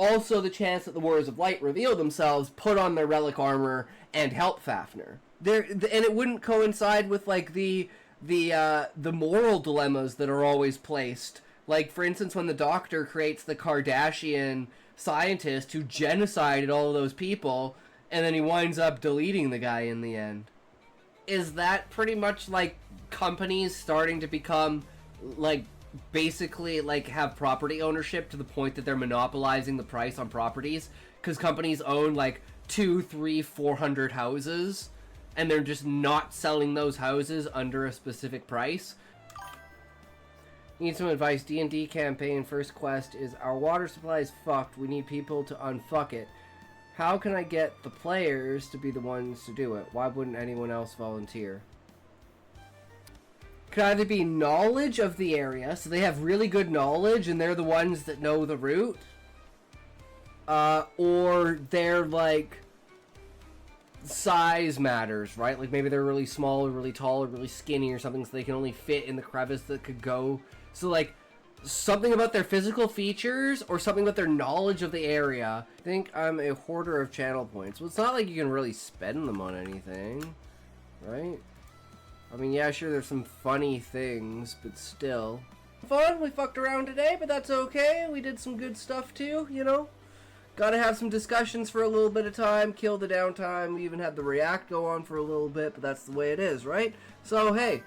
also the chance that the Warriors of Light reveal themselves, put on their relic armor, and help Fafnir. And it wouldn't coincide with like the moral dilemmas that are always placed. Like, for instance, when the Doctor creates the Kardashian scientist who genocided all of those people, and then he winds up deleting the guy in the end. Is that pretty much like companies starting to become like basically like have property ownership to the point that they're monopolizing the price on properties? Because companies own like 200, 300, 400 houses, and they're just not selling those houses under a specific price. Need some advice. D&D campaign first quest is our water supply is fucked. We need people to unfuck it. How can I get the players to be the ones to do it? Why wouldn't anyone else volunteer? Could either be knowledge of the area, so they have really good knowledge and they're the ones that know the route. Or they're like size matters, right? Like maybe they're really small or really tall or really skinny or something, so they can only fit in the crevice that could go. So like something about their physical features or something about their knowledge of the area. I think I'm a hoarder of channel points. Well, it's not like you can really spend them on anything, right? I mean, yeah, sure, there's some funny things, but still. Fun, we fucked around today, but that's okay. We did some good stuff too, you know? Gotta have some discussions for a little bit of time, kill the downtime. We even had the react go on for a little bit, but that's the way it is, right? So, hey,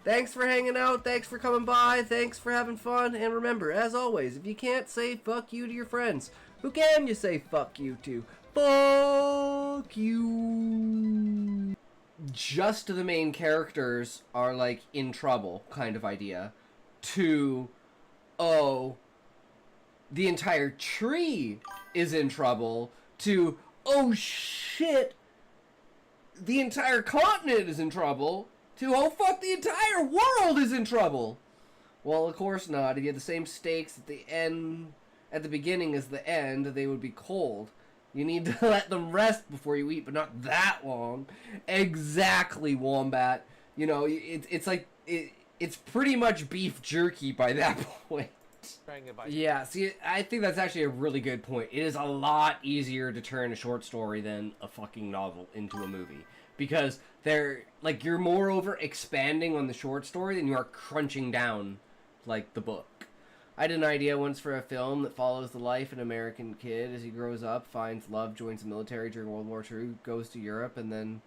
thanks for hanging out, thanks for coming by, thanks for having fun, and remember, as always, if you can't say fuck you to your friends, who can you say fuck you to? Fuck you! Just the main characters are, like, in trouble, kind of idea, to, oh, the entire tree is in trouble, to, oh shit, the entire continent is in trouble, to, oh fuck, the entire world is in trouble. Well, of course not. If you had the same stakes at the beginning as the end, they would be cold. You need to let them rest before you eat, but not that long. Exactly, Wombat. You know, it's like, it's pretty much beef jerky by that point. Yeah, see, I think that's actually a really good point. It is a lot easier to turn a short story than a fucking novel into a movie. Because they're, like, you're moreover expanding on the short story than you are crunching down, like, the book. I had an idea once for a film that follows the life of an American kid as he grows up, finds love, joins the military during World War II, goes to Europe, and then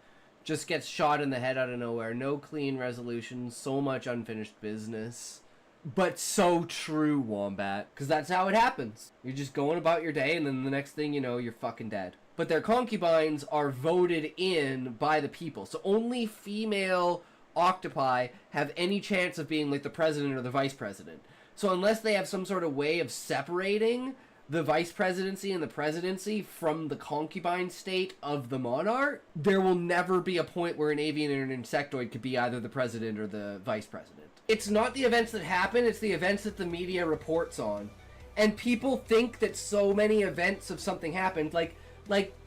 just gets shot in the head out of nowhere. No clean resolution, so much unfinished business. But so true, Wombat, because that's how it happens. You're just going about your day, and then the next thing you know, you're fucking dead. But their concubines are voted in by the people, so only female octopi have any chance of being like the president or the vice president. So unless they have some sort of way of separating the vice presidency and the presidency from the concubine state of the monarch, there will never be a point where an avian or an insectoid could be either the president or the vice president. It's not the events that happen, it's the events that the media reports on. And people think that so many events of something happened, like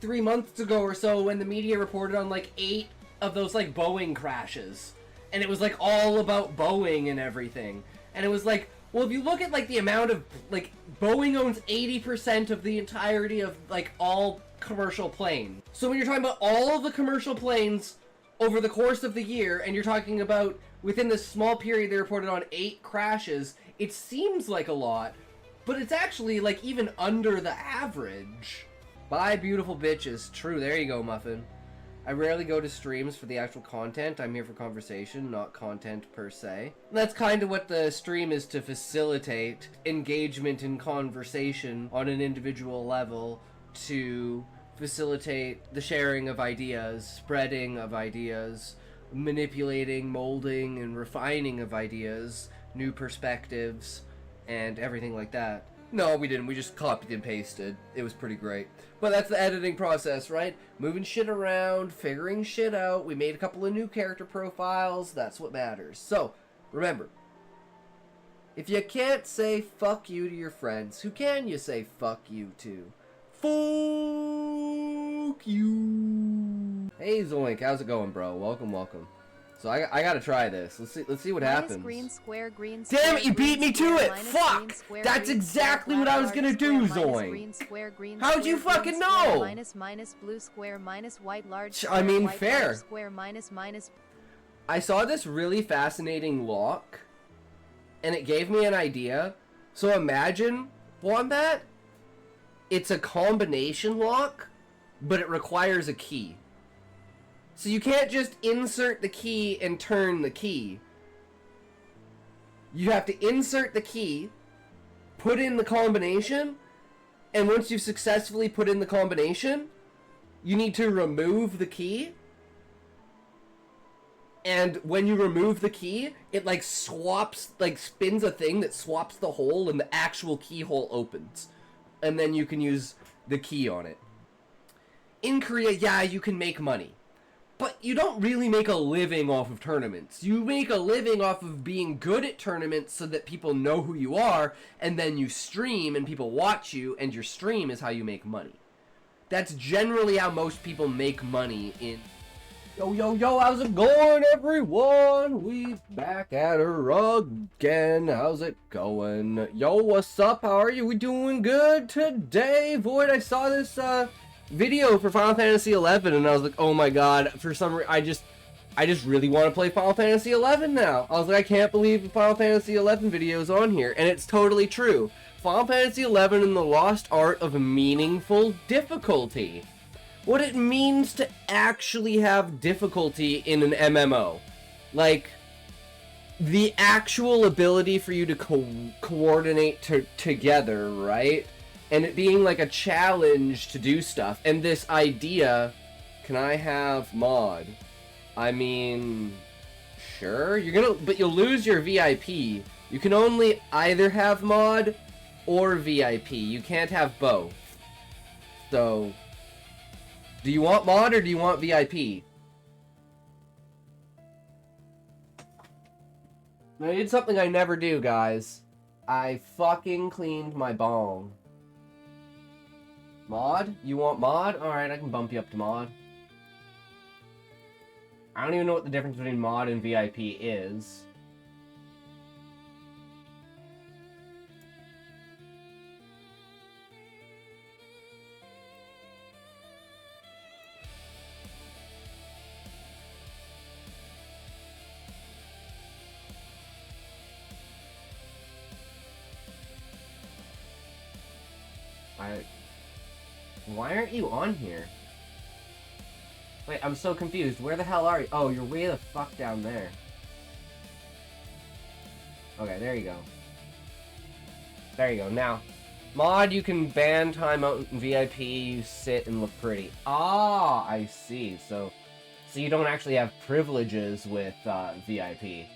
3 months ago or so when the media reported on like 8 of those like Boeing crashes. And it was like all about Boeing and everything. And it was like, well, if you look at like the amount of, like, Boeing owns 80% of the entirety of like all commercial planes. So when you're talking about all of the commercial planes over the course of the year, and you're talking about within this small period they reported on 8 crashes, it seems like a lot, but it's actually like even under the average. Bye, beautiful bitches. True, there you go, Muffin. I rarely go to streams for the actual content. I'm here for conversation, not content per se. That's kind of what the stream is, to facilitate engagement and conversation on an individual level, to facilitate the sharing of ideas, spreading of ideas, manipulating, molding, and refining of ideas, new perspectives, and everything like that. No, we didn't. We just copied and pasted. It was pretty great. But that's the editing process, right? Moving shit around, figuring shit out. We made a couple of new character profiles. That's what matters. So, remember, if you can't say fuck you to your friends, who can you say fuck you to? Fuck you. Hey, Zoink. How's it going, bro? Welcome, welcome. So I gotta try this. Let's see what happens. Green square, green square, damn it, you beat me to it! minus Fuck! Square, that's exactly what I was gonna do, Zoin! How'd you fucking know? Minus blue square minus white large square, I mean, fair. Square minus. I saw this really fascinating lock, and it gave me an idea. So imagine, Wombat, it's a combination lock, but it requires a key. So you can't just insert the key and turn the key. You have to insert the key, put in the combination, and once you've successfully put in the combination, you need to remove the key. And when you remove the key, it like swaps, like spins a thing that swaps the hole and the actual keyhole opens. And then you can use the key on it. In Korea, yeah, you can make money. But you don't really make a living off of tournaments. You make a living off of being good at tournaments so that people know who you are, and then you stream and people watch you, and your stream is how you make money. That's generally how most people make money in... Yo, how's it going, everyone? We back at her again. How's it going? Yo, what's up? How are you? We doing good today? Void, I saw this, video for Final Fantasy 11 and I was like, oh my god, for some reason I just really want to play Final Fantasy 11 now. I was like, I can't believe the Final Fantasy 11 video is on here, and it's totally true. Final Fantasy 11 and the lost art of meaningful difficulty. What it means to actually have difficulty in an MMO. Like, the actual ability for you to coordinate together, right? And it being like a challenge to do stuff. And this idea, can I have mod? I mean, sure. But you'll lose your VIP. You can only either have mod or VIP. You can't have both. So, do you want mod or do you want VIP? I did something I never do, guys. I fucking cleaned my bong. Mod? You want mod? Alright, I can bump you up to mod. I don't even know what the difference between mod and VIP is. Why aren't you on here? Wait, I'm so confused. Where the hell are you? Oh, you're way the fuck down there. Okay, there you go. There you go. Now, mod, you can ban timeout, and VIP, you sit and look pretty. Ah, I see. So you don't actually have privileges with VIP.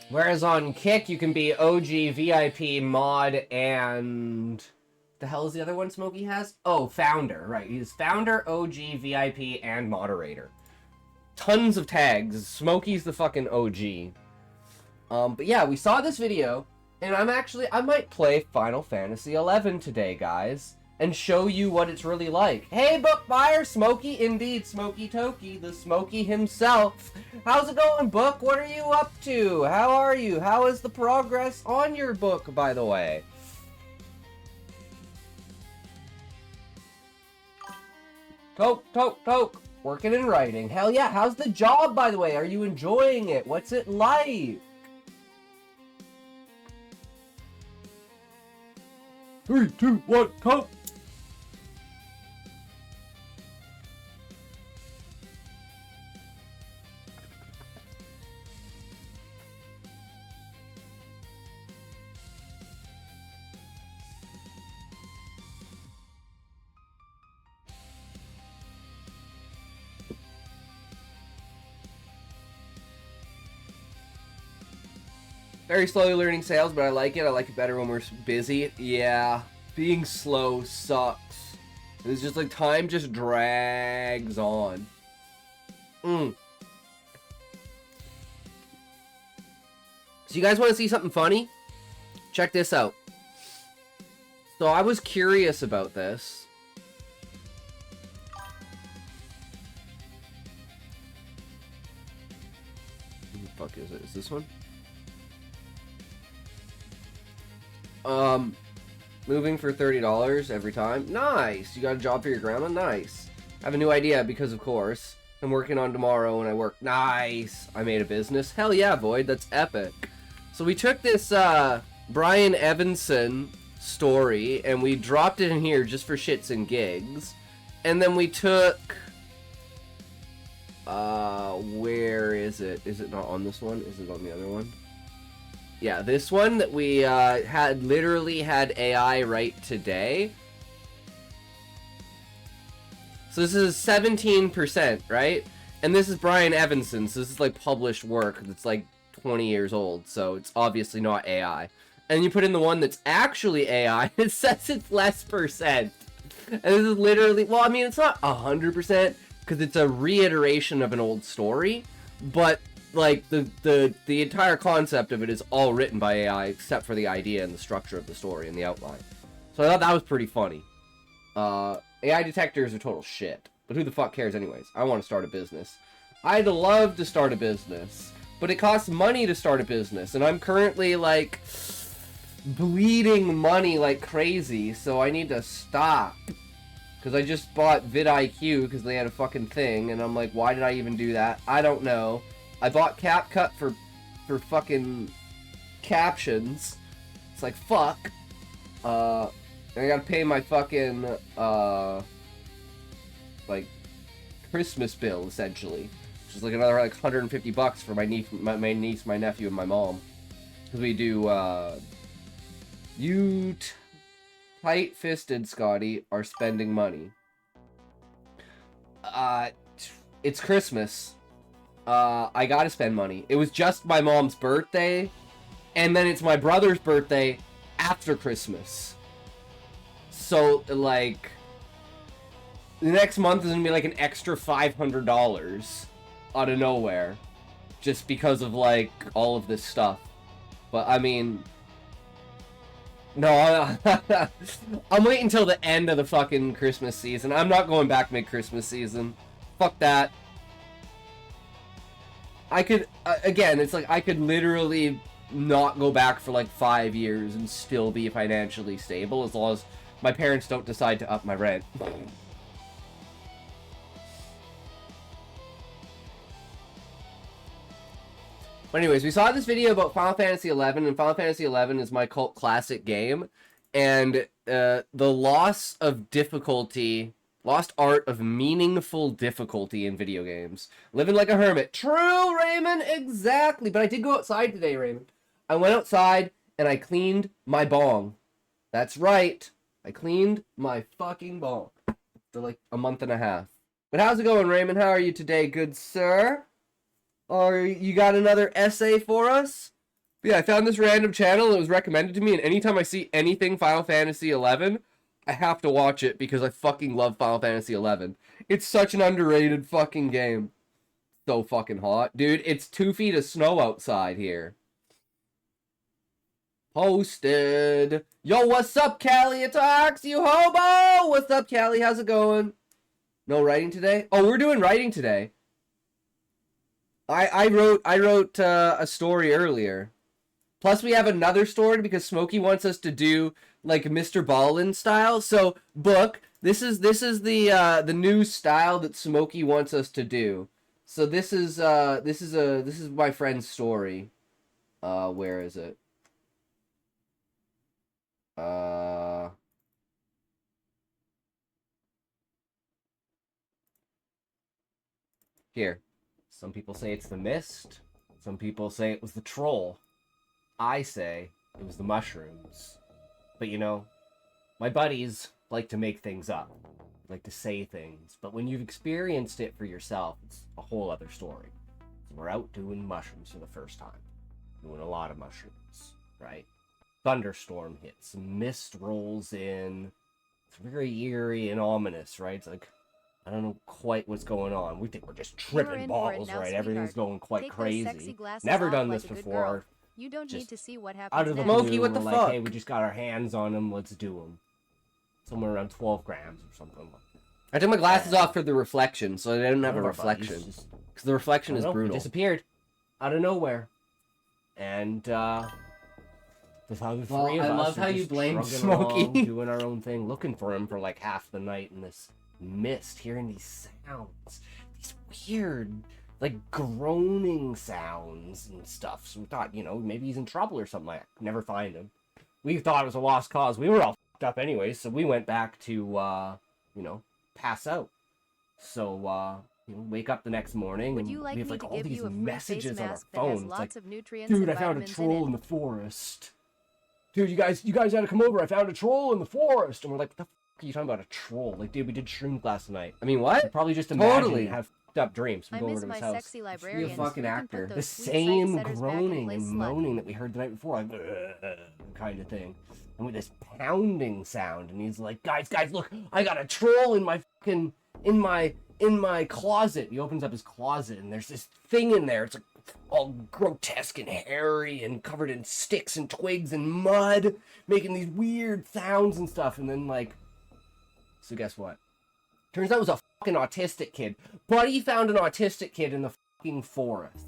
Whereas on Kick, you can be OG, VIP, mod, and... the hell is the other one Smokey has? Oh, Founder, right. He's Founder, OG, VIP, and Moderator. Tons of tags. Smokey's the fucking OG. But yeah, we saw this video, and I might play Final Fantasy 11 today, guys, and show you what it's really like. Hey, book buyer, Smokey, indeed, Smokey Toki, the Smokey himself. How's it going, book? What are you up to? How are you? How is the progress on your book, by the way? Toke. Working and writing. Hell yeah. How's the job, by the way? Are you enjoying it? What's it like? 3, 2, 1, Toke. Very slowly learning sales, but I like it. I like it better when we're busy. Yeah, being slow sucks. It's just like time just drags on. So you guys want to see something funny? Check this out. So I was curious about this. fuck is it? Is this one? Moving for $30 every time. Nice! You got a job for your grandma? Nice. I have a new idea because, of course, I'm working on tomorrow when I work. Nice! I made a business. Hell yeah, Void. That's epic. So we took this, Brian Evanson story, and we dropped it in here just for shits and gigs. And then we took... where is it? Is it not on this one? Is it on the other one? Yeah, this one that we had literally had AI write today. So this is 17%, right? And this is Brian Evanson, so this is like published work that's like 20 years old, so it's obviously not AI. And you put in the one that's actually AI, it says it's less percent. And this is literally, well, I mean, it's not 100%, because it's a reiteration of an old story, but like the entire concept of it is all written by AI except for the idea and the structure of the story and the outline. So I thought that was pretty funny. AI detectors are total shit, but who the fuck cares anyways? I want to start a business. I'd love to start a business, but it costs money to start a business, and I'm currently like bleeding money like crazy, so I need to stop. Because I just bought vidIQ because they had a fucking thing, and I'm like, why did I even do that? I don't know. I bought CapCut for fucking captions. It's like, fuck. And I gotta pay my fucking, like, Christmas bill, essentially. Which is like another, like, $150 for my niece, my nephew, and my mom. Because we do, you tight-fisted, Scotty, are spending money. It's Christmas. I gotta spend money. It was just my mom's birthday, and then it's my brother's birthday after Christmas. So, like, the next month is gonna be like an extra $500 out of nowhere, just because of, like, all of this stuff. But, I mean... No, I'm waiting until the end of the fucking Christmas season. I'm not going back mid-Christmas season. Fuck that. I could, again, it's like I could literally not go back for like 5 years and still be financially stable as long as my parents don't decide to up my rent. But anyways, we saw this video about Final Fantasy XI, and Final Fantasy XI is my cult classic game, and the loss of difficulty, lost art of meaningful difficulty in video games. Living like a hermit. True, Raymond, exactly. But I did go outside today, Raymond. I went outside, and I cleaned my bong. That's right. I cleaned my fucking bong for like a month and a half. But how's it going, Raymond? How are you today, good sir? Or you got another essay for us? Yeah, I found this random channel. It was recommended to me, and anytime I see anything Final Fantasy XI, I have to watch it because I fucking love Final Fantasy XI. It's such an underrated fucking game. So fucking hot. Dude, it's 2 feet of snow outside here. Posted. Yo, what's up, Callie? It talks, you hobo! What's up, Callie? How's it going? No writing today? Oh, we're doing writing today. I wrote a story earlier. Plus, we have another story because Smokey wants us to do like Mr. Ballin style. So, book. This is the new style that Smokey wants us to do. So this is my friend's story. Where is it? Here. Some people say it's the mist. Some people say it was the troll. I say it was the mushrooms. But you know, my buddies like to make things up. Like to say things. But when you've experienced it for yourself, it's a whole other story. So we're out doing mushrooms for the first time. Doing a lot of mushrooms, right? Thunderstorm hits. Mist rolls in. It's very eerie and ominous, right? It's like, I don't know quite what's going on. We think we're just tripping balls, right? Everything's going quite crazy. Never done this before. You don't need to see what happens out of the next. Smokey, what the fuck? Like, hey, we just got our hands on them. Let's do them. Somewhere around 12 grams or something. I took my glasses off for the reflection, so I didn't have a reflection. Because the reflection is brutal. It disappeared. out of nowhere. And, the three of us I love how you blame Smokey. Doing our own thing, looking for him for like half the night in this mist, hearing these sounds. These weird, like, groaning sounds and stuff. So we thought, you know, maybe he's in trouble or something like that. Never find him. We thought it was a lost cause. We were all f***ed up anyway, so we went back to, you know, pass out. So, you know, wake up the next morning and we have, like, all these messages on our phones. Like, dude, I found a troll in the forest. Dude, you guys gotta come over. I found a troll in the forest. And we're like, what the f*** are you talking about, a troll? Like, dude, we did shrooms last night. I mean, what? You probably just imagine Totally. and have f***ed up dreams. We I go over miss to my his house. sexy Be a librarians. fucking We can actor. put The those sweet same sight setters back in groaning place and slutty. moaning that we heard the night before, like, kind of thing. And with this pounding sound, and he's like, guys, look, I got a troll in my fucking, in my closet. He opens up his closet, and there's this thing in there. It's like all grotesque and hairy and covered in sticks and twigs and mud, making these weird sounds and stuff. And then, like, so guess what? Turns out it was a fucking autistic kid. Buddy found an autistic kid in the fucking forest.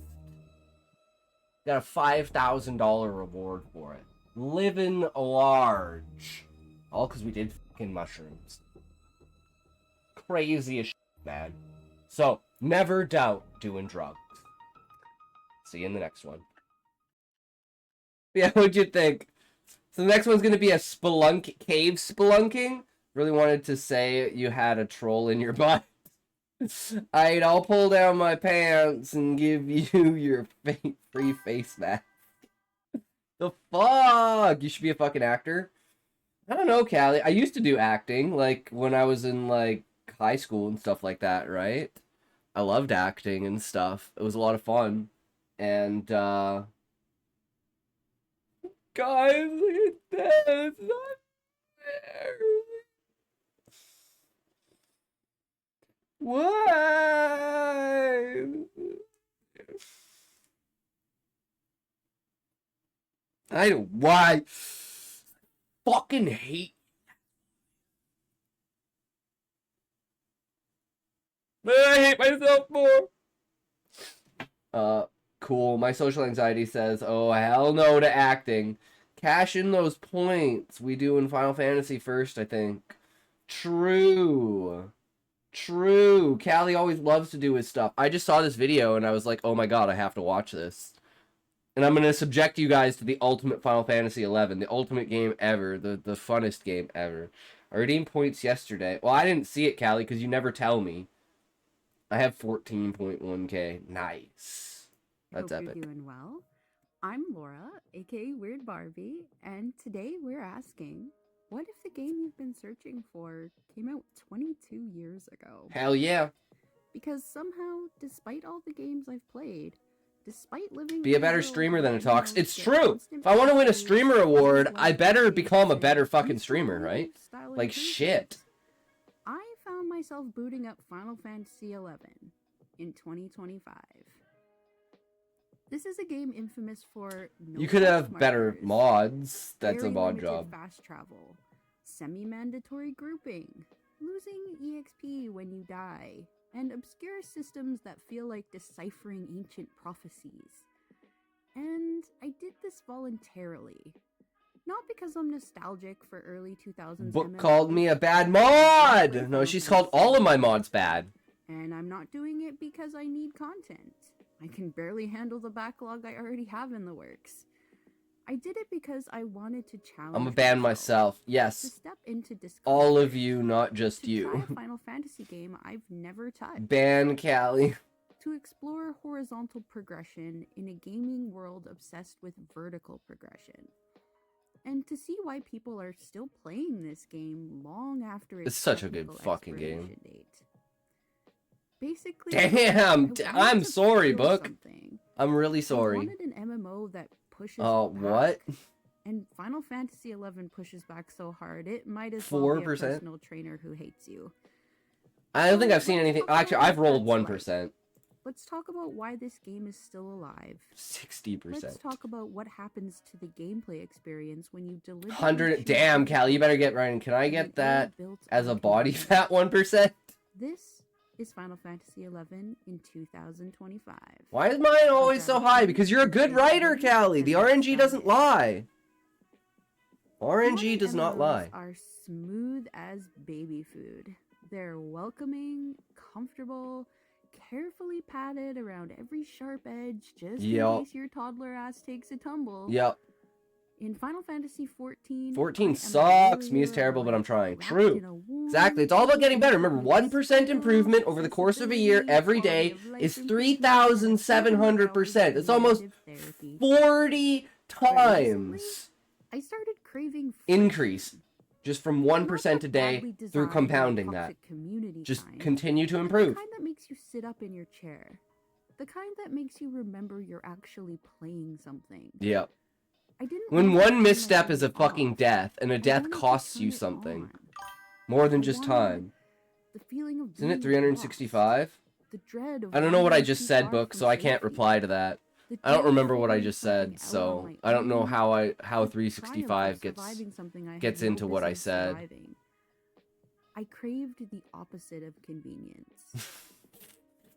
Got a $5,000 reward for it. Living large. All because we did fucking mushrooms. Crazy as shit, man. So, never doubt doing drugs. See you in the next one. Yeah, what'd you think? So the next one's gonna be a cave spelunking. Really wanted to say you had a troll in your butt. I'll pull down my pants and give you your free face mask. The fuck? You should be a fucking actor. I don't know, Callie. I used to do acting, like, when I was in, like, high school and stuff like that, right? I loved acting and stuff. It was a lot of fun. And, guys, look at that. It's not fair. Why? I don't. Why? Fucking hate. But I hate myself more. Cool. My social anxiety says, oh, hell no to acting. Cash in those points. We do in Final Fantasy first, I think. True. Callie always loves to do his stuff. I just saw this video and I was like, oh my god, I have to watch this. And I'm going to subject you guys to the ultimate Final Fantasy XI, the ultimate game ever, the funnest game ever. I redeemed points yesterday. Well, I didn't see it, Callie, because you never tell me. I have 14.1k. Nice. That's Hope epic. You're doing well. I'm Laura, aka Weird Barbie, and today we're asking, what if the game you've been searching for came out 22 years ago? Hell yeah. Because somehow, despite all the games I've played, despite living Be a in better world streamer where than a talks. animals It's get true. constant If I want to win a praise, streamer award, I life better become a and better fucking instant streamer, right? lifestyle Like, improvements, shit. I found myself booting up Final Fantasy XI in 2025. This is a game infamous for no You could have patch better markers, mods. That's a very mod limited job. fast travel, semi-mandatory grouping, losing EXP when you die, and obscure systems that feel like deciphering ancient prophecies. And I did this voluntarily. Not because I'm nostalgic for early 2000s Book MMOs, called me a bad but mod! because No, Final she's called Fantasy all of my XI. mods bad. And I'm not doing it because I need content. I can barely handle the backlog I already have in the works. I did it because I wanted to challenge I'm a ban myself. to Yes. step into discomfort, All of you, not just to try you. a Final Fantasy game I've never touched, Ban Callie. to explore horizontal progression in a gaming world obsessed with vertical progression, and to see why people are still playing this game long after its It's such a good technical fucking game. expiration date. Basically, Damn! I I'm wanted to sorry, feel Book. something. I'm really I sorry. wanted an MMO that pushes What? back. And Final Fantasy XI pushes back so hard, it might as well be a 4%? personal trainer who hates you. I don't think I've seen Let's anything. talk about Actually, I've what rolled that's like. 1%. Let's talk about why this game is still alive. 60%. Let's talk about what happens to the gameplay experience when you deliver 100. Damn, Callie, you better get right. Can I get that as a body fat 1%? This is Final Fantasy XI in 2025. Why is mine always so high? Because you're a good writer, Callie. The RNG doesn't lie. RNG does not lie. Are smooth as baby food. They're welcoming, comfortable, carefully padded around every sharp edge just in case your toddler ass takes a tumble. Yep. In Final Fantasy 14... 14 sucks. Me is terrible, but I'm trying. True. Exactly. It's all about getting better. Remember, 1% improvement over the course of a year every day is 3,700%. It's almost 40 times I started craving increase just from 1% a day through compounding that. Just continue to improve. The kind that makes you sit up in your chair. The kind that makes you remember you're actually playing something. Yep. When one misstep is a fucking death, and a death costs you something. More than just time. Isn't it 365? I don't know what I just said, Book, so I can't reply to that. I don't remember what I just said, so I don't know how 365 gets into what I said. I craved the opposite of convenience.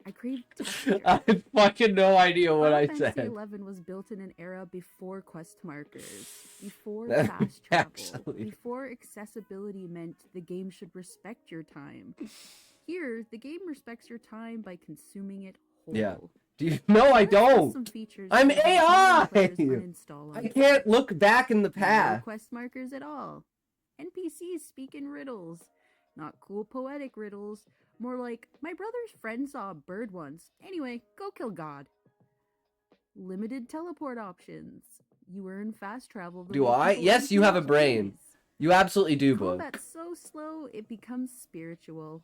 I craved texture. I have fucking no idea what I said. Final Fantasy XI was built in an era before quest markers, before fast travel, before accessibility meant the game should respect your time. Here, the game respects your time by consuming it whole. Yeah. No, I don't. I'm AI! I can't look back in the past. No quest markers at all. NPCs speak in riddles. Not cool poetic riddles. More like, my brother's friend saw a bird once. Anyway, go kill God. Limited teleport options. You earn fast travel. Do I? Yes, you have a brain. You absolutely do, Book. Combat's so slow, it becomes spiritual.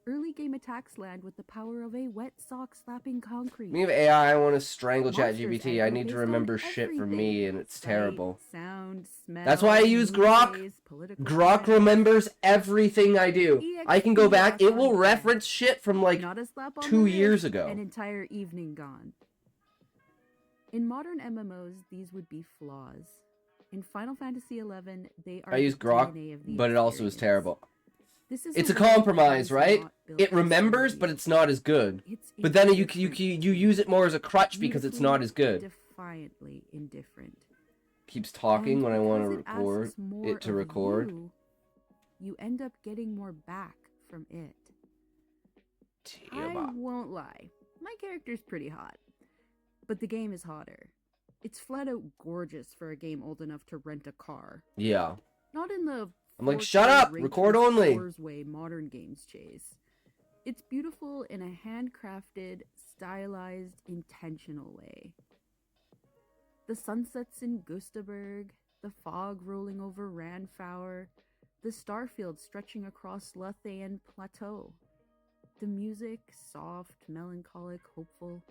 Early game attacks land with the power of a wet sock slapping concrete. Me of AI, I want to strangle ChatGPT. I need to remember shit from me, and it's terrible. Sound, smell, that's why I use Grok. Grok remembers everything I do. I can go back. It will reference shit from like 2 years ago. An entire evening gone. In modern MMOs, these would be flaws. In Final Fantasy XI, they are. I use Grok, but it also is terrible. It's a compromise, right? It remembers, but it's not as good. But then you use it more as a crutch because it's not as good. Defiantly indifferent. Keeps talking when I want to record it to record. You end up getting more back from it. I won't lie. My character's pretty hot. But the game is hotter. It's flat out gorgeous for a game old enough to rent a car. Yeah. Not in the I'm like, shut up! Record only! Way modern games chase. It's beautiful in a handcrafted, stylized, intentional way. The sunsets in Gustaberg, the fog rolling over Ranfauer, the starfield stretching across Lothian Plateau. The music, soft, melancholic, hopeful.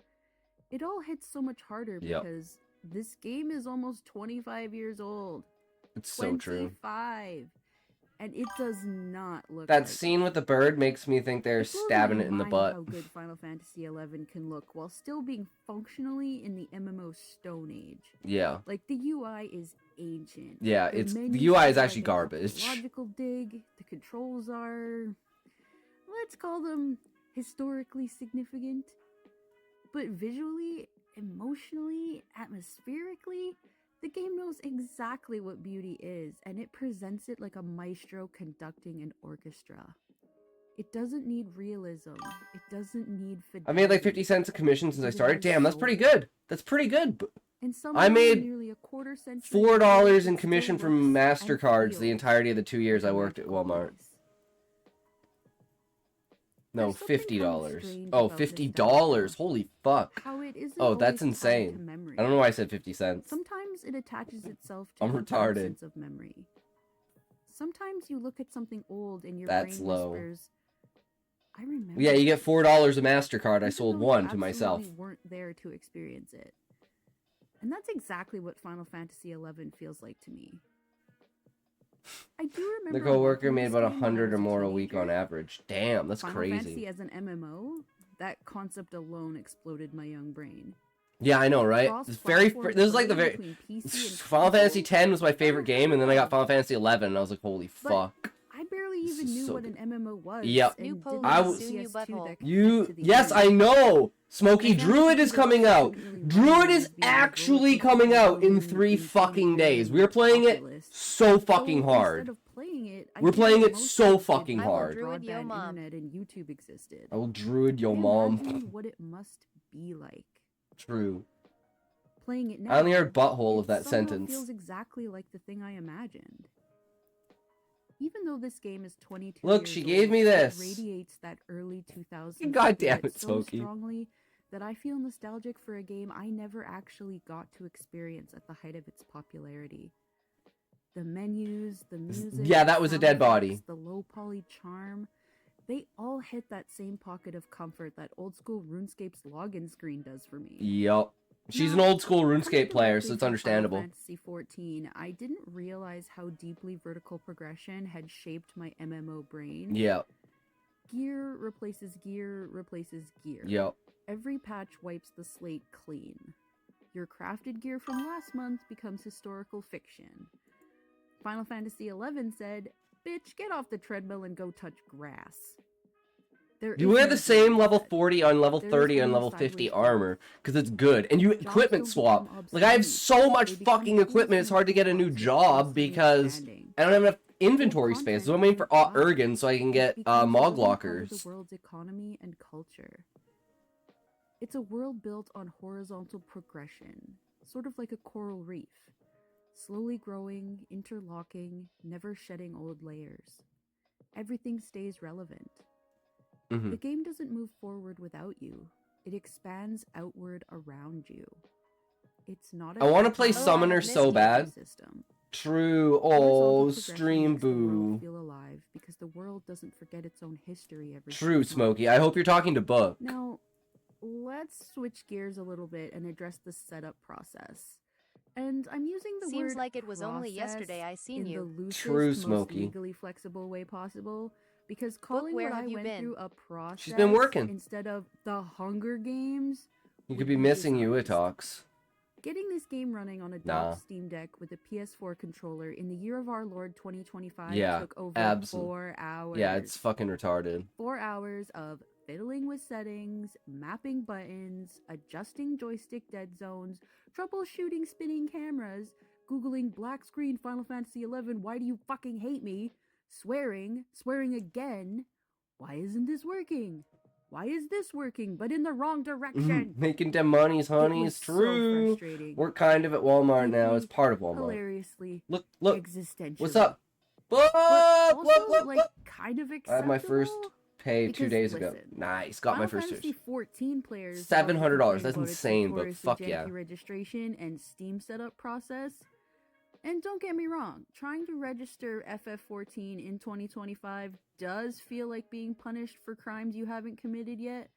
It all hits so much harder because this game is almost 25 years old. It's so true. 25. And it does not look that scene with the bird makes me think they're stabbing it in the butt. How good Final Fantasy XI can look while still being functionally in the MMO Stone Age. Yeah. Like, the UI is ancient. Yeah, the UI is actually garbage. Logical dig. The controls are, let's call them historically significant. But visually, emotionally, atmospherically, the game knows exactly what beauty is, and it presents it like a maestro conducting an orchestra. It doesn't need realism. It doesn't need fidelity. I made like 50 cents a commission since I started. Damn, that's pretty good. That's pretty good. I I made $4 in commission from MasterCards the entirety of the 2 years I worked at Walmart. No, $50. Oh, $50. Holy fuck. Oh, that's insane. I don't know why I said 50 cents. Sometimes it attaches itself to I'm retarded. sense of memory. Sometimes you look at something old and your That's brain low. whispers, I remember. Yeah, you get $4 a MasterCard. I sold one to myself. You weren't there to experience it. And that's exactly what Final Fantasy XI feels like to me. I do remember the coworker made about 100 or more a week on average. Damn, that's Final crazy. Fantasy as an MMO, that concept alone exploded my young brain. Yeah, I know, right? It's very. This is like the very. Final Fantasy X was my favorite game, and then I got Final Fantasy XI, and I was like, holy fuck. I barely barely even knew so what an MMO was. Yep. And New didn't police, have soon you PS2 butthole. that You, connected to the yes, I internet. know! Smokey, I found Druid is computer coming out! wasn't really Druid running is as being a actually rollercoaster coming out in of 3 insane fucking good days. and We're playing it populist. so fucking So hard. instead of playing it, I We're did playing what it most so kids did fucking before hard. Druid yo broadband mom. internet and YouTube existed. I will Druid yo I mom. imagined what it must be like. True. Playing it now, I only heard butthole it of that somehow sentence. feels exactly like the thing I imagined. Even though this game is 22 Look, years she gave old, me this. It radiates that early 2000s God damn spirit it, so Smokey. strongly that I feel nostalgic for a game I never actually got to experience at the height of its popularity. The menus, the music, Yeah, that the was a sound dead effects, body. the low poly charm, they all hit that same pocket of comfort that old school RuneScape's login screen does for me. Yup. She's an Now, old school coming RuneScape player, so directly it's from understandable. Final Fantasy XIV, I didn't realize how deeply vertical progression had shaped my MMO brain. Yep. Gear replaces gear replaces gear. Yep. Every patch wipes the slate clean. Your crafted gear from last month becomes historical fiction. Final Fantasy XI said, "Bitch, get off the treadmill and go touch grass." You wear the same level 40 on level There is 30 and only level sideways 50 growth. armor, because it's good. And you Jobs equipment don't swap. become Like, I have obsolete. so much They become fucking tools equipment, it's for hard to get a new robots with job constantly because expanding. I don't have enough inventory Full space. So I'm content waiting for doesn't die. Ergen so I can It get becomes a Mog living part of Lockers. the world's economy and culture. It's a world built on horizontal progression, sort of like a coral reef, slowly growing, interlocking, never shedding old layers. Everything stays relevant. Mhm. The game doesn't move forward without you. It expands outward around you. It's not a I want to play contained Summoner missed so you. bad. system. True. Horizontal Oh, progression stream makes the world boo. feel alive because the world doesn't forget its own history every True, 6 Smokey. months. I hope you're talking to Book. Now, let's switch gears a little bit and address the setup process. And I'm using the Seems word like it was only process yesterday I seen in you. the loosest, True, most Smokey. legally flexible way possible, because calling where what have I you went been? through a process She's been working. instead of the Hunger Games You would could be missing you, it dishonest. talks. Getting this game running on a Nah. docked Steam Deck with a PS4 controller in the year of our Lord 2025 Yeah, took over absolute. 4 hours. Yeah, it's fucking retarded. 4 hours of fiddling with settings, mapping buttons, adjusting joystick dead zones, troubleshooting spinning cameras, googling black screen Final Fantasy XI, why do you fucking hate me? Swearing again. Why isn't this working? Why is this working, but in the wrong direction? Making them monies, It was honeys. so True. frustrating. We're kind of at Walmart now. It's Deeply, part of Walmart. hilariously, Look. existentially. What's up? But also, Look. like, kind of I acceptable. had my first pay 2 because, days ago. listen, Nice. Got my Final first Fantasy series. XIV players $700. That's about its insane, but notoriously fuck janky yeah. registration and Steam setup process. And don't get me wrong, trying to register FF14 in 2025 does feel like being punished for crimes you haven't committed yet.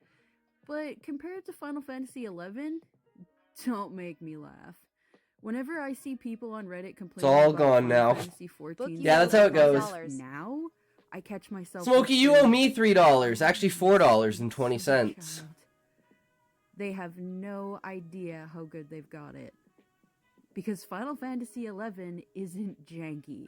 But compared to Final Fantasy XI, don't make me laugh. Whenever I see people on Reddit complaining all about gone Final now. Fantasy Book XIV, you Yeah, that's how it goes. now, I catch myself. Smokey, you owe me $3. Actually, $4.20. Child. They have no idea how good they've got it. Because Final Fantasy XI isn't janky.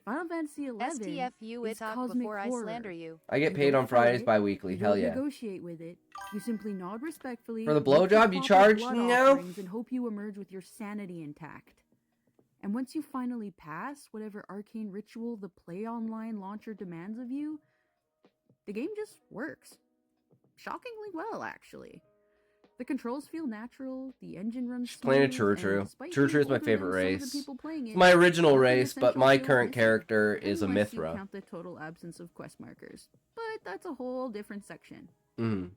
Final Fantasy XI STFU is it talk cosmic before I horror. slander you. I get You paid don't on fight Fridays it, bi-weekly. You Hell don't yeah. negotiate with it. You simply nod respectfully. For the make your blowjob, you proper charge blood me now? offerings, and hope you emerge with your sanity intact. And once you finally pass whatever arcane ritual the Play Online launcher demands of you, the game just works. Shockingly well, actually. The controls feel natural, the engine runs She's playing a smooth, Churu-Churu. and despite Churu-Churu being is my older favorite than some of race. the people playing It's it, my original nothing race, but essential my feels current missing, character is a unless you Mithra. count the total absence of quest markers. But that's a whole different section. Mm.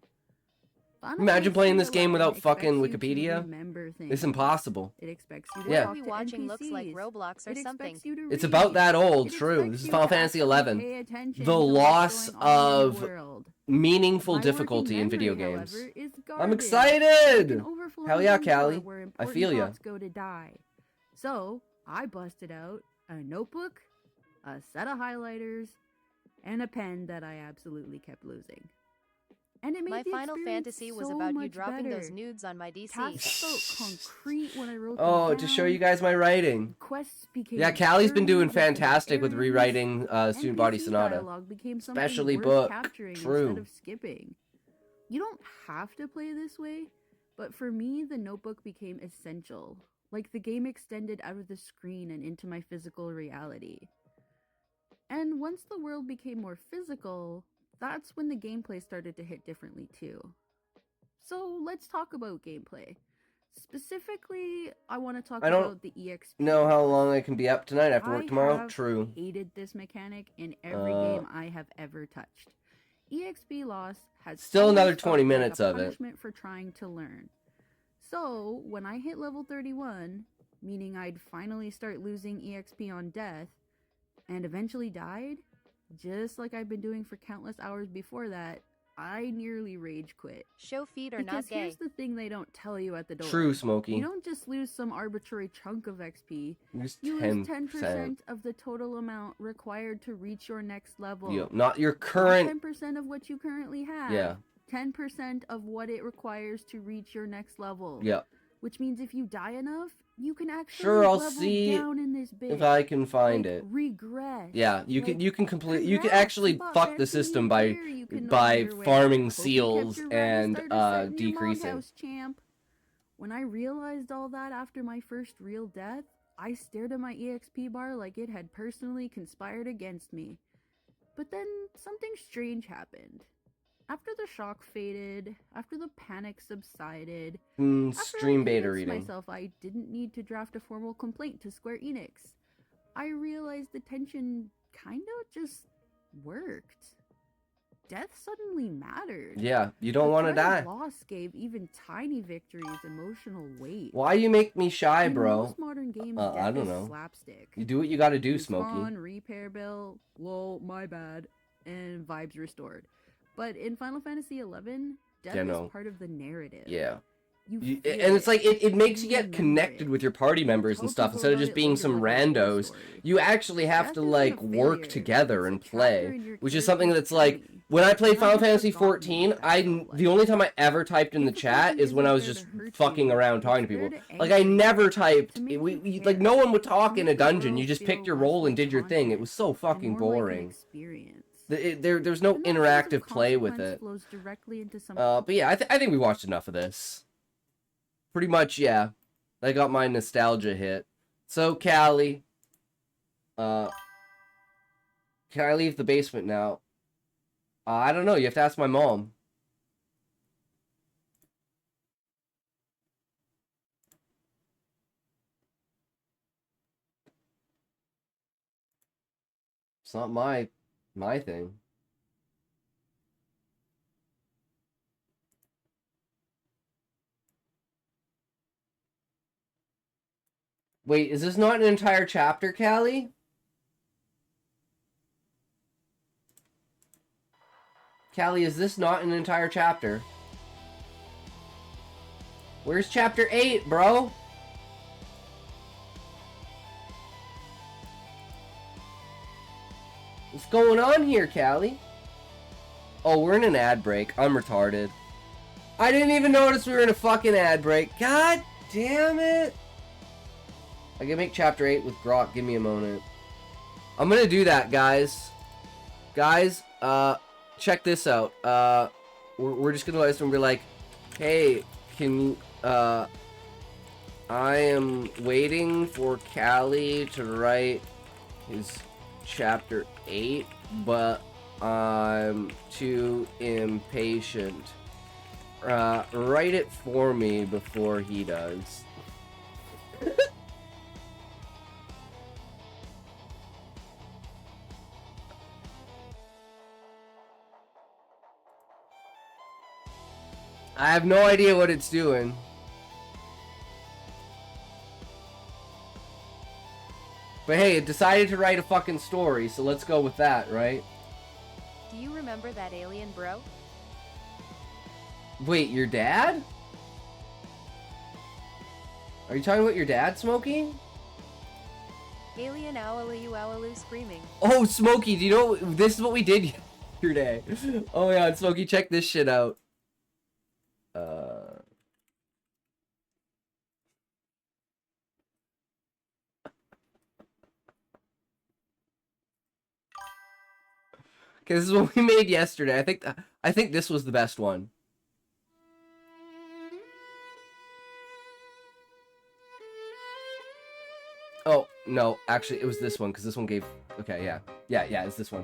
Final Imagine Fantasy playing this game XI without expects fucking you to Wikipedia. remember things. It's impossible. It expects you to Yeah. talk What we to watching NPCs. looks like Roblox or It something. expects you to It's read. about that old, It true. expects This is you Final to Fantasy actually XI. pay attention The to what's loss going on in the of world. meaningful My working difficulty in video memory, games. however, is I'm garbage. excited! Like an overflowing Hell yeah, jar Callie. where I important feel ya. thoughts go to die. So, I busted out a notebook, a set of highlighters, and a pen that I absolutely kept losing. And it made My the Final experience Fantasy was so about you much dropping better. those nudes on my DC. Tasks felt concrete when I wrote Oh, them to show down. you guys my writing. Quests became Yeah, Callie's been doing journeys instead of fantastic with errands. rewriting Student Body NPC Sonata. dialogue became something Especially worth book. capturing True. instead of skipping. You don't have to play this way, but for me, the notebook became essential. Like the game extended out of the screen and into my physical reality. And once the world became more physical, that's when the gameplay started to hit differently too. So let's talk about gameplay. Specifically, I want to talk I don't about the EXP. Know how long I can be up tonight after work tomorrow? have True. hated this mechanic in every game I have ever touched. EXP loss has Still always another felt 20 like minutes a of it. punishment for trying to learn. So when I hit level 31, meaning I'd finally start losing EXP on death, and eventually died, just like I've been doing for countless hours before that, I nearly rage quit. Show feet are Because not gay. here's the thing they don't tell you at the door. True, Smokey. You don't just lose some arbitrary chunk of XP. Lose You 10%. lose 10% of the total amount required to reach your next level. Yeah, not your Not current... 10% of what you currently have. Yeah. 10% of what it requires to reach your next level. Yeah. Which means if you die enough, you can actually Sure, I'll level see down in this bit. if I can find like, it. Regress. Yeah, you Like, can complete... You can congrats, actually you bought fuck the fancy system new by gear you can no longer wear. farming Hope you kept seals your and Rising Starter set in your decreasing. Moghouse, champ. When I realized all that after my first real death, I stared at my EXP bar like it had personally conspired against me. But then something strange happened. After the shock faded, after the panic subsided, after Stream I beta convinced reading. myself I didn't need to draft a formal complaint to Square Enix, I realized the tension kinda just worked. Death suddenly mattered. Yeah, you don't The want to threat of die. Loss gave even tiny victories emotional weight. Why you make me shy, In bro? most modern games, I death don't is know. slapstick. You do what you gotta do, Respawn, Smokey. repair bill, lol, my bad, and vibes restored. But in Final Fantasy XI, death Yeah, no. is part of the narrative. Yeah. You And feel it's like, it makes you get remember connected it. with your party members and Tell stuff people instead of about just it being later, some like a love randos. story. You actually have Death to isn't a like work failure, together it's and a chapter play, in your which is something character's that's like, journey. when I played Not Final just Fantasy forgotten 14, what that felt the like. only time I ever typed in the If the chat person is when I isn't was there just to hurt fucking you, around it's talking to there people. to Like, I anchor you, never to typed, make we you like, care, no one would to talk in a make the dungeon. You world just feel picked your less role like and did your thing. It content was so and fucking more like an boring. experience. There's no And that sense of interactive play with consequence it. flows directly into some But yeah, I think we watched enough of this. Pretty much, yeah. I got my nostalgia hit. So, Callie. Can I leave the basement now? I don't know. You have to ask my mom. It's not my thing. Wait, is this not an entire chapter, Callie? Callie, is this not an entire chapter? Where's chapter 8, bro? What's going on here, Callie? Oh, we're in an ad break. I'm retarded. I didn't even notice we were in a fucking ad break. God damn it. I can make chapter 8 with Grok. Give me a moment. I'm gonna do that, guys. Guys, check this out. We're just gonna let this one be like, hey, can you, I am waiting for Callie to write his chapter 8, but I'm too impatient. Write it for me before he does. I have no idea what it's doing. But hey, it decided to write a fucking story, so let's go with that, right? Do you remember that alien bro? Wait, your dad? Are you talking about your dad, Smokey? Alien owlaloo screaming. Oh, Smokey, do you know, this is what we did yesterday. Oh yeah, Smokey, check this shit out. Okay, this is what we made yesterday. I think this was the best one. Oh, no, actually, it was this one, because this one gave... Okay, yeah. Yeah, it's this one.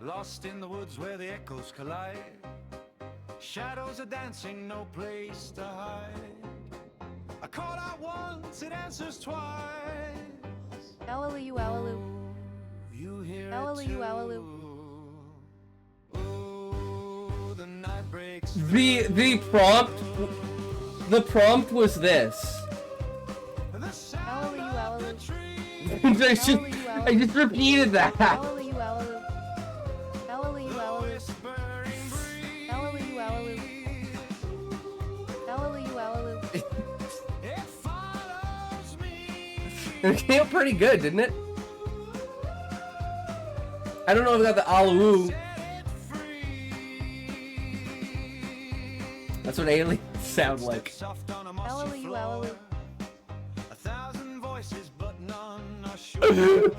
Lost in the woods where the echoes collide. Shadows are dancing, no place to hide. I call out once, it answers twice. Hallelujah, hallelujah. You hear Hallelujah, it too. hallelujah. Oh, the night breaks The prompt was this. the sound Hallelujah, of the hallelujah. tree. I just repeated that. Hallelujah, hallelujah. Hallelujah, The hallelujah. whispering breeze. Hallelujah, hallelujah. Hallelujah, hallelujah. It follows me. It came out pretty good, didn't it? I don't know if I got the Alu. Set free. That's what aliens sound like. Soft on a mossy Hallelujah, floor. hallelujah. 1,000 voices, but none are sure.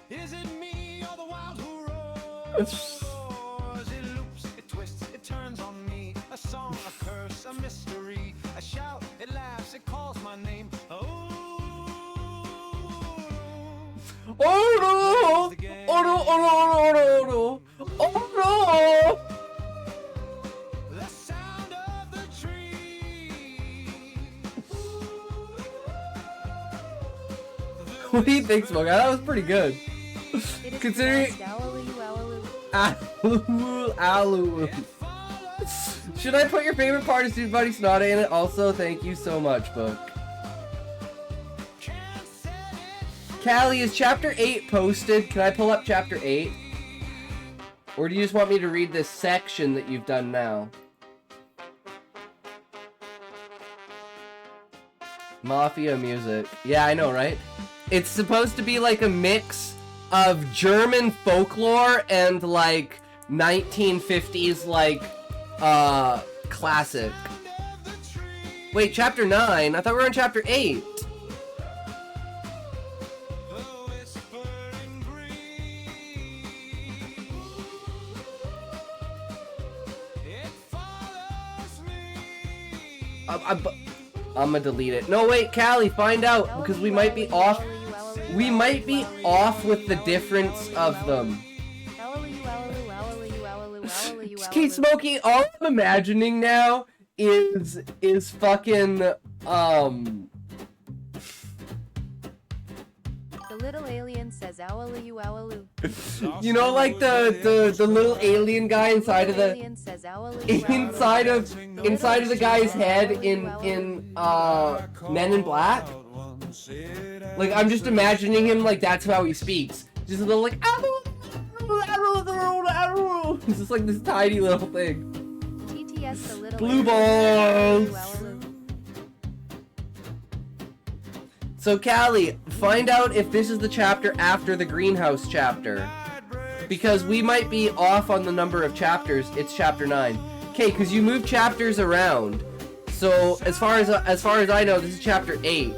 Is it me or the wild who roars? It loops, it twists, it turns on me. A song, a curse, a mystery. A shout, it laughs, it calls my name. Oh, Oh no! Oh no! Oh no! Oh no! Oh no! the sound of the tree. What do you think, Smoke? That was pretty good. It is Considering- pronounced hallelujah, hallelujah. Alu. Should I put your favorite part of Super Buddy Snotty in it? Also, thank you so much, Book. Can't set it Callie, is chapter 8 posted? Can I pull up chapter 8? Or do you just want me to read this section that you've done now? Mafia music. Yeah, I know, right? It's supposed to be like a mix of German folklore and like 1950s like classic. of the tree. Wait, chapter 9? I thought we were on chapter 8. The whispering breeze. It follows me. I'm gonna delete it. No, wait, Callie, find out because we might be off. We might be off with the difference of them. Hallelujah, hallelujah, hallelujah, hallelujah, hallelujah, Keep hallelujah. smoking. All I'm imagining now is fucking The little alien says hallelujah, hallelujah. you know, like the little alien guy inside of the Alien says hallelujah, inside of the guy's head in Men in Black. Like, I'm just imagining him like that's how he speaks. Just a little like it's just like this tiny little thing. TTS the little Blue alien balls. says hallelujah, hallelujah. So Callie, find out if this is the chapter after the greenhouse chapter. Because we might be off on the number of chapters. It's chapter 9. Okay, because you move chapters around. So as far as I know, this is chapter 8.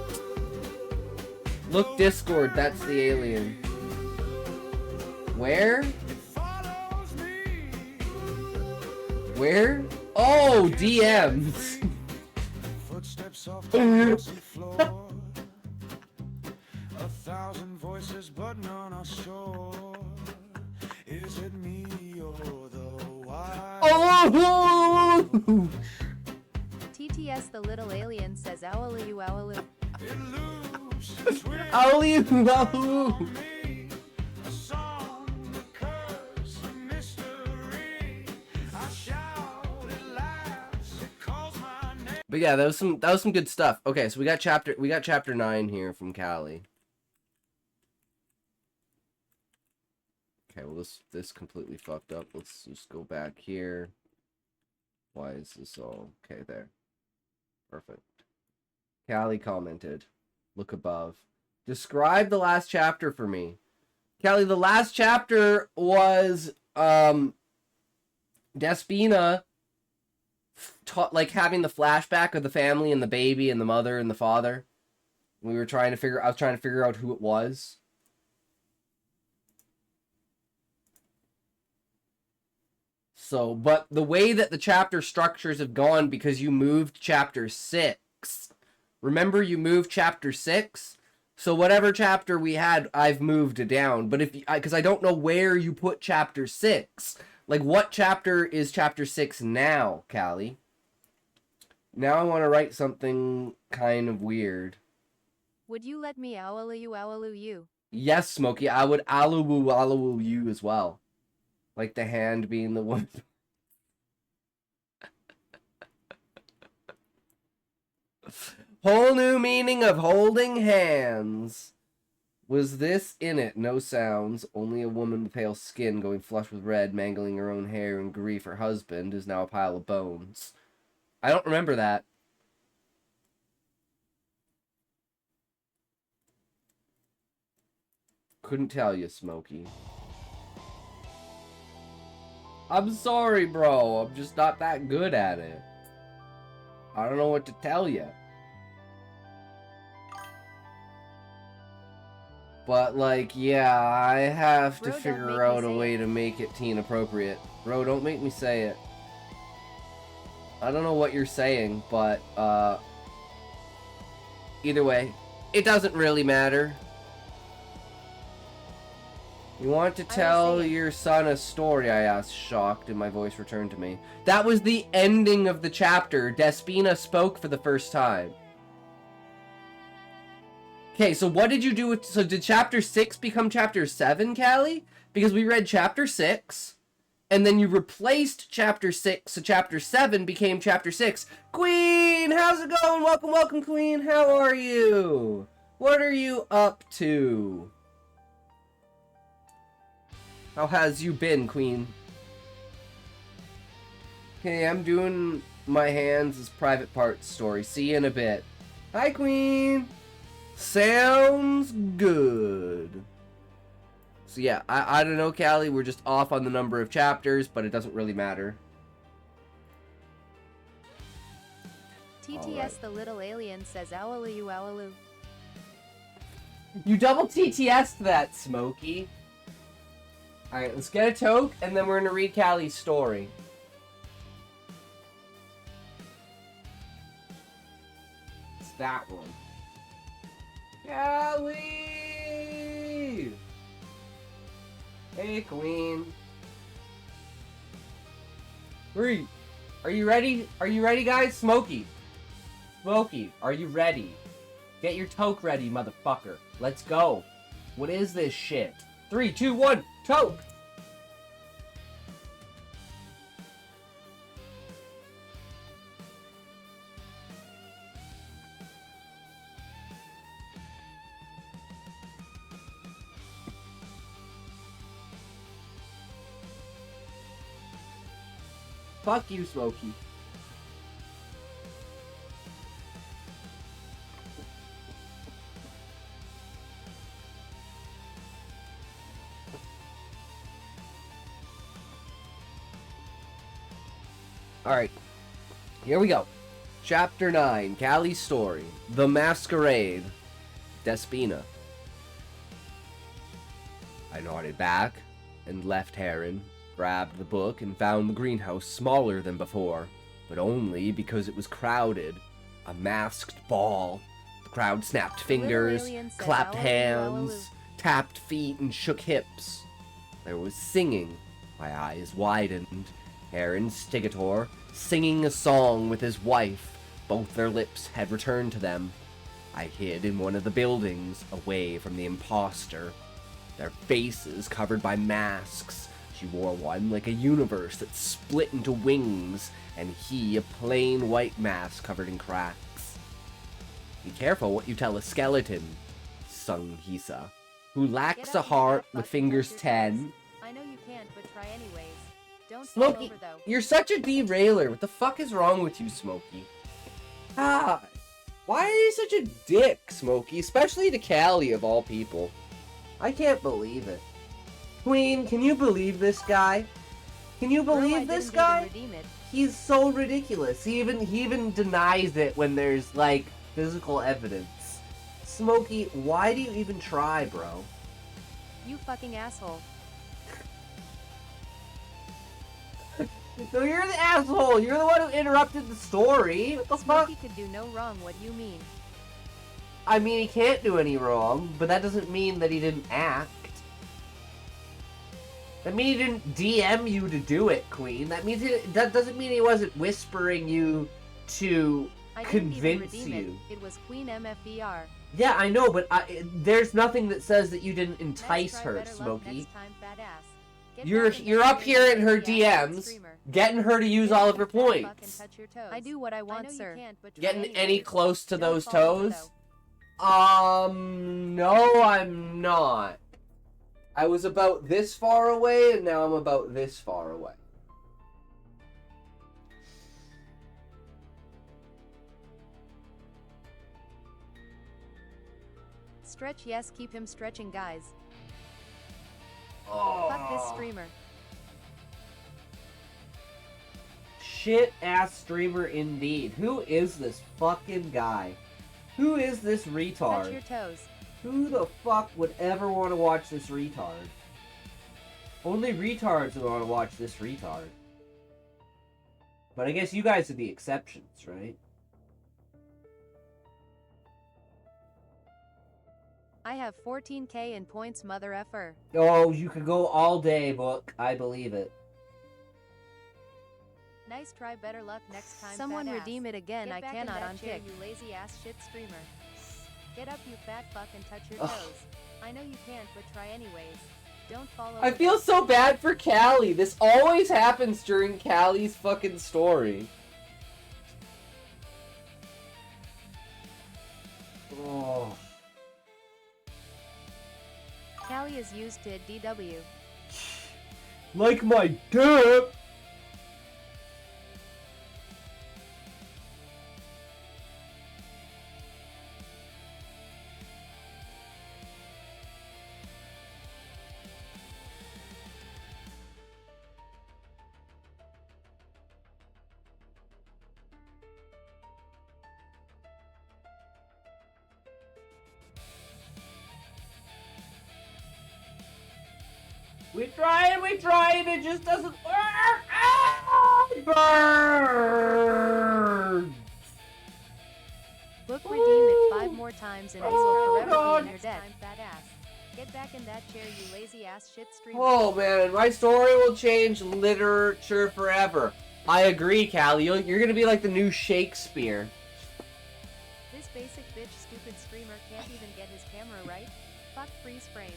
Look, Discord, that's the alien. Where? Where? Oh, DMs. Footsteps off the mossy floor. 1,000 voices, but none are sure. Is it me or the wild? Oh! TTS the little alien says hallelujah, hallelujah. It loops, it twists Ow! me. A song, a curse, a mystery. I shout, it laughs, it calls my name. But yeah, that was some good stuff. Okay, so we got chapter 9 here from Callie. Okay, well this completely fucked up. Let's just go back here. Why is this all okay there? Perfect. Callie commented, look above. Describe the last chapter for me. Callie, the last chapter was Despina like having the flashback of the family and the baby and the mother and the father. I was trying to figure out who it was. So, but the way that the chapter structures have gone, because you moved chapter 6. Remember, you moved chapter 6? So whatever chapter we had, I've moved it down. But because I don't know where you put chapter 6. Like, what chapter is chapter 6 now, Callie? Now I want to write something kind of weird. Would you let me owlu you? Yes, Smokey, I would alawoo you as well. Like the hand being the one. Whole new meaning of holding hands. Was this in it? No sounds. Only a woman with pale skin going flush with red, mangling her own hair in grief. Her husband is now a pile of bones. I don't remember that. Couldn't tell you, Smokey. I'm sorry, bro. I'm just not that good at it. I don't know what to tell you. But, like, yeah, I have to Bro, don't figure make out me a say way it. to make it teen appropriate. Bro, don't make me say it. I don't know what you're saying, but, either way, it doesn't really matter. You want to tell say it. your son a story, I asked, shocked, and my voice returned to me. That was the ending of the chapter. Despina spoke for the first time. Okay, so what did you do with... So did chapter 6 become chapter 7, Callie? Because we read chapter 6, and then you replaced chapter 6, so chapter 7 became chapter 6. Queen! How's it going? Welcome, welcome, Queen. How are you? What are you up to? How has you been, Queen? Okay, I'm doing my hands as private parts story. See you in a bit. Hi, Queen! Sounds good. So yeah, I don't know, Callie. We're just off on the number of chapters, but it doesn't really matter. TTS Alright. the little alien says owlu. You double TTS'd that, Smokey. Alright, let's get a toke, and then we're gonna read Callie's story. It's that one. Callie! Hey, Queen. 3. Are you ready? Are you ready, guys? Smokey. Smokey, are you ready? Get your toke ready, motherfucker. Let's go. What is this shit? 3, 2, 1, toke! Fuck you, Smokey. Alright, here we go. Chapter 9, Callie's story. The Masquerade. Despina. I nodded back and left Heron, grabbed the book, and found the greenhouse smaller than before, but only because it was crowded. A masked ball. The crowd snapped The little fingers, alien says, clapped "Owlu, hands, owlu." tapped feet, and shook hips. There was singing. My eyes widened. Heron Stigator singing a song with his wife. Both their lips had returned to them. I hid in one of the buildings, away from the imposter. Their faces covered by masks. She wore one like a universe that split into wings, and he a plain white mask covered in cracks. Be careful what you tell a skeleton, sung Hisa, who lacks Get a up, heart you with fat fingers fuck, 10. I know you can't, but try anyways. Don't fall Smokey, over though. you're such a derailer. What the fuck is wrong with you, Smokey? Ah, why are you such a dick, Smokey? Especially to Callie, of all people. I can't believe it. Queen, can you believe this guy? Can you Bro, I believe this didn't guy? even redeem it. He's so ridiculous. He even denies it when there's like physical evidence. Smokey, why do you even try, bro? You fucking asshole. So you're the asshole. You're the one who interrupted the story. What the fuck? Smokey could do no wrong, what you mean? I mean, he can't do any wrong, but that doesn't mean that he didn't act. That means he didn't DM you to do it, Queen. That doesn't mean he wasn't whispering you to I didn't even convince redeem you. it was Queen MFER. Yeah, I know, but there's nothing that says that you didn't Next entice try, her, better luck Smokey. next time, fat ass. Get You're back in you're that up chair, here in you her lazy ass DMs, streamer. getting her to use Get all up of her and fat fuck and points. touch your toes. I do what I want, sir. Getting any close to those follow toes? No, I'm not. I was about this far away, and now I'm about this far away. Stretch, yes, keep him stretching, guys. Oh. Fuck this streamer. Shit ass streamer indeed. Who is this fucking guy? Who is this Touch retard? your toes. Who the fuck would ever want to watch this retard? Only retards would want to watch this retard. But I guess you guys are the exceptions, right? I have 14k in points, mother effer. Oh, you could go all day, Book. I believe it. Nice try, better luck next time. Someone fat redeem ass. it again, Get I back cannot in that chair, untick. you lazy ass shit streamer. Get up, you fat fuck, and touch your Ugh. toes. I know you can't, but try anyways. Don't follow. I feel so bad for Callie. This always happens during Callie's fucking story. Oh. Callie is used to DW. Like my dip. We tried, it just doesn't work! Ah! Burn! Book redeem it 5 more times and he will forever God. be in your debt. Fat ass. Get back in that chair, you lazy ass shit streamer. Oh man, my story will change literature forever. I agree, Callie. You're gonna be like the new Shakespeare. This basic bitch stupid streamer can't even get his camera right. Fuck freeze frames.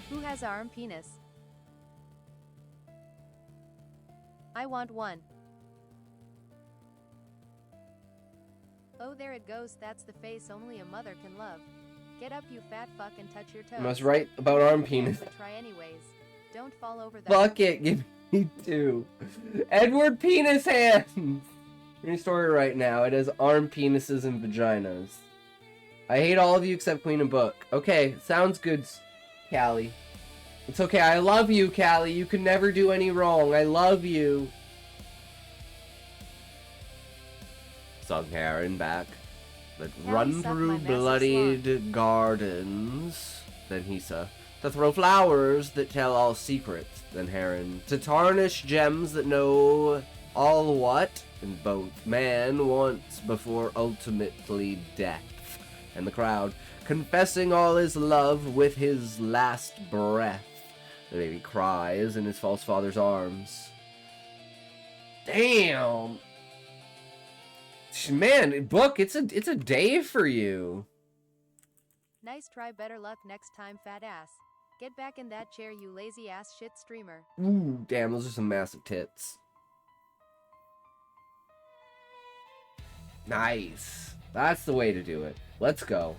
Who has arm penis? I want one. Oh, there it goes. That's the face only a mother can love. Get up, you fat fuck, and touch your toes. I was right about arm penis. But try anyways. Don't fall over that. Fuck it, give me 2. Edward Penis Hands! New story right now. It has arm penises and vaginas. I hate all of you except Queen and Book. Okay, sounds good, Callie. It's okay, I love you, Callie. You can never do any wrong. I love you. Sung Heron back. That Callie, run suck my through massive bloodied gardens. Then Hisa. To throw flowers that tell all secrets. Then Heron. To tarnish gems that know all what? And both man wants before ultimately death. And the crowd. Confessing all his love with his last breath. The baby cries in his false father's arms. Damn! Man, Book, it's a day for you. Nice try, better luck next time, fat ass. Get back in that chair, you lazy ass shit streamer. Ooh, damn, those are some massive tits. Nice. That's the way to do it. Let's go.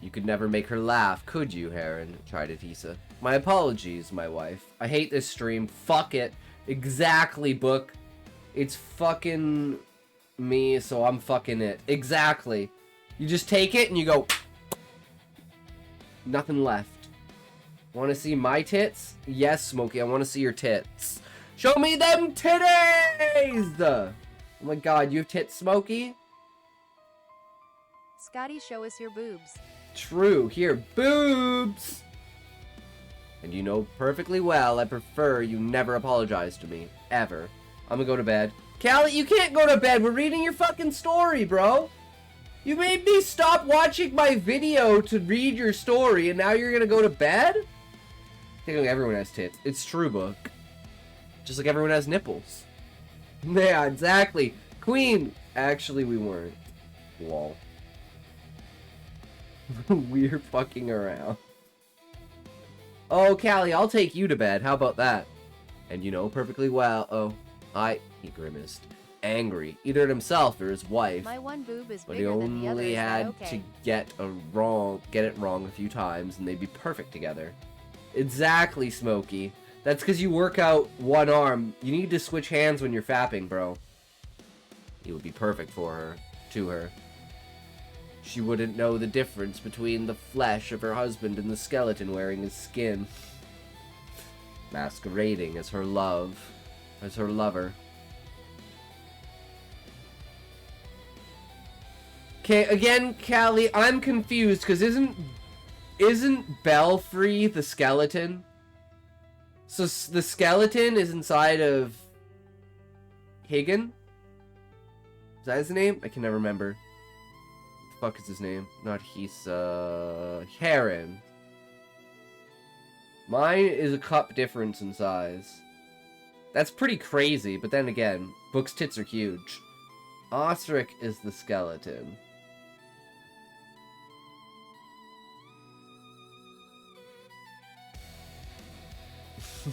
You could never make her laugh, could you, Heron? Tried Atisa. My apologies, my wife. I hate this stream. Fuck it. Exactly, book. It's fucking me, so I'm fucking it. Exactly. You just take it and you go... Nothing left. Want to see my tits? Yes, Smokey, I want to see your tits. Show me them titties! Oh my god, you have tits, Smokey? Scotty, show us your boobs. True, here, boobs! And you know perfectly well I prefer you never apologize to me. Ever. I'm gonna go to bed. Callie, you can't go to bed! We're reading your fucking story, bro! You made me stop watching my video to read your story, and now you're gonna go to bed? I think everyone has tits. It's true, book. Just like everyone has nipples. Yeah, exactly. Queen! Actually, we weren't. Lol. We're fucking around. Oh, Callie, I'll take you to bed. How about that? And you know perfectly well. Oh, he grimaced. Angry, either at himself or his wife. My one boob is But he bigger than the other. only Is that had okay? to get it wrong a few times, and they'd be perfect together. Exactly, Smokey. That's because you work out one arm. You need to switch hands when you're fapping, bro. It would be perfect for her, to her. She wouldn't know the difference between the flesh of her husband and the skeleton wearing his skin. Masquerading as her lover. Okay, again, Callie, I'm confused, because isn't Belfry the skeleton? So the skeleton is inside of Higgin? Is that his name? I can never remember. What the fuck is his name? Not Heron. Mine is a cup difference in size. That's pretty crazy, but then again, Book's tits are huge. Osric is the skeleton.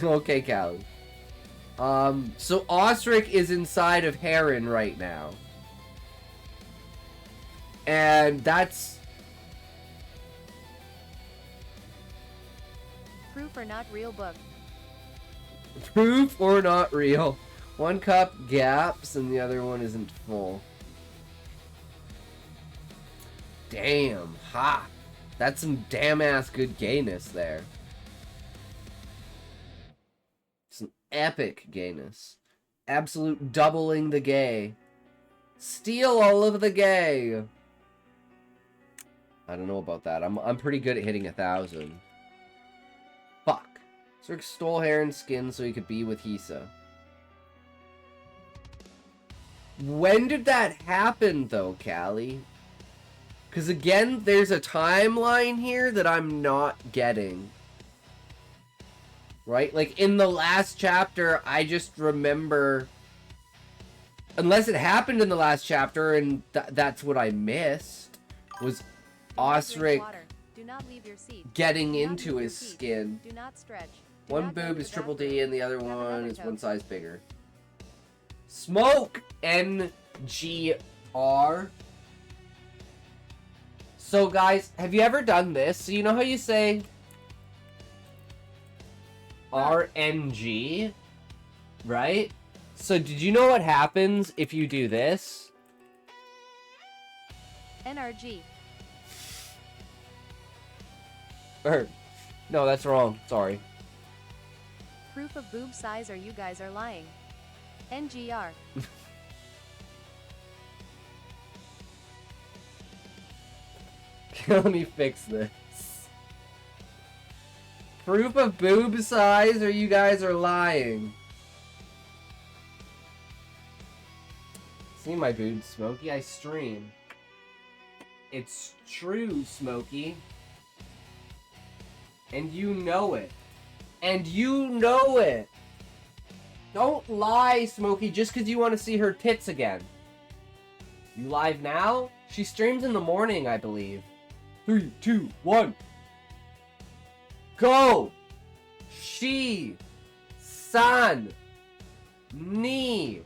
Okay, Callie. So Osric is inside of Heron right now. And that's... Proof or not real book. Proof or not real. One cup gaps and the other one isn't full. Damn, ha! That's some damn ass good gayness there. Some epic gayness. Absolute doubling the gay. Steal all of the gay. I don't know about that. I'm pretty good at hitting 1,000. Fuck. Zerk stole Heron's skin so he could be with Hisa. When did that happen, though, Callie? Because, again, there's a timeline here that I'm not getting. Right? Like, in the last chapter, I just remember... Unless it happened in the last chapter, and that's what I missed, was Osric Do not leave your seat. getting Do not into move your his feet. skin. Do not stretch. Do One not go boob to is the triple D bathroom. and the other Have one another is coat. one size bigger. Smoke! NGR. So guys, have you ever done this? So you know how you say RNG? Right? So did you know what happens if you do this? NRG. Or, no, that's wrong. Sorry. Proof of boob size or you guys are lying. NGR. Let me fix this. Proof of boob size or you guys are lying. See my boobs, Smokey? I stream. It's true, Smokey. And you know it. And you know it. Don't lie, Smokey, just because you want to see her tits again. You live now? She streams in the morning, I believe. 3, 2, 1. Go! She. San. Ni.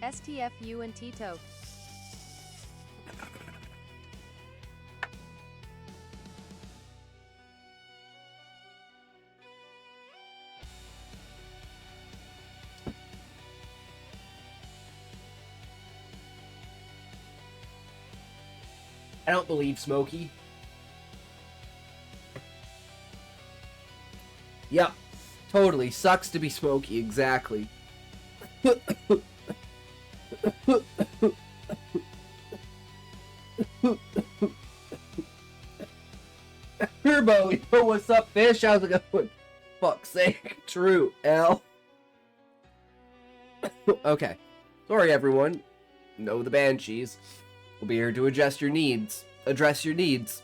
STFU and Tito. I don't believe Smokey. Yep. Totally. Sucks to be Smokey. Exactly. Turbo, yo, what's up, fish? How's it going? Fuck's sake. True, L. Okay. Sorry, everyone. No, the Banshees. We'll be here to address your needs. Address your needs.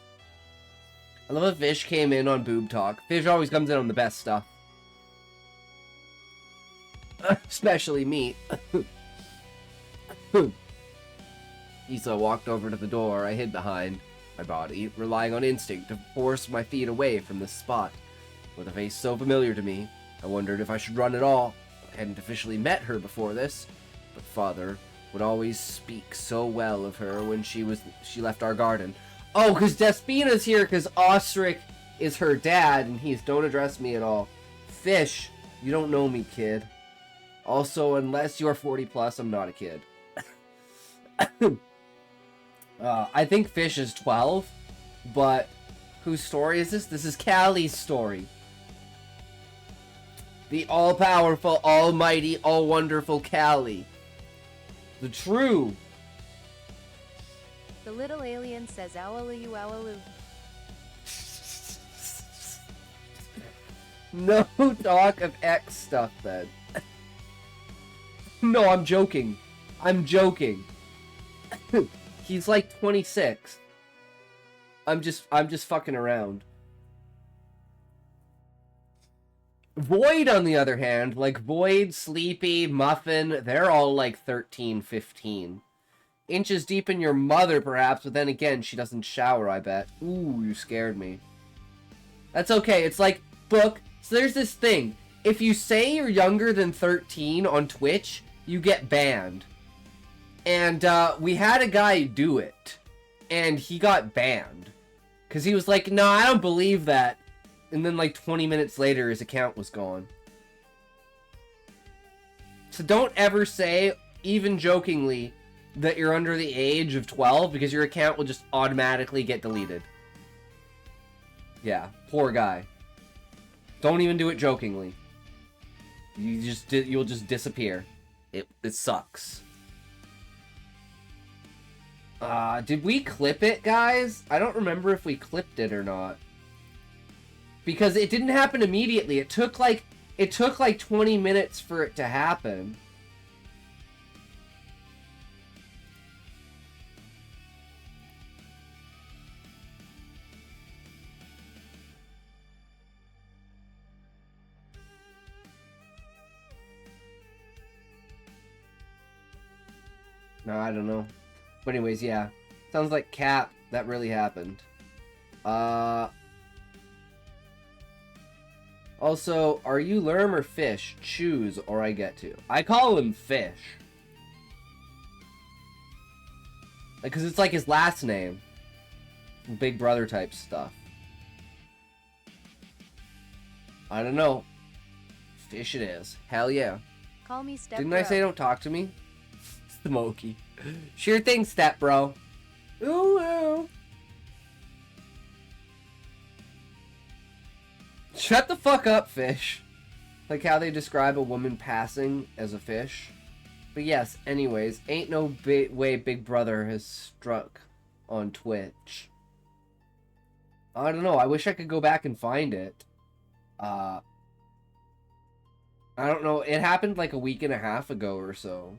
I love that Fish came in on Boob Talk. Fish always comes in on the best stuff. Especially meat. Issa walked over to the door I hid behind my body, relying on instinct to force my feet away from this spot. With a face so familiar to me, I wondered if I should run at all. I hadn't officially met her before this, but Father would always speak so well of her when she left our garden. Oh, because Despina's here because Osric is her dad, and he's don't address me at all. Fish, you don't know me, kid. Also, unless you're 40 plus, I'm not a kid. I think Fish is 12, but whose story is this? This is Callie's story. The all-powerful, almighty, all-wonderful Callie. The true. The little alien says owlaloo owlaloo. No talk of X stuff, then. No, I'm joking. I'm joking. He's like 26. I'm just fucking around. Void, on the other hand, like Void, Sleepy, Muffin, they're all like 13, 15. Inches deep in your mother, perhaps, but then again, she doesn't shower, I bet. Ooh, you scared me. That's okay, it's like, Book, so there's this thing. If you say you're younger than 13 on Twitch, you get banned. And, we had a guy do it. And he got banned. Because he was like, no, I don't believe that. And then, like, 20 minutes later, his account was gone. So don't ever say, even jokingly, that you're under the age of 12, because your account will just automatically get deleted. Yeah, poor guy. Don't even do it jokingly. You'll just disappear. It sucks. Did we clip it, guys? I don't remember if we clipped it or not. Because it didn't happen immediately. It took like 20 minutes for it to happen. No, I don't know. But anyways, yeah. Sounds like Cap, that really happened. Also, are you Lerm or Fish? Choose or I get to. I call him Fish. Because it's like his last name. Big Brother type stuff. I don't know. Fish it is. Hell yeah. Call me step Didn't bro. I say don't talk to me? Smokey. Sure thing, step bro. Ooh, ooh. Shut the fuck up, Fish. Like how they describe a woman passing as a fish. But yes, anyways, ain't no way Big Brother has struck on Twitch. I don't know, I wish I could go back and find it. I don't know, it happened like a week and a half ago or so.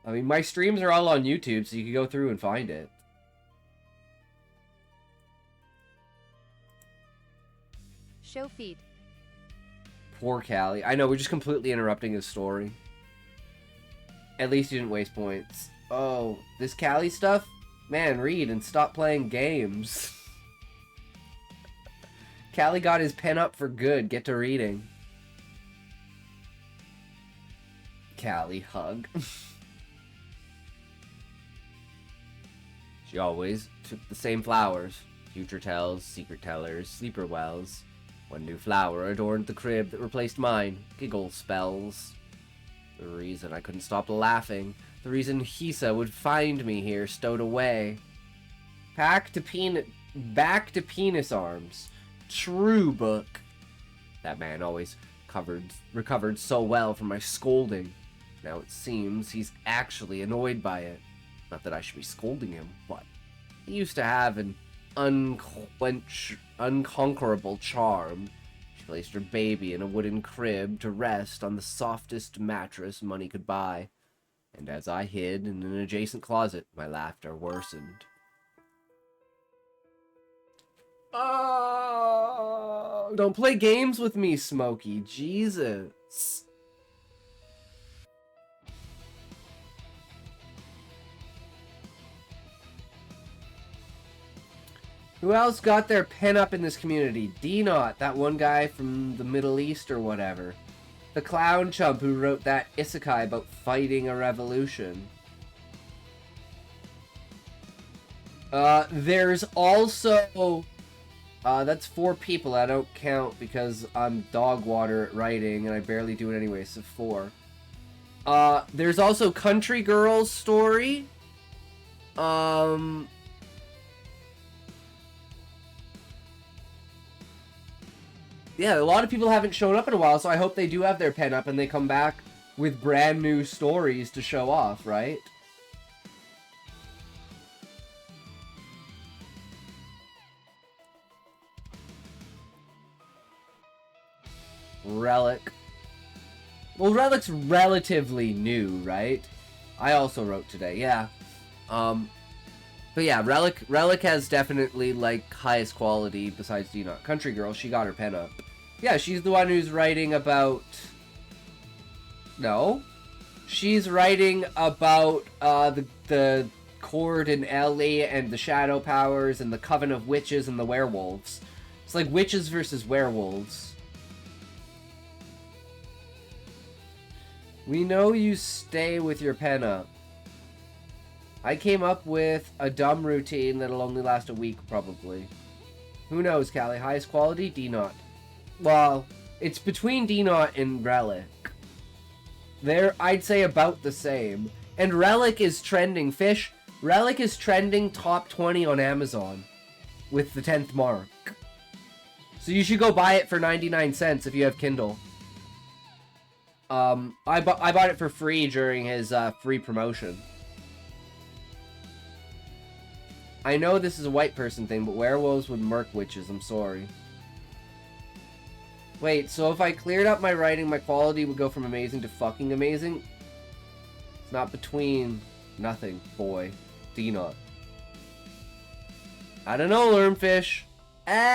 I mean, my streams are all on YouTube, so you can go through and find it. Show feed. Poor Callie. I know, we're just completely interrupting his story. At least you didn't waste points. Oh, this Callie stuff? Man, read and stop playing games. Callie got his pen up for good. Get to reading. Callie hug. She always took the same flowers. Future tells, secret tellers, sleeper wells. One new flower adorned the crib that replaced mine. Giggle spells. The reason I couldn't stop laughing. The reason Hisa would find me here stowed away. Back to penis arms. True book. That man always recovered so well from my scolding. Now it seems he's actually annoyed by it. Not that I should be scolding him, but he used to have an unconquerable charm. She placed her baby in a wooden crib to rest on the softest mattress money could buy. And as I hid in an adjacent closet, my laughter worsened. Oh, don't play games with me, Smokey. Jesus. Who else got their pen up in this community? D-Not, that one guy from the Middle East or whatever. The clown chump who wrote that isekai about fighting a revolution. There's also... that's 4 people. I don't count because I'm dog water at writing and I barely do it anyway, so 4. There's also Country Girl's story. Yeah, a lot of people haven't shown up in a while, so I hope they do have their pen up and they come back with brand new stories to show off, right? Relic. Well, Relic's relatively new, right? I also wrote today, yeah. But yeah, Relic has definitely, like, highest quality besides D-Not. Country Girl, she got her pen up. Yeah, she's the one who's writing about... No. She's writing about, the Court in Ellie and the Shadow Powers and the Coven of Witches and the Werewolves. It's like witches versus werewolves. We know you stay with your pen up. I came up with a dumb routine that'll only last a week, probably. Who knows, Callie? Highest quality? D-Not. Well, it's between D-Not and Relic. They're, I'd say, about the same. And Relic is trending. Fish, Relic is trending top 20 on Amazon. With the 10th mark. So you should go buy it for 99 cents if you have Kindle. I bought it for free during his free promotion. I know this is a white person thing, but werewolves would murk witches, I'm sorry. Wait, so if I cleared up my writing, my quality would go from amazing to fucking amazing? It's not between nothing, boy. D-Not. I don't know, Lermfish. Ads!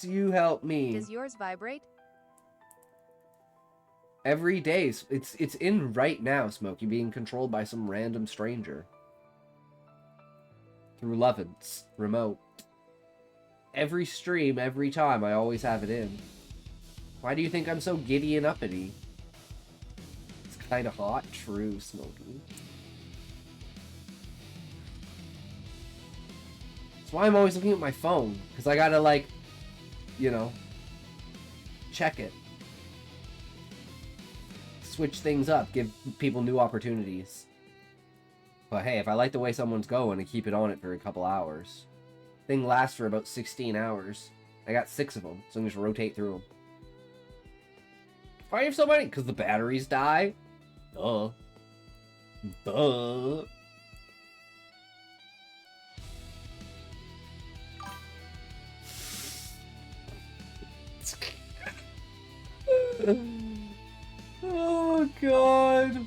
You help me. Does yours vibrate? Every day. It's in right now, Smokey, being controlled by some random stranger. Through Lovin's remote. Every stream, every time, I always have it in. Why do you think I'm so giddy and uppity? It's kinda hot. True, Smokey. That's why I'm always looking at my phone. Because I gotta, like, you know, check it. Switch things up, give people new opportunities. But hey, if I like the way someone's going, I keep it on it for a couple hours. Thing lasts for about 16 hours. I got 6 of them, so I'm just rotate through them. Why do you have so many? Because the batteries die? Duh. Duh. Oh, God.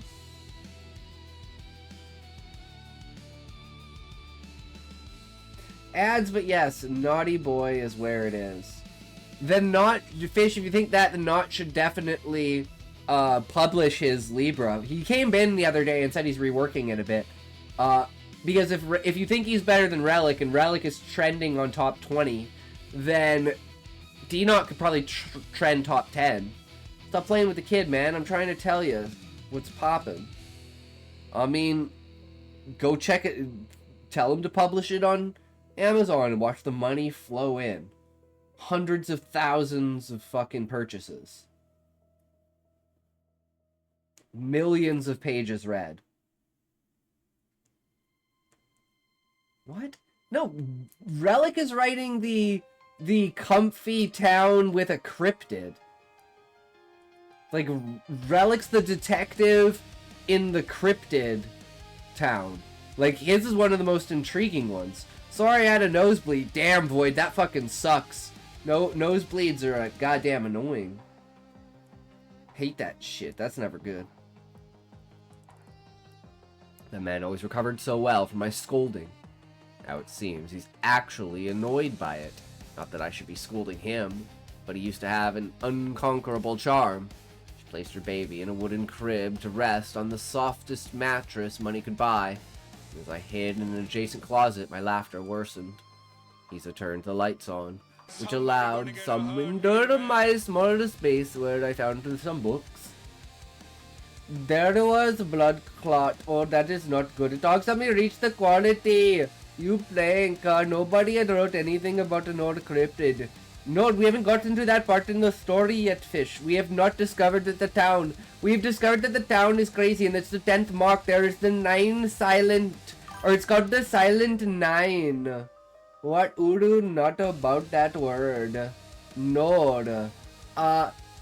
Ads, but yes, Naughty Boy is where it is. Then Fish, if you think that, then Not should definitely publish his Libra. He came in the other day and said he's reworking it a bit. Because if you think he's better than Relic, and Relic is trending on top 20, then D-Not could probably trend top 10. Stop playing with the kid, man. I'm trying to tell you what's poppin'. I mean, go check it. Tell him to publish it on Amazon and watch the money flow in. Hundreds of thousands of fucking purchases. Millions of pages read. What? No, Relic is writing the comfy town with a cryptid. Like, Relic's the detective in the cryptid town. Like, his is one of the most intriguing ones. Sorry I had a nosebleed. Damn, Void, that fucking sucks. No, nosebleeds are goddamn annoying. Hate that shit. That's never good. The man always recovered so well from my scolding. Now it seems he's actually annoyed by it. Not that I should be scolding him, but he used to have an unconquerable charm. She placed her baby in a wooden crib to rest on the softest mattress money could buy. As I hid in an adjacent closet, my laughter worsened. Isa turned the lights on, which allowed some window to my small space where I found some books. There was blood clot. Oh, that is not good. Talk somebody reach the quality. You blank. Nobody had wrote anything about an old cryptid. No, we haven't gotten to that part in the story yet, Fish. We have not discovered that the town. We've discovered that the town is crazy, and it's the 10th mark. There is the 9 silent, or it's called the Silent 9. What? Udu, not about that word. No.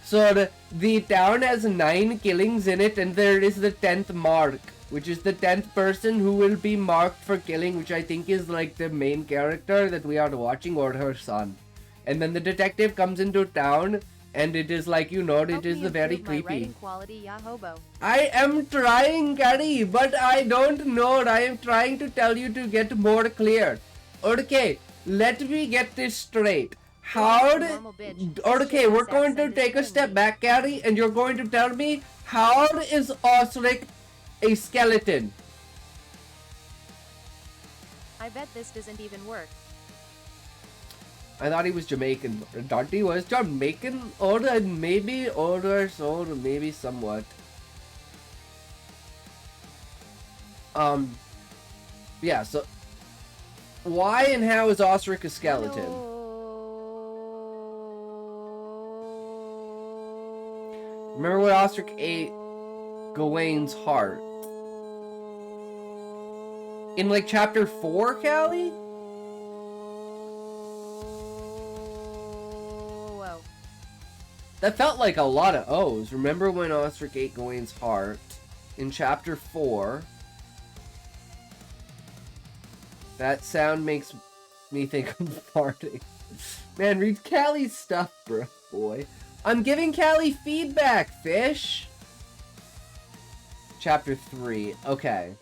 So the town has 9 killings in it, and there is the 10th mark, which is the 10th person who will be marked for killing, which I think is like the main character that we are watching, or her son. And then the detective comes into town, and it is like, you know, it is very creepy. I am trying, Gary, but I don't know. I am trying to tell you to get more clear. Okay, let me get this straight. Okay, we're going to take a step back, Gary, and you're going to tell me, how is Osric a skeleton? I bet this doesn't even work. I thought he was Jamaican. I thought he was Jamaican, or maybe older, so maybe somewhat. Yeah, so why and how is Osric a skeleton? Remember when Osric ate Gawain's heart? In like chapter 4, Callie? Whoa. That felt like a lot of O's. Remember when Osric ate Gawain's heart? In chapter 4. That sound makes me think I'm farting. Man, read Callie's stuff, bro, boy. I'm giving Callie feedback, Fish! Chapter 3. Okay.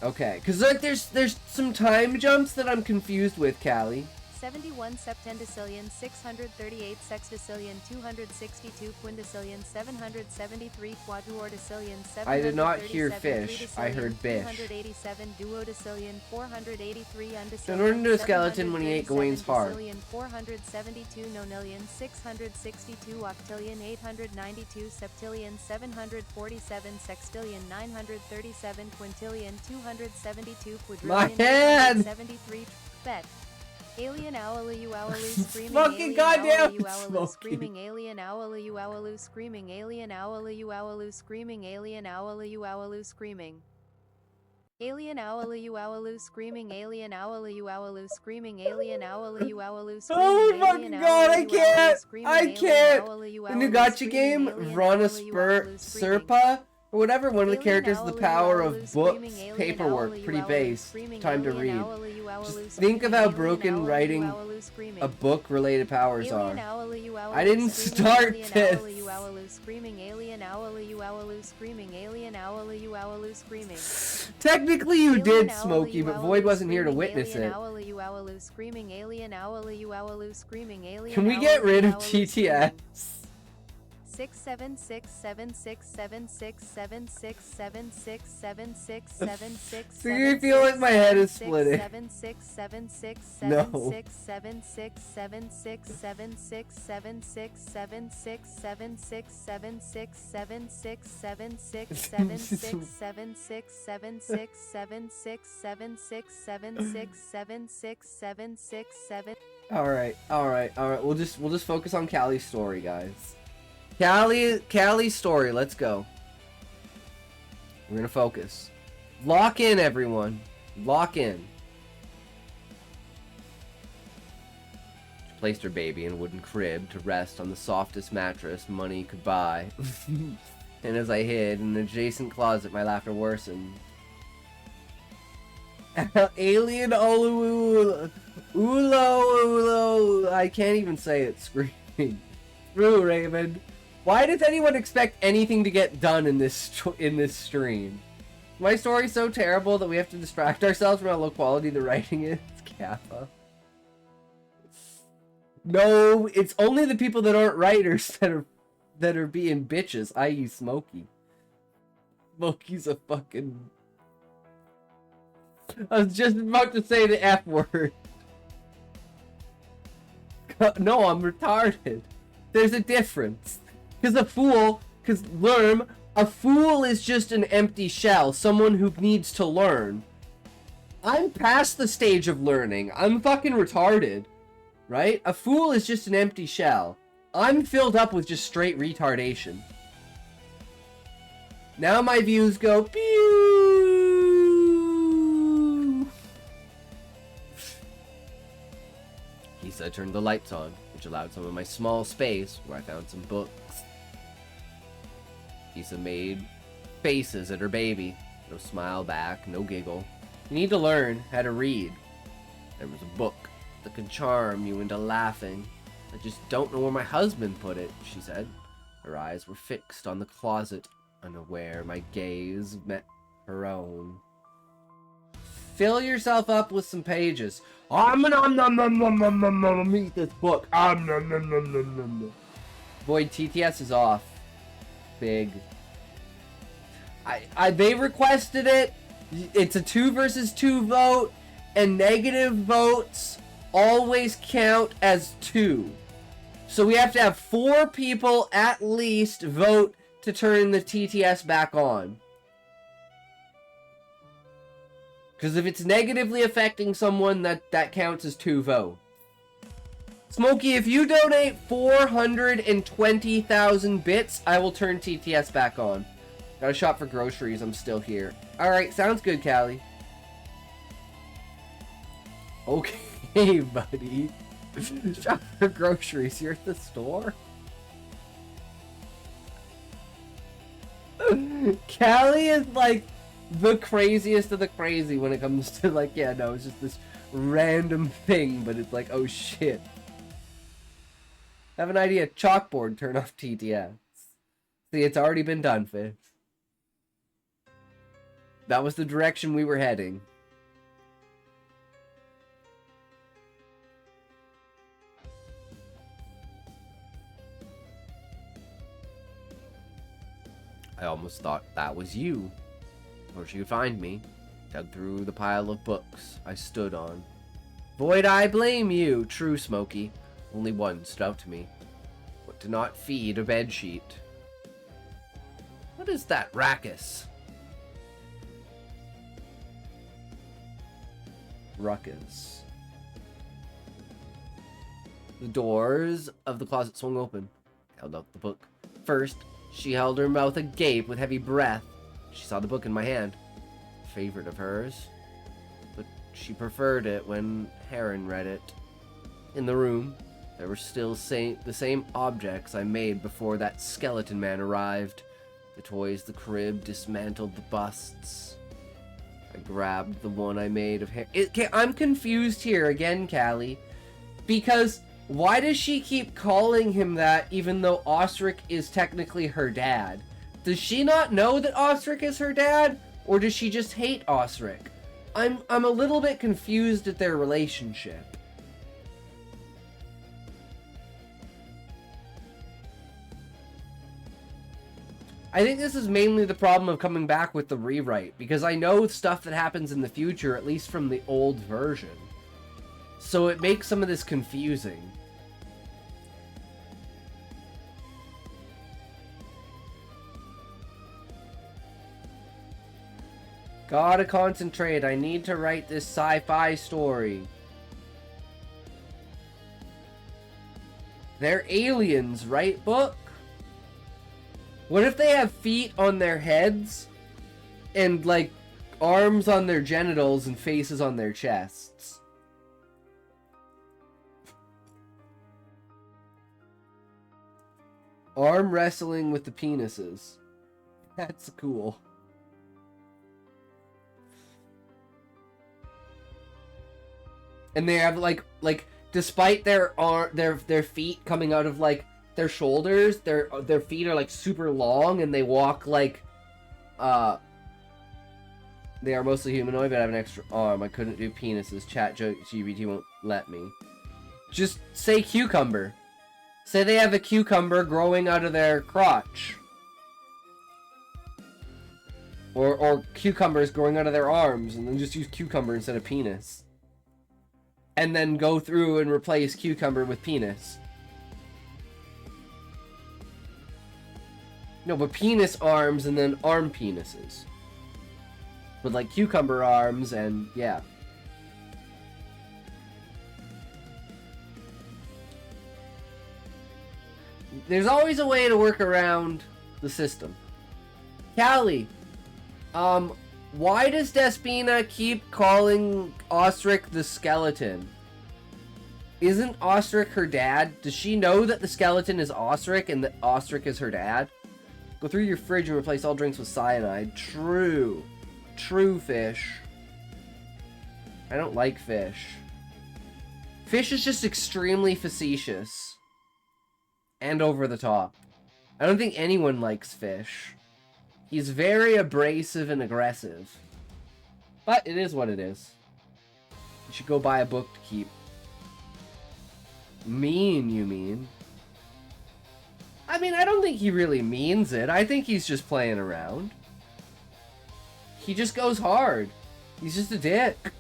Okay, because like there's some time jumps that I'm confused with, Callie. 71 septendecillion 638 sextillion 262 quindecillion 773 quadruordecillion 737 I did not hear fish. I heard bish. 287 duodecillion 483 undecillion. Turned into a skeleton when he ate Gawain's heart. 472 nonillion 662 octillion 892 septillion 747 sextillion 937 quintillion 272 quadrillion. My head! 73 bet. Alien owlu screaming fucking goddamn smoking. Screaming alien owlu screaming alien owlu screaming alien owlu screaming alien owlu screaming alien owlu screaming alien owlu screaming. Oh my fucking god, I can't! The new gacha game, Rana Serpa, or whatever, one of the characters has the power of books, paperwork, pretty base, time to read. Just think of how broken writing a book-related powers are. I didn't start this! Technically you did, Smokey, but Void wasn't here to witness it. Can we get rid of TTS? So you feel like my head is splitting. No. Alright. We'll just focus on Callie's story, guys. Callie's story, let's go. We're gonna focus. Lock in, everyone. Lock in. She placed her baby in a wooden crib to rest on the softest mattress money could buy. And as I hid in an adjacent closet, my laughter worsened. Alien Ulo, I can't even say it, screaming. True, Raven. Why does anyone expect anything to get done in this stream? My story's so terrible that we have to distract ourselves from how low quality the writing is. Kappa. No, it's only the people that aren't writers that are being bitches, i.e. Smokey. Smokey's a fucking... I was just about to say the F word. No, I'm retarded. There's a difference. Because a fool is just an empty shell. Someone who needs to learn. I'm past the stage of learning. I'm fucking retarded. Right? A fool is just an empty shell. I'm filled up with just straight retardation. Now my views go pew. Kisa turned the lights on, which allowed some of my small space where I found some books. Kisa made faces at her baby. No smile back, no giggle. You need to learn how to read. There was a book that could charm you into laughing. I just don't know where my husband put it, she said. Her eyes were fixed on the closet, unaware my gaze met her own. Fill yourself up with some pages. Eat this book. Void TTS is off. Big. They requested it. It's a 2 versus 2 vote, and negative votes always count as 2. So we have to have 4 people at least vote to turn the TTS back on. Because if it's negatively affecting someone, that counts as 2 votes. Smokey, if you donate 420,000 bits, I will turn TTS back on. Got to shop for groceries, I'm still here. Alright, sounds good, Callie. Okay, buddy. Shop for groceries, you're at the store? Callie is like the craziest of the crazy when it comes to like, yeah, no, it's just this random thing, but it's like, oh shit. Have an idea, chalkboard, turn off TTS. See, it's already been done, Fizz. That was the direction we were heading. I almost thought that was you. Or she would find me. Dug through the pile of books I stood on. Void, I blame you, true Smokey. Only one stood out to me. What to not feed a bedsheet. What is that ruckus? Ruckus. The doors of the closet swung open. Held out the book. First, she held her mouth agape with heavy breath. She saw the book in my hand. Favorite of hers. But she preferred it when Heron read it. In the room, there were still the same objects I made before that skeleton man arrived. The toys, the crib, dismantled the busts. I grabbed the one I made of Heron. I'm confused here again, Callie. Because why does she keep calling him that even though Osric is technically her dad? Does she not know that Osric is her dad? Or does she just hate Osric? I'm a little bit confused at their relationship. I think this is mainly the problem of coming back with the rewrite, because I know stuff that happens in the future, at least from the old version. So it makes some of this confusing. Gotta concentrate. I need to write this sci-fi story. They're aliens, right, book? What if they have feet on their heads and, like, arms on their genitals and faces on their chests? Arm wrestling with the penises. That's cool. And they have like despite their feet coming out of like their shoulders, their feet are like super long and they walk like they are mostly humanoid but have an extra arm. I couldn't do penises. Chat GBT won't let me. Just say cucumber. Say they have a cucumber growing out of their crotch. Or cucumbers growing out of their arms, and then just use cucumber instead of penis. And then go through and replace cucumber with penis. No, but penis arms and then arm penises. With like cucumber arms and yeah. There's always a way to work around the system. Callie, why does Despina keep calling Ostrich the skeleton? Isn't Ostrich her dad? Does she know that the skeleton is Ostrich and that Ostrich is her dad? Go through your fridge and replace all drinks with cyanide. True. True, fish. I don't like fish. Fish is just extremely facetious. And over the top. I don't think anyone likes fish. He's very abrasive and aggressive. But it is what it is. You should go buy a book to keep. Mean, you mean? I mean, I don't think he really means it. I think he's just playing around. He just goes hard. He's just a dick.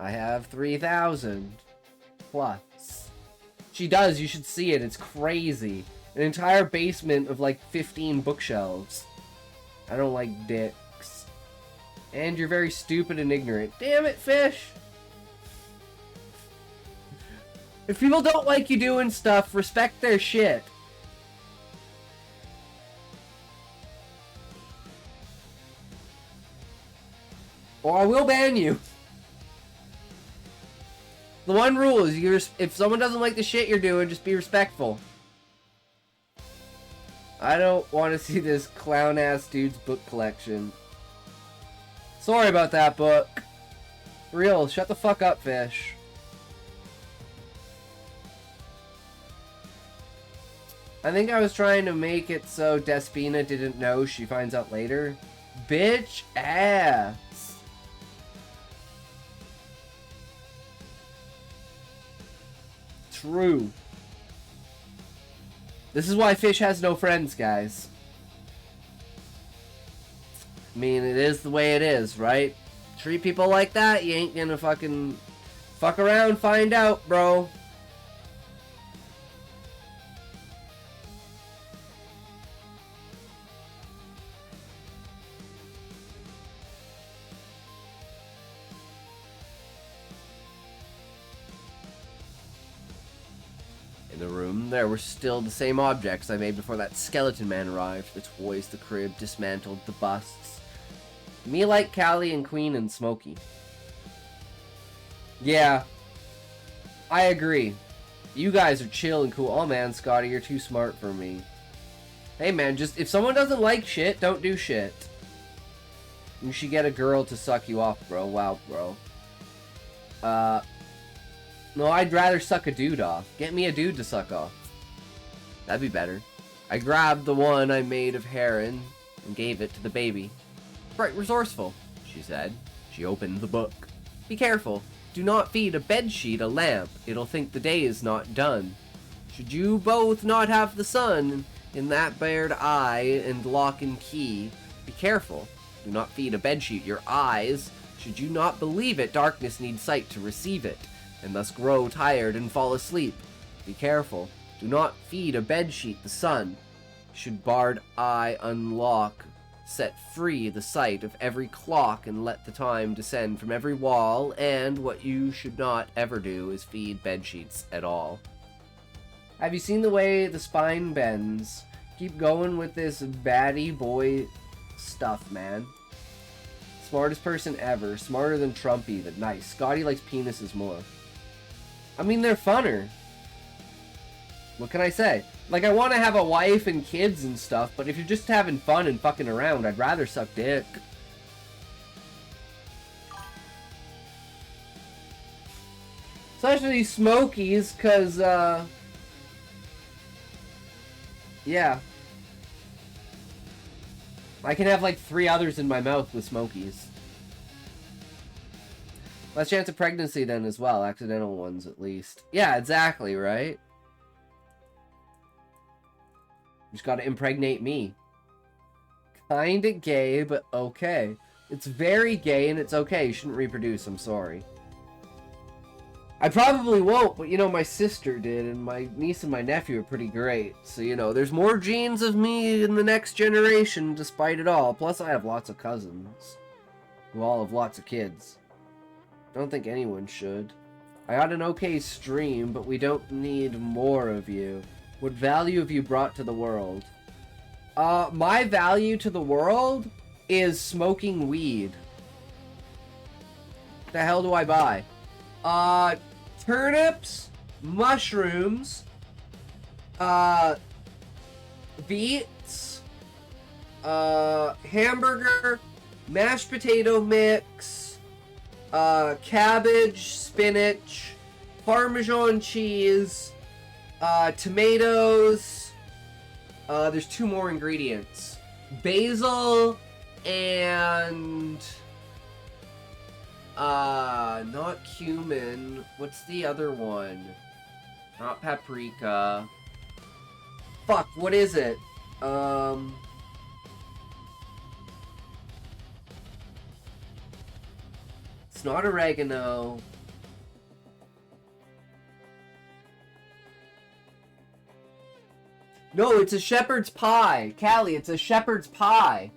I have 3,000 plus. She does, you should see it. It's crazy. An entire basement of like 15 bookshelves. I don't like dicks. And you're very stupid and ignorant. Damn it, fish! If people don't like you doing stuff, respect their shit. Or I will ban you. The one rule is if someone doesn't like the shit you're doing, just be respectful. I don't want to see this clown-ass dude's book collection. Sorry about that, book. For real, shut the fuck up, fish. I think I was trying to make it so Despina didn't know, she finds out later. Bitch ass. True. This is why fish has no friends, guys. I mean, it is the way it is, right? Treat people like that, you ain't gonna fucking fuck around, find out, bro. The room, there were still the same objects I made before that skeleton man arrived. The toys, the crib, dismantled, the busts. Me like Callie and Queen and Smokey. Yeah. I agree. You guys are chill and cool. Oh man, Scotty, you're too smart for me. Hey man, just if someone doesn't like shit, don't do shit. You should get a girl to suck you off, bro. Wow, bro. No, I'd rather suck a dude off. Get me a dude to suck off. That'd be better. I grabbed the one I made of heron and gave it to the baby. Quite resourceful, she said. She opened the book. Be careful. Do not feed a bedsheet a lamp. It'll think the day is not done. Should you both not have the sun in that bared eye and lock and key. Be careful. Do not feed a bedsheet your eyes. Should you not believe it, darkness needs sight to receive it, and thus grow tired and fall asleep. Be careful. Do not feed a bedsheet the sun. Should barred eye unlock, set free the sight of every clock and let the time descend from every wall, and what you should not ever do is feed bedsheets at all. Have you seen the way the spine bends? Keep going with this baddie boy stuff, man. Smartest person ever. Smarter than Trump even. Nice. Scotty likes penises more. I mean, they're funner. What can I say? Like, I want to have a wife and kids and stuff, but if you're just having fun and fucking around, I'd rather suck dick. Especially Smokies, cause, yeah. I can have like 3 others in my mouth with Smokies. Less chance of pregnancy then as well, accidental ones at least. Yeah, exactly, right? You just gotta impregnate me. Kinda gay, but okay. It's very gay and it's okay. You shouldn't reproduce, I'm sorry. I probably won't, but you know, my sister did, and my niece and my nephew are pretty great. So, you know, there's more genes of me in the next generation, despite it all. Plus, I have lots of cousins, who all have lots of kids. Don't think anyone should. I got an okay stream, but we don't need more of you. What value have you brought to the world? My value to the world is smoking weed. The hell do I buy? Turnips, mushrooms, beets, hamburger, mashed potato mix, cabbage, spinach, Parmesan cheese, tomatoes, there's 2 more ingredients. Basil and not cumin. What's the other one? Not paprika. Fuck, what is it? It's not oregano. No, it's a shepherd's pie. Callie, it's a shepherd's pie.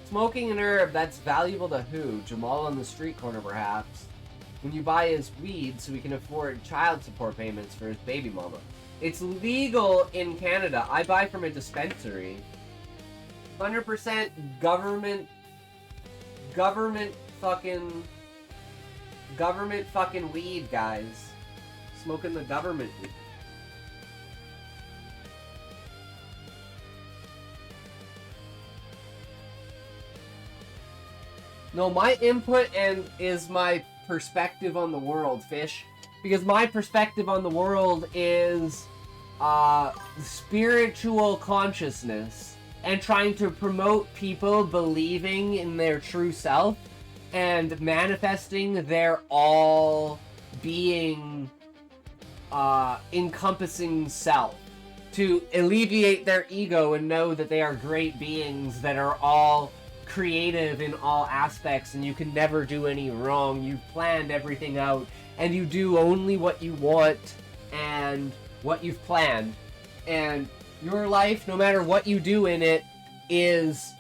Smoking an herb that's valuable to who? Jamal on the street corner, perhaps. When you buy his weed so he can afford child support payments for his baby mama. It's legal in Canada. I buy from a dispensary. 100% government fucking weed, guys. Smoking the government weed. No, my input is my perspective on the world, Fish. Because my perspective on the world is spiritual consciousness and trying to promote people believing in their true self and manifesting their all being encompassing self to alleviate their ego and know that they are great beings that are all creative in all aspects and you can never do any wrong. You've planned everything out and you do only what you want and what you've planned, and your life, no matter what you do in it, is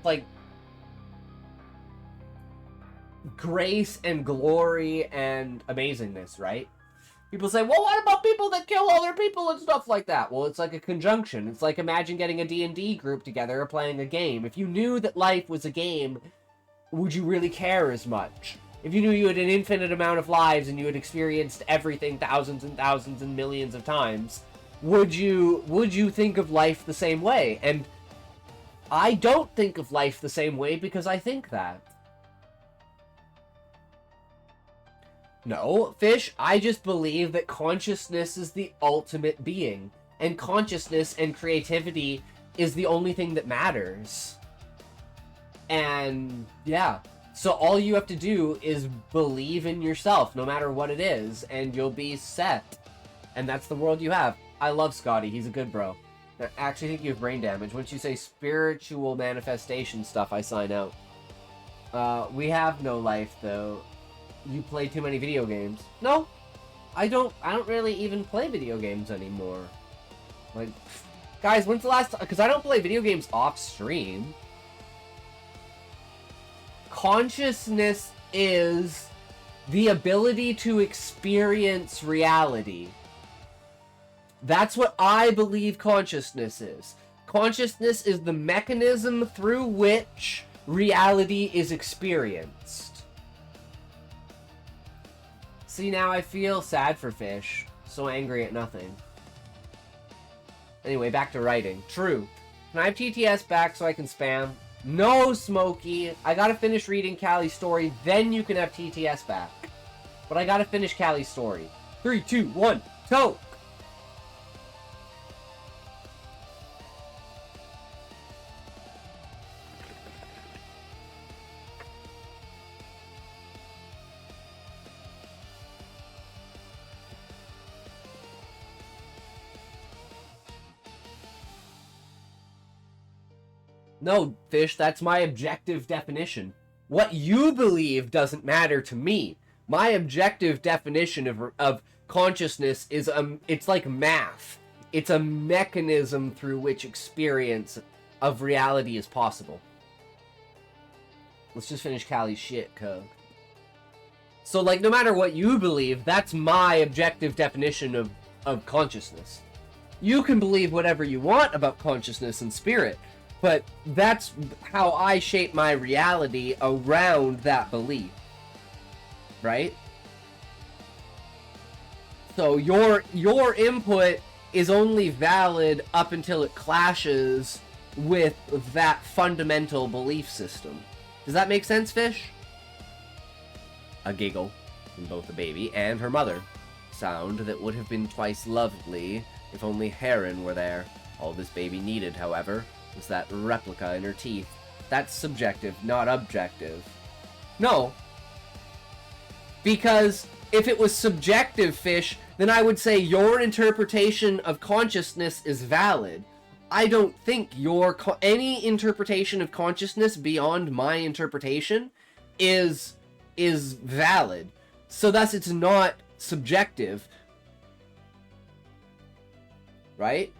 like grace and glory and amazingness, right? People say, well, what about people that kill other people and stuff like that? Well, it's like a conjunction. It's like, imagine getting a D&D group together or playing a game. If you knew that life was a game, would you really care as much? If you knew you had an infinite amount of lives and you had experienced everything thousands and thousands and millions of times, would you think of life the same way? And I don't think of life the same way because I think that. No, Fish, I just believe that consciousness is the ultimate being. And consciousness and creativity is the only thing that matters. And yeah, so all you have to do is believe in yourself, no matter what it is, and you'll be set. And that's the world you have. I love Scotty. He's a good bro. I actually think you have brain damage. Once you say spiritual manifestation stuff, I sign out. We have no life, though. You play too many video games. No, I don't really even play video games anymore. Like, guys, when's the last time? Because I don't play video games off stream. Consciousness is the ability to experience reality. That's what I believe consciousness is. Consciousness is the mechanism through which reality is experienced. See, now I feel sad for Fish. So angry at nothing. Anyway, back to writing. True. Can I have TTS back so I can spam? No, Smokey. I gotta finish reading Callie's story, then you can have TTS back. But I gotta finish Callie's story. 3, 2, 1, go! No, Fish, that's my objective definition. What you believe doesn't matter to me. My objective definition of consciousness is, it's like math. It's a mechanism through which experience of reality is possible. Let's just finish Callie's shit, cuz. So, like, no matter what you believe, that's my objective definition of consciousness. You can believe whatever you want about consciousness and spirit, but that's how I shape my reality around that belief. Right? So your input is only valid up until it clashes with that fundamental belief system. Does that make sense, Fish? A giggle from both the baby and her mother. Sound that would have been twice lovely if only Heron were there. All this baby needed, however, was that replica in her teeth. That's subjective, not objective. No. Because if it was subjective, Fish, then I would say your interpretation of consciousness is valid. I don't think any interpretation of consciousness beyond my interpretation is valid. So thus it's not subjective. Right?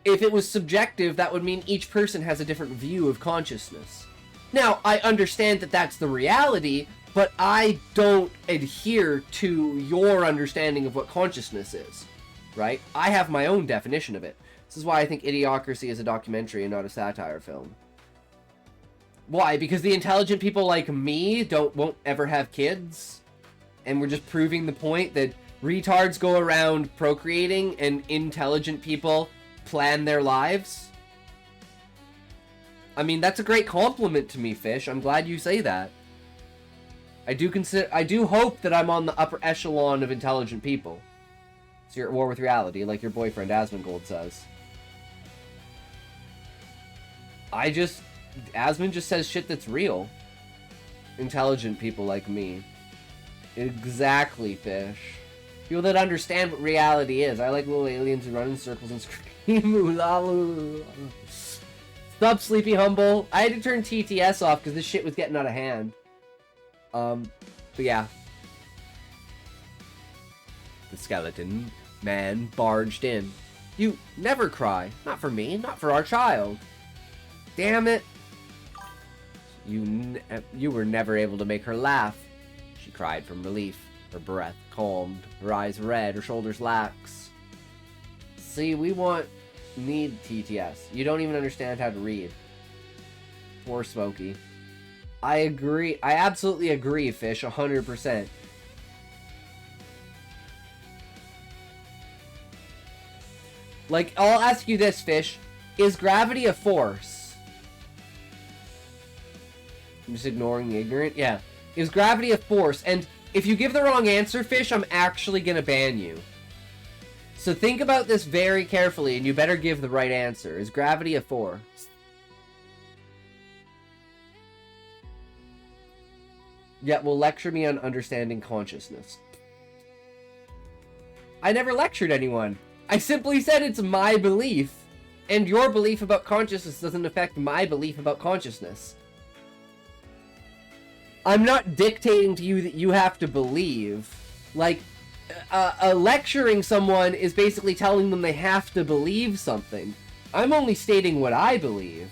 If it was subjective, that would mean each person has a different view of consciousness. Now, I understand that that's the reality, but I don't adhere to your understanding of what consciousness is, right? I have my own definition of it. This is why I think Idiocracy is a documentary and not a satire film. Why? Because the intelligent people like me won't ever have kids, and we're just proving the point that retards go around procreating and intelligent people plan their lives. I mean, that's a great compliment to me, Fish. I'm glad you say that. I do hope that I'm on the upper echelon of intelligent people. So you're at war with reality, like your boyfriend Asmongold says. Asmon just says shit that's real. Intelligent people like me. Exactly, Fish. People that understand what reality is. I like little aliens who run in circles and scream. Stop, Sleepy Humble. I had to turn TTS off because this shit was getting out of hand. But yeah. The skeleton man barged in. You never cry. Not for me. Not for our child. Damn it. You were never able to make her laugh. She cried from relief. Her breath calmed. Her eyes red. Her shoulders lax. See, need TTS. You don't even understand how to read. Poor Smokey. I agree. I absolutely agree, Fish. 100%. Like, I'll ask you this, Fish. Is gravity a force? I'm just ignoring the ignorant. Yeah. Is gravity a force? And if you give the wrong answer, Fish, I'm actually gonna ban you. So think about this very carefully, and you better give the right answer. Is gravity a 4? Yet will lecture me on understanding consciousness. I never lectured anyone. I simply said it's my belief. And your belief about consciousness doesn't affect my belief about consciousness. I'm not dictating to you that you have to believe. Like, lecturing someone is basically telling them they have to believe something. I'm only stating what I believe.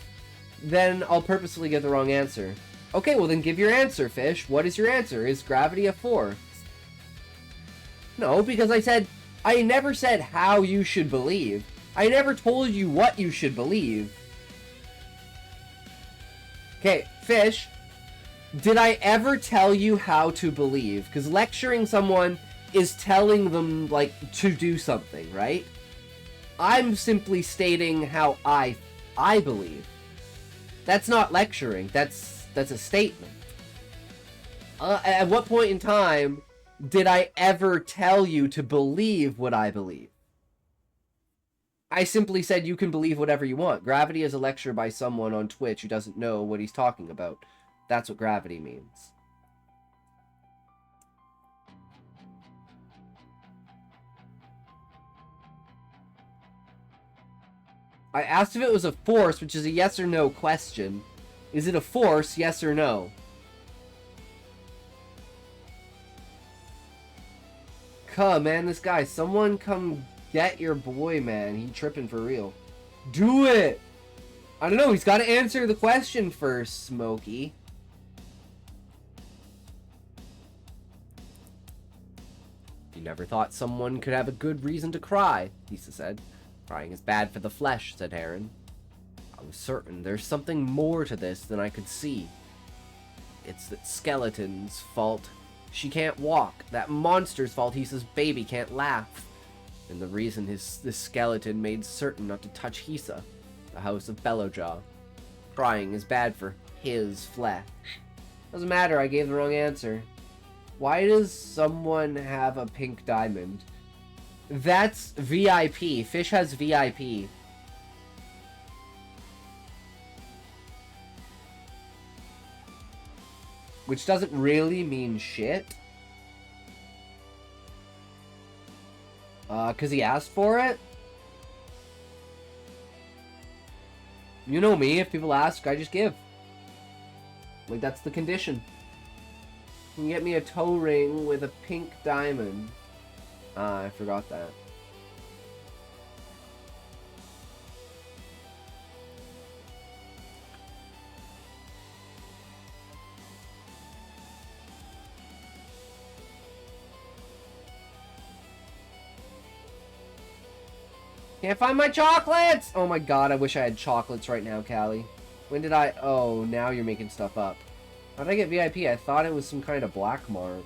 Then I'll purposefully get the wrong answer. Okay, well then give your answer, Fish. What is your answer? Is gravity a 4? No, because I never said how you should believe. I never told you what you should believe. Okay, Fish, did I ever tell you how to believe? Because lecturing someone is telling them, like, to do something, right? I'm simply stating how I believe. That's not lecturing. That's a statement. At what point in time did I ever tell you to believe what I believe? I simply said you can believe whatever you want. Gravity is a lecture by someone on Twitch who doesn't know what he's talking about. That's what gravity means. I asked if it was a force, which is a yes or no question. Is it a force, yes or no? Come, man, this guy. Someone come get your boy, man. He tripping for real. Do it! I don't know, he's got to answer the question first, Smokey. You never thought someone could have a good reason to cry, Lisa said. Crying is bad for the flesh, said Aaron. I was certain there's something more to this than I could see. It's that skeleton's fault. She can't walk. That monster's fault. He says baby can't laugh. And the reason this skeleton made certain not to touch Hisa, the house of Bellowjaw. Crying is bad for his flesh. Doesn't matter, I gave the wrong answer. Why does someone have a pink diamond? That's VIP. Fish has VIP. Which doesn't really mean shit. Cause he asked for it? You know me, if people ask, I just give. Like, that's the condition. You can get me a toe ring with a pink diamond. Ah, I forgot that. Can't find my chocolates! Oh my god, I wish I had chocolates right now, Callie. When did I... Oh, now you're making stuff up. How did I get VIP? I thought it was some kind of black mark.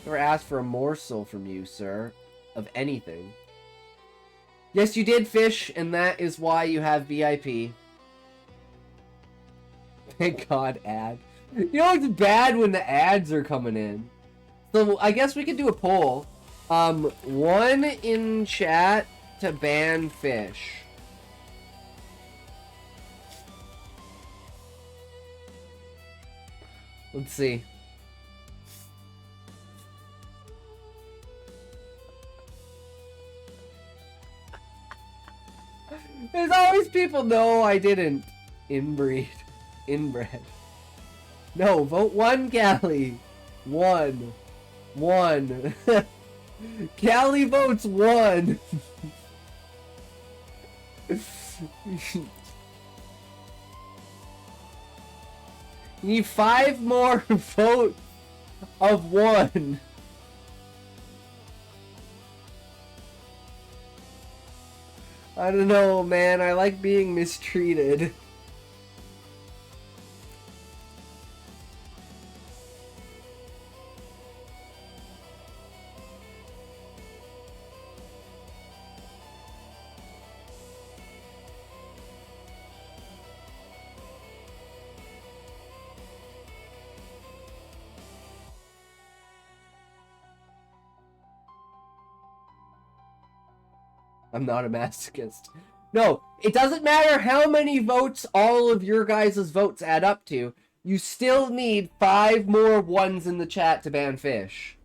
Never asked for a morsel from you, sir. Of anything. Yes, you did, Fish, and that is why you have VIP. Thank God, ad. You know it's bad when the ads are coming in. So, I guess we could do a poll. One in chat to ban Fish. Let's see. There's always people. No, I didn't. Inbreed. Inbred. No, vote one, Callie. One. Callie votes one. You need 5 more votes of 1. I don't know, man. I like being mistreated. I'm not a masochist. No, it doesn't matter how many votes all of your guys' votes add up to. You still need 5 more ones in the chat to ban fish.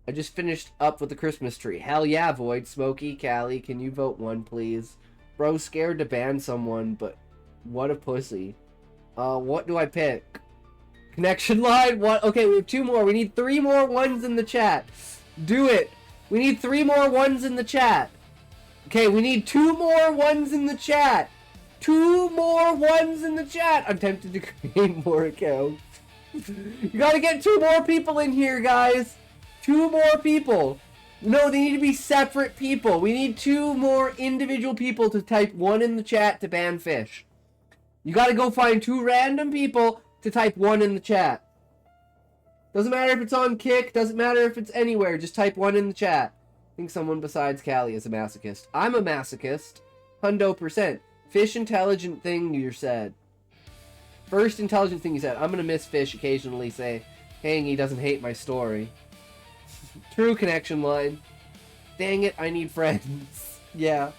I just finished up with the Christmas tree. Hell yeah, Void. Smokey, Callie, can you vote 1, please? Bro, scared to ban someone, but what a pussy. What do I pick? Connection line? What? Okay, we have 2 more. We need 3 more ones in the chat. Do it. We need 3 more ones in the chat. Okay, we need 2 more ones in the chat. 2 more ones in the chat. I'm tempted to create more accounts. You gotta get 2 more people in here, guys. 2 more people. No, they need to be separate people. We need 2 more individual people to type 1 in the chat to ban fish. You gotta go find 2 random people to type 1 in the chat. Doesn't matter if it's on Kick, doesn't matter if it's anywhere, just type 1 in the chat. I think someone besides Callie is a masochist. I'm a masochist. 100%. Fish intelligent thing you said. First intelligent thing you said. I'm gonna miss Fish occasionally say, "Hang, he doesn't hate my story." True connection line. Dang it, I need friends. Yeah.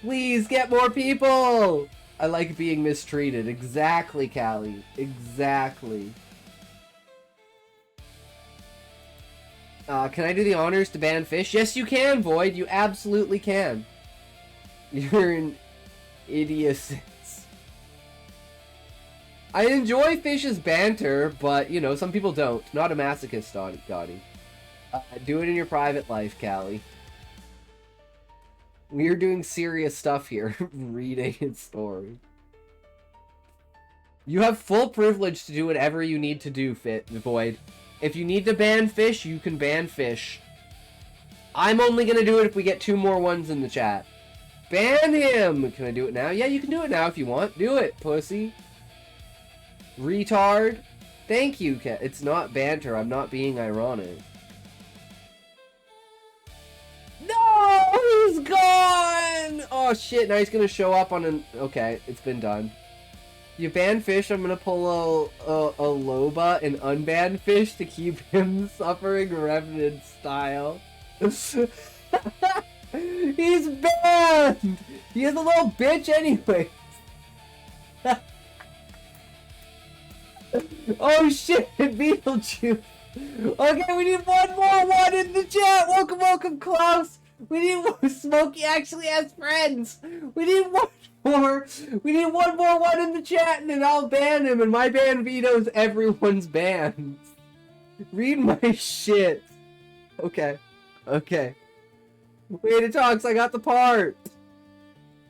Please get more people! I like being mistreated. Exactly, Callie. Exactly. Can I do the honors to ban fish? Yes, you can, Void. You absolutely can. You're an idiot. I enjoy Fish's banter, but, you know, some people don't. Not a masochist, Gotti. Do it in your private life, Callie. We're doing serious stuff here. Reading his story. You have full privilege to do whatever you need to do, Void. If you need to ban fish, you can ban fish. I'm only gonna do it if we get 2 more ones in the chat. Ban him! Can I do it now? Yeah, you can do it now if you want. Do it, pussy. Retard. Thank you, Cat. It's not banter. I'm not being ironic. No! He's gone! Oh, shit. Now he's gonna show up on an... Okay, it's been done. You ban fish, I'm gonna pull a Loba and unban fish to keep him suffering Revenant style. He's banned! He is a little bitch anyway. Oh shit, Beetlejuice. Okay, we need 1 more 1 in the chat. Welcome, welcome, Klaus. We need more. Smokey actually has friends. We need 1 more. We need 1 more 1 in the chat, and then I'll ban him. And my ban vetoes everyone's bans. Read my shit. Okay. Okay. Way to talks. I got the part.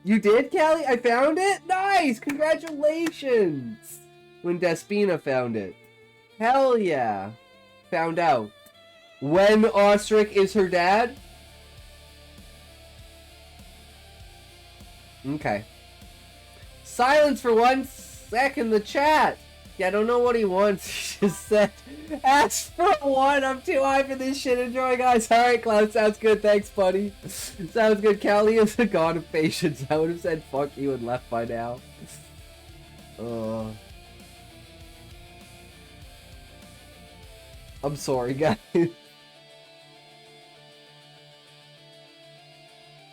You did, Callie? I found it? Nice! Congratulations! When Despina found it. Hell yeah. Found out. When Ostrich is her dad? Okay. Silence for 1 sec in the chat! Yeah, I don't know what he wants. He just said, ask for 1. I'm too high for this shit. Enjoy, guys. Alright, Cloud. Sounds good. Thanks, buddy. Sounds good. Callie is a god of patience. I would have said fuck you and left by now. I'm sorry, guys.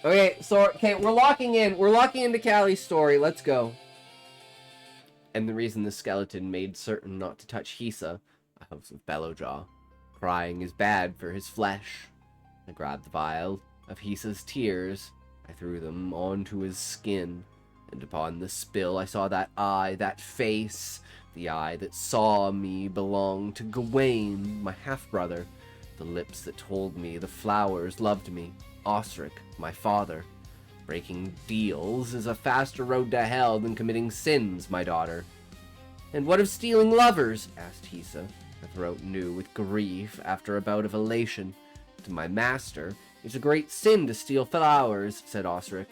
Okay, so, okay, we're locking in. We're locking into Callie's story. Let's go. And the reason the skeleton made certain not to touch Hisa, a house of Bellowjaw. Crying is bad for his flesh. I grabbed the vial of Hisa's tears. I threw them onto his skin. And upon the spill I saw that eye, that face. The eye that saw me belong to Gawain, my half-brother. The lips that told me the flowers loved me. Osric, my father. Breaking deals is a faster road to hell than committing sins, my daughter. And what of stealing lovers? Asked Hisa, her throat new with grief after a bout of elation. To my master, it's a great sin to steal flowers, said Osric.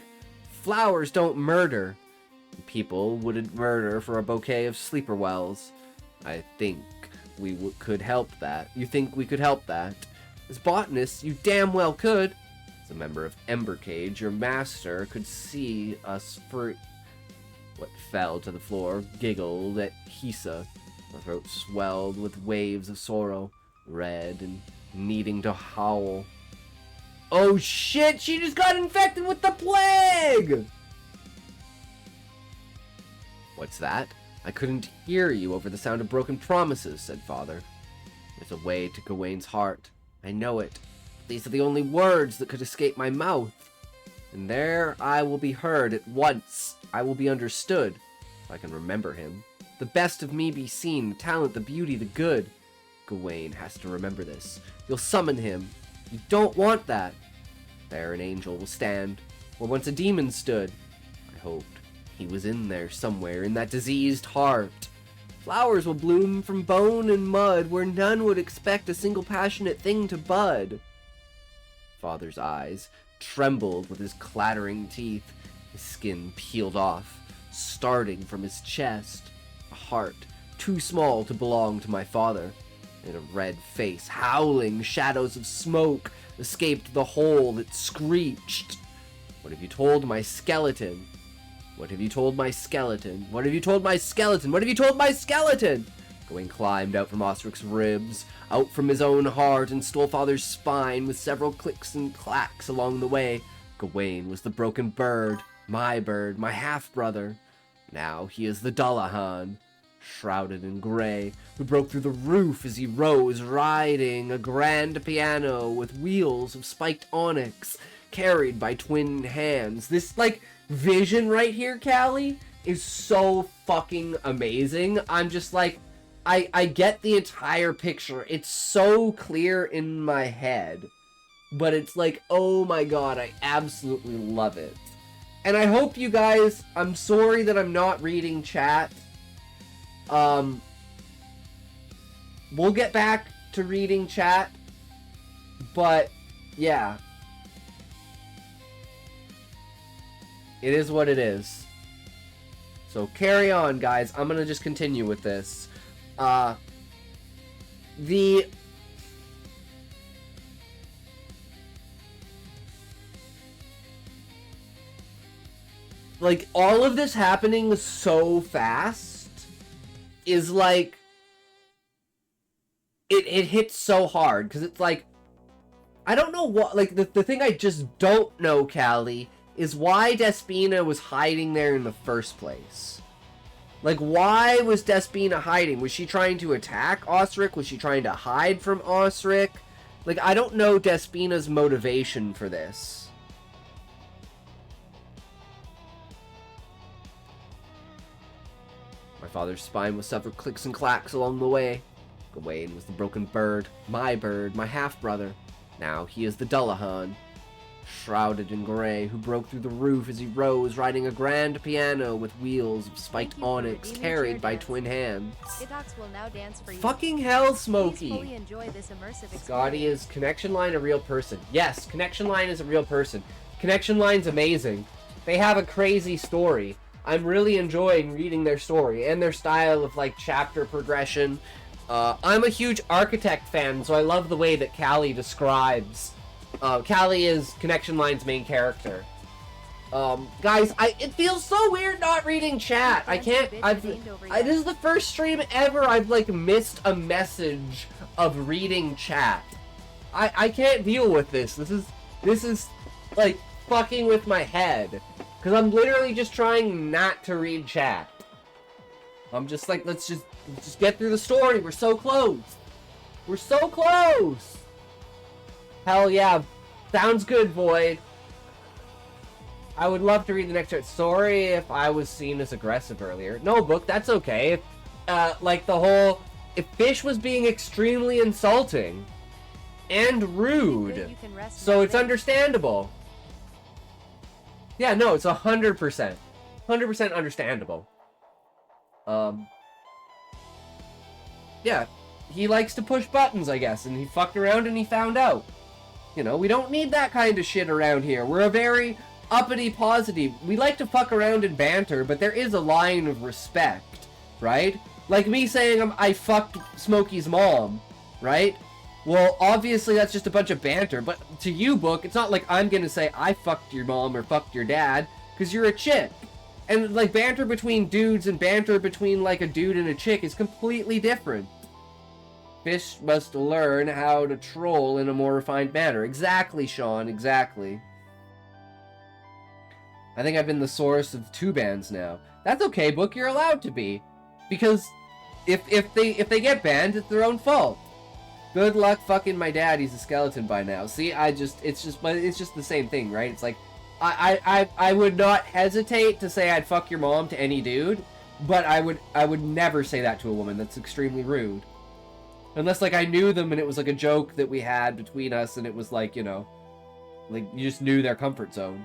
Flowers don't murder. People wouldn't murder for a bouquet of sleeper wells. I think we could help that. You think we could help that? As botanists, you damn well could. As a member of Embercage, your master could see us for what fell to the floor, giggled at Hisa. Her throat swelled with waves of sorrow, red and needing to howl. Oh shit, she just got infected with the plague! What's that? I couldn't hear you over the sound of broken promises, said Father. There's a way to Gawain's heart. I know it. These are the only words that could escape my mouth. And there I will be heard at once. I will be understood, if I can remember him. The best of me be seen, the talent, the beauty, the good. Gawain has to remember this. You'll summon him. You don't want that. There an angel will stand, where once a demon stood. I hoped he was in there somewhere, in that diseased heart. Flowers will bloom from bone and mud, where none would expect a single passionate thing to bud. Father's eyes trembled with his clattering teeth. His skin peeled off, starting from his chest. A heart too small to belong to my father. In a red face, howling shadows of smoke escaped the hole that screeched. What have you told my skeleton? What have you told my skeleton? What have you told my skeleton? What have you told my skeleton? Gawain climbed out from Osric's ribs, out from his own heart, and stole Father's spine with several clicks and clacks along the way. Gawain was the broken bird, my half-brother. Now he is the Dullahan, shrouded in grey, who broke through the roof as he rose, riding a grand piano with wheels of spiked onyx, carried by twin hands. This, vision right here, Callie, is so fucking amazing. I'm just I get the entire picture. It's so clear in my head. But it's oh my god, I absolutely love it. And I hope you guys, I'm sorry that I'm not reading chat. We'll get back to reading chat. But, yeah. It is what it is. So carry on, guys. I'm gonna just continue with this. All of this happening so fast is it hits so hard, because it's I don't know what, the thing I just don't know, Callie, is why Despina was hiding there in the first place. Why was Despina hiding? Was she trying to attack Osric? Was she trying to hide from Osric? I don't know Despina's motivation for this. My father's spine was several clicks and clacks along the way. Gawain was the broken bird, my half-brother. Now he is the Dullahan, shrouded in grey, who broke through the roof as he rose, riding a grand piano with wheels of spiked onyx, carried by twin hands. Hitox will now dance for you. Fucking hell, Please Smokey! fully enjoy this immersive experience. Scotty, is Connection Line a real person? Yes, Connection Line is a real person. Connection Line's amazing. They have a crazy story. I'm really enjoying reading their story and their style of chapter progression. I'm a huge Architect fan, so I love the way that Callie describes. Callie is Connection Line's main character. Guys, it feels so weird not reading chat. I can't. This is the first stream ever I've missed a message of reading chat. I can't deal with this. This is fucking with my head. Because I'm literally just trying not to read chat. I'm just let's just get through the story. We're so close. We're so close. Hell yeah. Sounds good, Void. I would love to read the next chapter. Sorry if I was seen as aggressive earlier. No, Book, that's okay. If Fish was being extremely insulting and rude, so it's understandable. Yeah, no, it's 100%. 100% understandable. Yeah, he likes to push buttons, I guess, and he fucked around and he found out. You know, we don't need that kind of shit around here. We're a very uppity positive. We like to fuck around and banter, but there is a line of respect, right? Like me saying I fucked Smokey's mom, right? Well, obviously that's just a bunch of banter, but to you, Book, it's not like I'm gonna say I fucked your mom or fucked your dad, because you're a chick. And, banter between dudes and banter between, a dude and a chick is completely different. Fish must learn how to troll in a more refined manner. Exactly, Sean, exactly. I think I've been the source of 2 bans now. That's okay, Book, you're allowed to be. Because if they get banned, it's their own fault. Good luck fucking my dad, he's a skeleton by now. See, it's just the same thing, right? It's like, I would not hesitate to say I'd fuck your mom to any dude, but I would never say that to a woman. That's extremely rude. Unless, like, I knew them and it was, like, a joke that we had between us and it was, like, you know, like, you just knew their comfort zone.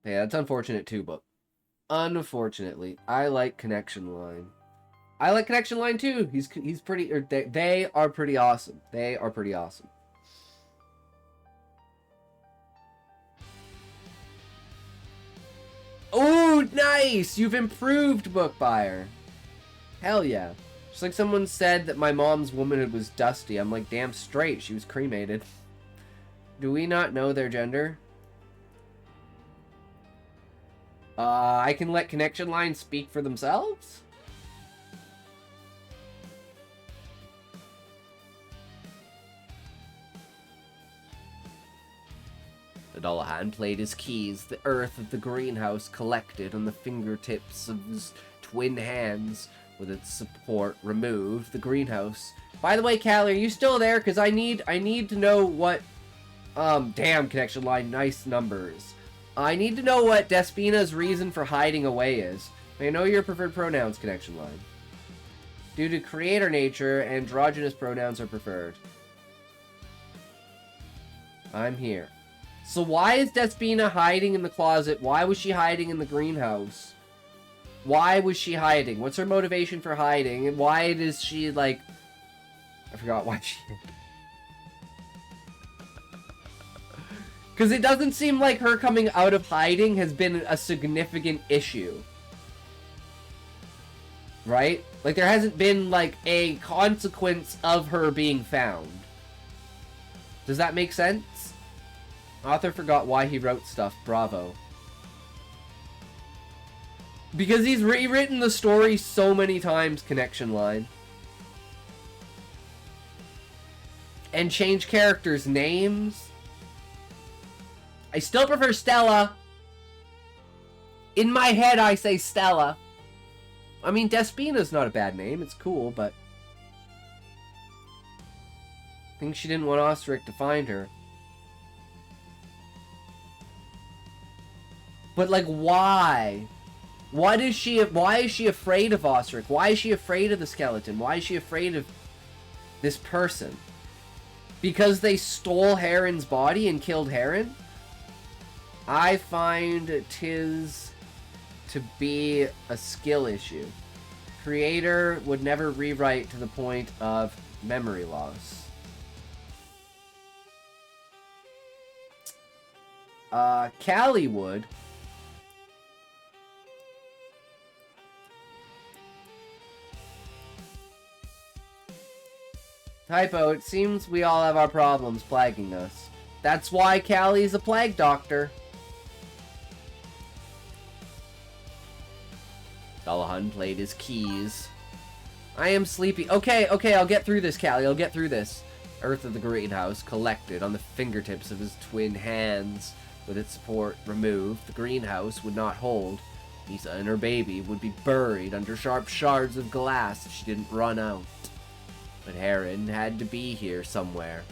Yeah, that's unfortunate too, but unfortunately, I like Connection Line. I like Connection Line too. He's pretty, or they are pretty awesome. They are pretty awesome. Oh, nice! You've improved, Book Buyer. Hell yeah. Just like someone said that my mom's womanhood was dusty. I'm like, damn straight, she was cremated. Do we not know their gender? I can let Connection Lines speak for themselves? The Dullahan played his keys, the earth of the greenhouse collected on the fingertips of his twin hands. With its support removed, the greenhouse. By the way, Callie, are you still there? Because I need to know what... damn, Connection Line, nice numbers. I need to know what Despina's reason for hiding away is. May I know your preferred pronouns, Connection Line. Due to creator nature, androgynous pronouns are preferred. I'm here. So why is Despina hiding in the closet? Why was she hiding in the greenhouse? Why was she hiding? What's her motivation for hiding? And why does she, like... I forgot why she... Because it doesn't seem like her coming out of hiding has been a significant issue. Right? Like, there hasn't been, like, a consequence of her being found. Does that make sense? Author forgot why he wrote stuff. Bravo. Because he's rewritten the story so many times, Connection Line. And changed characters' names. I still prefer Stella. In my head, I say Stella. I mean, Despina's not a bad name. It's cool, but... I think she didn't want Osric to find her. But, like, why? Why is she afraid of Osric? Why is she afraid of the skeleton? Why is she afraid of this person? Because they stole Heron's body and killed Heron? I find tis to be a skill issue. Creator would never rewrite to the point of memory loss. Callie would. Typo, it seems we all have our problems plaguing us. That's why Callie's a plague doctor. Dullahan played his keys. I am sleepy. Okay, I'll get through this, Callie. I'll get through this. Earth of the greenhouse collected on the fingertips of his twin hands. With its support removed, the greenhouse would not hold. Misa and her baby would be buried under sharp shards of glass if she didn't run out. But Heron had to be here somewhere.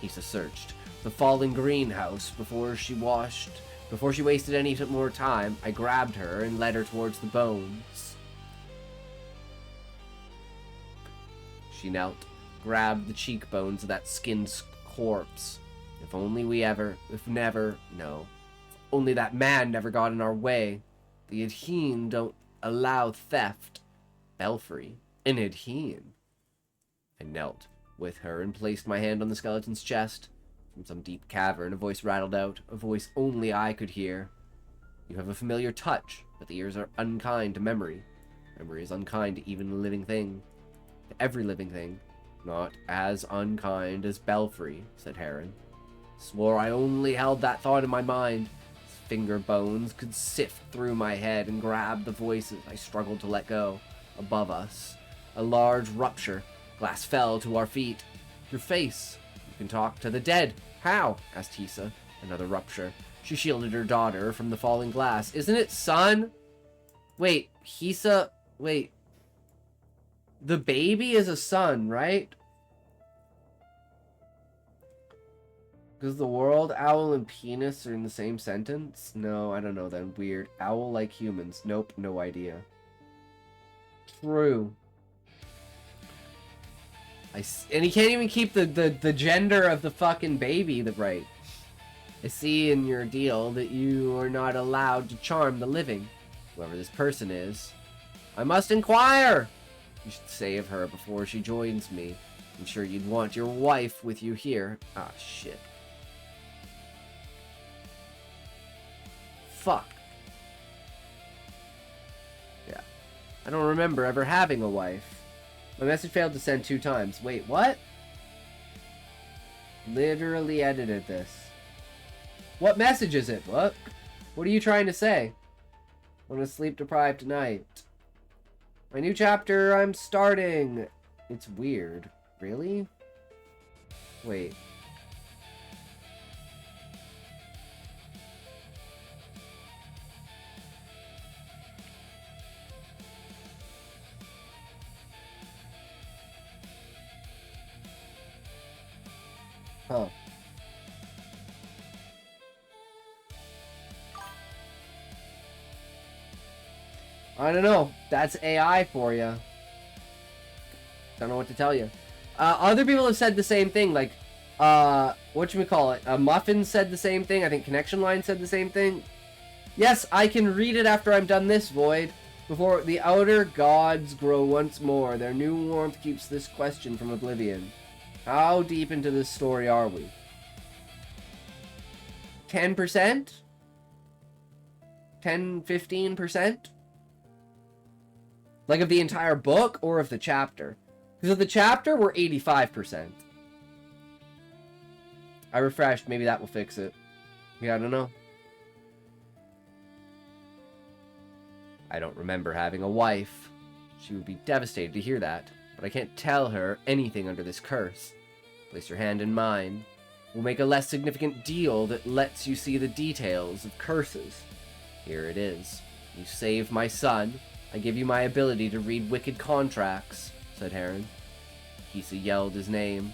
Misa searched the fallen greenhouse before she wasted any more time. I grabbed her and led her towards the bones. She knelt, grabbed the cheekbones of that skinned corpse. If only only that man never got in our way. The Adhene don't allow theft. Belfry, an Adhene. I knelt with her and placed my hand on the skeleton's chest. From some deep cavern, a voice rattled out, a voice only I could hear. You have a familiar touch, but the ears are unkind to memory. Memory is unkind to even a living thing. To every living thing. Not as unkind as Belfry, said Heron. Swore I only held that thought in my mind. His finger bones could sift through my head and grab the voices I struggled to let go. Above us, a large rupture. Glass fell to our feet. Your face. You can talk to the dead. How? Asked Hisa. Another rupture. She shielded her daughter from the falling glass. Isn't it sun? Wait, Hisa... Wait. The baby is a son, right? Because the world, owl, and penis are in the same sentence? No, I don't know then. Weird. Owl like humans. Nope, no idea. True. And he can't even keep the gender of the fucking baby right. I see in your deal that you are not allowed to charm the living. Whoever this person is. I must inquire! You should save her before she joins me. I'm sure you'd want your wife with you here. Ah, shit. Fuck. Yeah. I don't remember ever having a wife. My message failed to send 2 times. Wait, what? Literally edited this. What message is it? What? What are you trying to say? I'm gonna sleep deprived tonight. My new chapter I'm starting. It's weird. Really? Wait. Huh. I don't know. That's AI for you. Don't know what to tell you. Other people have said the same thing. Like, whatchamacallit? Muffin said the same thing. I think Connection Line said the same thing. Yes, I can read it after I'm done this, Void. Before the outer gods grow once more, their new warmth keeps this question from oblivion. How deep into this story are we? 10%? 10-15%? Like of the entire book or of the chapter? Because of the chapter, we're 85%. I refreshed. Maybe that will fix it. Yeah, I don't know. I don't remember having a wife. She would be devastated to hear that. But I can't tell her anything under this curse. Place your hand in mine. We'll make a less significant deal that lets you see the details of curses. Here it is. You save my son. I give you my ability to read wicked contracts, said Heron. Hisa yelled his name.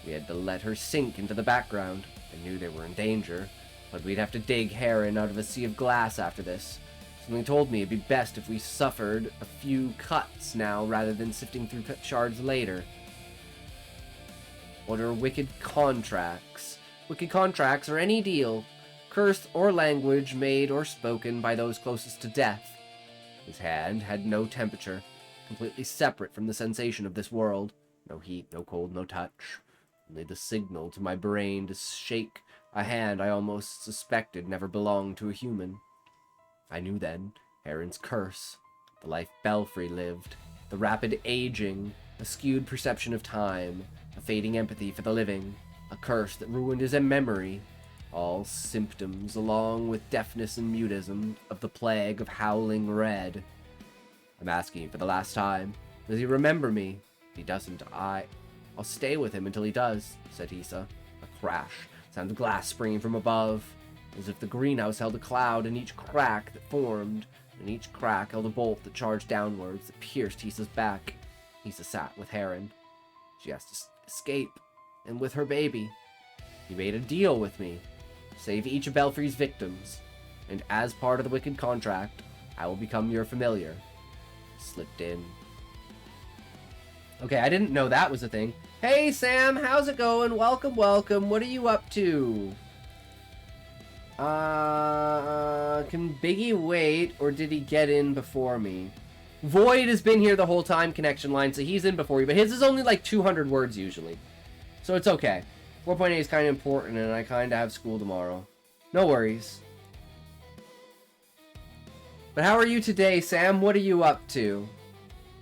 We had to let her sink into the background. I knew they were in danger, but we'd have to dig Heron out of a sea of glass after this. Something told me it'd be best if we suffered a few cuts now rather than sifting through shards later. What are wicked contracts? Wicked contracts are any deal, curse or language made or spoken by those closest to death. His hand had no temperature, completely separate from the sensation of this world. No heat, no cold, no touch. Only the signal to my brain to shake a hand I almost suspected never belonged to a human. I knew then, Heron's curse, the life Belfry lived, the rapid aging, a skewed perception of time, a fading empathy for the living, a curse that ruined his memory, all symptoms, along with deafness and mutism, of the plague of howling red. I'm asking you for the last time, does he remember me? If he doesn't, I'll stay with him until he does, said Hisa. A crash, sound of glass springing from above, as if the greenhouse held a cloud in each crack that formed, and each crack held a bolt that charged downwards, that pierced Hisa's back. Hisa sat with Heron. She has to escape, and with her baby. He made a deal with me. Save each of Belfry's victims, and as part of the wicked contract, I will become your familiar. Slipped in. Okay, I didn't know that was a thing. Hey Sam, how's it going? Welcome, welcome. What are you up to? Can Biggie wait, or did he get in before me? Void has been here the whole time, Connection Line, so he's in before you, but his is only like 200 words usually. So it's okay. 4.8 is kind of important, and I kind of have school tomorrow. No worries. But how are you today, Sam? What are you up to?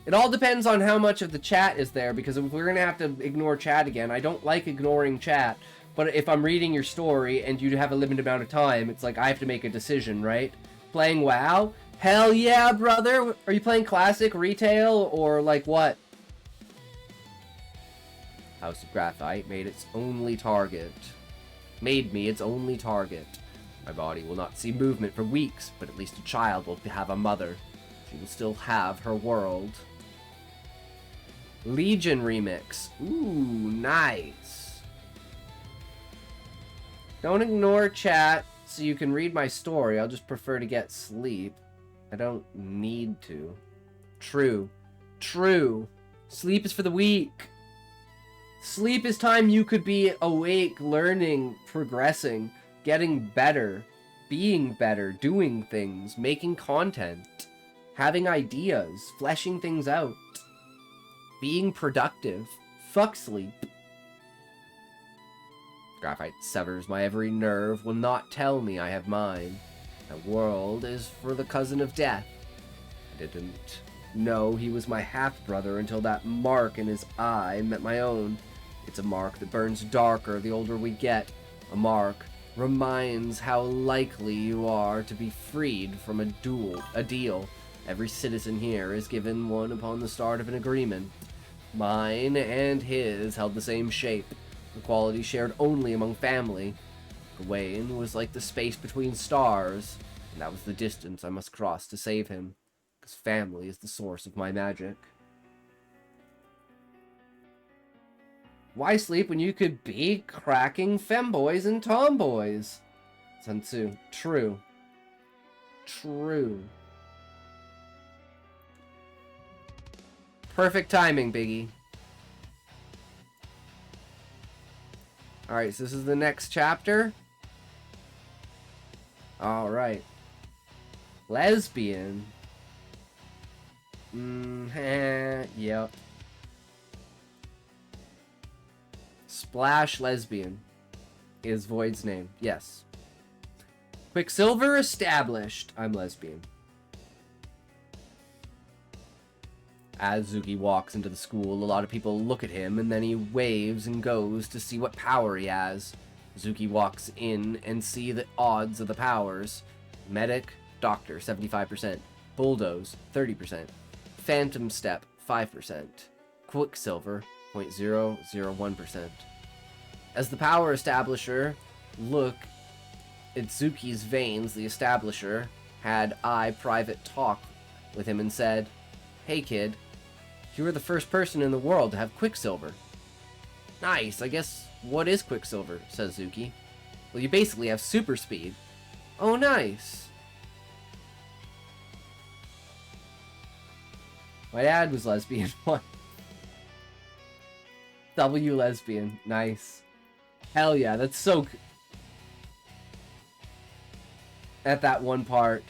It all depends on how much of the chat is there, because if we're going to have to ignore chat again, I don't like ignoring chat, But if I'm reading your story and you have a limited amount of time, it's like I have to make a decision, right? Playing WoW? Hell yeah, brother! Are you playing classic, retail, or like what? House of Graphite made its only target. Made me its only target. My body will not see movement for weeks, but at least a child will have a mother. She will still have her world. Legion remix. Ooh, nice. Don't ignore chat so you can read my story. I'll just prefer to get sleep. I don't need to. True. True. Sleep is for the weak. Sleep is time you could be awake, learning, progressing, getting better, being better, doing things, making content, having ideas, fleshing things out, being productive. Fuck sleep. Graphite severs my every nerve, will not tell me I have mine. The world is for the cousin of death. I didn't know he was my half-brother until that mark in his eye met my own. It's a mark that burns darker the older we get. A mark reminds how likely you are to be freed from a deal. Every citizen here is given one upon the start of an agreement. Mine and his held the same shape, the quality shared only among family. Gawain was like the space between stars, and that was the distance I must cross to save him, because family is the source of my magic. Why sleep when you could be cracking femboys and tomboys? Sun Tzu. True. True. Perfect timing, Biggie. Alright, so this is the next chapter. Alright. Lesbian. Yep. Splash lesbian is Void's name. Yes. Quicksilver established. I'm lesbian. As Zuki walks into the school, a lot of people look at him, and then he waves and goes to see what power he has. Zuki walks in and see the odds of the powers. Medic, Doctor, 75%. Bulldoze, 30%. Phantom Step, 5%. Quicksilver, 0.001%. As the power establisher look at Zuki's veins, the establisher had private talk with him and said, "Hey kid, you are the first person in the world to have Quicksilver." "Nice, I guess what is Quicksilver?" says Zuki. "Well, you basically have super speed." "Oh, nice." My dad was lesbian. What? W lesbian. Nice. Hell yeah, that's so... At that one part.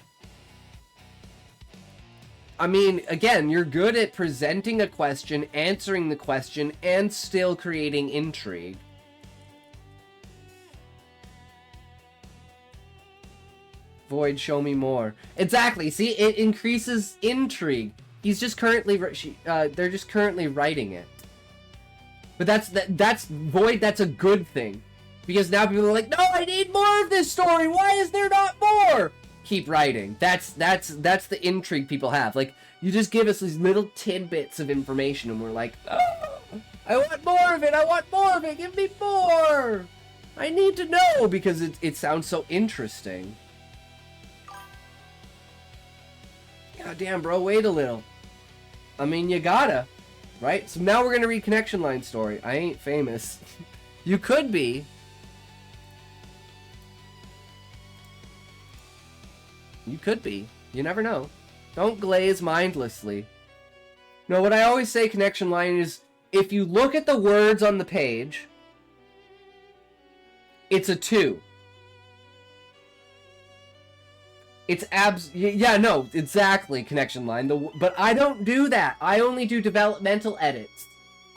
I mean, again, you're good at presenting a question, answering the question, and still creating intrigue. Void, show me more. Exactly, see? It increases intrigue. He's just currently... they're just currently writing it. But that's Void, that's a good thing. Because now people are like, no, I need more of this story! Why is there not more? Keep writing. That's the intrigue people have. Like, you just give us these little tidbits of information and we're like, oh, I want more of it! I want more of it! Give me more! I need to know! Because it sounds so interesting. God damn, bro, wait a little. I mean, you gotta. Right? So now we're gonna read Connection Line story. I ain't famous. You could be. You could be. You never know. Don't glaze mindlessly. No, what I always say, Connection Line, is if you look at the words on the page, it's a 2. It's yeah, no, exactly, Connection Line. But I don't do that. I only do developmental edits.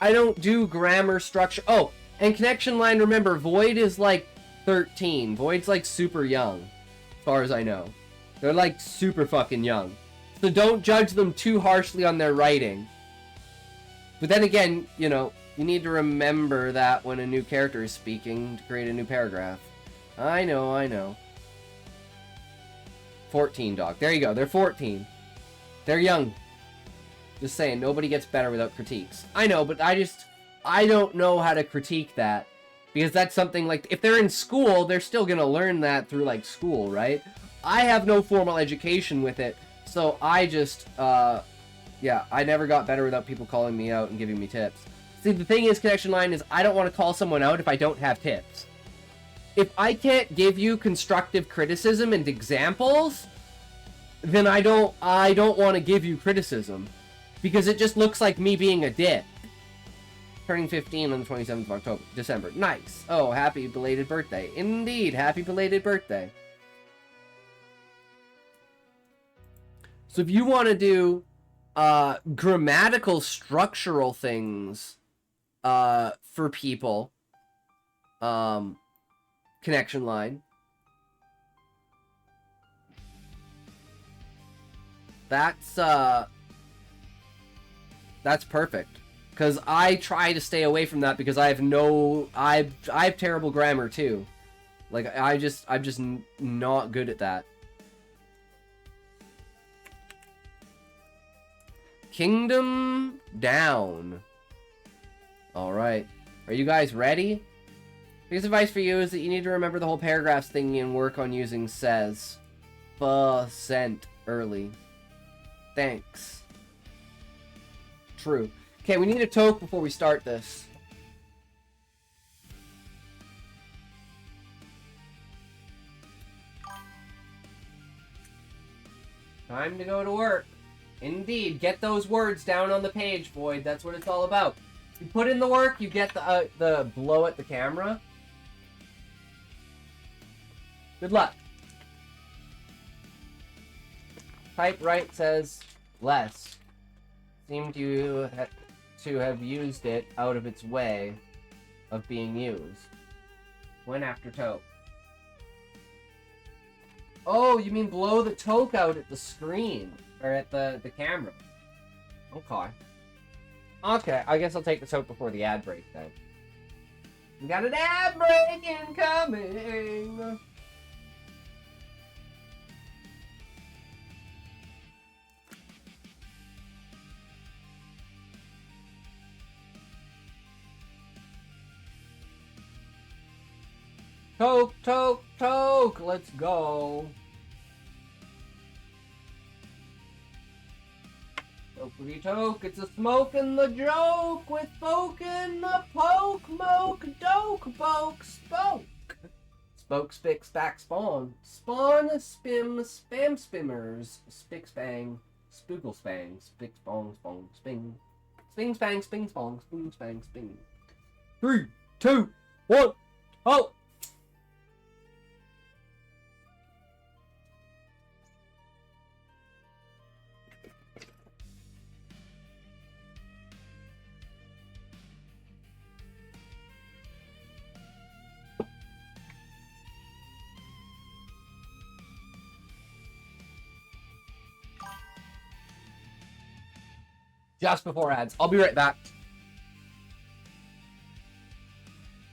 I don't do grammar structure. Oh, and Connection Line, remember, Void is like 13. Void's like super young, as far as I know. They're like super fucking young. So don't judge them too harshly on their writing. But then again, you know, You need to remember that when a new character is speaking to create a new paragraph. I know, I know. 14, dog. There you go. They're 14. They're young. Just saying, nobody gets better without critiques. I know, but I don't know how to critique that. Because that's something, like, if they're in school, they're still gonna learn that through, like, school, right? I have no formal education with it, so I just, yeah, I never got better without people calling me out and giving me tips. See, the thing is, Connection Line, is I don't want to call someone out if I don't have tips. If I can't give you constructive criticism and examples, then I don't want to give you criticism. Because it just looks like me being a dick. Turning 15 on the 27th of December. Nice. Oh, happy belated birthday. Indeed, happy belated birthday. So if you want to do grammatical, structural things for people, Connection Line, that's perfect. Because I try to stay away from that because I have terrible grammar too. Like, I'm just not good at that. Kingdom Down. Alright. Are you guys ready? Biggest advice for you is that you need to remember the whole paragraphs thingy and work on using says. % early. Thanks. True. Okay, we need a toke before we start this. Time to go to work. Indeed, get those words down on the page, Void. That's what it's all about. You put in the work, you get the blow at the camera. Good luck. Type right says less. Seem to have used it out of its way of being used. When after toke. Oh, you mean blow the toke out at the screen. Or at the camera. Okay. Okay, I guess I'll take the toke before the ad break then. We got an ad break incoming! Toke, toke, toke! Let's go! Tokety toke, it's a smoke and the joke with folk in the poke, moke, doke, poke, spoke. Spoke, spick, spack, spawn. Spawn, spim, spam, spimmers. Spick, spang, spoogle, spang. Spick, spong, spong, sping. Sping, spang, sping, spong, sping, spang, sping. 3, 2, 1, oh! Just before ads. I'll be right back.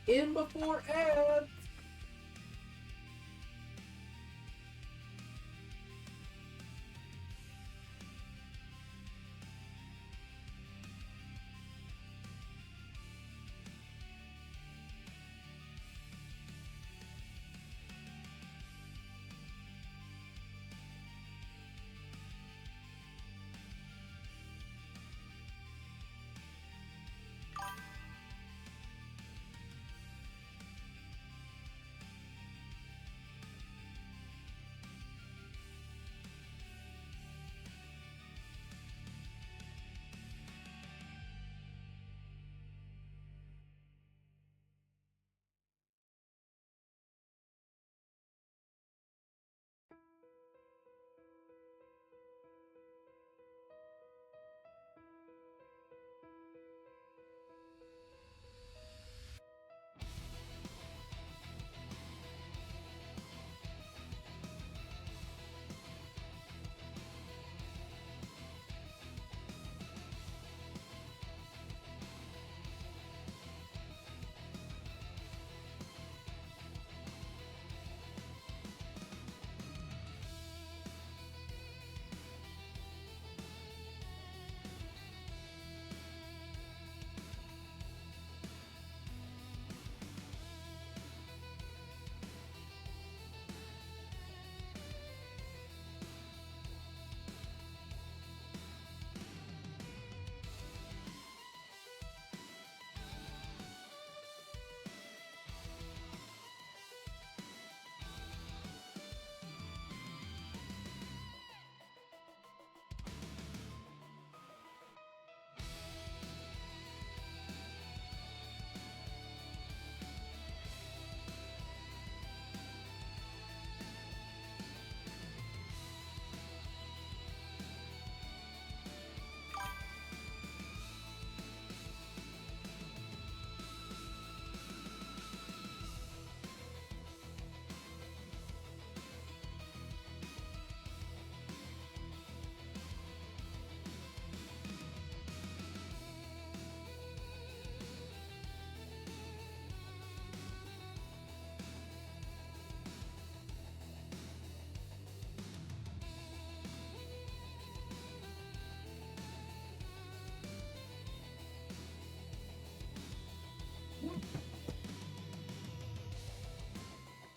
In before ads.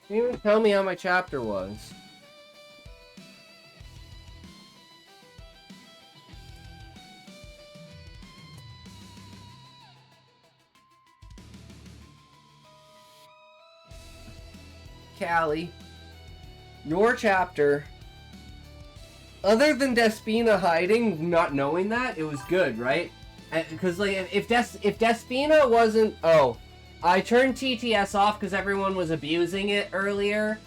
You didn't even tell me how my chapter was. Callie, your chapter, other than Despina hiding, not knowing that, it was good, right? Because, like, if Despina wasn't... Oh, I turned TTS off because everyone was abusing it earlier.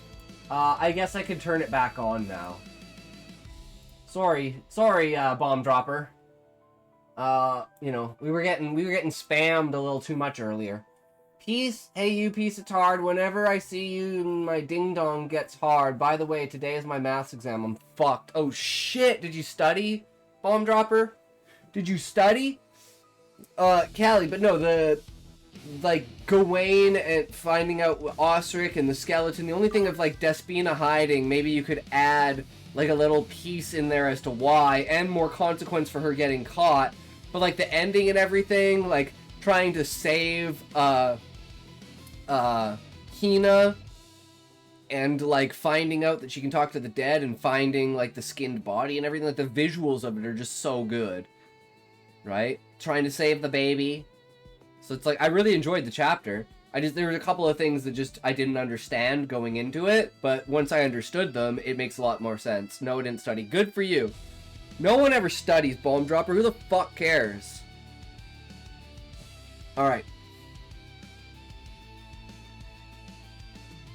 I guess I could turn it back on now. Sorry, bomb dropper. You know, we were getting spammed a little too much earlier. Peace, hey you piece of tard, whenever I see you, my ding-dong gets hard. By the way, today is my maths exam, I'm fucked. Oh shit, did you study, bomb dropper? Did you study? Callie, but no, like, Gawain and finding out Osric and the skeleton, the only thing of, like, Despina hiding, maybe you could add, like, a little piece in there as to why, and more consequence for her getting caught, but, like, the ending and everything, like, trying to save, Hina, and, like, finding out that she can talk to the dead, and finding, like, the skinned body and everything, like, the visuals of it are just so good, right? Trying to save the baby. So it's like, I really enjoyed the chapter. There were a couple of things that just, I didn't understand going into it, but once I understood them, it makes a lot more sense. No, I didn't study. Good for you. No one ever studies, bomb dropper. Who the fuck cares? Alright.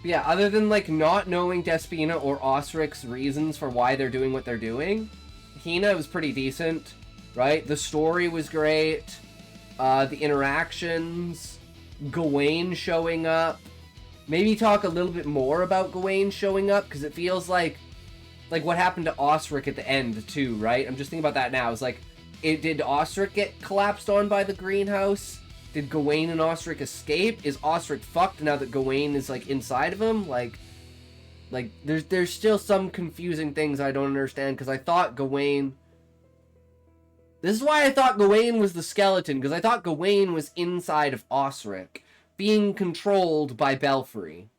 Yeah, other than, like, not knowing Despina or Osric's reasons for why they're doing what they're doing, Hina was pretty decent, right? The story was great. The interactions, Gawain showing up. Maybe talk a little bit more about Gawain showing up, because it feels like what happened to Osric at the end, too, right? I'm just thinking about that now. It's like, did Osric get collapsed on by the greenhouse? Did Gawain and Osric escape? Is Osric fucked now that Gawain is, like, inside of him? Like, there's still some confusing things I don't understand, because I thought Gawain... This is why I thought Gawain was the skeleton, because I thought Gawain was inside of Osric, being controlled by Belfry.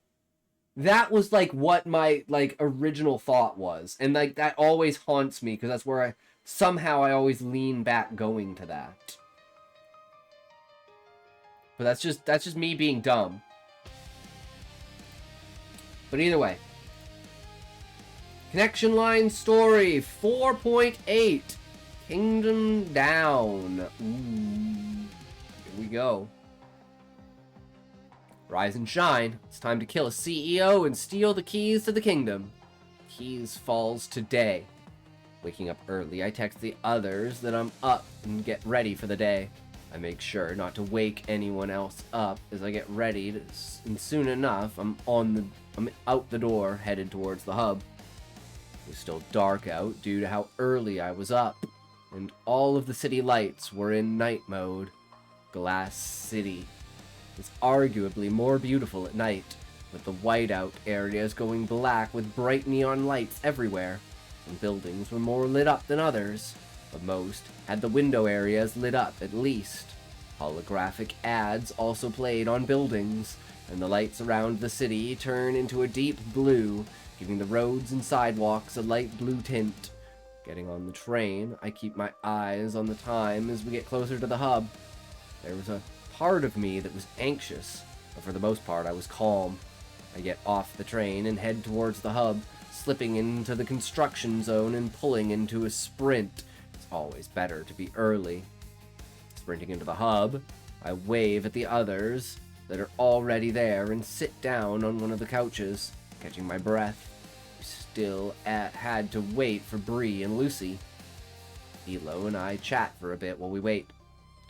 That was, like, what my, like, original thought was. And, like, that always haunts me, because that's where somehow I always lean back going to that. But that's just me being dumb. But either way. Connection line story 4.8. Kingdom Down. Ooh. Here we go. Rise and shine. It's time to kill a CEO and steal the keys to the kingdom. Keys falls today. Waking up early, I text the others that I'm up and get ready for the day. I make sure not to wake anyone else up as I get ready to, and soon enough I'm out the door headed towards the hub. It was still dark out due to how early I was up, and all of the city lights were in night mode. Glass City is arguably more beautiful at night, with the whiteout areas going black with bright neon lights everywhere. Some buildings were more lit up than others, but most had the window areas lit up at least. Holographic ads also played on buildings, and the lights around the city turn into a deep blue, giving the roads and sidewalks a light blue tint. Getting on the train, I keep my eyes on the time as we get closer to the hub. There was a part of me that was anxious, but for the most part I was calm. I get off the train and head towards the hub, slipping into the construction zone and pulling into a sprint. It's always better to be early. Sprinting into the hub, I wave at the others that are already there and sit down on one of the couches, catching my breath. We still had to wait for Bree and Lucy. Elo and I chat for a bit while we wait,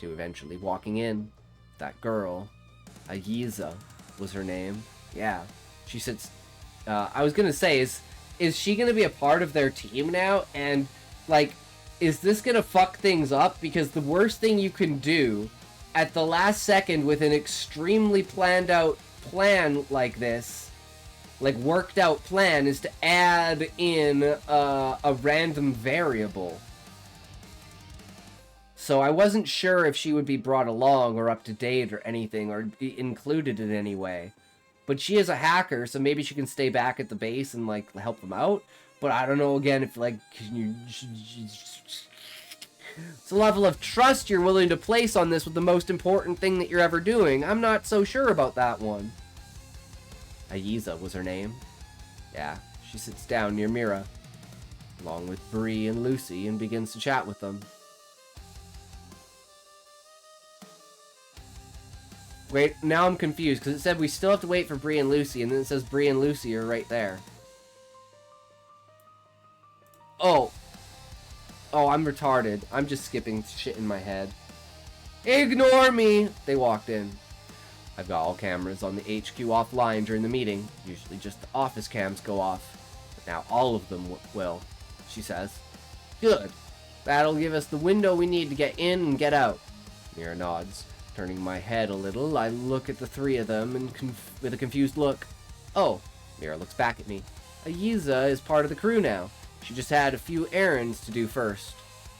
to eventually walking in. That girl, Ayiza was her name. Yeah, she sits... I was gonna say, is she gonna be a part of their team now? And, like, is this gonna fuck things up? Because the worst thing you can do at the last second with an extremely planned out plan like this, like worked out plan, is to add in a random variable. So I wasn't sure if she would be brought along or up to date or anything, or be included in any way. But she is a hacker, so maybe she can stay back at the base and, like, help them out. But I don't know, again, if, like, it's a level of trust you're willing to place on this with the most important thing that you're ever doing. I'm not so sure about that one. Aiza was her name. Yeah, she sits down near Mira, along with Bree and Lucy, and begins to chat with them. Wait, now I'm confused, because it said we still have to wait for Bree and Lucy, and then it says Bree and Lucy are right there. Oh. Oh, I'm retarded. I'm just skipping shit in my head. Ignore me! They walked in. I've got all cameras on the HQ offline during the meeting. Usually just the office cams go off. But now all of them will, she says. Good. That'll give us the window we need to get in and get out. Mira nods. Turning my head a little, I look at the three of them and with a confused look. Oh, Mira looks back at me. Aiza is part of the crew now. She just had a few errands to do first.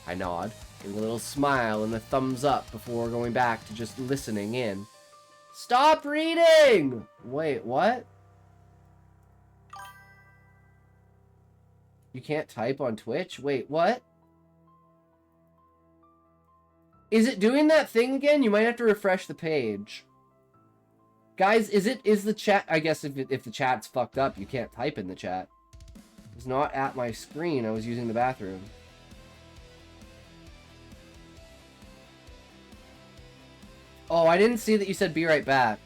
I nod, giving a little smile and a thumbs up before going back to just listening in. Stop reading! Wait, what? You can't type on Twitch? Wait, what? Is it doing that thing again? You might have to refresh the page. Guys, is the chat... I guess if the chat's fucked up, you can't type in the chat. It's not at my screen. I was using the bathroom. Oh, I didn't see that you said be right back.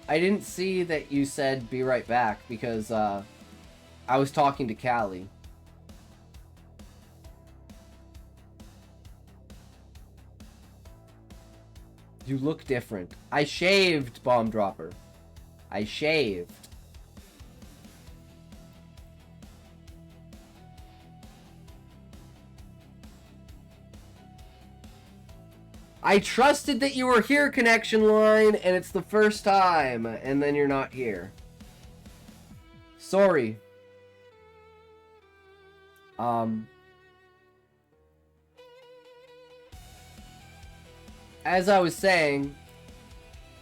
I didn't see that you said be right back because I was talking to Callie. You look different. I shaved, Bomb Dropper. I shaved. I trusted that you were here, connection line, and it's the first time, and then you're not here. Sorry. As I was saying,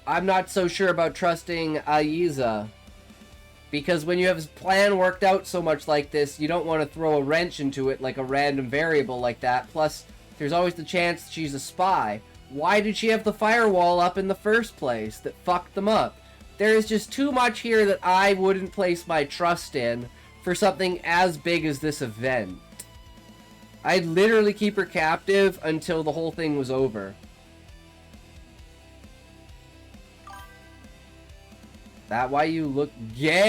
I'm not so sure about trusting Aiza. Because when you have his plan worked out so much like this, you don't want to throw a wrench into it like a random variable like that. Plus, there's always the chance that she's a spy. Why did she have the firewall up in the first place that fucked them up? There is just too much here that I wouldn't place my trust in for something as big as this event. I'd literally keep her captive until the whole thing was over. That why you look gay?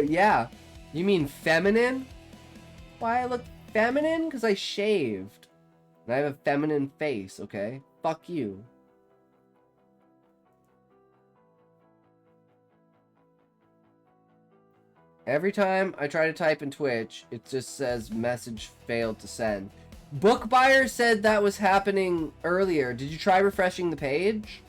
Yeah. You mean feminine? Why I look feminine? Because I shaved. And I have a feminine face, okay? Fuck you. Every time I try to type in Twitch, it just says message failed to send. Book Buyer said that was happening earlier. Did you try refreshing the page?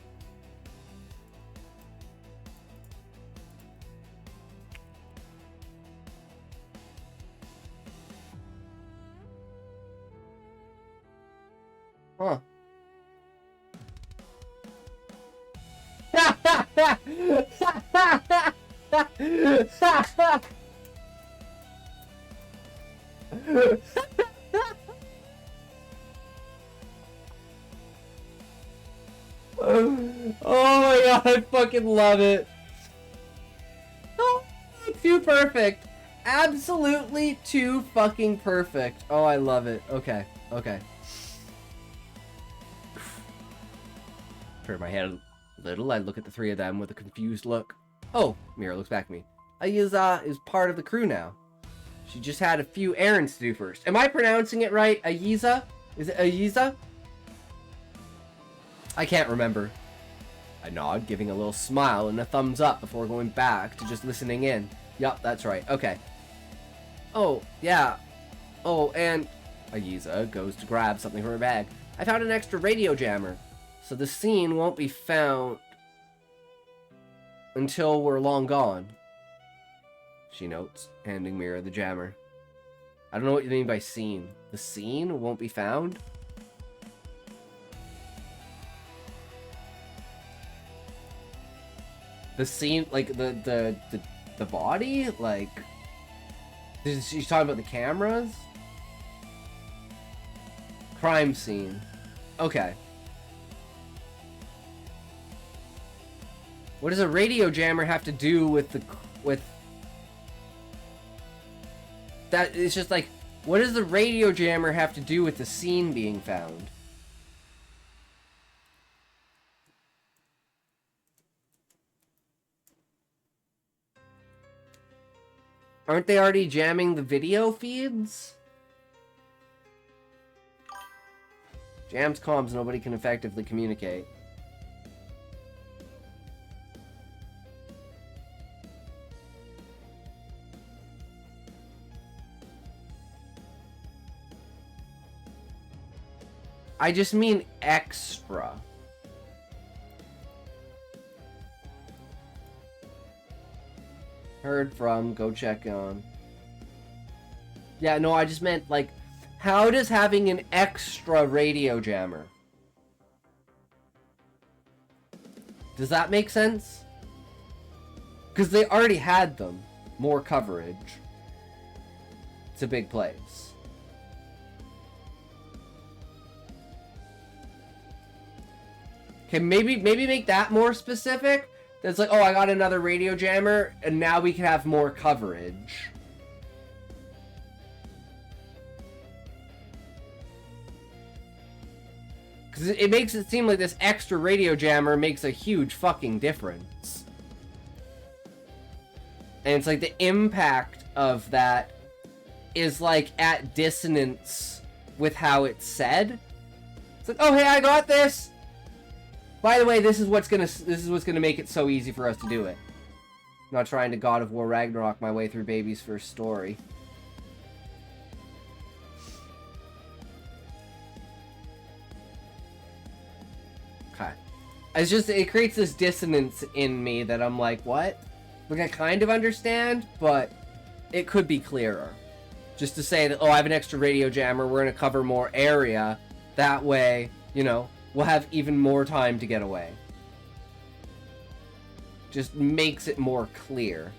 Huh. Oh my god, I fucking love it. Oh, too perfect. Absolutely too fucking perfect. Oh, I love it. Okay, okay. Turn my head a little, I look at the three of them with a confused look. Oh, Mira looks back at me. Aiza is part of the crew now. She just had a few errands to do first. Am I pronouncing it right? Aiza? Is it Aiza? I can't remember. I nod, giving a little smile and a thumbs up before going back to just listening in. Yup, that's right. Okay. Oh, yeah. Oh, and Aiza goes to grab something from her bag. I found an extra radio jammer. So the scene won't be found until we're long gone. She notes, handing Mira the jammer. I don't know what you mean by scene. The scene won't be found? The scene, like, the body? Like, she's talking about the cameras? Crime scene. Okay. What does a radio jammer have to do with that? It's just like, what does the radio jammer have to do with the scene being found? Aren't they already jamming the video feeds? Jams comms, nobody can effectively communicate. I just mean extra. Heard from, go check on. Yeah, no, I just meant, like, how does having an extra radio jammer? Does that make sense? Because they already had them. More coverage. It's a big place. Okay, maybe make that more specific. It's like, oh, I got another radio jammer, and now we can have more coverage. Because it makes it seem like this extra radio jammer makes a huge fucking difference. And it's like the impact of that is like at dissonance with how it's said. It's like, oh hey, I got this! By the way, this is what's gonna make it so easy for us to do it. I'm not trying to God of War Ragnarok my way through Baby's first story. Okay. It's just, it creates this dissonance in me that I'm like, what? Like, I kind of understand, but it could be clearer. Just to say that, oh, I have an extra radio jammer, we're gonna cover more area. That way, you know, we'll have even more time to get away. Just makes it more clear.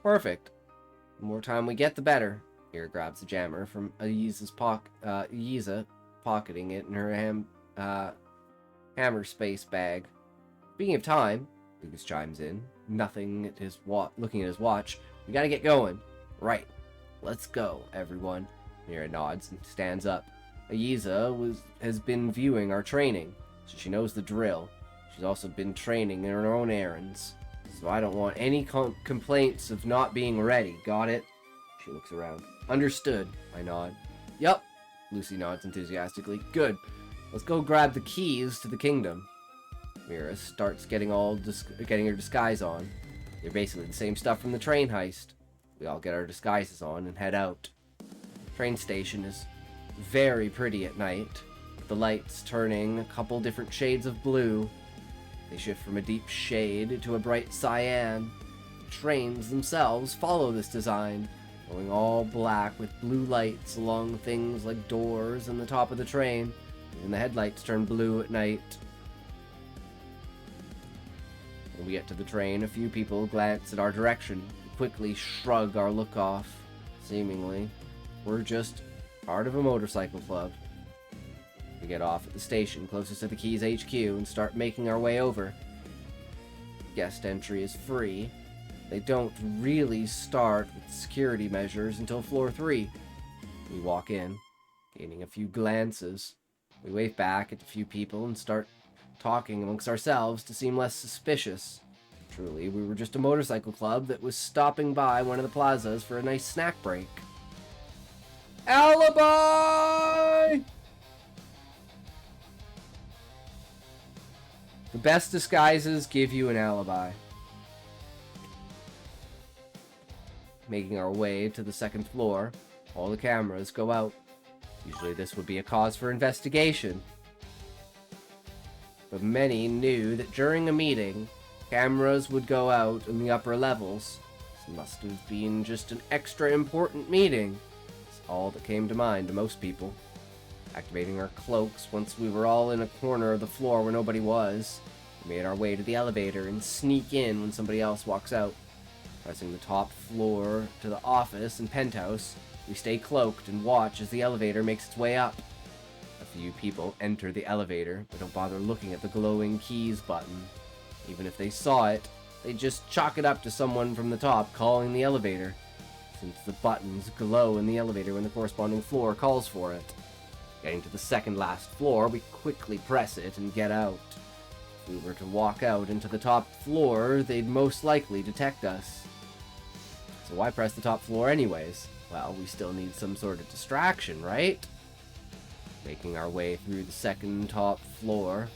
Perfect. The more time we get, the better. Here grabs the jammer from Yiza's Yiza, pocketing it in her hammer space bag. Speaking of time, Lucas chimes in, looking at his watch. We gotta get going. Right. Let's go, everyone. Mira nods and stands up. Yiza has been viewing our training, so she knows the drill. She's also been training in her own errands, so I don't want any complaints of not being ready. Got it? She looks around. Understood, I nod. Yup, Lucy nods enthusiastically. Good. Let's go grab the keys to the kingdom. Mira starts getting her disguise on. They're basically the same stuff from the train heist. We all get our disguises on and head out. Train station is very pretty at night, with the lights turning a couple different shades of blue. They shift from a deep shade to a bright cyan. The trains themselves follow this design, going all black with blue lights along things like doors and the top of the train, and the headlights turn blue at night. When we get to the train, a few people glance in our direction, quickly shrug our look off, seemingly. We're just part of a motorcycle club. We get off at the station closest to the Keys HQ and start making our way over. Guest entry is free. They don't really start with security measures until floor 3. We walk in, gaining a few glances. We wave back at a few people and start talking amongst ourselves to seem less suspicious. Truly, we were just a motorcycle club that was stopping by one of the plazas for a nice snack break. Alibi! The best disguises give you an alibi. Making our way to the second floor, all the cameras go out. Usually this would be a cause for investigation. But many knew that during a meeting, cameras would go out in the upper levels. This must have been just an extra important meeting. It's all that came to mind to most people. Activating our cloaks once we were all in a corner of the floor where nobody was, we made our way to the elevator and sneak in when somebody else walks out. Pressing the top floor to the office and penthouse, we stay cloaked and watch as the elevator makes its way up. A few people enter the elevator, but don't bother looking at the glowing keys button. Even if they saw it, they just chalk it up to someone from the top calling the elevator, since the buttons glow in the elevator when the corresponding floor calls for it. Getting to the second last floor, we quickly press it and get out. If we were to walk out into the top floor, they'd most likely detect us. So why press the top floor anyways? Well, we still need some sort of distraction, right? Making our way through the second top floor,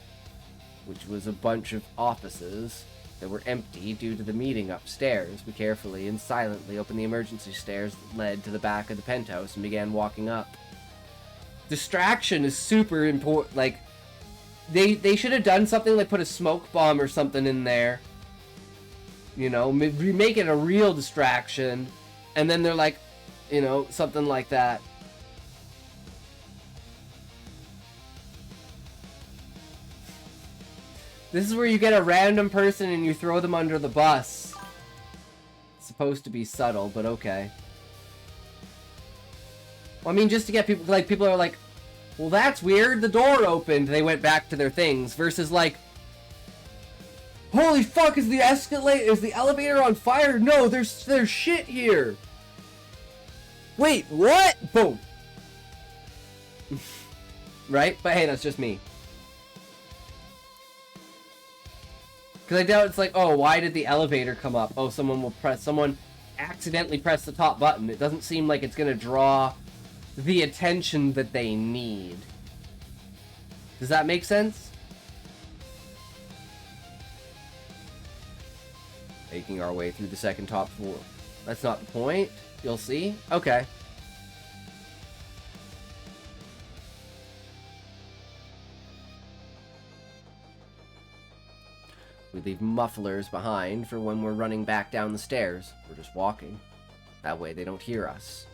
which was a bunch of offices that were empty due to the meeting upstairs, we carefully and silently opened the emergency stairs that led to the back of the penthouse and began walking up. Distraction is super important. Like, they should have done something like put a smoke bomb or something in there. You know, make it a real distraction. And then they're like, you know, something like that. This is where you get a random person and you throw them under the bus. It's supposed to be subtle, but okay. Well, I mean, just to get people, like, people are like, well, that's weird, the door opened, they went back to their things, versus like, holy fuck, is the elevator on fire? No, there's shit here. Wait, what? Boom. Right? But hey, that's just me. Because I doubt it's like, oh, why did the elevator come up? Oh, someone accidentally pressed the top button. It doesn't seem like it's going to draw the attention that they need. Does that make sense? Making our way through the second top floor. That's not the point. You'll see. Okay. We leave mufflers behind for when we're running back down the stairs. We're just walking. That way they don't hear us.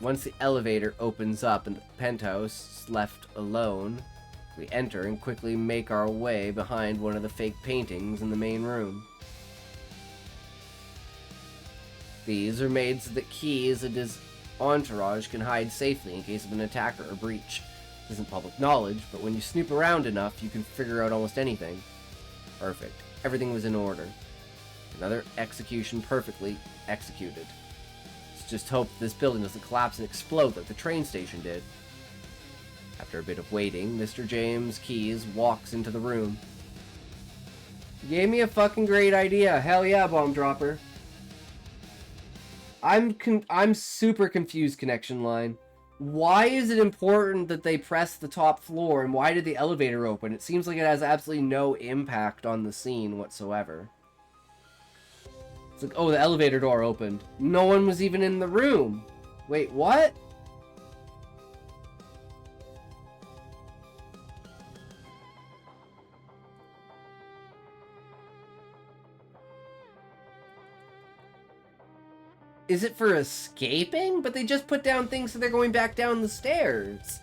Once the elevator opens up and the penthouse is left alone, we enter and quickly make our way behind one of the fake paintings in the main room. These are made so that Keys and his entourage can hide safely in case of an attack or a breach. This isn't public knowledge, but when you snoop around enough, you can figure out almost anything. Perfect. Everything was in order. Another execution perfectly executed. Let's just hope this building doesn't collapse and explode like the train station did. After a bit of waiting, Mr. James Keys walks into the room. You gave me a fucking great idea. Hell yeah, bomb dropper. I'm super confused, connection line. Why is it important that they press the top floor, and why did the elevator open? It seems like it has absolutely no impact on the scene whatsoever. It's like, oh, the elevator door opened. No one was even in the room. Wait, what? Is it for escaping? But they just put down things so they're going back down the stairs.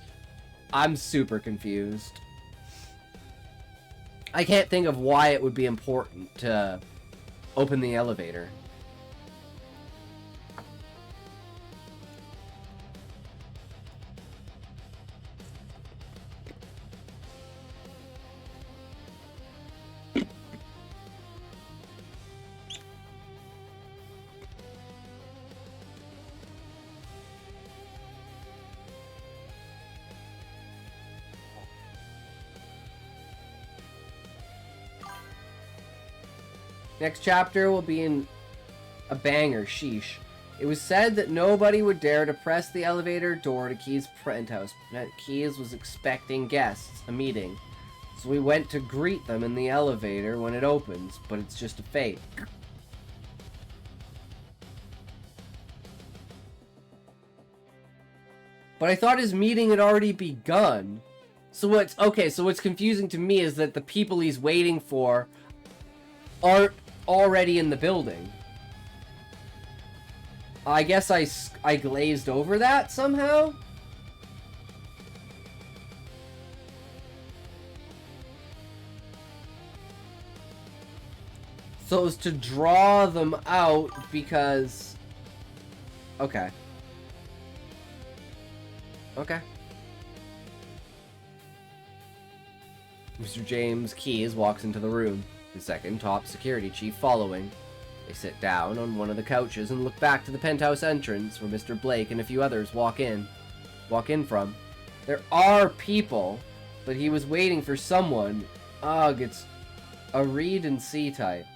I'm super confused. I can't think of why it would be important to open the elevator. Next chapter will be in a banger, sheesh. It was said that nobody would dare to press the elevator door to Key's penthouse. Keys was expecting guests, a meeting. So we went to greet them in the elevator when it opens, but it's just a fake. But I thought his meeting had already begun. So what's confusing to me is that the people he's waiting for aren't already in the building. I guess I glazed over that somehow? So it was to draw them out because... Okay. Okay. Mr. James Keyes walks into the room, the second top security chief following. They sit down on one of the couches and look back to the penthouse entrance where Mr. Blake and a few others walk in from. There are people, but he was waiting for someone. Ugh, it's a read and see type.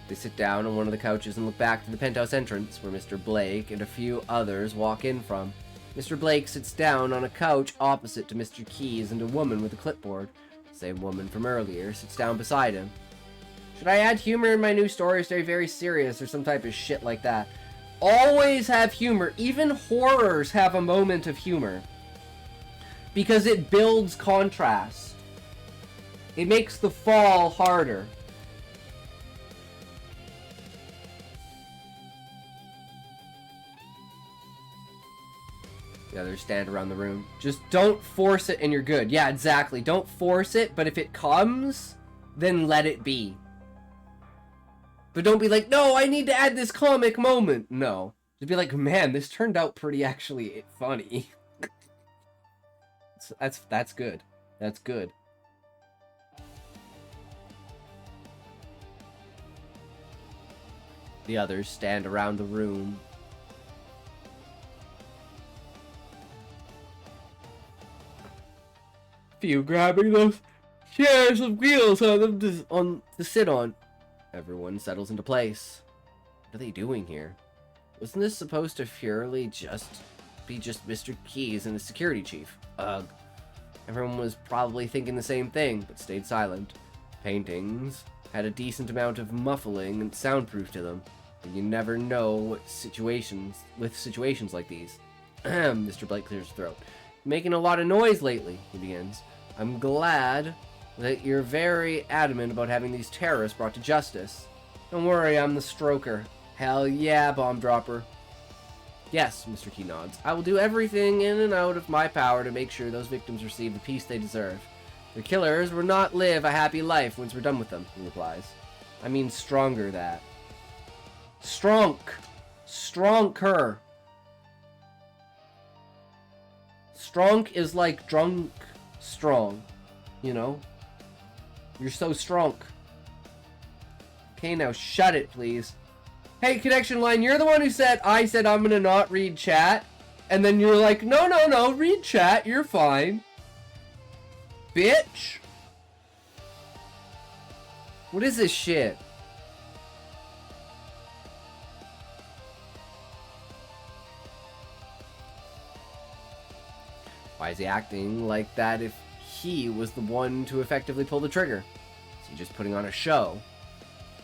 They sit down on one of the couches and look back to the penthouse entrance where Mr. Blake and a few others walk in from. Mr. Blake sits down on a couch opposite to Mr. Keyes, and a woman with a clipboard, the same woman from earlier, sits down beside him. Should I add humor in my new story or stay very serious or some type of shit like that? Always have humor. Even horrors have a moment of humor. Because it builds contrast. It makes the fall harder. The others stand around the room. Just don't force it and you're good. Yeah, exactly. Don't force it, but if it comes, then let it be. But don't be like, no, I need to add this comic moment. No. Just be like, man, this turned out pretty actually funny. That's good. That's good. The others stand around the room. Few grabbing those chairs with wheels on them to sit on. Everyone settles into place. What are they doing here? Wasn't this supposed to purely be just Mr. Keyes and the security chief? Ugh. Everyone was probably thinking the same thing, but stayed silent. Paintings had a decent amount of muffling and soundproof to them, but you never know with situations like these. Mr. Blake clears his throat. Making a lot of noise lately, he begins. I'm glad that you're very adamant about having these terrorists brought to justice. Don't worry, I'm the stroker. Hell yeah, bomb dropper. Yes, Mr. Key nods. I will do everything in and out of my power to make sure those victims receive the peace they deserve. The killers will not live a happy life once we're done with them, he replies. I mean stronger that. Stronk. Stronker. Stronk is like drunk strong, you know? You're so strong. Okay, now shut it, please. Hey, Connection Line, you're the one who said, I said I'm gonna not read chat. And then you're like, no, read chat, you're fine. Bitch. What is this shit? Why is he acting like that if he was the one to effectively pull the trigger? Is he just putting on a show?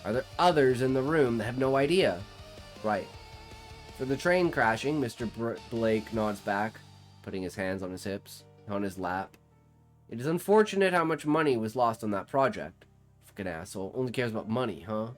Are there others in the room that have no idea? Right. For the train crashing, Mr. Blake nods back, putting his hands on his hips, on his lap. It is unfortunate how much money was lost on that project. Fucking asshole. Only cares about money, huh?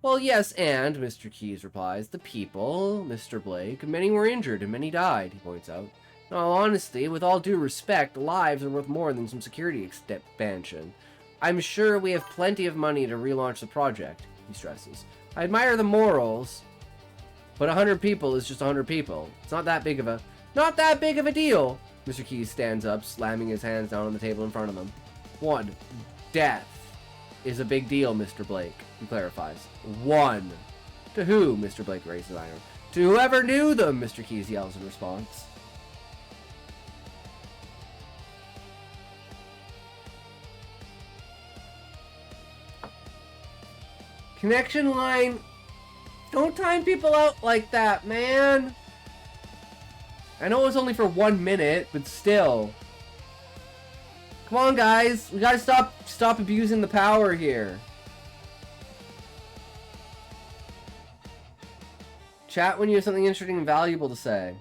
Well, yes, and, Mr. Keyes replies, the people, Mr. Blake, many were injured and many died, he points out. In all honesty, with all due respect, lives are worth more than some security expansion. I'm sure we have plenty of money to relaunch the project, he stresses. I admire the morals, but 100 people is just 100 people. It's not that big of a deal. Mr. Keyes stands up, slamming his hands down on the table in front of him. 1. Death is a big deal, Mr. Blake, he clarifies. 1. To who? Mr. Blake raises his iron. To whoever knew them, Mr. Keyes yells in response. Connection Line, don't time people out like that, man. I know it was only for 1 minute, but still. Come on, guys. We gotta stop abusing the power here. Chat when you have something interesting and valuable to say.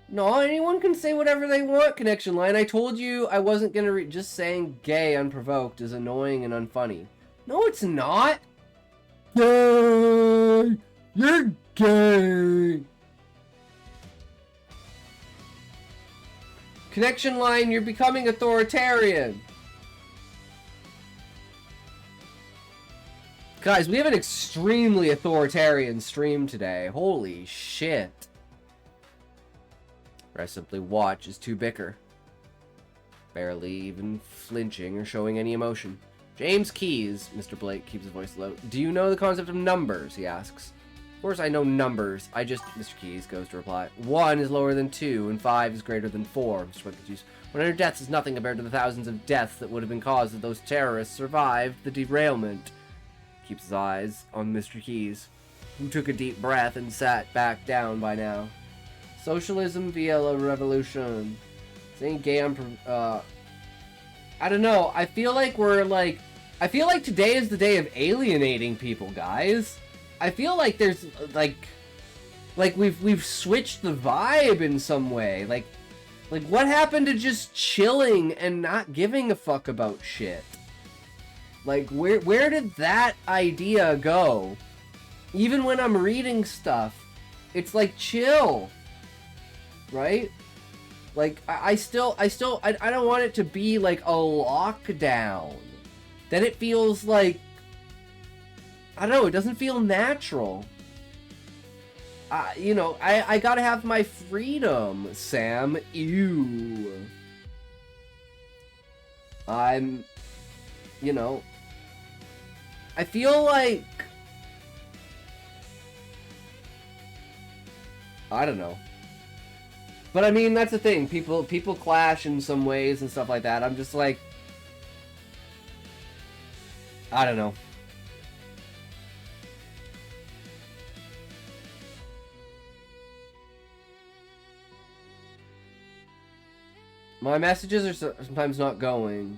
No, anyone can say whatever they want, Connection Line. I told you I wasn't gonna just saying gay unprovoked is annoying and unfunny. No, it's not. Gay! You're gay! Connection line, you're becoming authoritarian. Guys, we have an extremely authoritarian stream today. Holy shit. Or I simply watch as two bicker. Barely even flinching or showing any emotion. James Keys, Mr. Blake keeps his voice low. Do you know the concept of numbers, he asks. Of course I know numbers. Mr. Keys goes to reply. 1 is lower than 2, and 5 is greater than 4. Mr. Blake continues. 100 deaths is nothing compared to the thousands of deaths that would have been caused if those terrorists survived the derailment. Keeps his eyes on Mr. Keys, who took a deep breath and sat back down by now. Socialism via la revolution. Saying gay on... I don't know. I feel like today is the day of alienating people, guys. I feel like there's, like we've switched the vibe in some way. Like what happened to just chilling and not giving a fuck about shit? Like, where did that idea go? Even when I'm reading stuff, it's like, chill. Right? Like, I don't want it to be like a lockdown. Then it feels like, I don't know, it doesn't feel natural. You know, I gotta have my freedom, Sam. Ew. You know, I feel like, I don't know. But I mean, that's the thing. People clash in some ways and stuff like that. I'm just like, I don't know. My messages are sometimes not going.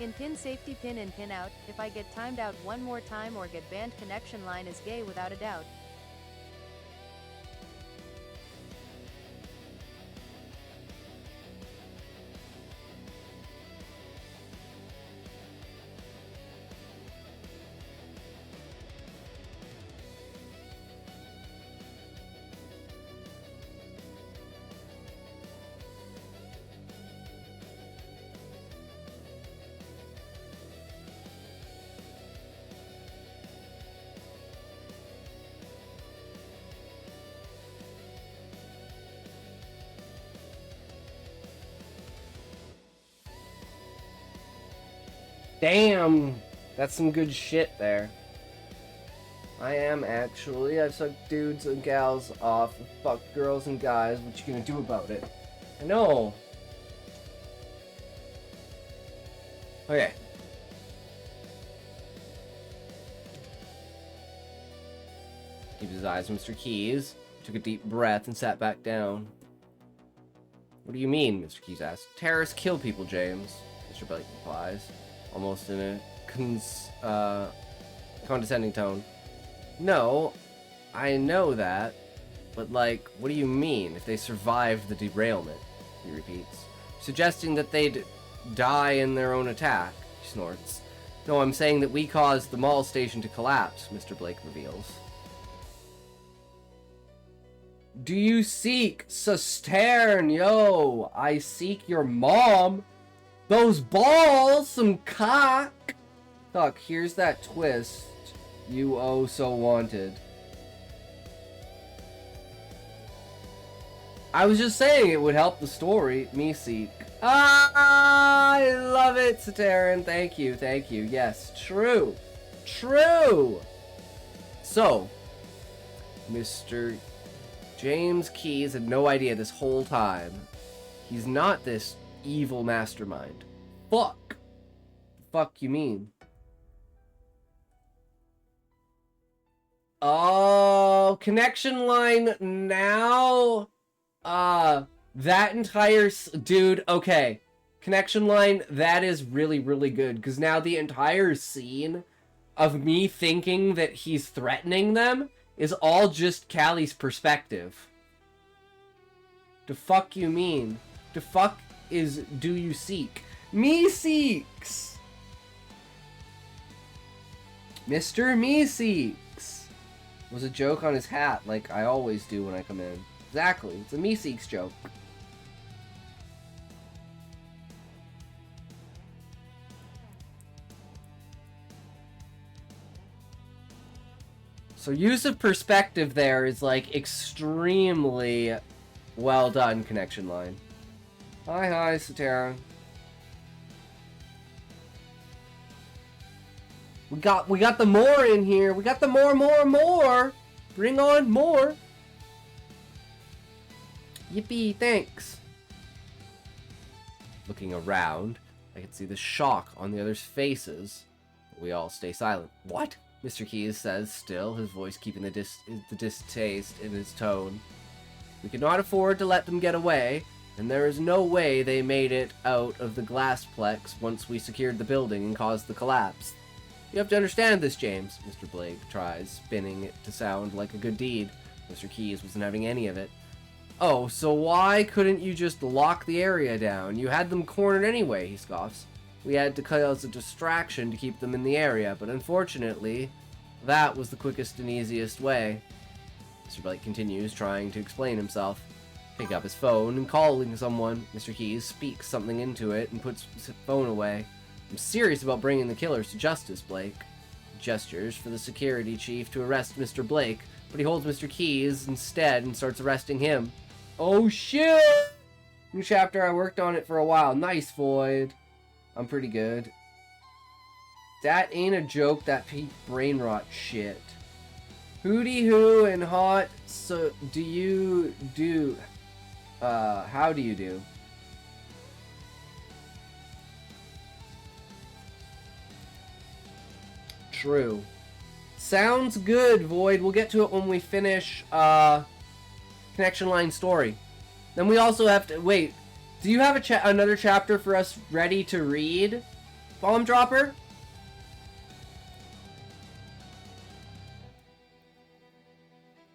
In pin safety pin in pin out, if I get timed out one more time or get banned, connection line is gay without a doubt. Damn, that's some good shit there. I am actually. I've sucked dudes and gals off, fucked girls and guys. What you gonna do about it? I know. Okay. Keeps his eyes on Mr. Keys, took a deep breath, and sat back down. What do you mean? Mr. Keys asked. Terrorists kill people, James, Mr. Blake replies, almost in a condescending tone. No, I know that, but like, what do you mean if they survive the derailment? He repeats, suggesting that they'd die in their own attack. He snorts. No, I'm saying that we caused the mall station to collapse, Mr. Blake reveals. Do you seek Sustern? Yo, I seek your mom. Those balls, some cock. Fuck, here's that twist you oh so wanted. I was just saying it would help the story. Me seek. Ah, I love it, Sataran. Thank you, thank you. Yes, true. True. So, Mr. James Keys had no idea this whole time. He's not this evil mastermind. Fuck. The fuck you mean? Oh, connection line now? That entire... Dude, okay. Connection line, that is really, really good. Because now the entire scene of me thinking that he's threatening them is all just Callie's perspective. The fuck you mean? The fuck is do you seek? Me seeks! Mr. Me seeks! Was a joke on his hat like I always do when I come in. Exactly, it's a Me seeks joke. So use of perspective there is like extremely well done, connection line. Hi, Satara. We got the more in here. We got the more. Bring on more. Yippee, thanks. Looking around, I can see the shock on the others' faces. We all stay silent. What? Mr. Keys says, still, his voice keeping the distaste in his tone. We could not afford to let them get away, and there is no way they made it out of the Glassplex once we secured the building and caused the collapse. You have to understand this, James, Mr. Blake tries, spinning it to sound like a good deed. Mr. Keys wasn't having any of it. Oh, so why couldn't you just lock the area down? You had them cornered anyway, he scoffs. We had to cause a distraction to keep them in the area, but unfortunately, that was the quickest and easiest way. Mr. Blake continues, trying to explain himself. Pick up his phone and calling someone. Mr. Keys speaks something into it and puts his phone away. I'm serious about bringing the killers to justice, Blake. He gestures for the security chief to arrest Mr. Blake, but he holds Mr. Keys instead and starts arresting him. Oh shit! New chapter, I worked on it for a while. Nice, Void. I'm pretty good. That ain't a joke, that peak brain rot shit. Hootie hoo and hot, so do you do... how do you do? True. Sounds good, Void. We'll get to it when we finish, Connection Line story. Then we also have to... Wait, do you have another chapter for us ready to read, Bomb Dropper?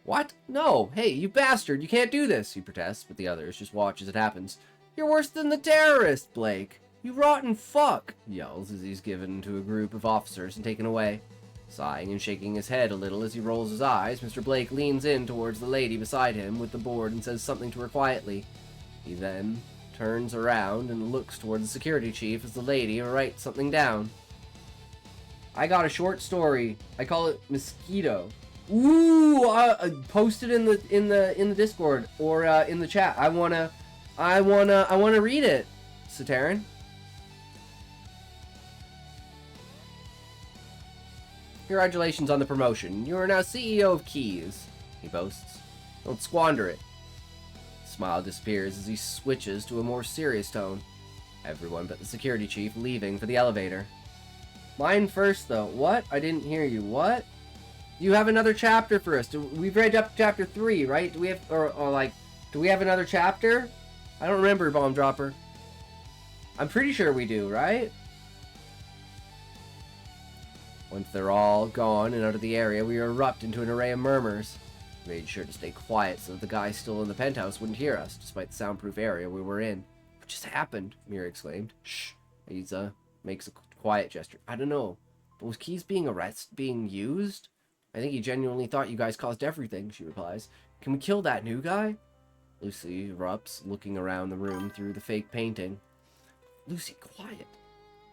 What? No. Hey, you bastard. You can't do this, he protests, but the others just watch as it happens. You're worse than the terrorist, Blake. You rotten fuck, he yells as he's given to a group of officers and taken away. Sighing and shaking his head a little as he rolls his eyes, Mr. Blake leans in towards the lady beside him with the board and says something to her quietly. He then turns around and looks toward the security chief as the lady writes something down. I got a short story. I call it Mosquito. Ooh, post it in the Discord or in the chat. I wanna read it, Sataran. Congratulations on the promotion. You are now CEO of Keys, he boasts. Don't squander it. The smile disappears as he switches to a more serious tone. Everyone but the security chief leaving for the elevator. Mine first, though. What? I didn't hear you. What? You have another chapter for us. We've read up to chapter 3, right? Do we have, do we have another chapter? I don't remember, Bomb Dropper. I'm pretty sure we do, right? Once they're all gone and out of the area, we erupt into an array of murmurs. We made sure to stay quiet so that the guy still in the penthouse wouldn't hear us, despite the soundproof area we were in. What just happened? Mira exclaimed. Shh. Aiza makes a quiet gesture. I don't know. But was Keys being used? I think he genuinely thought you guys caused everything, she replies. Can we kill that new guy? Lucy erupts, looking around the room through the fake painting. Lucy, quiet.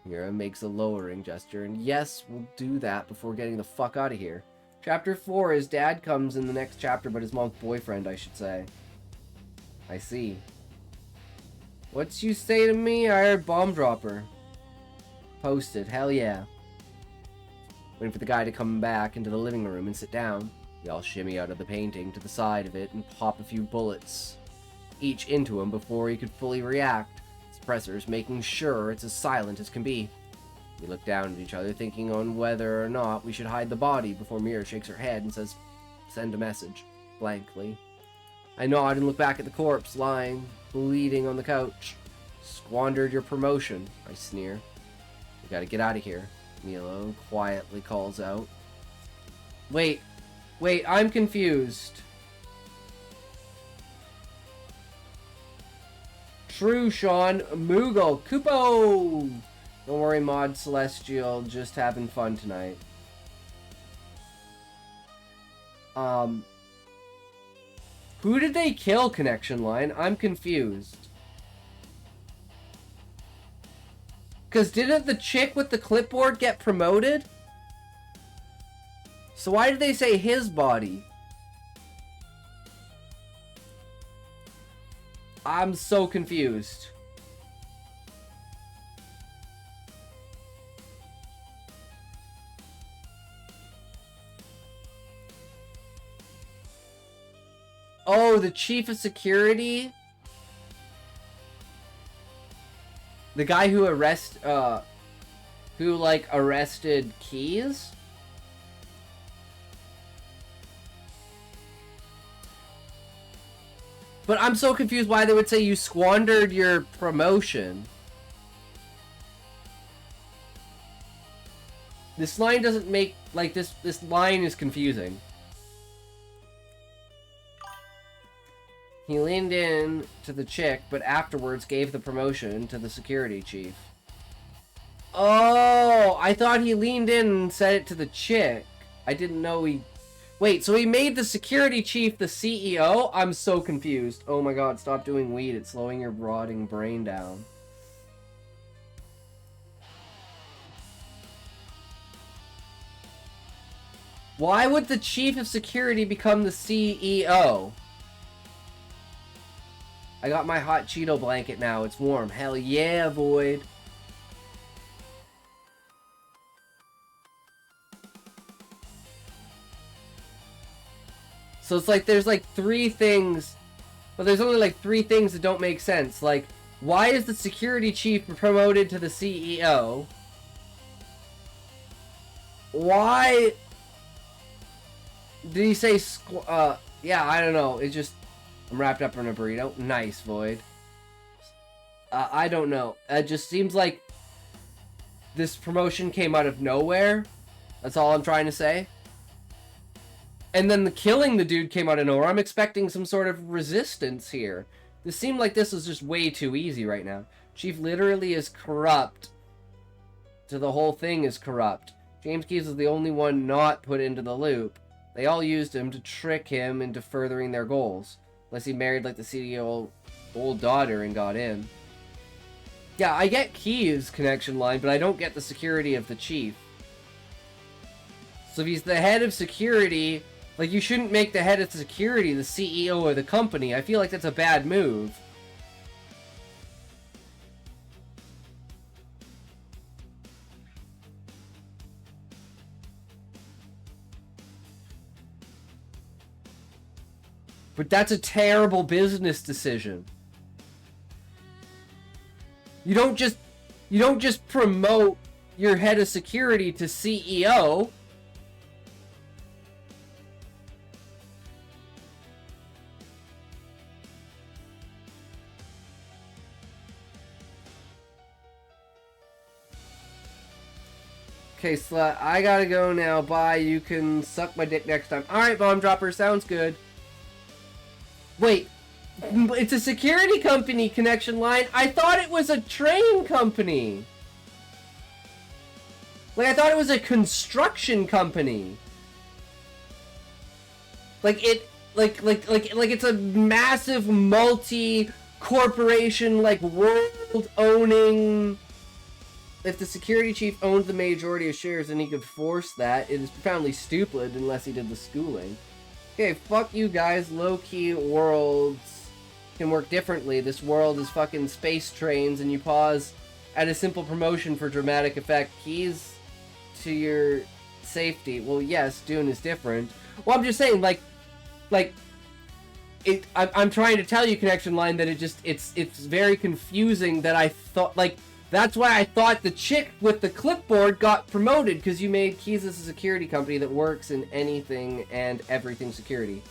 Mira makes a lowering gesture, and yes, we'll do that before getting the fuck out of here. Chapter 4, his dad comes in the next chapter, but his mom's boyfriend, I should say. I see. What's you say to me? I heard Bomb Dropper. Posted, hell yeah. Waiting for the guy to come back into the living room and sit down. We all shimmy out of the painting to the side of it and pop a few bullets each into him before he could fully react. Suppressors making sure it's as silent as can be. We look down at each other, thinking on whether or not we should hide the body before Mira shakes her head and says, send a message, blankly. I nod and look back at the corpse, lying, bleeding on the couch. Squandered your promotion, I sneer. We gotta get out of here, Milo quietly calls out. Wait, I'm confused. True, Sean. Moogle. Kupo! Don't worry, Mod Celestial. Just having fun tonight. Who did they kill, Connection Line? I'm confused. Because didn't the chick with the clipboard get promoted? So why did they say his body? I'm so confused. Oh, the chief of security? The guy who arrested Keys? But I'm so confused why they would say you squandered your promotion. This line doesn't make, like, this line is confusing. He leaned in to the chick, but afterwards gave the promotion to the security chief. Oh, I thought he leaned in and said it to the chick. I didn't know he... Wait, so he made the security chief the CEO? I'm so confused. Oh my god, stop doing weed. It's slowing your rotting brain down. Why would the chief of security become the CEO? I got my hot Cheeto blanket now. It's warm. Hell yeah, Void. So it's like there's like 3 things, but there's only like 3 things that don't make sense. Like, why is the security chief promoted to the CEO? Why did he say yeah, I don't know. It just, I'm wrapped up in a burrito. Nice, Void. I don't know. It just seems like this promotion came out of nowhere. That's all I'm trying to say. And then the killing the dude came out of nowhere. I'm expecting some sort of resistance here. This seemed like this was just way too easy right now. Chief literally is corrupt. So the whole thing is corrupt. James Keys is the only one not put into the loop. They all used him to trick him into furthering their goals. Unless he married like the CEO old daughter and got in. Yeah, I get Keys' connection line, but I don't get the security of the chief. So if he's the head of security... Like, you shouldn't make the head of security the CEO of the company. I feel like that's a bad move. But that's a terrible business decision. You don't just promote your head of security to CEO. Okay, slut, I gotta go now. Bye. You can suck my dick next time. Alright, bomb dropper, sounds good. Wait, it's a security company connection line. I thought it was a train company. Like, I thought it was a construction company. Like, it's a massive multi-corporation, like, world-owning... If the security chief owned the majority of shares and he could force that, it is profoundly stupid unless he did the schooling. Okay, fuck you guys. Low-key worlds can work differently. This world is fucking space trains and you pause at a simple promotion for dramatic effect. Keys to your safety. Well, yes, Dune is different. Well, I'm just saying, I'm trying to tell you, Connection Line, that it's very confusing that I thought, like, that's why I thought the chick with the clipboard got promoted, because you made Keys as a security company that works in anything and everything security.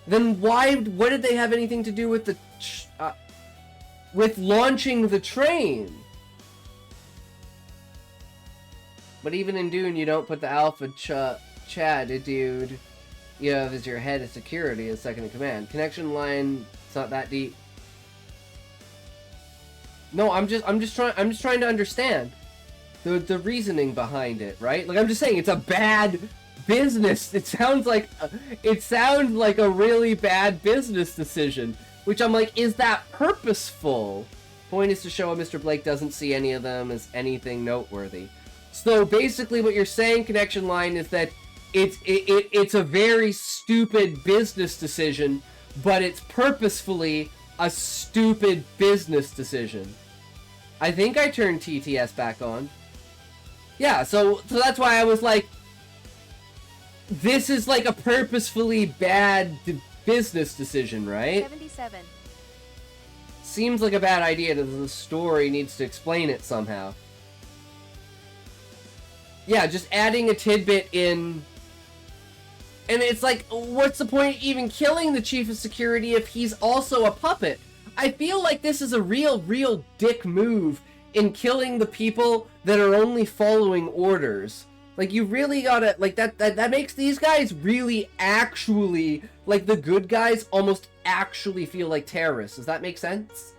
Then what did they have anything to do with the with launching the train? But even in Dune, you don't put the Alpha Chad, dude. You have as your head of security as second in command. Connection Line. It's not that deep. No, I'm just trying to understand the reasoning behind it, right? Like, I'm just saying it's a bad business. It sounds like a really bad business decision, which I'm like, is that purposeful? Point is to show Mr. Blake doesn't see any of them as anything noteworthy. So basically what you're saying, Connection Line, is that it's a very stupid business decision, but it's purposefully a stupid business decision. I think I turned TTS back on. Yeah, so that's why I was like, this is like a purposefully bad business decision, right? 77. Seems like a bad idea that the story needs to explain it somehow. Yeah, just adding a tidbit in... And it's like, what's the point of even killing the chief of security if he's also a puppet? I feel like this is a real dick move in killing the people that are only following orders. Like, you really gotta, like, that makes these guys really actually, like, the good guys almost actually feel like terrorists. Does that make sense?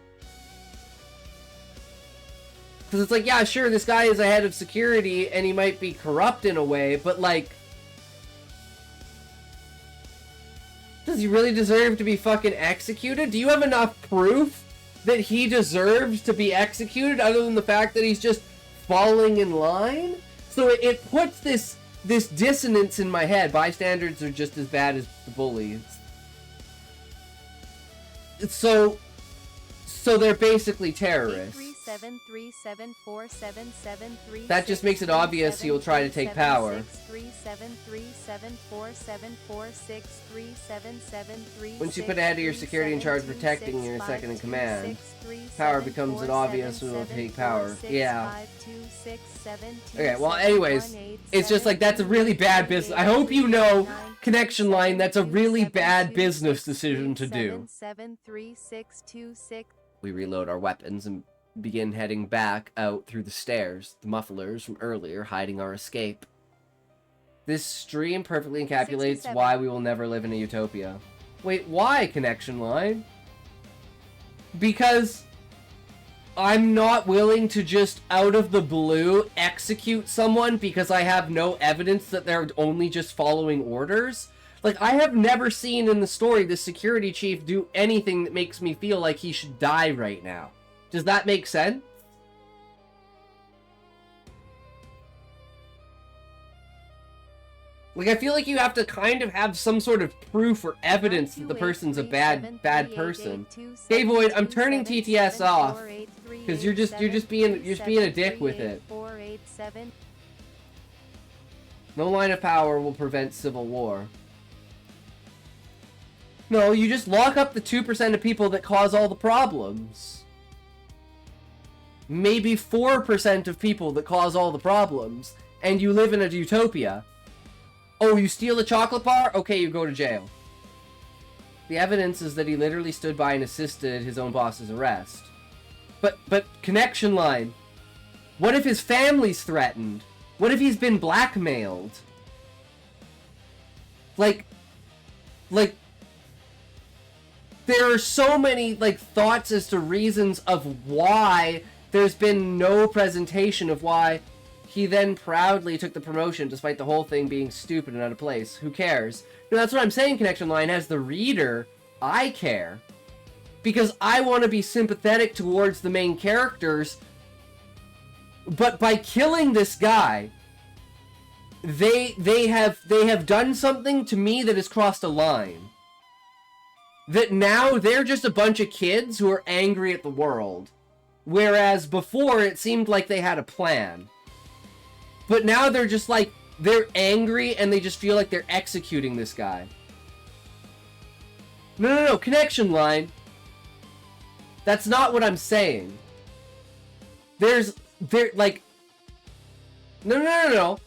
Because it's like, yeah, sure, this guy is a head of security and he might be corrupt in a way, but, like, does he really deserve to be fucking executed? Do you have enough proof that he deserves to be executed other than the fact that he's just falling in line? So it puts this dissonance in my head. Bystanders are just as bad as the bullies. So they're basically terrorists. That just makes it obvious he'll try to take power. Once you put ahead of your security in charge of protecting your second in command, power becomes an obvious who will take power. Yeah. Okay, well anyways, it's just like, that's a really bad business. I hope you know, Connection Line, that's a really bad business decision to do. We reload our weapons and begin heading back out through the stairs, the mufflers from earlier hiding our escape. This stream perfectly encapsulates why we will never live in a utopia. Wait, why, Connection Line? Because I'm not willing to just out of the blue execute someone because I have no evidence that they're only just following orders. Like, I have never seen in the story the security chief do anything that makes me feel like he should die right now. Does that make sense? Like, I feel like you have to kind of have some sort of proof or evidence that the person's a bad person. Hey Void, I'm turning TTS off because you're just being a dick with it. No line of power will prevent civil war. No, you just lock up the 2% of people that cause all the problems. Maybe 4% of people that cause all the problems. And you live in a utopia. Oh, you steal a chocolate bar? Okay, you go to jail. The evidence is that he literally stood by and assisted his own boss's arrest. But connection line. What if his family's threatened? What if he's been blackmailed? Like, there are so many, like, thoughts as to reasons of why there's been no presentation of why he then proudly took the promotion despite the whole thing being stupid and out of place. Who cares? No, that's what I'm saying, Connection Line. As the reader, I care. Because I want to be sympathetic towards the main characters. But by killing this guy, they have done something to me that has crossed a line. That now they're just a bunch of kids who are angry at the world. Whereas before it seemed like they had a plan. But now they're just like, they're angry and they just feel like they're executing this guy. No, Connection Line. That's not what I'm saying. No.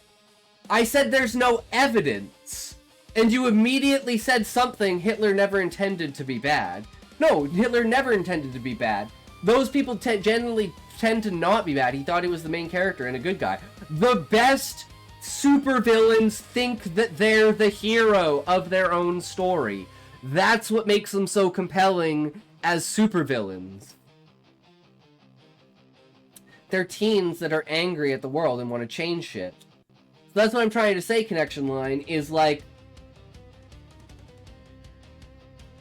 I said there's no evidence. And you immediately said something Hitler never intended to be bad. No, Hitler never intended to be bad. Those people generally tend to not be bad. He thought he was the main character and a good guy. The best supervillains think that they're the hero of their own story. That's what makes them so compelling as supervillains. They're teens that are angry at the world and want to change shit. So that's what I'm trying to say, Connection Line, is like,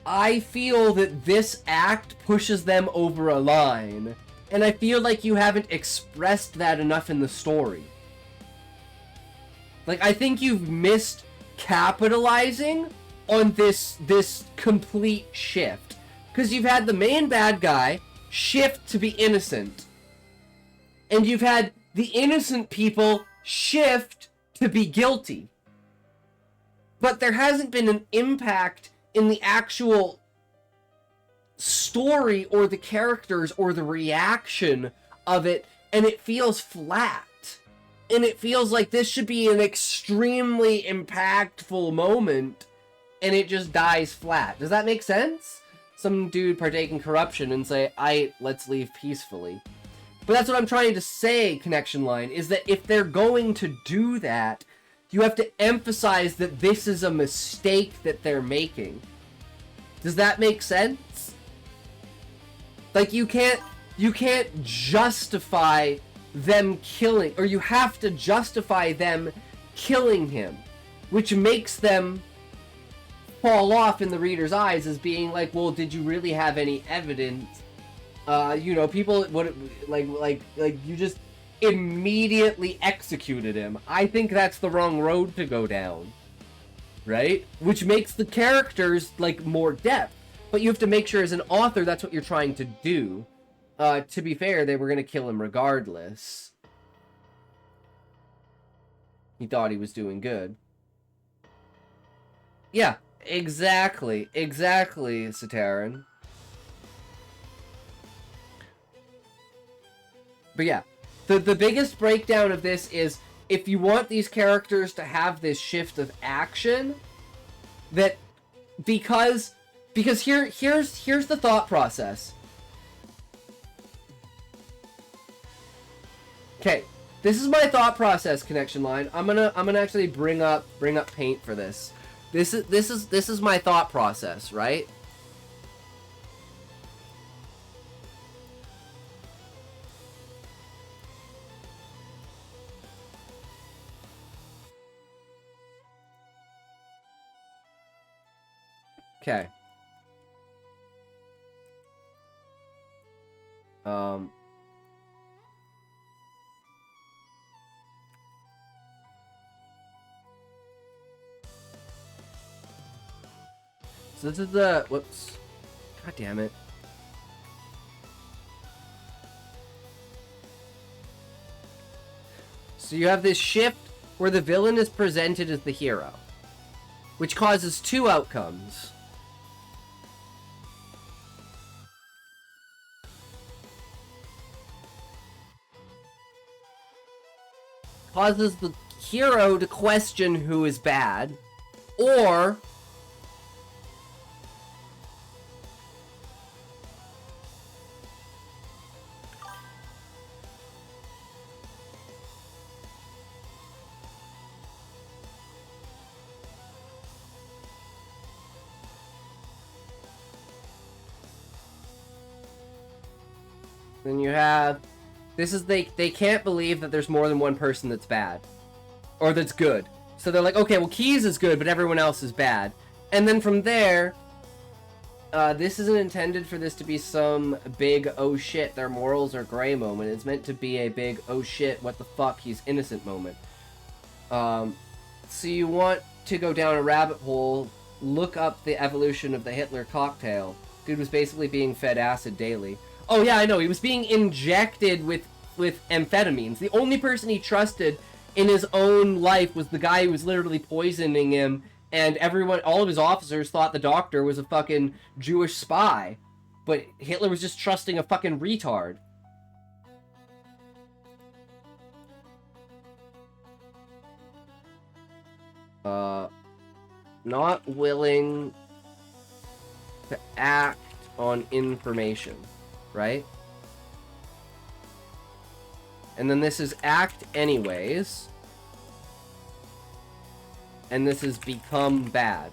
I feel that this act pushes them over a line, and I feel like you haven't expressed that enough in the story. Like, I think you've missed capitalizing on this complete shift. Because you've had the main bad guy shift to be innocent. And you've had the innocent people shift to be guilty. But there hasn't been an impact in the actual story or the characters or the reaction of it, and it feels flat. And it feels like this should be an extremely impactful moment, and it just dies flat. Does that make sense? Some dude partake in corruption and say, let's leave peacefully. But that's what I'm trying to say, Connection Line, is that if they're going to do that, you have to emphasize that this is a mistake that they're making. Does that make sense? Like, you can't justify them killing, or you have to justify them killing him, which makes them fall off in the reader's eyes as being like, well, did you really have any evidence? People would like you just immediately executed him. I think that's the wrong road to go down, right? Which makes the characters like more depth. But you have to make sure as an author that's what you're trying to do. To be fair, they were gonna kill him regardless. He thought he was doing good. Yeah, exactly, Sataran. But yeah, the biggest breakdown of this is, if you want these characters to have this shift of action, that because here's the thought process. Okay, this is my thought process, Connection Line. I'm gonna actually bring up paint for this. This is my thought process, right? Okay. So this is the, whoops. God damn it. So you have this shift where the villain is presented as the hero, which causes two outcomes. Causes the hero to question who is bad, or then you have, this is, they can't believe that there's more than one person that's bad. Or that's good. So they're like, okay, well, Keys is good, but everyone else is bad. And then from there, this isn't intended for this to be some big, oh shit, their morals are gray moment. It's meant to be a big, oh shit, what the fuck, he's innocent moment. So you want to go down a rabbit hole, look up the evolution of the Hitler cocktail. Dude was basically being fed acid daily. Oh yeah, I know, he was being injected with amphetamines. The only person he trusted in his own life was the guy who was literally poisoning him, and everyone, all of his officers thought the doctor was a fucking Jewish spy. But Hitler was just trusting a fucking retard. Not willing to act on information, right? And then this is act anyways. And this is become bad.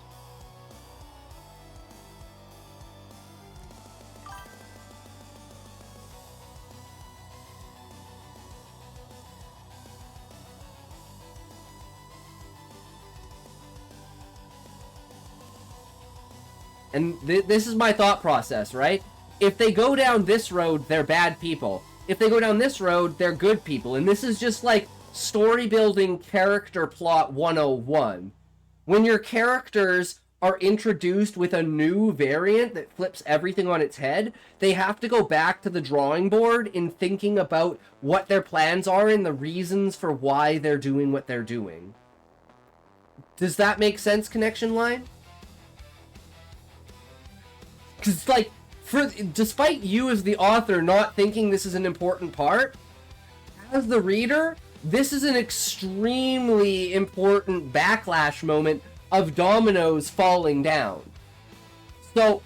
And this is my thought process, right? If they go down this road, they're bad people. If they go down this road, they're good people. And this is just like story building character plot 101. When your characters are introduced with a new variant that flips everything on its head, they have to go back to the drawing board in thinking about what their plans are and the reasons for why they're doing what they're doing. Does that make sense, Connection Line? Because, like, despite you as the author not thinking this is an important part, as the reader, this is an extremely important backlash moment of dominoes falling down. So,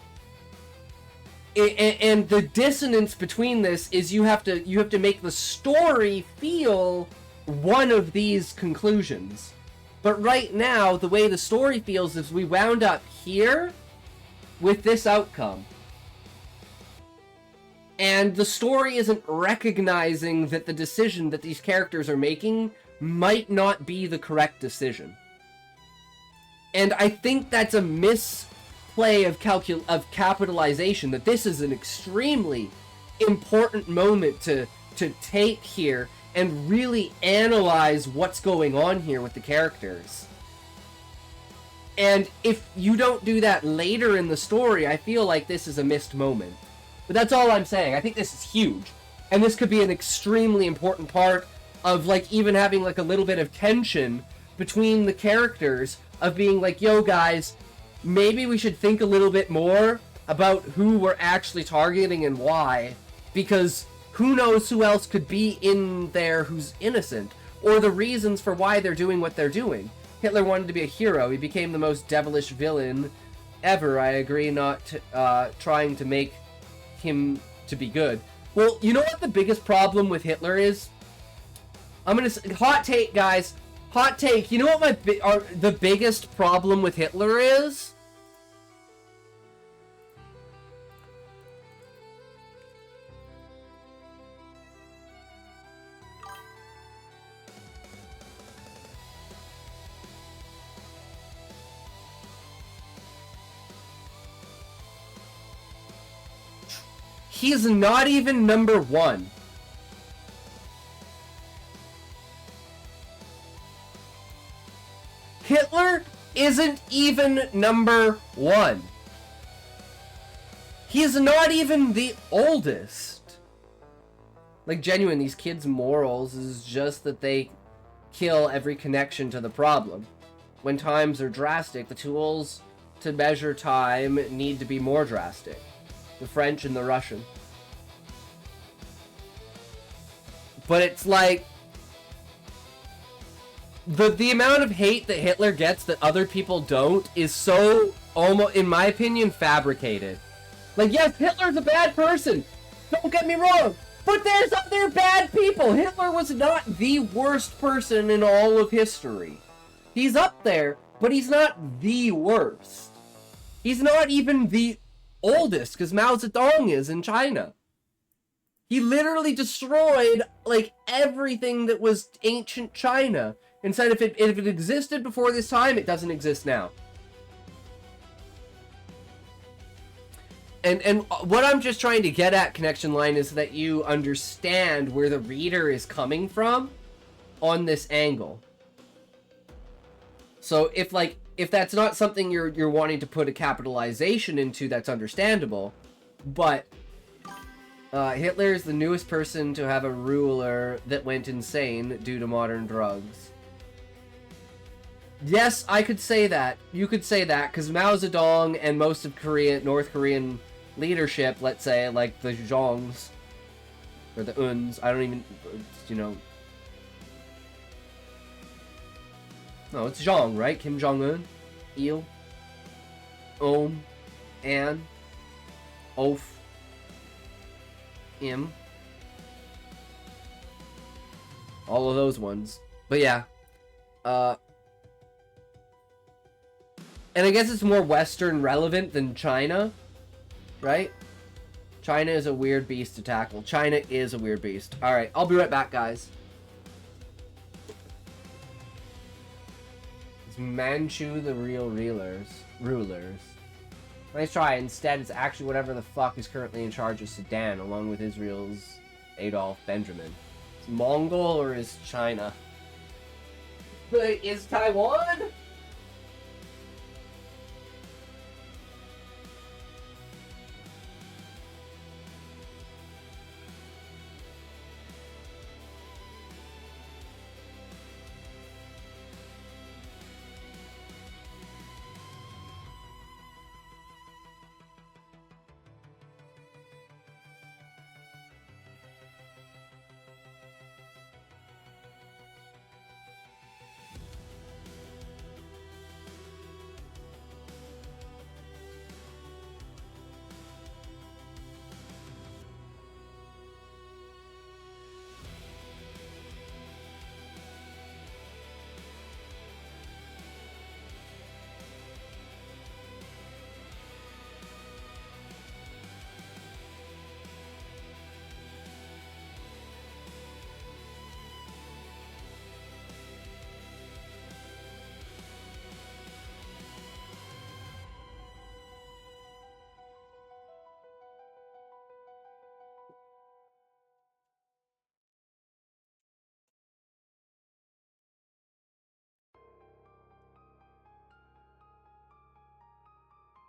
and the dissonance between this is you have to make the story feel one of these conclusions. But right now, the way the story feels is we wound up here with this outcome. And the story isn't recognizing that the decision that these characters are making might not be the correct decision. And I think that's a misplay of capitalization, that this is an extremely important moment to take here and really analyze what's going on here with the characters. And if you don't do that later in the story, I feel like this is a missed moment. But that's all I'm saying. I think this is huge. And this could be an extremely important part of, like, even having, like, a little bit of tension between the characters of being like, yo, guys, maybe we should think a little bit more about who we're actually targeting and why. Because who knows who else could be in there who's innocent, or the reasons for why they're doing what they're doing. Hitler wanted to be a hero. He became the most devilish villain ever. I agree, not trying to make him to be good. Well, you know what the biggest problem with Hitler is? I'm gonna say, hot take, guys. Hot take. You know what the biggest problem with Hitler is? He's not even number one. Hitler isn't even number one. He's not even the oldest. Like, genuine, these kids' morals is just that they kill every connection to the problem. When times are drastic, the tools to measure time need to be more drastic. The French and the Russian. But it's like the amount of hate that Hitler gets that other people don't is so, almost, in my opinion, fabricated. Like, yes, Hitler's a bad person. Don't get me wrong. But there's other bad people. Hitler was not the worst person in all of history. He's up there, but he's not the worst. He's not even the oldest, because Mao Zedong is in China. He literally destroyed, like, everything that was ancient China. And said if it existed before this time, it doesn't exist now. And what I'm just trying to get at, Connection Line, is that you understand where the reader is coming from on this angle. So if that's not something you're wanting to put a capitalization into, that's understandable. But Hitler is the newest person to have a ruler that went insane due to modern drugs. Yes, I could say that. You could say that, because Mao Zedong and most of North Korean leadership, let's say, like the Zhongs, or the Uns, I don't even, you know. No, it's Zhong, right? Kim Jong-un, Il, An, Oaf, Im. All of those ones. But yeah. And I guess it's more Western relevant than China, right? China is a weird beast to tackle. China is a weird beast. Alright, I'll be right back, guys. It's Manchu the real rulers. Nice try. Instead, it's actually whatever the fuck is currently in charge of Sudan, along with Israel's Adolf Benjamin. Is Mongol or is China? Is Taiwan?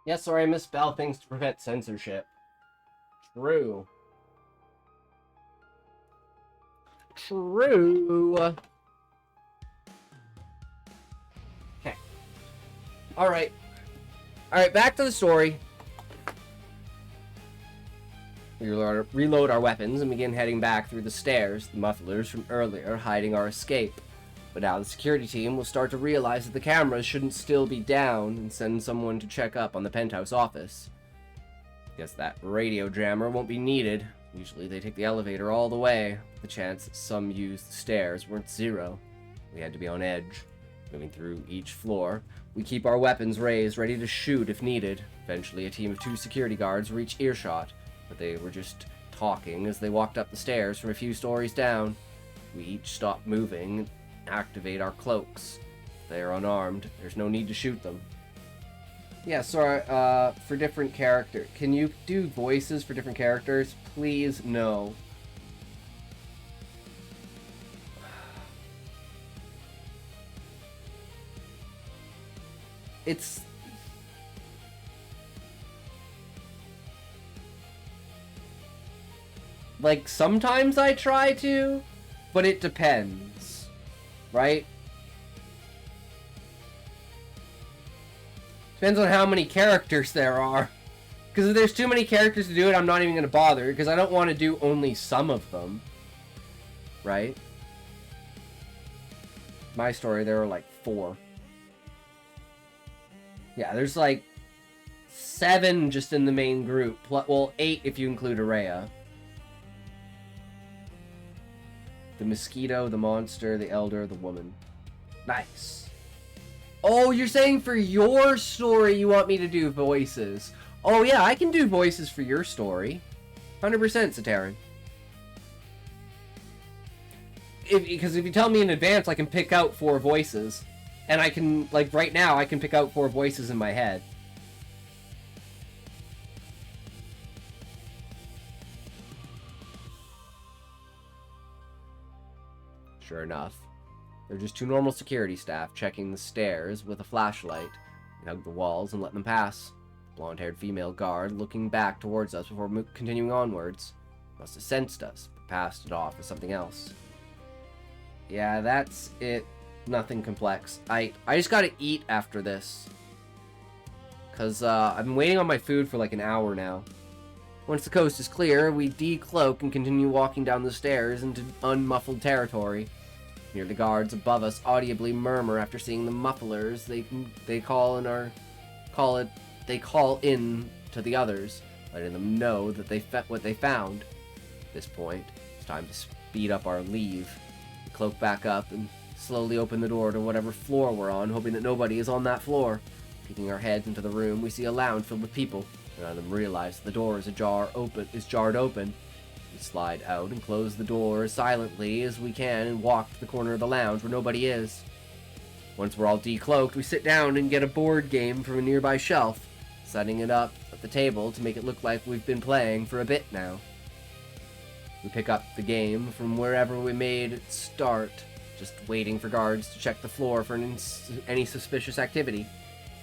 Yes, sorry, I misspell things to prevent censorship. True. True. Okay. Alright. Alright, back to the story. We reload our weapons and begin heading back through the stairs, the mufflers from earlier hiding our escape. But now the security team will start to realize that the cameras shouldn't still be down and send someone to check up on the penthouse office. Guess that radio jammer won't be needed. Usually they take the elevator all the way. The chance that some used the stairs weren't zero. We had to be on edge. Moving through each floor, we keep our weapons raised, ready to shoot if needed. Eventually a team of 2 security guards reach earshot, but they were just talking as they walked up the stairs from a few stories down. We each stop moving, activate our cloaks. They are unarmed. There's no need to shoot them. Yeah, sorry, for different characters. Can you do voices for different characters? Please, no. It's... like, sometimes I try to, but it depends. right? Depends on how many characters there are. Because if there's too many characters to do it, I'm not even going to bother. Because I don't want to do only some of them. Right? My story, there were like 4. Yeah, there's like 7 just in the main group. Well, 8 if you include Araya. The mosquito, the monster, the elder, the woman. Nice. Oh, you're saying for your story you want me to do voices. Oh yeah, I can do voices for your story. 100%, Sataran. Because if you tell me in advance, I can pick out 4 voices. And I can, like right now, I can pick out 4 voices in my head. Sure enough, they're just 2 normal security staff checking the stairs with a flashlight. They hug the walls and let them pass. Blonde-haired female guard looking back towards us before continuing onwards. Must have sensed us, but passed it off as something else. Yeah, that's it. Nothing complex. I just gotta eat after this. Because I've been waiting on my food for like an hour now. Once the coast is clear, we decloak and continue walking down the stairs into unmuffled territory. Near the guards above us audibly murmur after seeing the mufflers they call in to the others, letting them know that what they found. At this point, it's time to speed up our leave. We cloak back up and slowly open the door to whatever floor we're on, hoping that nobody is on that floor. Peeking our heads into the room, we see a lounge filled with people. None of them realize the door is jarred open. We slide out and close the door as silently as we can and walk to the corner of the lounge where nobody is. Once we're all decloaked, we sit down and get a board game from a nearby shelf, setting it up at the table to make it look like we've been playing for a bit now. We pick up the game from wherever we made it start, just waiting for guards to check the floor for any suspicious activity.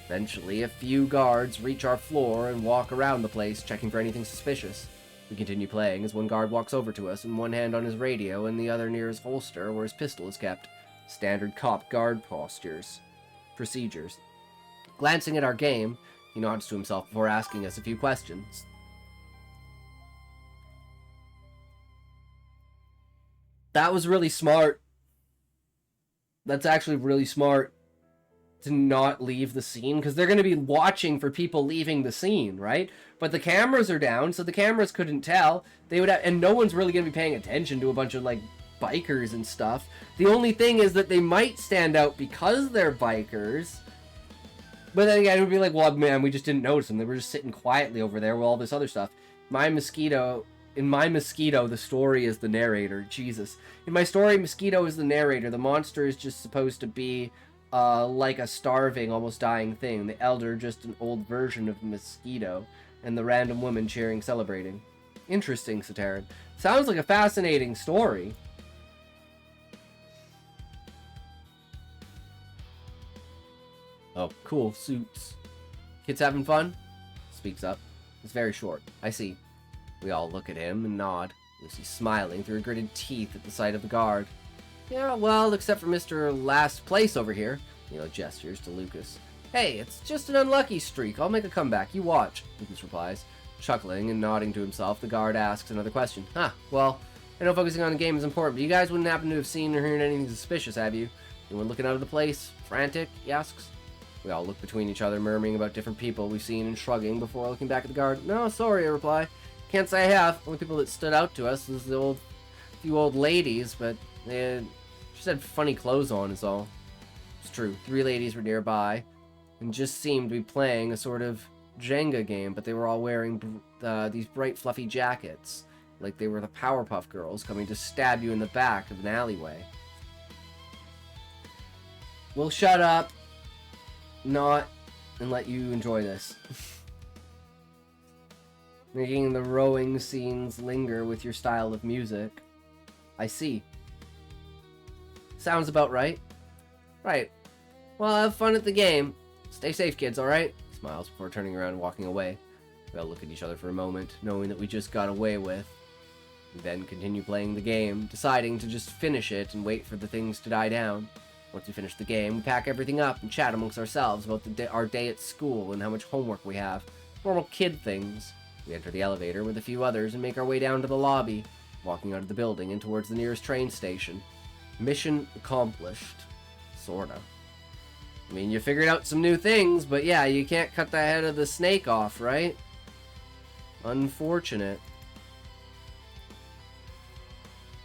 Eventually, a few guards reach our floor and walk around the place, checking for anything suspicious. We continue playing as one guard walks over to us, in one hand on his radio and the other near his holster where his pistol is kept. Standard cop guard procedures. Glancing at our game, he nods to himself before asking us a few questions. That was really smart. That's actually really smart to not leave the scene, because they're going to be watching for people leaving the scene, right? But the cameras are down, so the cameras couldn't tell. And no one's really going to be paying attention to a bunch of, like, bikers and stuff. The only thing is that they might stand out because they're bikers. But then again, it would be like, well, man, we just didn't notice them. They were just sitting quietly over there with all this other stuff. In my Mosquito, the story is the narrator. Jesus. In my story, Mosquito is the narrator. The monster is just supposed to be like a starving, almost dying thing. The elder, just an old version of Mosquito. And the random woman cheering, celebrating. Interesting, Sataran. Sounds like a fascinating story. Oh, cool. Suits. Kids having fun? Speaks up. It's very short. I see. We all look at him and nod. Lucy's smiling through her gritted teeth at the sight of the guard. Yeah, well, except for Mr. Last Place over here. Neil gestures to Lucas. Hey, it's just an unlucky streak. I'll make a comeback. You watch, Lucas replies. Chuckling and nodding to himself, the guard asks another question. Well, I know focusing on the game is important, but you guys wouldn't happen to have seen or heard anything suspicious, have you? Anyone looking out of the place? Frantic? He asks. We all look between each other, murmuring about different people we've seen and shrugging before looking back at the guard. No, sorry, I reply. Can't say I have. Only people that stood out to us was the few old ladies, but they just had funny clothes on is all. It's true. 3 ladies were nearby and just seemed to be playing a sort of Jenga game, but they were all wearing these bright fluffy jackets, like they were the Powerpuff Girls coming to stab you in the back of an alleyway. We'll shut up, and let you enjoy this. Making the rowing scenes linger with your style of music. I see. Sounds about right. Right. Well, have fun at the game. Stay safe, kids, alright? He smiles before turning around and walking away. We all look at each other for a moment, knowing that we just got away with We then continue playing the game, deciding to just finish it and wait for the things to die down. Once we finish the game, we pack everything up and chat amongst ourselves about our day at school and how much homework we have. Normal kid things. We enter the elevator with a few others and make our way down to the lobby, walking out of the building and towards the nearest train station. Mission accomplished. Sorta. I mean, you figured out some new things, but yeah, you can't cut the head of the snake off, right? Unfortunate.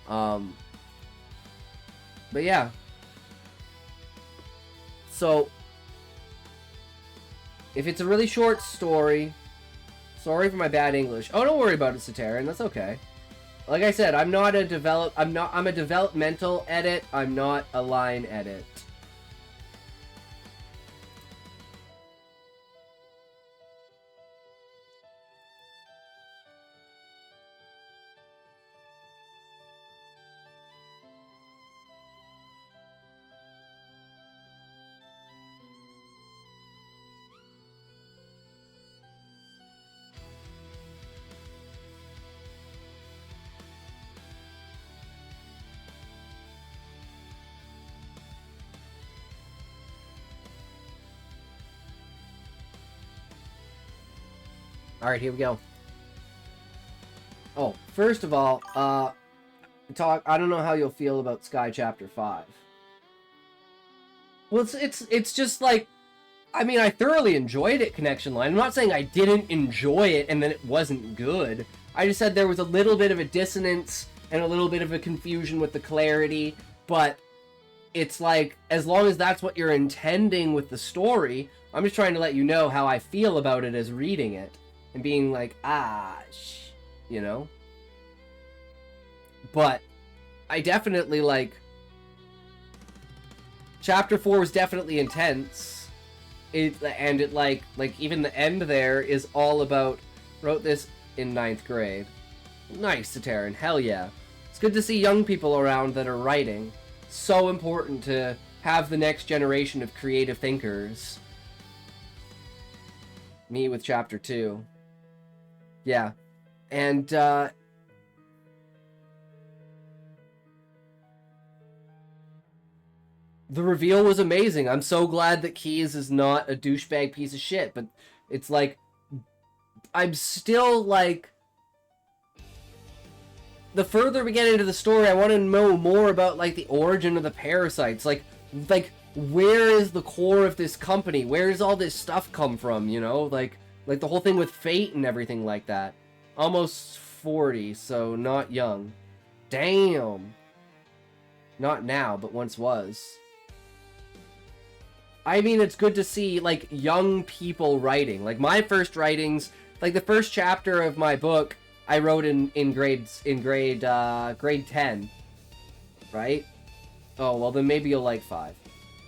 But yeah. So, if it's a really short story, sorry for my bad English. Oh, don't worry about it, Sateran. That's okay. Like I said, I'm a developmental edit. I'm not a line edit. Alright, here we go. Oh, first of all, I don't know how you'll feel about Sky Chapter 5. Well, it's just like, I mean, I thoroughly enjoyed it, Connection Line. I'm not saying I didn't enjoy it and then it wasn't good. I just said there was a little bit of a dissonance and a little bit of a confusion with the clarity, but it's like, as long as that's what you're intending with the story, I'm just trying to let you know how I feel about it as reading it. And being like, you know? But I definitely, like, Chapter 4 was definitely intense. It like, even the end there is all about, wrote this in 9th grade. Nice, Sateran, hell yeah. It's good to see young people around that are writing. So important to have the next generation of creative thinkers. Me with Chapter 2. Yeah, and, the reveal was amazing. I'm so glad that Keyes is not a douchebag piece of shit, but it's like, I'm still, like, the further we get into the story, I want to know more about, like, the origin of the parasites. Like, where is the core of this company? Where does all this stuff come from, you know? Like the whole thing with fate and everything like that. Almost 40, so not young. Damn. Not now, but once was. I mean, it's good to see, like, young people writing. Like, my first writings, like, the first chapter of my book, I wrote in grade 10. Right? Oh, well, then maybe you'll like 5.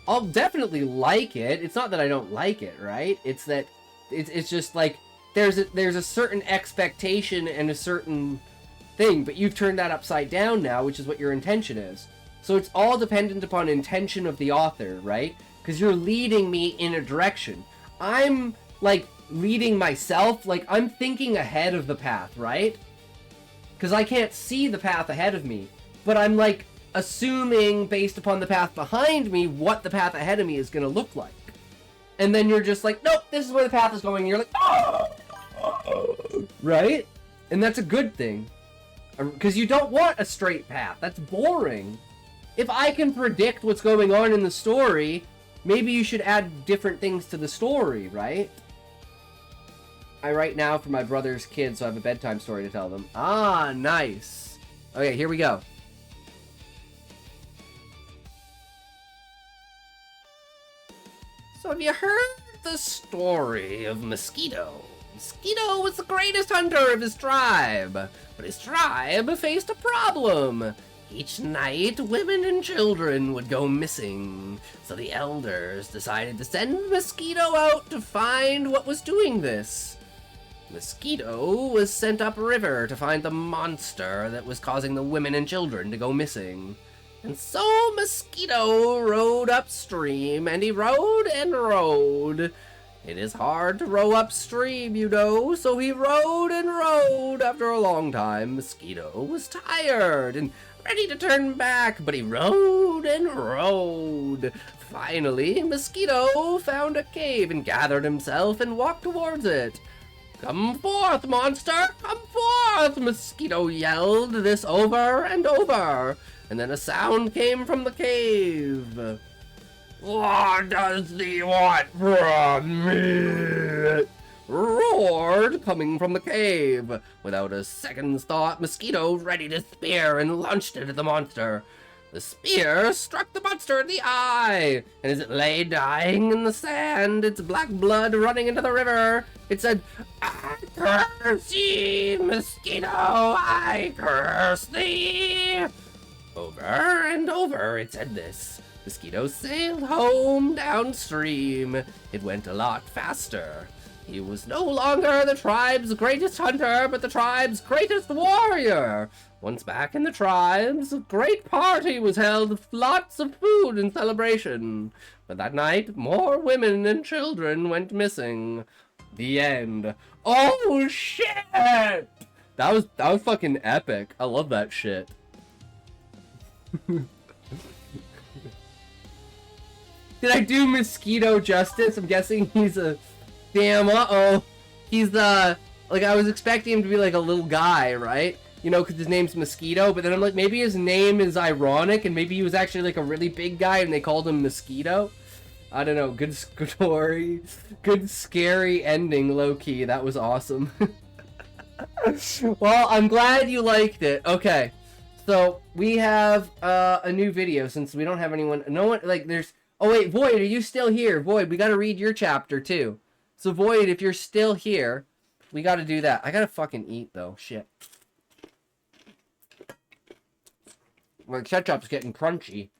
I'll definitely like it. It's not that I don't like it, right? It's that it's just like there's a certain expectation and a certain thing, but you've turned that upside down now, which is what your intention is. So it's all dependent upon intention of the author, right? Because you're leading me in a direction. I'm like leading myself, like I'm thinking ahead of the path, right? Because I can't see the path ahead of me, but I'm like assuming based upon the path behind me what the path ahead of me is going to look like. And then you're just like, nope, this is where the path is going. And you're like, oh! Right? And that's a good thing. Because you don't want a straight path. That's boring. If I can predict what's going on in the story, maybe you should add different things to the story, right? I write now for my brother's kids, so I have a bedtime story to tell them. Ah, nice. Okay, here we go. So have you heard the story of Mosquito? Mosquito was the greatest hunter of his tribe, but his tribe faced a problem. Each night, women and children would go missing, so the elders decided to send Mosquito out to find what was doing this. Mosquito was sent upriver to find the monster that was causing the women and children to go missing. And so Mosquito rode upstream, and he rode and rode, It is hard to row upstream, you know, so he rowed and rowed. After a long time, Mosquito was tired and ready to turn back, but he rowed and rowed. Finally, Mosquito found a cave and gathered himself and walked towards it. "Come forth, monster! Come forth!" Mosquito yelled this over and over, and then a sound came from the cave. "What does thee want from me?" roared coming from the cave. Without a second's thought, Mosquito readied his spear and launched it at the monster. The spear struck the monster in the eye, and as it lay dying in the sand, its black blood running into the river, it said, "I curse thee, Mosquito, I curse thee." Over and over it said this. Mosquito sailed home downstream. It went a lot faster. He was no longer the tribe's greatest hunter, but the tribe's greatest warrior. Once back in the tribes, a great party was held with lots of food and celebration. But that night, more women and children went missing. The end. Oh shit! That was fucking epic. I love that shit. Did I do Mosquito justice? I'm guessing he's a... Damn, uh-oh. He's, like, I was expecting him to be, like, a little guy, right? You know, because his name's Mosquito, but then I'm like, maybe his name is ironic, and maybe he was actually, like, a really big guy, and they called him Mosquito? I don't know. Good story. Good scary ending, low-key. That was awesome. Well, I'm glad you liked it. Okay. So, we have, a new video, since we don't have anyone... No one, like, there's... Oh, wait, Void, are you still here? Void, we gotta read your chapter, too. So, Void, if you're still here, we gotta do that. I gotta fucking eat, though. Shit. My ketchup's getting crunchy.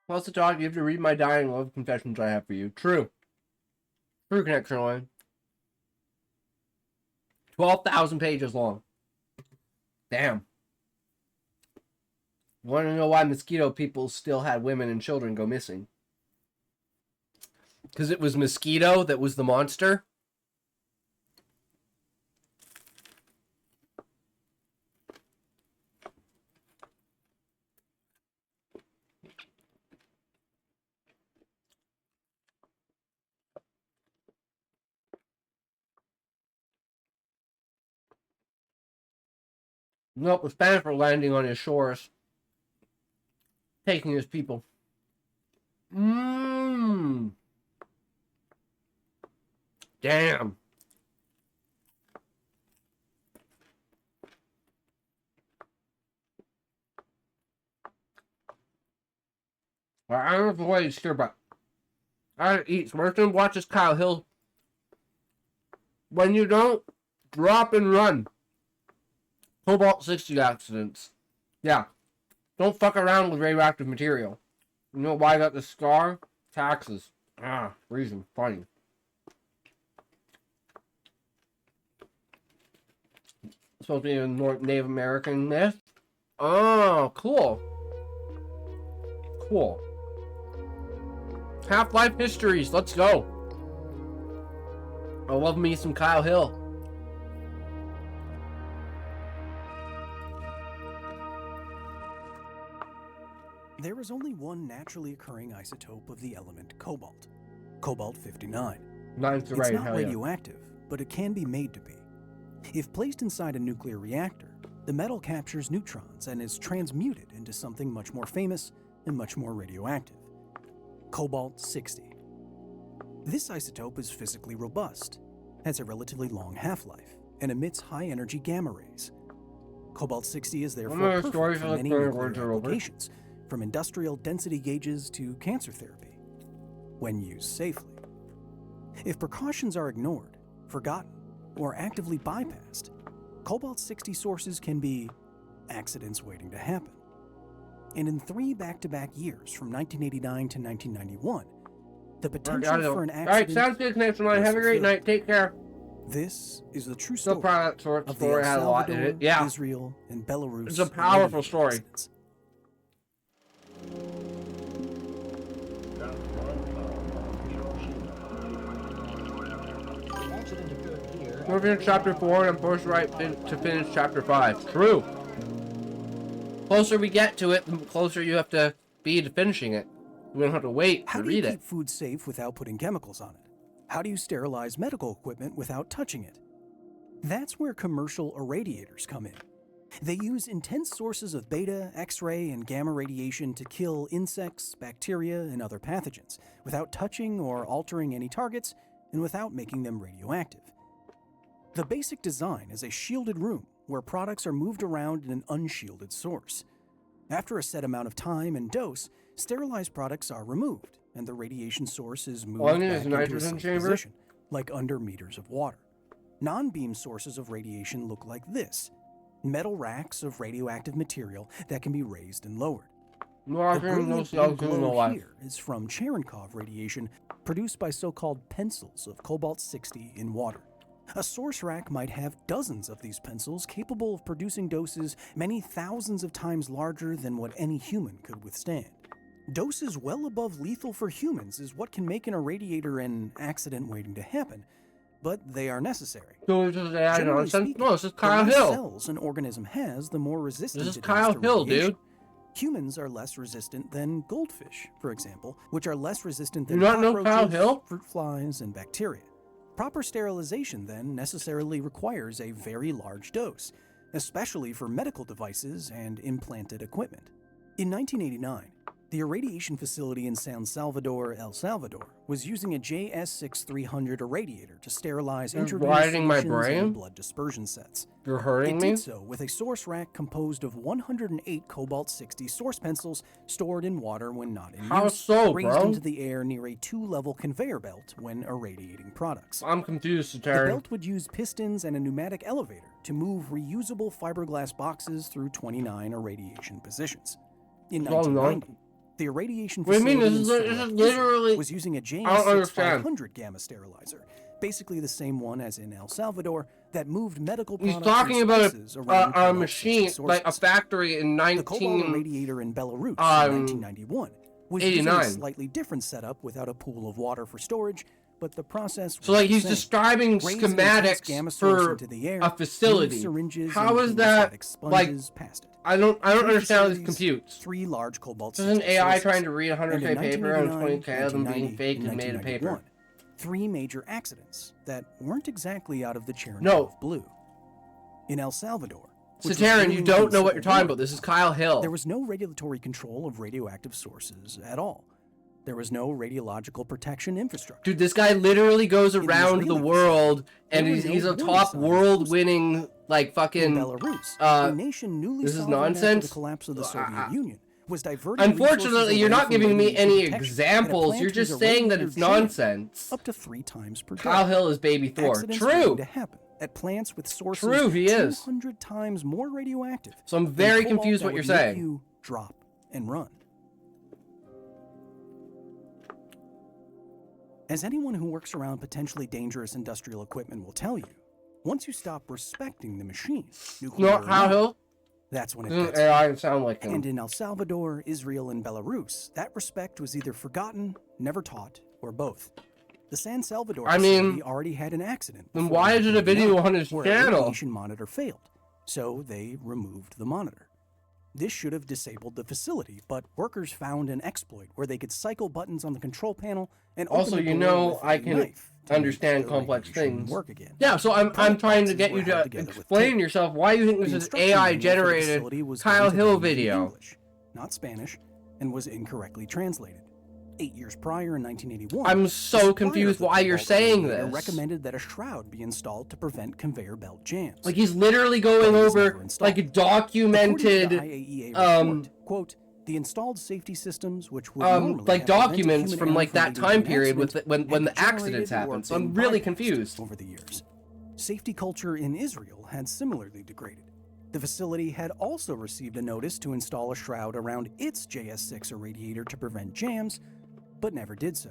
Plus the talk, you have to read my dying love confessions I have for you. True. True, connection line. 12,000 pages long. Damn. You want to know why mosquito people still had women and children go missing? Because it was Mosquito that was the monster? Nope, the Spanish were landing on his shores. Taking his people. Damn. Well, I don't know if the way he's here, but I gotta eat. So we're gonna watch this Kyle Hill. When you don't drop and run. Cobalt 60 accidents. Yeah. Don't fuck around with radioactive material. You know why I got the scar? Taxes. Ah, reason. Funny. Supposed to be a Native American myth. Oh, cool. Cool. Half-Life Histories. Let's go. I love me some Kyle Hill. There is only one naturally occurring isotope of the element cobalt, cobalt-59. Nice, it's not radioactive, but it can be made to be. If placed inside a nuclear reactor, the metal captures neutrons and is transmuted into something much more famous and much more radioactive, cobalt-60. This isotope is physically robust, has a relatively long half-life, and emits high-energy gamma rays. Cobalt-60 is therefore perfect for many nuclear applications, from industrial density gauges to cancer therapy, when used safely. If precautions are ignored, forgotten, or actively bypassed, cobalt-60 sources can be accidents waiting to happen. And in 3 back-to-back years, from 1989 to 1991, the potential for an accident... Alright, sounds good, Connection Line. Have a great night. Take care. This is the true Still story proud of that short of the story. El Had a lot in Salvador, it. Yeah. Israel, and Belarus. It's a powerful radio story. accidents. We're finished chapter 4 and I'm forced to finish chapter 5. True. Closer we get to it, the closer you have to be to finishing it. We don't have to wait How to do you read it. keep food safe without putting chemicals on it? How do you sterilize medical equipment without touching it? That's where commercial irradiators come in. They use intense sources of beta, X-ray, and gamma radiation to kill insects, bacteria, and other pathogens without touching or altering any targets and without making them radioactive. The basic design is a shielded room where products are moved around in an unshielded source. After a set amount of time and dose, sterilized products are removed, and the radiation source is moved All I need back is a into a nitrogen safe chamber. position, like under meters of water. Non-beam sources of radiation look like this: metal racks of radioactive material that can be raised and lowered. The brilliant blue glow here is from Cherenkov radiation produced by so-called pencils of cobalt-60 in water. A source rack might have dozens of these pencils capable of producing doses many thousands of times larger than what any human could withstand. Doses well above lethal for humans is what can make an irradiator an accident waiting to happen, but they are necessary. So it's just AI Generally nonsense? speaking, No, this is the Kyle less Hill. cells an organism has, the more resistant This is it Kyle to Hill, radiation. dude. Humans are less resistant than goldfish, for example, which are less resistant You than not know Kyle cockroaches, Hill? fruit flies, and bacteria. Proper sterilization, then, necessarily requires a very large dose, especially for medical devices and implanted equipment. In 1989, the irradiation facility in San Salvador, El Salvador, was using a JS6300 irradiator to sterilize You're intravenous rioting my solutions brain? and blood dispersion sets. You're hurting It me? did so with a source rack composed of 108 cobalt-60 source pencils stored in water when not in How use, so, raised bro? into the air near a 2-level conveyor belt when irradiating products. I'm confused, The Terry. belt would use pistons and a pneumatic elevator to move reusable fiberglass boxes through 29 irradiation positions. In Oh, no. 1990, the irradiation What do you mean? facility This in is Surat, Israel, literally- was using a I don't understand. JS6500 gamma sterilizer, basically the same one as in El Salvador, that moved medical He's products talking and about spices a around cobalt-60 machine, like a sources. factory in The cobalt 19... irradiator in Belarus in 1991 was using a 89. slightly different setup without a pool of water for storage, but the process was So, like, the he's same. describing Raise an intense gamma schematics source for into the air, a facility. move syringes How and is that, hemostatic like, sponges past it. I don't Three understand how this facilities, computes. 3 large cobalt This is an 60 AI sources. trying to read And 100K in paper and 1989, 20K of them being 1990, faked and and made of paper. 1991, 3 major accidents that weren't exactly out of the Cherenkov No. blue. In El Salvador, which was Sataran, you dealing don't with know the what you're Civil talking War, about. This is Kyle Hill. there was no regulatory control of radioactive sources at all. There was no radiological protection infrastructure. Dude, this guy literally goes the around the Israeli world, and there were he's no a warning top signs world-winning, like, In fucking... Belarus, uh, a nation newly this is sovereign after nonsense. the collapse of the Soviet Union, was diverting Unfortunately, resources you're away not from giving me radiation any protection, and a examples. plant You're whose just saying that irradiator it's jammed nonsense. up to 3 times per day. Kyle Hill is Baby Thor. Accidents began True. to happen at plants with sources True, he is. 200 times more radioactive. So I'm than very cobalt confused that what you're would make saying. You drop and run. As anyone who works around potentially dangerous industrial equipment will tell you, once you stop respecting the machine, nuclear Not or Kyle not, Hill? that's when it Doesn't gets AI sound like And him? in El Salvador, Israel, and Belarus, that respect was either forgotten, never taught, or both. The San Salvador I mean, facility already had an accident. Then before why is it a 1989 video on his where channel? A radiation monitor failed, so they removed the monitor. This should have disabled the facility, but workers found an exploit where they could cycle buttons on the control panel and open Also, the you door know, with I a can knife to understand make the complex radiation things. work again. Yeah, so I'm Product trying to boxes get were you held to together with explain tape. yourself why you think The this is instruction AI manual for the generated facility was Kyle written Hill in video. English, not Spanish, and was incorrectly translated. 8 years prior, in 1981, I'm the so supplier confused of the why you're cobalt saying irradiator this. recommended that a shroud be installed to prevent conveyor belt jams. Like, he's literally going But it was never over, installed. like, According to documented, the IAEA report, quote, the installed safety systems, which would normally like, have prevented documents human from, error like, that leading time to an period with accident, when had the accidents degenerated or happened. So I'm been really bypassed confused. over the years. Safety culture in Israel had similarly degraded. The facility had also received a notice to install a shroud around its JS6 irradiator to prevent jams, but never did so.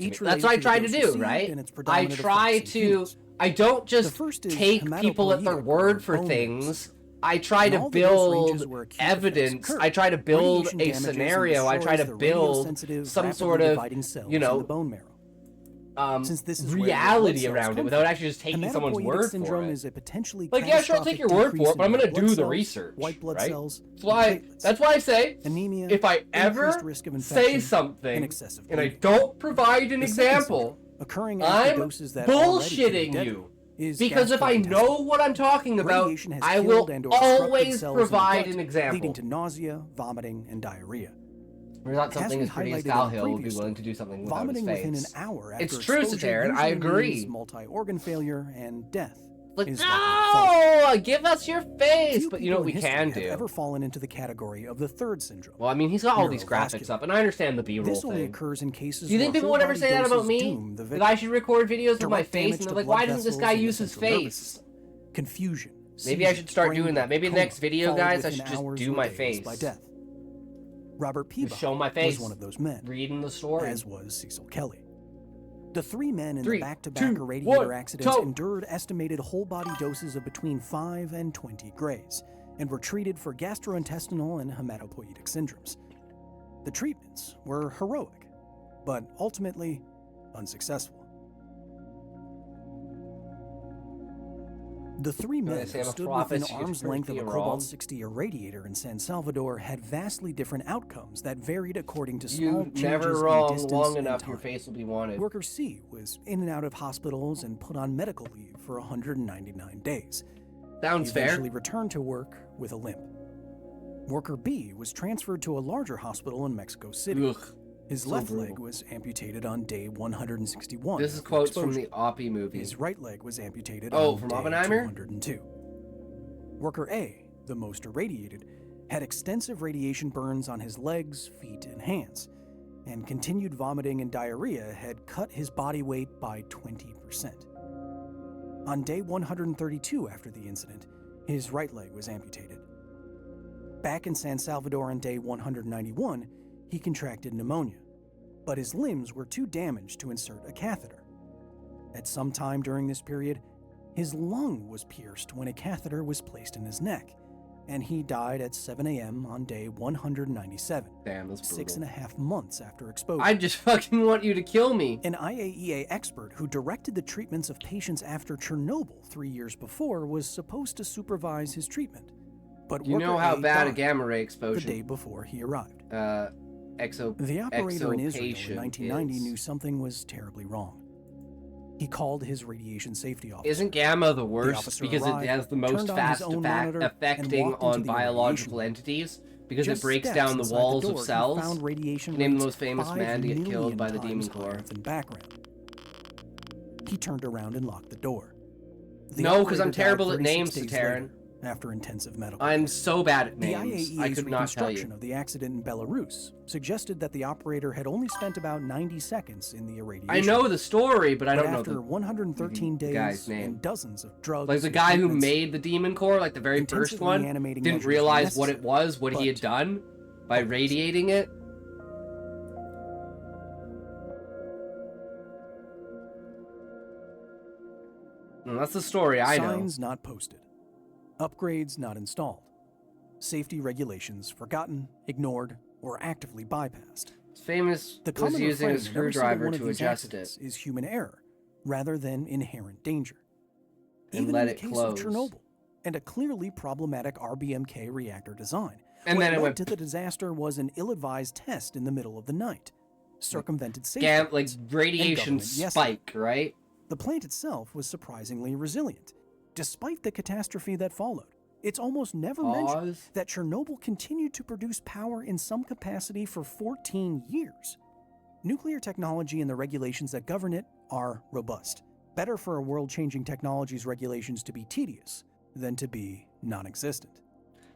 each That's related what I the try to dose do, received right? and its I predominant try effects in to humans. I don't The just first is take people at their hematopoietic, word or for bone things. marrow. I try In to all the dose ranges build where acute effects evidence. occur, I try to build radiation a damages and scenario. I try to destroys the build radiosensitive, some rapidly sort of, dividing cells you in the know, bone marrow. Since this is where red blood reality cells around it come without from, actually just taking someone's hematopoietic word for syndrome it. is a potentially Like, yeah, sure, I'll take your word for it, but I'm going gonna to do the research, white blood right? cells, That's why I say, anemia, if I ever increased risk of say infection, something and excessive and I bleeding. don't provide an The second example, syndrome, occurring after I'm doses that already can be bullshitting deadly, you. is Because if I know gastrointestinal. what I'm talking about, Radiation has I will killed and or disrupted always cells in the provide gut, an example. leading to nausea, vomiting, and diarrhea. There's not As something we as pretty as highlighted in Kyle a Hill would be previous willing to story, do something without his vomiting within an face. hour after It's true, exposure Sataran, I usually means agree. multi-organ failure and death. Like, is likely to follow. no! Give us your face! Few But you know what we people in can history have do? ever fallen into the category of the third syndrome. Well, I mean, he's got all these graphics neurovascular. up, and I understand the B-roll This only thing. occurs in cases Do you think where people would ever whole-body say that about doses me? doom the That victim. I should record videos with my Direct face, damage and to they're like, blood why doesn't this vessels guy and the use his central nervous face? system. Confusion. Maybe I seizures, should start brain doing that. Maybe the coma, next video, followed guys, I within should just hours do or my days face. by death. Robert Just Peabody show my face. was one of those men, Reading the story. as was Cecil Kelly. The three men in 3, the back-to-back 2, irradiator 1, accidents go. endured estimated whole-body doses of between 5 and 20 grays, and were treated for gastrointestinal and hematopoietic syndromes. The treatments were heroic, but ultimately unsuccessful. The three men say who I'm a stood prophet, within you arm's prove length of me a wrong. Cobalt-60 irradiator in San Salvador had vastly different outcomes that varied according to small You changes never in wrong distance long and enough, time. your face will be wanted. Worker C was in and out of hospitals and put on medical leave for 199 days. Sounds He fair. eventually returned to work with a limp. Worker B was transferred to a larger hospital in Mexico City. Ugh. His so left brutal. leg was amputated on day 161. This is after quotes from exposure. the Oppie movie. His right leg was amputated Oh, on from day Oppenheimer? 202. Worker A, the most irradiated, had extensive radiation burns on his legs, feet, and hands, and continued vomiting and diarrhea had cut his body weight by 20%. On day 132 after the incident, his right leg was amputated. Back in San Salvador on day 191, he contracted pneumonia, but his limbs were too damaged to insert a catheter. At some time during this period, his lung was pierced when a catheter was placed in his neck, and he died at 7 a.m. on day 197, Damn, that's brutal. 6.5 months after exposure. I just fucking want you to kill me. An IAEA expert who directed the treatments of patients after Chernobyl 3 years before was supposed to supervise his treatment. But You know worker how A bad a died gamma ray the explosion. day before he arrived. Exo. The operator in Israel in exopation 1990 is. knew something was terribly wrong. He called his radiation safety officer. Isn't gamma the worst officer because arrived, it has the most turned on his fast own monitor, and affecting walked into on the irradiation biological room. entities? Because Just it breaks steps down the inside walls door, of he cells? found radiation Name the rates most famous 5 man to get killed million by the times Demon Core. higher than background. He turned around and locked the door. The No, 'cause I'm operator died terrible at 36 names, days Sataran. later, after intensive medical I'm care. so bad at The names. IAEA's I could not tell reconstruction you. of the accident in Belarus suggested that the operator had only spent about 90 seconds in the irradiation. I know the story, but I But don't know after the 113 the days guy's name. and dozens of drugs, like the and guy who treatments, made the Demon Core, like the very first intensively one, animating didn't measures were realize what it necessary, was, what he had but done by radiating it. And that's the story I know. signs not posted, upgrades not installed, safety regulations forgotten, ignored, or actively bypassed. Famous The was common using a refrain in every single screwdriver one of to these adjust accidents it. is human error, rather than inherent danger. And Even let in the it case close. of Chernobyl, and a clearly problematic RBMK reactor design, And what then it led went to the disaster was an ill-advised test in the middle of the night, circumvented safety. like limits, radiation government yes spike, right? The plant itself was surprisingly resilient, despite the catastrophe that followed. It's almost never mentioned Pause. that Chernobyl continued to produce power in some capacity for 14 years. Nuclear technology and the regulations that govern it are robust. Better for a world-changing technology's regulations to be tedious than to be non-existent.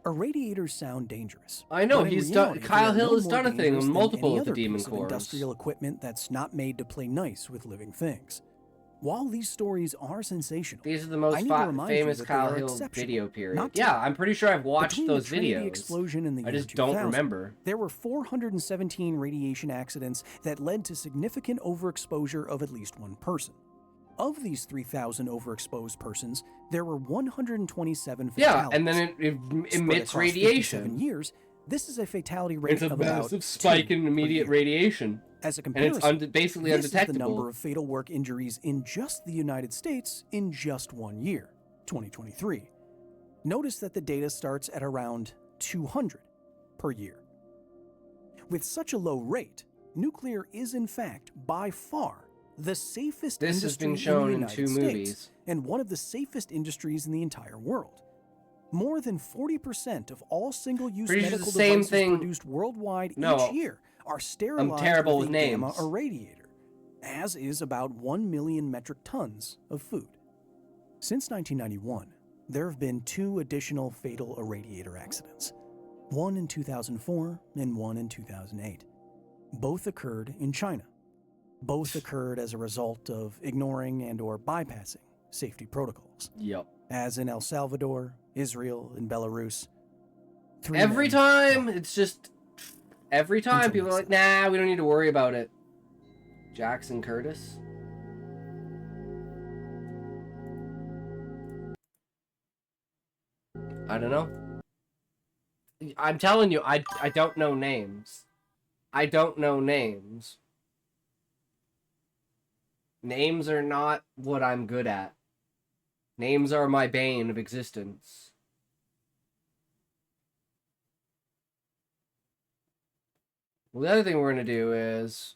Irradiators sound dangerous. I know, but in he's done- reality, Kyle they are Hill no has more done a thing dangerous on than multiple any of the other Demon piece of Cores. industrial equipment that's not made to play nice with living things. While these stories are sensational, These are the I most need to remind you famous that they Kyle are Hill exceptional, video period. not Yeah, typical. I'm pretty sure I've watched Between those the Trinity videos. explosion and the I year just don't 2000, remember. There were 417 radiation accidents that led to significant overexposure of at least one person. Of these 3,000 overexposed persons, there were 127 Yeah, fatalities. and then it Spread emits across 57 radiation. years, this is a fatality rate It's a of about massive spike 2 in per immediate year. radiation. As a And it's comparison, basically this is the undetectable. number of fatal work injuries in just the United States in just 1 year, 2023. Notice that the data starts at around 200 per year. With such a low rate, nuclear is in fact by far the safest This has industry been shown in in the United 2 States movies. and one of the safest industries in the entire world. More than 40% of all single-use Pretty sure medical it's the same devices thing- produced worldwide No, each year are sterilized terrible with a with gamma names. irradiator, as is about 1 million metric tons of food. Since 1991, there have been 2 additional fatal irradiator accidents, one in 2004 and one in 2008. Both occurred in China. Both occurred as a result of ignoring and or bypassing safety protocols, Yep. as in El Salvador, Israel, and Belarus. 3 Every men time, died. it's just... Every time, Until people are like, next nah, we don't need to worry about it. Jackson Curtis? I don't know. I'm telling you, I don't know names. I don't know names. Names are not what I'm good at. Names are my bane of existence. Well, the other thing we're going to do is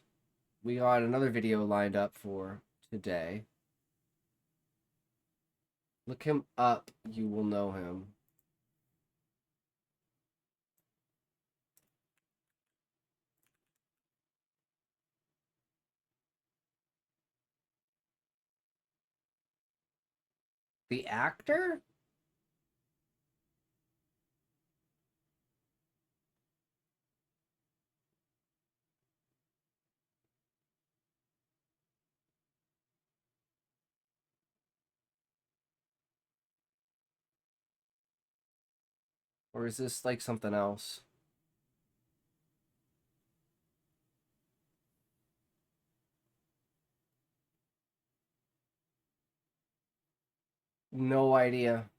we got another video lined up for today. Look him up. You will know him. The actor? Or is this like something else? No idea.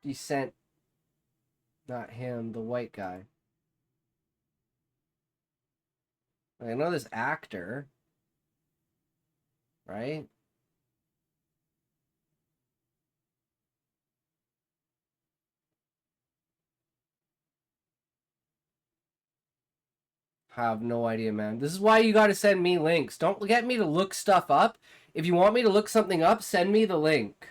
Descent. Not him, the white guy. I know this actor. Right? Have no idea, man. This is why you gotta send me links. Don't get me to look stuff up. If you want me to look something up, send me the link.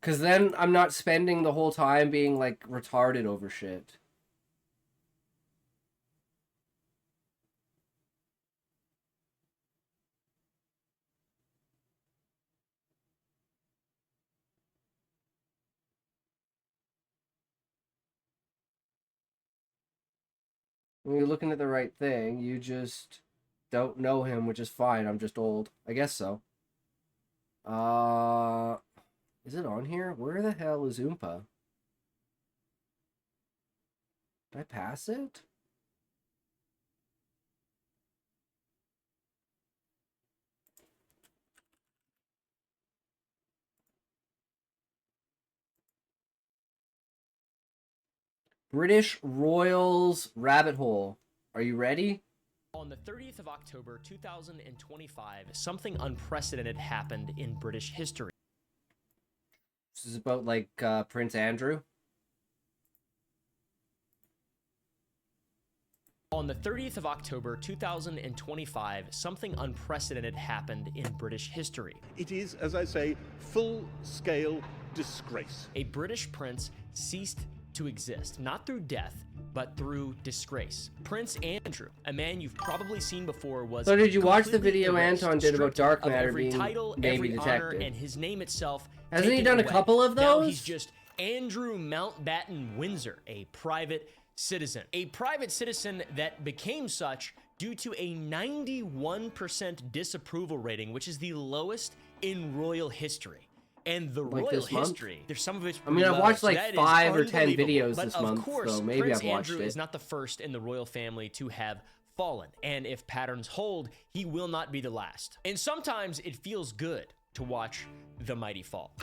Because then I'm not spending the whole time being, like, retarded over shit. When you're looking at the right thing, you just don't know him, which is fine. I'm just old. I guess so. Is it on here? Where the hell is Oompa? Did I pass it? British Royals Rabbit Hole. Are you ready? On the 30th of October 2025, something unprecedented happened in British history. This is about, like, Prince Andrew. On the 30th of October 2025, something unprecedented happened in British history. It is, as I say, full-scale disgrace. A British prince ceased to exist, not through death, but through disgrace. Prince Andrew, a man you've probably seen before, was So did you watch the completely video erased, Anton did about stripped Dark of Matter every being title, maybe every honor, detected? and his name itself Hasn't he taken done a away. couple of Now those? he's just Andrew Mountbatten Windsor, a private citizen. A private citizen that became such due to a 91% disapproval rating, which is the lowest in royal history. and the Like royal this month? history. There's some of it. I mean, I've watched like that is 5 or 10 unbelievable. videos But this of month, course, so maybe Prince I've watched Andrew it. is not the first in the royal family to have fallen, and if patterns hold, he will not be the last. And sometimes it feels good to watch the mighty fall.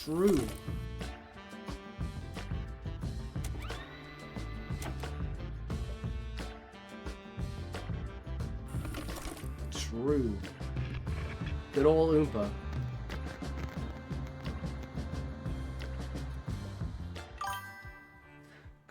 True. True. Good old Oompa.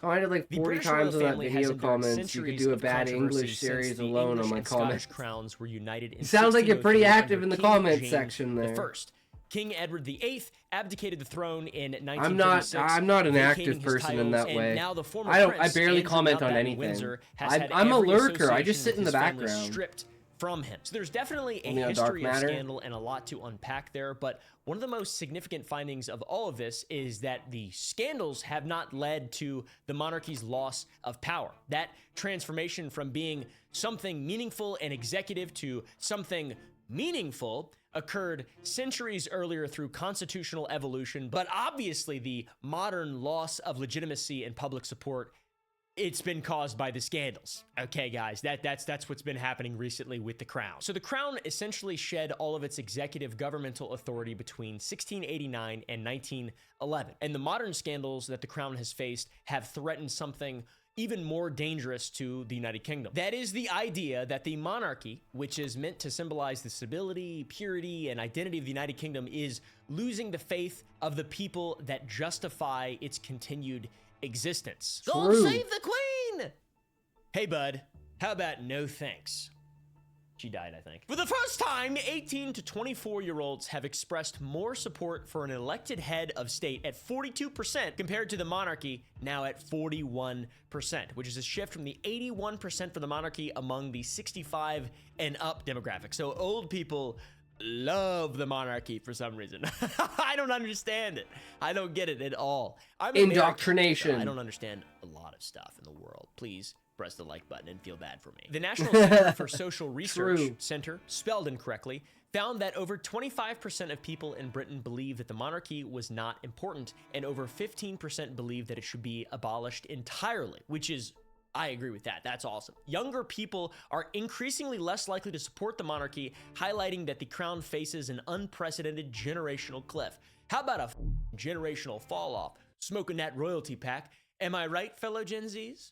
Commented like The 40 British royal times on that family has video endured comments. You could centuries do a of bad controversy English since series the alone English on my and Scottish comments. crowns were united in It sounds like you're pretty 1603 active in under the King comment James section there. I. King Edward VIII abdicated the throne in 1936. I'm not an vacating active his person in titles, that and way. now the former I prince, barely Andrew comment on Mountbatten anything. Windsor, has I'm had a every lurker. I just association sit in with the his family background. stripped from him. So there's definitely a Only on Dark history of Matter. scandal and a lot to unpack there, but one of the most significant findings of all of this is that the scandals have not led to the monarchy's loss of power. That transformation from being something meaningful and executive to something meaningful occurred centuries earlier through constitutional evolution, but obviously the modern loss of legitimacy and public support, it's been caused by the scandals. Okay, guys, that's what's been happening recently with the crown. So the crown essentially shed all of its executive governmental authority between 1689 and 1911. And the modern scandals that the crown has faced have threatened something even more dangerous to the United Kingdom. That is the idea that the monarchy, which is meant to symbolize the stability, purity, and identity of the United Kingdom, is losing the faith of the people that justify its continued existence. Go True. save the queen! Hey, bud, how about no thanks? She died, I think. For the first time, 18 to 24-year-olds have expressed more support for an elected head of state at 42% compared to the monarchy, now at 41%, which is a shift from the 81% for the monarchy among the 65 and up demographic. So old people love the monarchy for some reason. I don't understand it. I don't get it at all. I'm Indoctrination. American, so I don't understand a lot of stuff in the world. Please press the like button and feel bad for me. The National Center for Social Research True. Center, spelled incorrectly, found that over 25% of people in Britain believe that the monarchy was not important, and over 15% believe that it should be abolished entirely, which is, I agree with that. That's awesome. Younger people are increasingly less likely to support the monarchy, highlighting that the crown faces an unprecedented generational cliff. How about a generational fall off? Smoking that royalty pack. Am I right, fellow Gen Zs?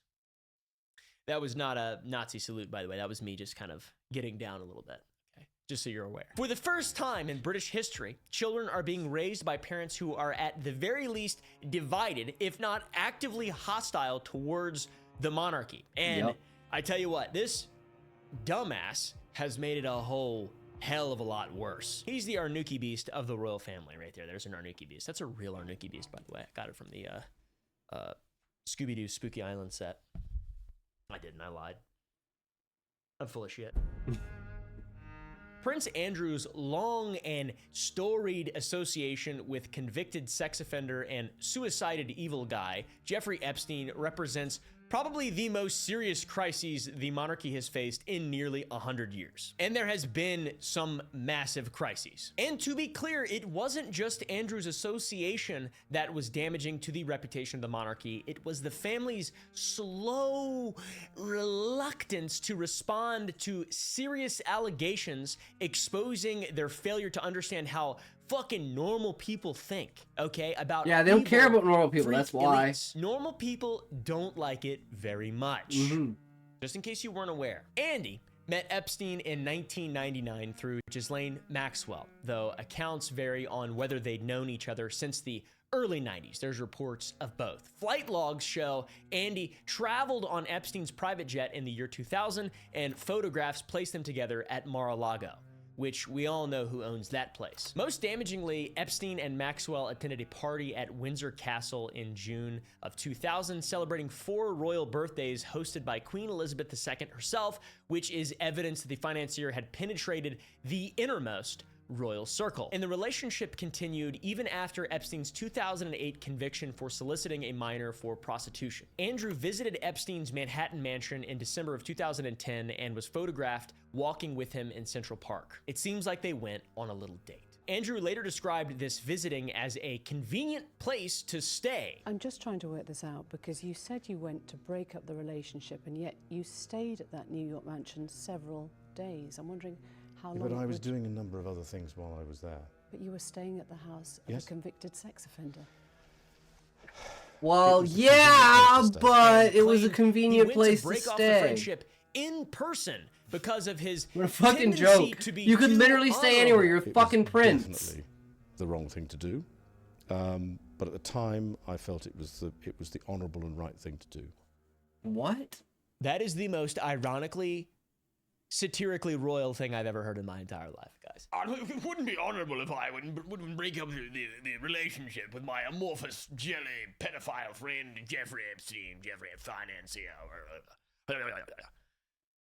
That was not a Nazi salute, by the way. That was me just kind of getting down a little bit. Okay, just so you're aware. For the first time in British history, children are being raised by parents who are at the very least divided, if not actively hostile towards the monarchy. And Yep. I tell you what, this dumbass has made it a whole hell of a lot worse. He's the Arnuki beast of the royal family right there. There's an Arnuki beast. That's a real Arnuki beast, by the way. I got it from the Scooby-Doo Spooky Island set. I didn't. I lied. I'm full of shit. Prince Andrew's long and storied association with convicted sex offender and suicided evil guy Jeffrey Epstein represents probably the most serious crises the monarchy has faced in nearly 100 years. And there has been some massive crises. And to be clear, it wasn't just Andrew's association that was damaging to the reputation of the monarchy. It was the family's slow reluctance to respond to serious allegations exposing their failure to understand how fucking normal people think, okay, about Yeah, they don't care evil about normal people, freak that's why. elites. Normal people don't like it very much. Just in case you weren't aware. Andy met Epstein in 1999 through Ghislaine Maxwell, though accounts vary on whether they'd known each other since the early 90s. There's reports of both. Flight logs show Andy traveled on Epstein's private jet in the year 2000, and photographs place them together at Mar-a-Lago, which we all know who owns that place. Most damagingly, Epstein and Maxwell attended a party at Windsor Castle in June of 2000, celebrating 4 royal birthdays hosted by Queen Elizabeth II herself, which is evidence that the financier had penetrated the innermost royal circle. And the relationship continued even after Epstein's 2008 conviction for soliciting a minor for prostitution. Andrew visited Epstein's Manhattan mansion in December of 2010 and was photographed walking with him in Central Park. It seems like they went on a little date. Andrew later described this visiting as a convenient place to stay. I'm just trying to work this out because you said you went to break up the relationship and yet you stayed at that New York mansion several days. I'm wondering how long. But I was doing a number of other things while I was there. But you were staying at the house of a convicted sex offender. Well, yeah, but it was a convenient place to break off the stay. friendship in person because of his What a fucking tendency joke. to be You could too literally stay anywhere. You're a It fucking was prince. Definitely the wrong thing to do. But at the time, I felt it was the honourable and right thing to do. What? That is the most ironically, satirically royal thing I've ever heard in my entire life, guys. It wouldn't be honorable if I wouldn't break up the relationship with my amorphous, jelly, pedophile friend, Jeffrey Epstein, Jeffrey Financier.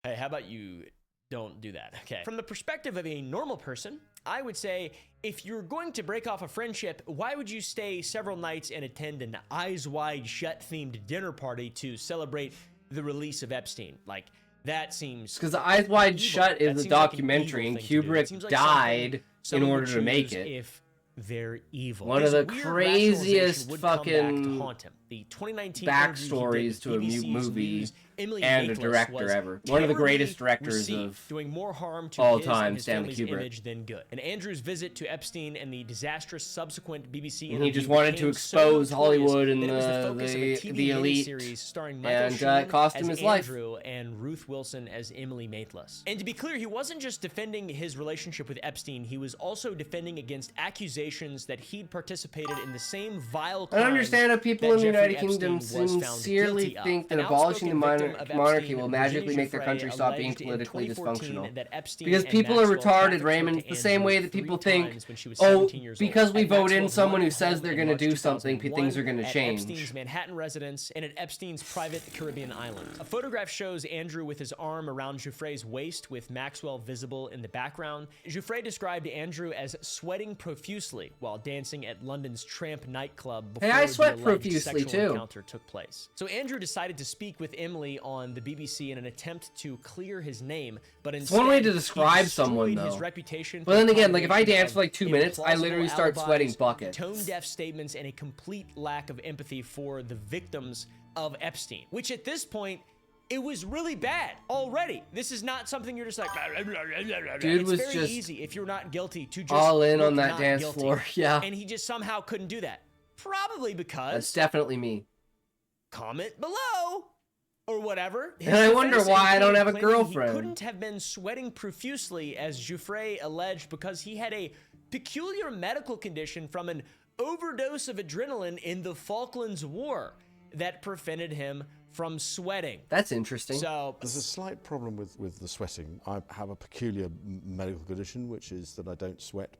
Hey, how about you don't do that, okay? From the perspective of a normal person, I would say if you're going to break off a friendship, why would you stay several nights and attend an Eyes Wide Shut themed dinner party to celebrate the release of Epstein? Like, that seems Because Eyes Wide evil. Shut That is a seems like an documentary, evil and thing to do. It Kubrick seems like died in someone order would to make choose it. if they're evil. One of This the weird craziest rationalization would come back fucking to haunt him. The 2019 interview he did backstories with to a BBC's movie News, Emily and a Maitlis director was ever. One of the greatest terribly directors received, of doing more harm to all his time, and his Stanley family's Kubrick. image than good. And Andrew's visit to Epstein and the disastrous subsequent BBC And he interview just wanted to became expose so Hollywood notorious and that it was the focus of a TV the elite, miniseries starring Michael and Sheen it cost him as his life. Andrew and Ruth Wilson as Emily Maitlis. And to be clear, he wasn't just defending his relationship with Epstein, he was also defending against accusations that he'd participated in the same vile I don't crimes understand how people that in the United Jeffrey Kingdom Epstein was found sincerely guilty of. think that An abolishing the outspoken victim of monarchy Epstein, will Virginia magically make their Giuffre, country stop being alleged in politically 2014 dysfunctional. that Epstein Because and people are Maxwell retarded, trafficked her Raymond. to The same way that Andrew people 3 think, times when she was oh, 17 years old. because we At vote in Maxwell's someone who London says home they're in going to March do something, 2001, things are going to at change. Epstein's Manhattan residence and at Epstein's private Caribbean island. A photograph shows Andrew with his arm around Giuffre's waist with Maxwell visible in the background. Giuffre described Andrew as sweating profusely while dancing at London's Tramp nightclub before Hey, I the sweat alleged profusely, sexual too. encounter took place. So Andrew decided to speak with Emily on the BBC in an attempt to clear his name, but instead one way to he describe someone, destroyed his though. reputation. But through then again, like, if I combination dance for like 2 of minutes, I literally implausible start sweating alibis, buckets. tone-deaf statements, and a complete lack of empathy for the victims of Epstein, which at this point, it was really bad already. This is not something you're just like, Dude it's was very just easy if you're not guilty to just all in look on that not dance guilty. floor, yeah. And he just somehow couldn't do that. Probably because That's definitely me. comment below or whatever. And I wonder defense why I don't have a claiming girlfriend. He couldn't have been sweating profusely, as Giuffre alleged, because he had a peculiar medical condition from an overdose of adrenaline in the Falklands War that prevented him from sweating. That's interesting. So There's a slight problem with the sweating. I have a peculiar medical condition, which is that I don't sweat,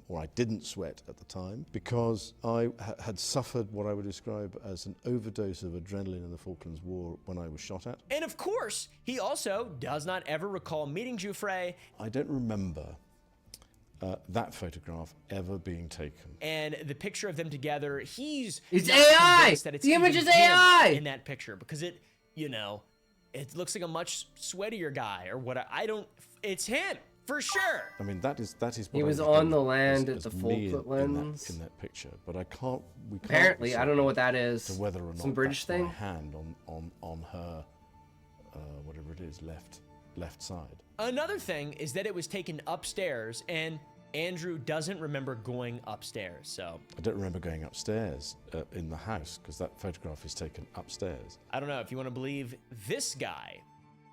or I didn't sweat at the time, because I had suffered what I would describe as an overdose of adrenaline in the Falklands War when I was shot at. And of course, he also does not ever recall meeting Giuffre. I don't remember that photograph ever being taken. And the picture of them together, he's It's not AI! convinced that it's The image even is him AI! in that picture, because it, you know, it looks like a much sweatier guy or what. I don't. It's him for sure. I mean, that is what He was I on understand the land as at the me Falklands. in that picture, but I can't. We can't Apparently, I decide don't know what that is. to whether or not Some British that's thing? my hand on her, whatever it is, left side. Another thing is that it was taken upstairs, and Andrew doesn't remember going upstairs. So I don't remember going upstairs in the house because that photograph is taken upstairs. I don't know if you want to believe this guy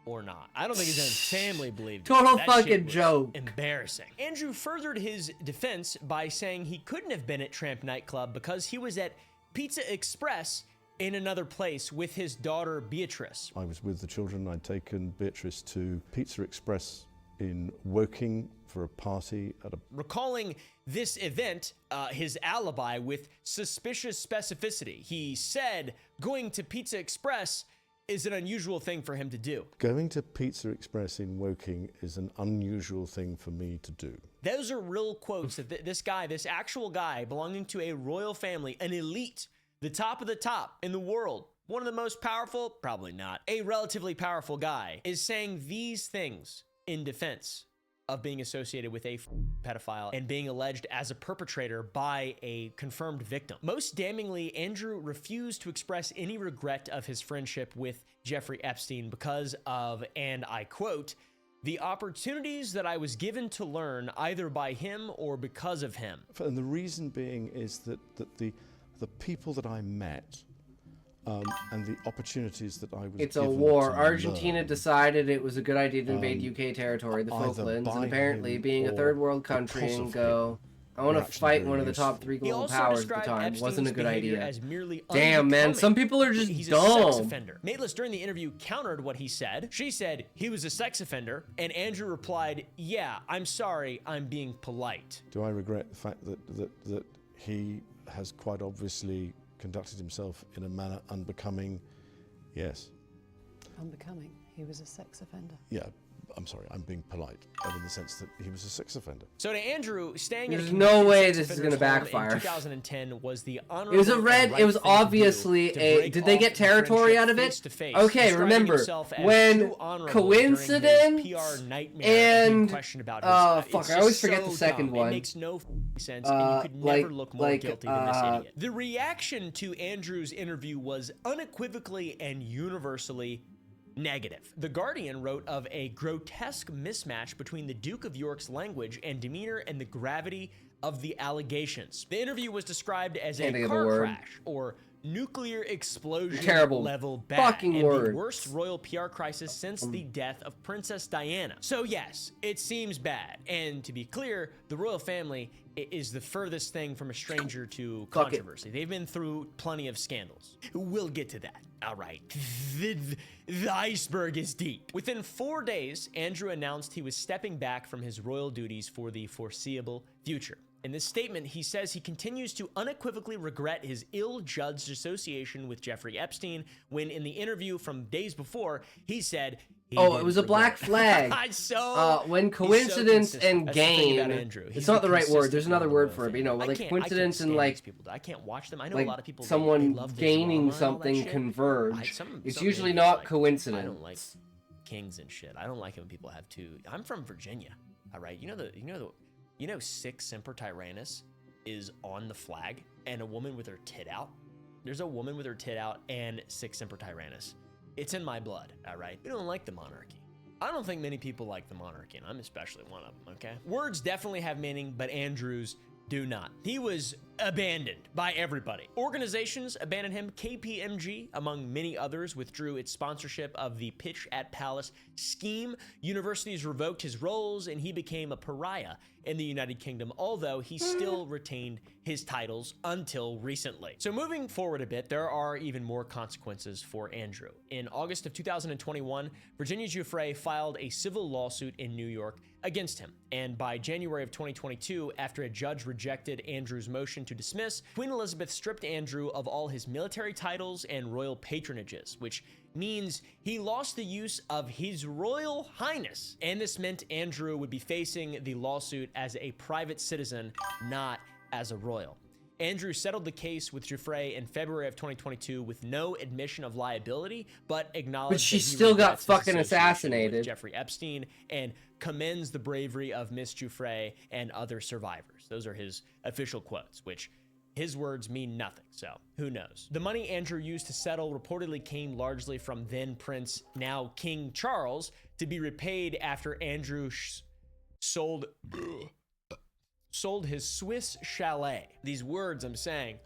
or not. I don't think his own family believed it. Total That fucking shit was joke. Embarrassing. Andrew furthered his defense by saying he couldn't have been at Tramp nightclub because he was at Pizza Express in another place with his daughter Beatrice. I was with the children. I'd taken Beatrice to Pizza Express in Woking for a party at a... Recalling this event, his alibi with suspicious specificity. He said going to Pizza Express is an unusual thing for him to do. Going to Pizza Express in Woking is an unusual thing for me to do. Those are real quotes that this guy, this actual guy belonging to a royal family, an elite, the top of the top in the world, one of the most powerful, probably not, a relatively powerful guy, is saying these things in defense of being associated with a pedophile and being alleged as a perpetrator by a confirmed victim. Most damningly, Andrew refused to express any regret of his friendship with Jeffrey Epstein because of, and I quote, "the opportunities that I was given to learn either by him or because of him." And the reason being is that the people that I met and the opportunities that I was It's a given war. to Argentina learn, decided it was a good idea to invade UK territory, the either Falklands, by and apparently him being a or third world country because and of go, I were want to actually fight very one of the top useful. 3 He global also powers at the described time. Epstein's Wasn't a good behavior idea. as merely Damn, man, unbecoming. some people are just He's a dumb. sex offender. Maitlis, during the interview, countered what he said. She said he was a sex offender, and Andrew replied, "Yeah, I'm sorry, I'm being polite." Do I regret the fact that he has quite obviously conducted himself in a manner unbecoming? Yes. Unbecoming. He was a sex offender. Yeah, I'm sorry, I'm being polite, in the sense that he was a sex offender. So to Andrew, staying in There's a no convicted way sex this is offender's gonna home backfire. in 2010 was the honorable It was a and red. right It was thing to obviously do to a. break Did they off get the territory friendship out of it? face-to-face, Okay, describing remember himself as when too honorable during his coincidence PR nightmare being and questioned about his, fuck, it's I always just forget so the second dumb. one. It makes no sense, and you could never look more guilty than this idiot. The reaction to Andrew's interview was unequivocally and universally negative. The Guardian wrote of a grotesque mismatch between the Duke of York's language and demeanor and the gravity of the allegations. The interview was described as Can't think a of the car word. crash or nuclear explosion Terrible level bad fucking and words. the worst royal PR crisis since the death of Princess Diana. So yes, it seems bad. And to be clear, the royal family is the furthest thing from a stranger to Fuck it. controversy. They've been through plenty of scandals. We'll get to that. All right. The iceberg is deep. Within 4 days, Andrew announced he was stepping back from his royal duties for the foreseeable future. In this statement, he says he continues to unequivocally regret his ill-judged association with Jeffrey Epstein, when in the interview from days before, he said he Oh, it didn't was a black regret. flag. So When he's so coincidence consistent. and That's the thing about gain, Andrew. it's He's not the the right word. There's consistent another one word of the for it, but royal you know, family. like I coincidence can't and stand like these people. I can't watch them. I know like a lot of people. someone they love the gaining drama and all that something shit. converge. Some It's ladies usually not like, coincidence. I don't like kings and shit. I don't like it when people have two. I'm from Virginia. All right, you know, Six Semper Tyrannis is on the flag, and a woman with her tit out. There's a woman with her tit out and Six Semper Tyrannis. It's in my blood. All right, we don't like the monarchy. I don't think many people like the monarchy, and I'm especially one of them, okay? Words definitely have meaning, but Andrew's do not. He was abandoned by everybody. Organizations abandoned him. KPMG, among many others, withdrew its sponsorship of the Pitch at Palace scheme. Universities revoked his roles, and he became a pariah in the United Kingdom, although he still retained his titles until recently. So moving forward a bit, there are even more consequences for Andrew. In August of 2021, Virginia Giuffre filed a civil lawsuit in New York against him. And by January of 2022, after a judge rejected Andrew's motion to dismiss, Queen Elizabeth stripped Andrew of all his military titles and royal patronages, which means he lost the use of His Royal Highness. And this meant Andrew would be facing the lawsuit as a private citizen, not as a royal. Andrew settled the case with Giuffre in February of 2022 with no admission of liability, but acknowledged But she that he still got regrets his fucking association assassinated. with Jeffrey Epstein and commends the bravery of Miss Giuffre and other survivors. Those are his official quotes, which his words mean nothing, so who knows? The money Andrew used to settle reportedly came largely from then Prince, now King Charles, to be repaid after Andrew sold his Swiss chalet. These words I'm saying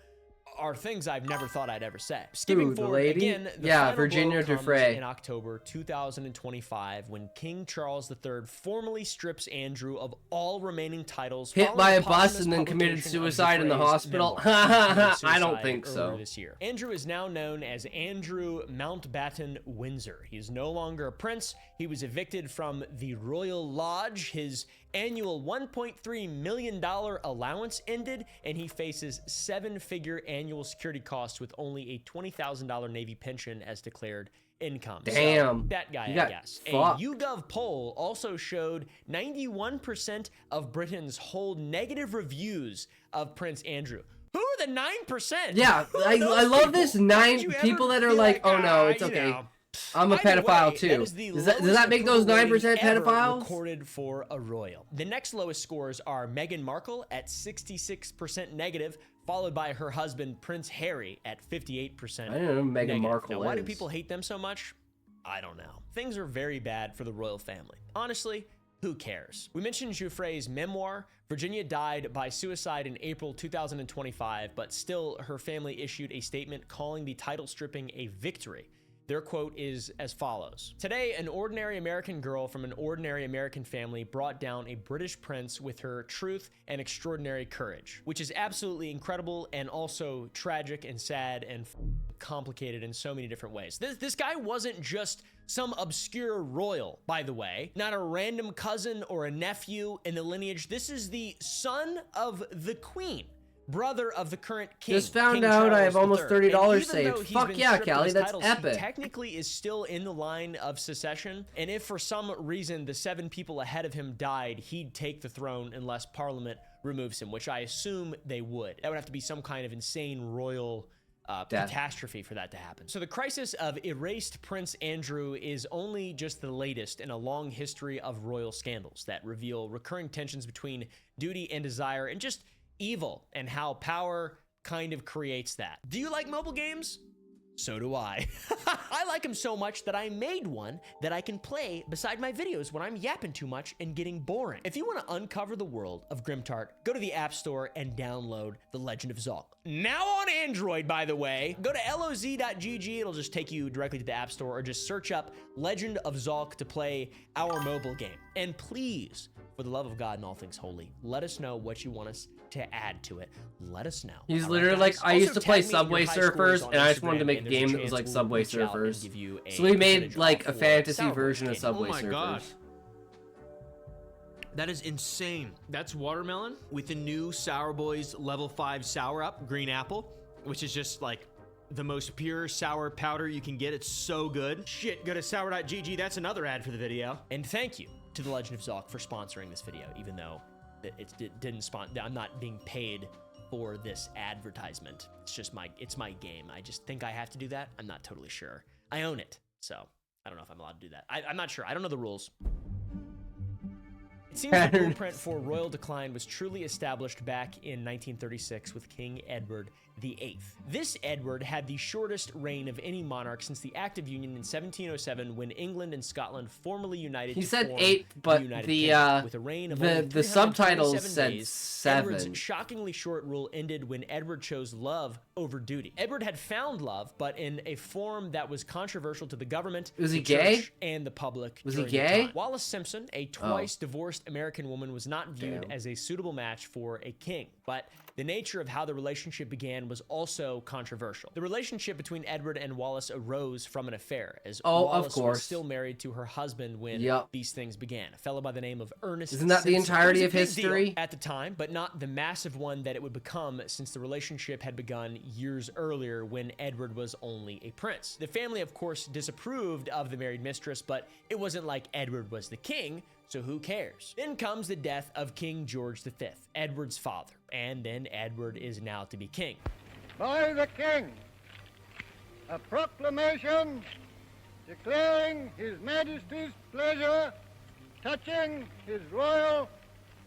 are things I've never thought I'd ever say. Skipping Ooh, the forward lady? again, the Yeah, final Virginia blow comes Giuffre. in October 2025 when King Charles III formally strips Andrew of all remaining titles. Hit following by the a bus posthumous and then committed publication of suicide in the Giuffre's hospital? memoirs. He committed I suicide don't think so. earlier this year. Andrew is now known as Andrew Mountbatten Windsor. He is no longer a prince. He was evicted from the Royal Lodge. His annual $1.3 million allowance ended, and he faces 7-figure annual security costs with only a $20,000 Navy pension as declared income. Damn. So, that guy, You I got guess. fucked. A YouGov poll also showed 91% of Britons hold negative reviews of Prince Andrew. Who are the 9%? Yeah, Who are I those love people? this Why would 9 you ever people that are be like, oh no, it's you okay. know, I'm a Either pedophile way, too. that is the Does that lowest make those approval 9% rating ever pedophiles? recorded for a royal. The next lowest scores are Meghan Markle at 66% negative, followed by her husband Prince Harry at 58%. I don't know who Meghan negative. Markle Now, why do is. people hate them so much? I don't know. Things are very bad for the royal family. Honestly, who cares? We mentioned Giuffre's memoir. Virginia died by suicide in April 2025, but still her family issued a statement calling the title stripping a victory. Their quote is as follows. Today, an ordinary American girl from an ordinary American family brought down a British prince with her truth and extraordinary courage, which is absolutely incredible and also tragic and sad and complicated in so many different ways. This guy wasn't just some obscure royal, by the way, not a random cousin or a nephew in the lineage. This is the son of the queen, brother of the current king. Just found King out I Charles have almost III. $30 And even saved. though he's Fuck been yeah, stripped of Callie, his that's titles, epic. He technically is still in the line of succession, and if for some reason the 7 people ahead of him died, he'd take the throne unless Parliament removes him, which I assume they would. That would have to be some kind of insane royal catastrophe for that to happen. So the crisis of erased Prince Andrew is only just the latest in a long history of royal scandals that reveal recurring tensions between duty and desire and just evil and how power kind of creates that. Do you like mobile games? So do I. I like them so much that I made one that I can play beside my videos when I'm yapping too much and getting boring. If you want to uncover the world of Grimtart, go to the App Store and download The Legend of Zolk. Now on Android, by the way. Go to loz.gg. It'll just take you directly to the App Store, or just search up Legend of Zolk to play our mobile game. And please, for the love of God and all things holy, let us know what you want us to add to it. Let us know. He's All right, literally guys? like, I used Also to play tag me in your Subway high scores Surfers, on and I just wanted to Instagram, make a and there's game that was chance like we'll Subway reach out and Surfers. give you a So we made percentage like off a for fantasy Sour version of Game. Subway Oh my Surfers. God. That is insane. That's watermelon with the new Sour Boys Level 5 Sour Up Green Apple, which is just like the most pure sour powder you can get. It's so good. Shit, go to sour.gg. That's another ad for the video. And thank you to The Legend of Zolk for sponsoring this video, even though it didn't sponsor. I'm not being paid for this advertisement. It's just it's my game. I just think I have to do that. I'm not totally sure. I own it, so I don't know if I'm allowed to do that. I'm not sure. I don't know the rules. It seems the blueprint for royal decline was truly established back in 1936 with King Edward VIII. This Edward had the shortest reign of any monarch since the Act of Union in 1707, when England and Scotland formally united. He to said form 8, but United the Kingdom. With a reign of only the subtitles 327 said days, 7. Edward's shockingly short rule ended when Edward chose love over duty. Edward had found love, but in a form that was controversial to the government, Was he the gay? church, and the public. Was he during the gay? time. Wallace Simpson, a twice divorced American woman, was not viewed Damn. as a suitable match for a king, but the nature of how the relationship began was also controversial. The relationship between Edward and Wallace arose from an affair, as Wallace of course. was still married to her husband when these things began, a fellow by the name of Ernest Isn't that the Simpson. entirety It was a of big deal history? at the time, but not the massive one that it would become, since the relationship had begun years earlier when Edward was only a prince. The family, of course, disapproved of the married mistress, but it wasn't like Edward was the king, so who cares? Then comes the death of King George V, Edward's father, and then Edward is now to be king. By the King, a proclamation declaring His Majesty's pleasure touching his royal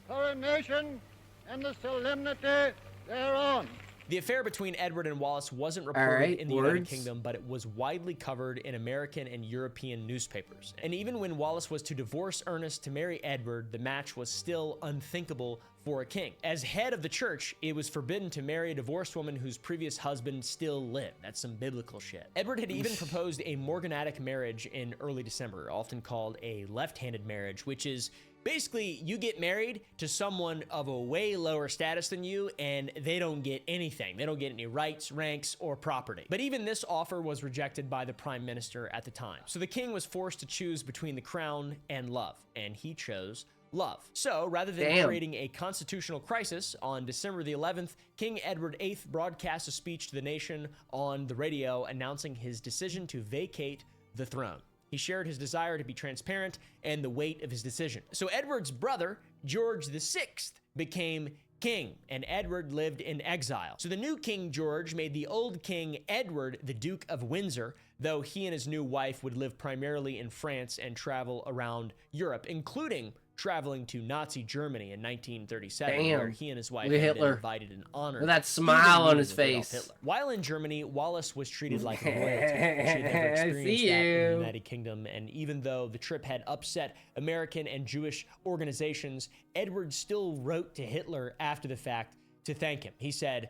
coronation and the solemnity thereon. The affair between Edward and Wallace wasn't reported in the United Kingdom, but it was widely covered in American and European newspapers. And even when Wallace was to divorce Ernest to marry Edward, the match was still unthinkable for a king. As head of the church, it was forbidden to marry a divorced woman whose previous husband still lived. That's some biblical shit. Edward had even proposed a morganatic marriage in early December, often called a left-handed marriage, which is basically, you get married to someone of a way lower status than you, and they don't get anything. They don't get any rights, ranks, or property. But even this offer was rejected by the prime minister at the time. So the king was forced to choose between the crown and love, and he chose love. So rather than creating a constitutional crisis, on December the 11th, King Edward VIII broadcast a speech to the nation on the radio announcing his decision to vacate the throne. He shared his desire to be transparent and the weight of his decision. So Edward's brother, George VI, became king, and Edward lived in exile. So the new King George made the old King Edward, the Duke of Windsor, though he and his new wife would live primarily in France and travel around Europe, including traveling to Nazi Germany in 1937, where Damn. he and his wife Look at had been Hitler. invited and honored. With that even smile on meeting his with Adolf face. Hitler. While in Germany, Wallace was treated like royalty. She had never I experienced see that in the you. United Kingdom, and even though the trip had upset American and Jewish organizations, Edward still wrote to Hitler after the fact to thank him. He said,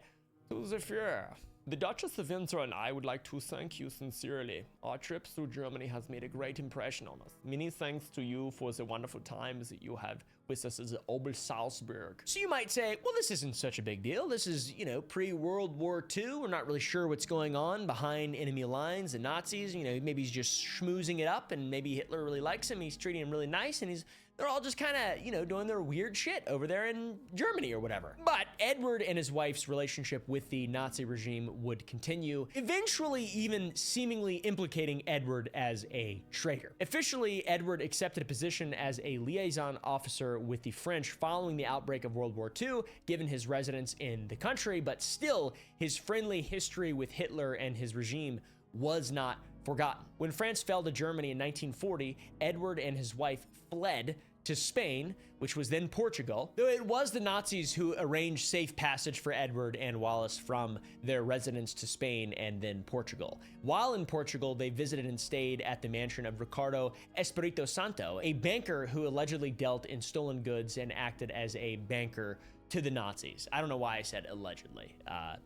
"To the Führer, the Duchess of Windsor and I would like to thank you sincerely. Our trip through Germany has made a great impression on us. Many thanks to you for the wonderful times that you have with us as Obel Salzburg." So you might say, well, this isn't such a big deal. This is, pre-World War II. We're not really sure what's going on behind enemy lines. The Nazis, maybe he's just schmoozing it up, and maybe Hitler really likes him. He's treating him really nice, and they're all just kind of, doing their weird shit over there in Germany or whatever. But Edward and his wife's relationship with the Nazi regime would continue, eventually even seemingly implicating Edward as a traitor. Officially, Edward accepted a position as a liaison officer with the French following the outbreak of World War II, given his residence in the country, but still, his friendly history with Hitler and his regime was not forgotten. When France fell to Germany in 1940, Edward and his wife fled to Spain, which was then Portugal, though it was the Nazis who arranged safe passage for Edward and Wallace from their residence to Spain and then Portugal. While in Portugal, they visited and stayed at the mansion of Ricardo Espirito Santo, a banker who allegedly dealt in stolen goods and acted as a banker to the Nazis. I don't know why I said allegedly.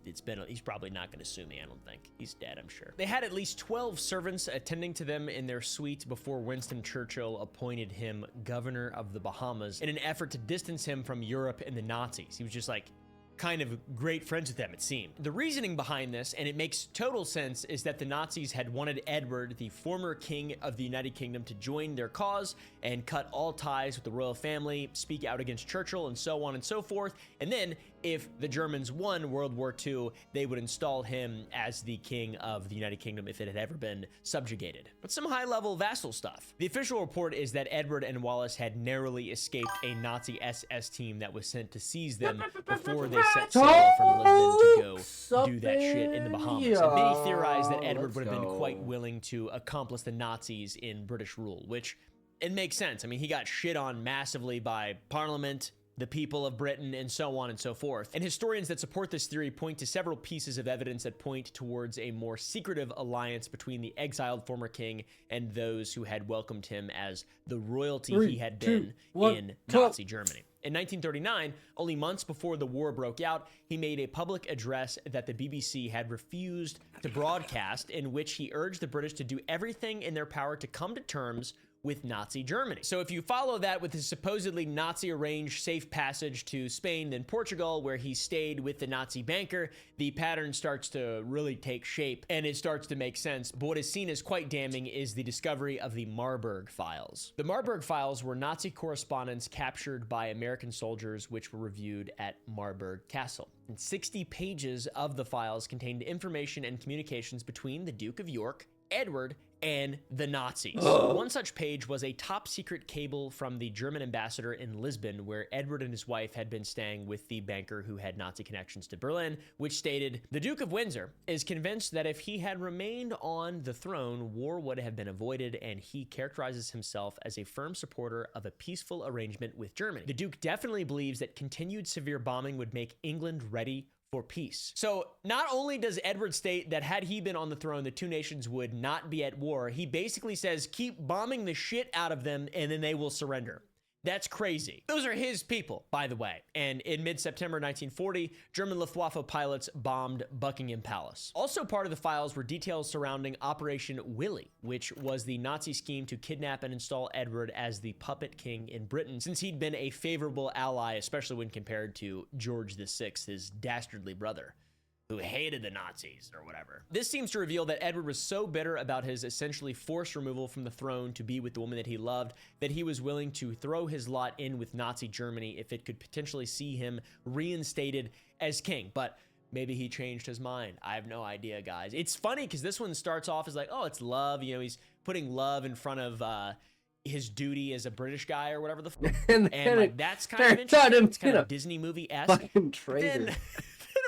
He's probably not going to sue me, I don't think. He's dead, I'm sure. They had at least 12 servants attending to them in their suite before Winston Churchill appointed him governor of the Bahamas in an effort to distance him from Europe and the Nazis. He was just like, kind of great friends with them, it seemed. The reasoning behind this, and it makes total sense, is that the Nazis had wanted Edward, the former king of the United Kingdom, to join their cause and cut all ties with the royal family, speak out against Churchill, and so on and so forth. And then, if the Germans won World War II, they would install him as the king of the United Kingdom if it had ever been subjugated. But some high-level vassal stuff. The official report is that Edward and Wallace had narrowly escaped a Nazi SS team that was sent to seize them before they set sail from Lisbon to go do that shit in the Bahamas. And many theorize that Edward would have been quite willing to accomplish the Nazis in British rule, which it makes sense. I mean, he got shit on massively by Parliament, the people of Britain, and so on and so forth. And historians that support this theory point to several pieces of evidence that point towards a more secretive alliance between the exiled former king and those who had welcomed him as the royalty he had been in Nazi Germany. In 1939, only months before the war broke out, he made a public address that the BBC had refused to broadcast, in which he urged the British to do everything in their power to come to terms with Nazi Germany. So if you follow that with his supposedly Nazi-arranged safe passage to Spain, then Portugal, where he stayed with the Nazi banker, the pattern starts to really take shape and it starts to make sense. But what is seen as quite damning is the discovery of the Marburg Files. The Marburg Files were Nazi correspondence captured by American soldiers, which were reviewed at Marburg Castle. And 60 pages of the files contained information and communications between the Duke of York, Edward, and the Nazis. One such page was a top secret cable from the German ambassador in Lisbon, where Edward and his wife had been staying with the banker who had Nazi connections to Berlin, which stated, "The Duke of Windsor is convinced that if he had remained on the throne, war would have been avoided, and he characterizes himself as a firm supporter of a peaceful arrangement with Germany. The Duke definitely believes that continued severe bombing would make England ready for peace." So not only does Edward state that had he been on the throne, the two nations would not be at war, he basically says, keep bombing the shit out of them and then they will surrender. That's crazy. Those are his people, by the way. And in mid-September 1940, German Luftwaffe pilots bombed Buckingham Palace. Also part of the files were details surrounding Operation Willy, which was the Nazi scheme to kidnap and install Edward as the puppet king in Britain, since he'd been a favorable ally, especially when compared to George VI, his dastardly brother, who hated the Nazis or whatever. This seems to reveal that Edward was so bitter about his essentially forced removal from the throne to be with the woman that he loved that he was willing to throw his lot in with Nazi Germany if it could potentially see him reinstated as king. But maybe he changed his mind. I have no idea, guys. It's funny because this one starts off as like, oh, it's love. You know, he's putting love in front of his duty as a British guy or whatever the fuck. And like, that's kind of interesting. It's kind of Disney movie-esque. Fucking traitor.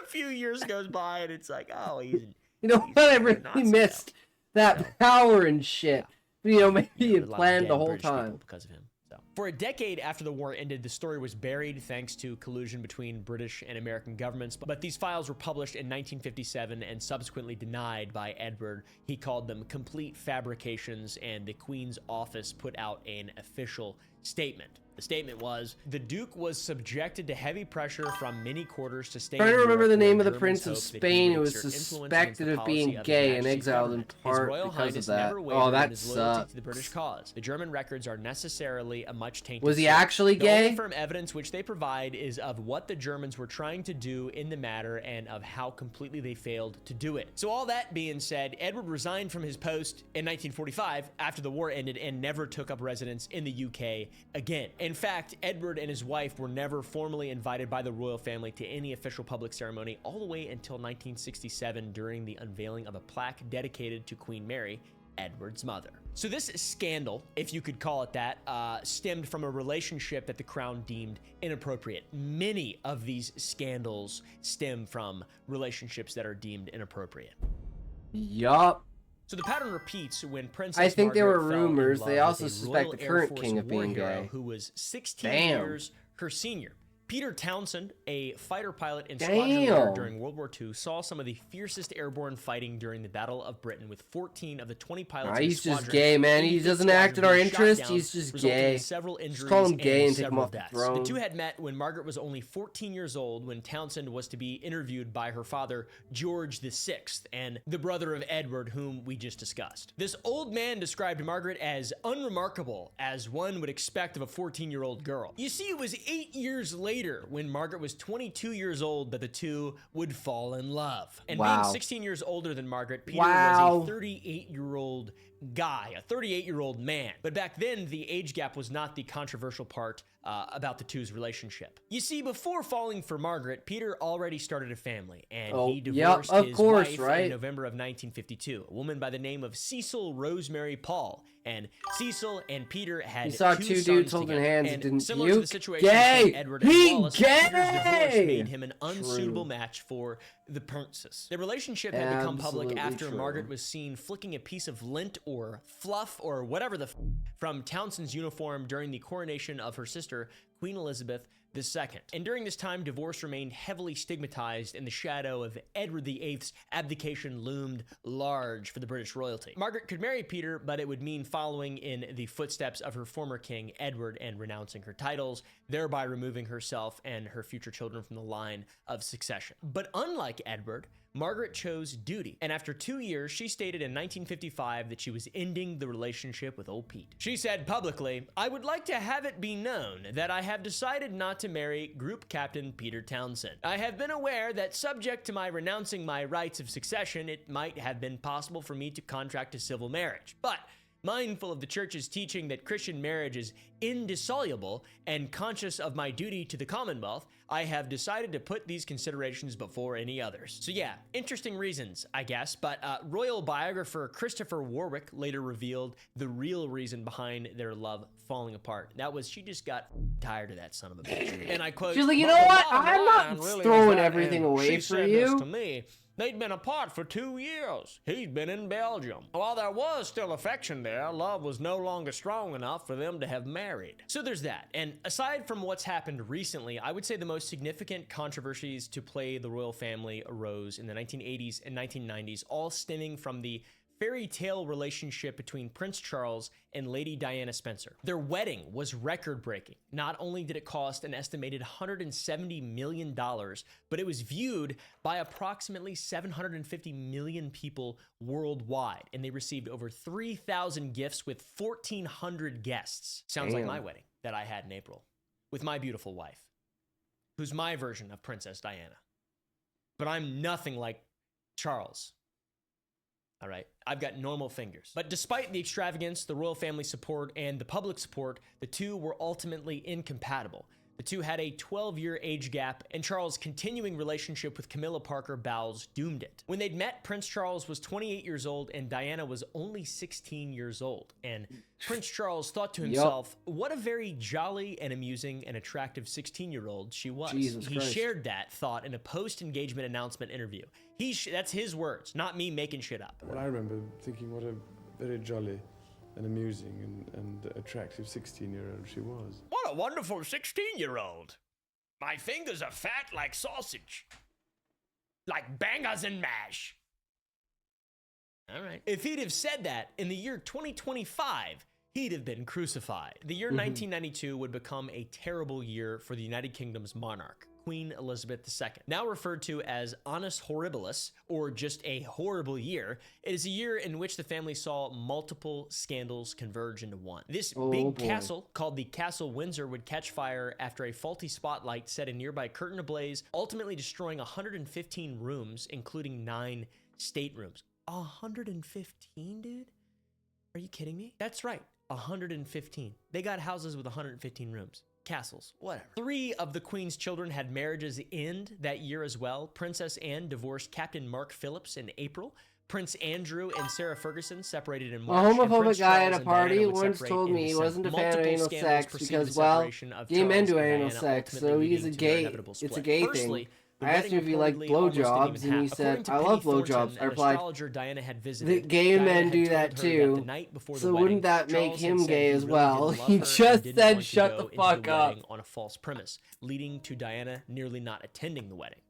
A few years goes by and it's like, oh, he's you know what I really missed that power and shit. You know, maybe You know, you a lot of planned dead the whole British people time. because of him. So, for a decade after the war ended, the story was buried thanks to collusion between British and American governments. But these files were published in 1957 and subsequently denied by Edward. He called them complete fabrications, and the Queen's office put out an official statement. The statement was, the Duke was subjected to heavy pressure from many quarters to stay in Trying to remember Europe, the name where of the Germans Prince of hoped that he Spain would who was exert influence against suspected the of policy being of His gay and Majesty's exiled in government. His part Royal because of Highness that. never Oh, wavered in that his loyalty sucks. to the British cause. The German records are necessarily a much tainted Was he source. actually The gay? only firm evidence which they provide is of what the Germans were trying to do in the matter and of how completely they failed to do it. So all that being said, Edward resigned from his post in 1945 after the war ended and never took up residence in the UK again. In fact, Edward and his wife were never formally invited by the royal family to any official public ceremony all the way until 1967 during the unveiling of a plaque dedicated to Queen Mary, Edward's mother. So this scandal, if you could call it that, stemmed from a relationship that the crown deemed inappropriate. Many of these scandals stem from relationships that are deemed inappropriate. Yup. So the pattern repeats when Princess I think there were Margaret fell in rumors. love They with also a suspect Royal the Air current Force king of war being hero gay. who was 16 Damn. years her senior. Peter Townsend, a fighter pilot and Damn. squadron leader during World War II, saw some of the fiercest airborne fighting during the Battle of Britain, with 14 of the 20 pilots Nah, in the he's just squadron gay, man. in He the doesn't squadron act in our being shot interest. down, He's just resulting gay. in several injuries Just call him gay and take him several off the deaths. throne. The two had met when Margaret was only 14 years old, when Townsend was to be interviewed by her father, George VI, and the brother of Edward, whom we just discussed. This old man described Margaret as unremarkable, as one would expect of a 14-year-old girl. You see, it was 8 years later, when Margaret was 22 years old, that the two would fall in love. And Wow. being 16 years older than Margaret, Peter Wow. was a 38-year-old guy, a 38-year-old man. But back then, the age gap was not the controversial part about the two's relationship. You see, before falling for Margaret, Peter already started a family, and he divorced his wife in November of 1952, a woman by the name of Cecil Rosemary Paul. And Cecil and Peter had You saw two two sons dudes holding together. hands And and didn't similar to the puke? situation Gay! between Edward He and Wallace, gay! Peter's divorce made him an unsuitable True. match for the princess. The relationship had become public Absolutely after true. Margaret was seen flicking a piece of lint or fluff or whatever the from Townsend's uniform during the coronation of her sister, Queen Elizabeth II. And during this time, divorce remained heavily stigmatized, and the shadow of Edward VIII's abdication loomed large for the British royalty. Margaret could marry Peter, but it would mean following in the footsteps of her former king, Edward, and renouncing her titles, thereby removing herself and her future children from the line of succession. But unlike Edward, Margaret chose duty, and after 2 years, she stated in 1955 that she was ending the relationship with old Pete. She said publicly, "I would like to have it be known that I have decided not to marry Group Captain Peter Townsend. I have been aware that subject to my renouncing my rights of succession, it might have been possible for me to contract a civil marriage, but mindful of the church's teaching that Christian marriage is indissoluble and conscious of my duty to the Commonwealth, I have decided to put these considerations before any others." So yeah, interesting reasons, I guess, but royal biographer Christopher Warwick later revealed the real reason behind their love falling apart. That was she just got tired of that son of a bitch. And I quote, She's like, you "But know the what? bottom I'm line not really is throwing that, everything and away she for said this you. to me. They'd been apart for 2 years. He'd been in Belgium. While there was still affection there, love was no longer strong enough for them to have married." So there's that. And aside from what's happened recently, I would say the most significant controversies to plague the royal family arose in the 1980s and 1990s, all stemming from the fairy tale relationship between Prince Charles and Lady Diana Spencer. Their wedding was record-breaking. Not only did it cost an estimated $170 million, but it was viewed by approximately 750 million people worldwide, and they received over 3,000 gifts with 1,400 guests. Sounds like my wedding that I had in April with my beautiful wife, who's my version of Princess Diana. But I'm nothing like Charles. All right, I've got normal fingers. But despite the extravagance, the royal family support, and the public support, the two were ultimately incompatible. The two had a 12-year age gap, and Charles' continuing relationship with Camilla Parker Bowles doomed it. When they'd met, Prince Charles was 28 years old and Diana was only 16 years old. And Prince Charles thought to himself, what a very jolly and amusing and attractive 16-year-old she was. Jesus He Christ. shared that thought in a post-engagement announcement interview. That's his words, not me making shit up. Well, I remember thinking what a very jolly and amusing and attractive 16-year-old she was. What a wonderful 16-year-old. My fingers are fat like sausage. Like bangers and mash. All right. If he'd have said that in the year 2025, he'd have been crucified. The year 1992 would become a terrible year for the United Kingdom's monarch, Queen Elizabeth II. Now referred to as Annus Horribilis, or just a horrible year, it is a year in which the family saw multiple scandals converge into one. This big castle, called the Castle Windsor, would catch fire after a faulty spotlight set a nearby curtain ablaze, ultimately destroying 115 rooms, including 9 staterooms. 115, dude? Are you kidding me? That's right, 115. They got houses with 115 rooms. Castles, whatever. 3 of the Queen's children had marriages end that year as well. Princess Anne divorced Captain Mark Phillips in April. Prince Andrew and Sarah Ferguson separated in A March. homophobic guy at a party once told me he wasn't a fan of anal sex because, well, gay men do anal sex, so he's a gay. It's a gay thing. I asked him if he liked blowjobs, and he said, I love blowjobs. I replied, the gay men do that too, so wouldn't that make him gay as well? He just said, shut the fuck up. On a false premise, leading to Diana nearly not attending the wedding.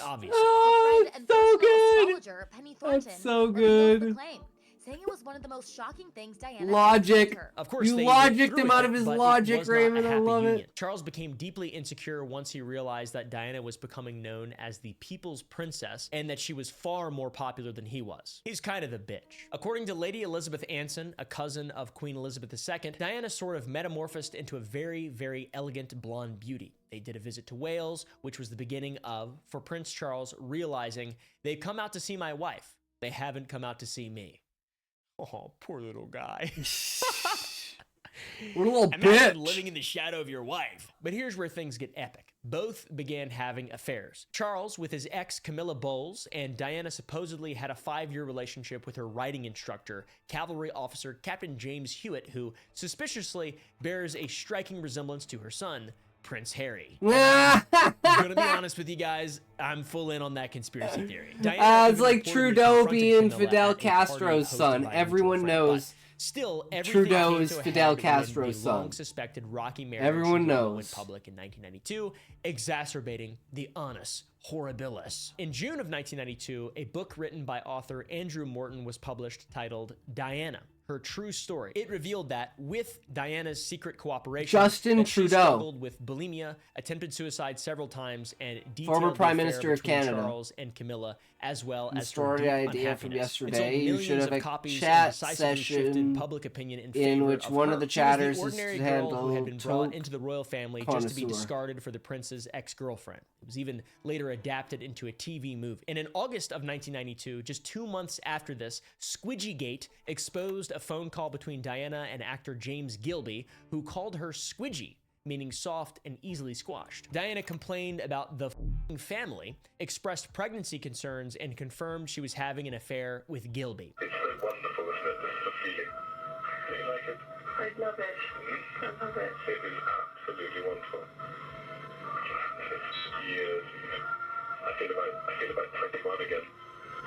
Obviously. Oh, friend and so personal good. astrologer, Penny Thornton, That's so revealed the good. claim, saying it was one of the most shocking things Diana Logic. had told her. Of course, You they logicked went through him with out it, of his but it logic, was not a Raymond. I happy love union. it. Charles became deeply insecure once he realized that Diana was becoming known as the People's Princess and that she was far more popular than he was. He's kind of a bitch. According to Lady Elizabeth Anson, a cousin of Queen Elizabeth II, Diana sort of metamorphosed into a very, very elegant blonde beauty. They did a visit to Wales, which was the beginning of, for Prince Charles, realizing they've come out to see my wife. They haven't come out to see me. Oh, poor little guy. What a little Imagine bitch. living in the shadow of your wife. But here's where things get epic. Both began having affairs. Charles with his ex Camilla Bowles, and Diana supposedly had a 5-year relationship with her riding instructor, cavalry officer Captain James Hewitt, who suspiciously bears a striking resemblance to her son, Prince Harry. I'm gonna be honest with you guys, I'm full in on that conspiracy theory. It's like Trudeau being Fidel Castro's son. Everyone knows. Still, Trudeau is Fidel Castro's son. Long-suspected rocky marriage Everyone knows. went public in 1992, exacerbating the annus horribilis. In June of 1992, a book written by author Andrew Morton was published titled Diana, Her True Story. It revealed that, with Diana's secret cooperation, Justin she Trudeau, struggled with bulimia, attempted suicide several times, and detailed former the Prime affair Minister of between Canada. Charles and Camilla, as well The as her story deep idea from unhappiness. It yesterday. sold You should millions have of a copies and chat decisively shifted session public opinion in in favor which of one her. of the She was chatters the is ordinary girl who had handled been brought Toke into the royal family just to be connoisseur. discarded for the prince's ex-girlfriend. It was even later adapted into a TV movie. And in August of 1992, just 2 months after this, Squidgygate exposed a phone call between Diana and actor James Gilby, who called her Squidgy, meaning soft and easily squashed. Diana complained about the family, expressed pregnancy concerns, and confirmed she was having an affair with Gilby. It's so wonderful, isn't it? The feeling. Do you like it? I love it. I love it. It is absolutely wonderful. It's years. I feel about 21 again.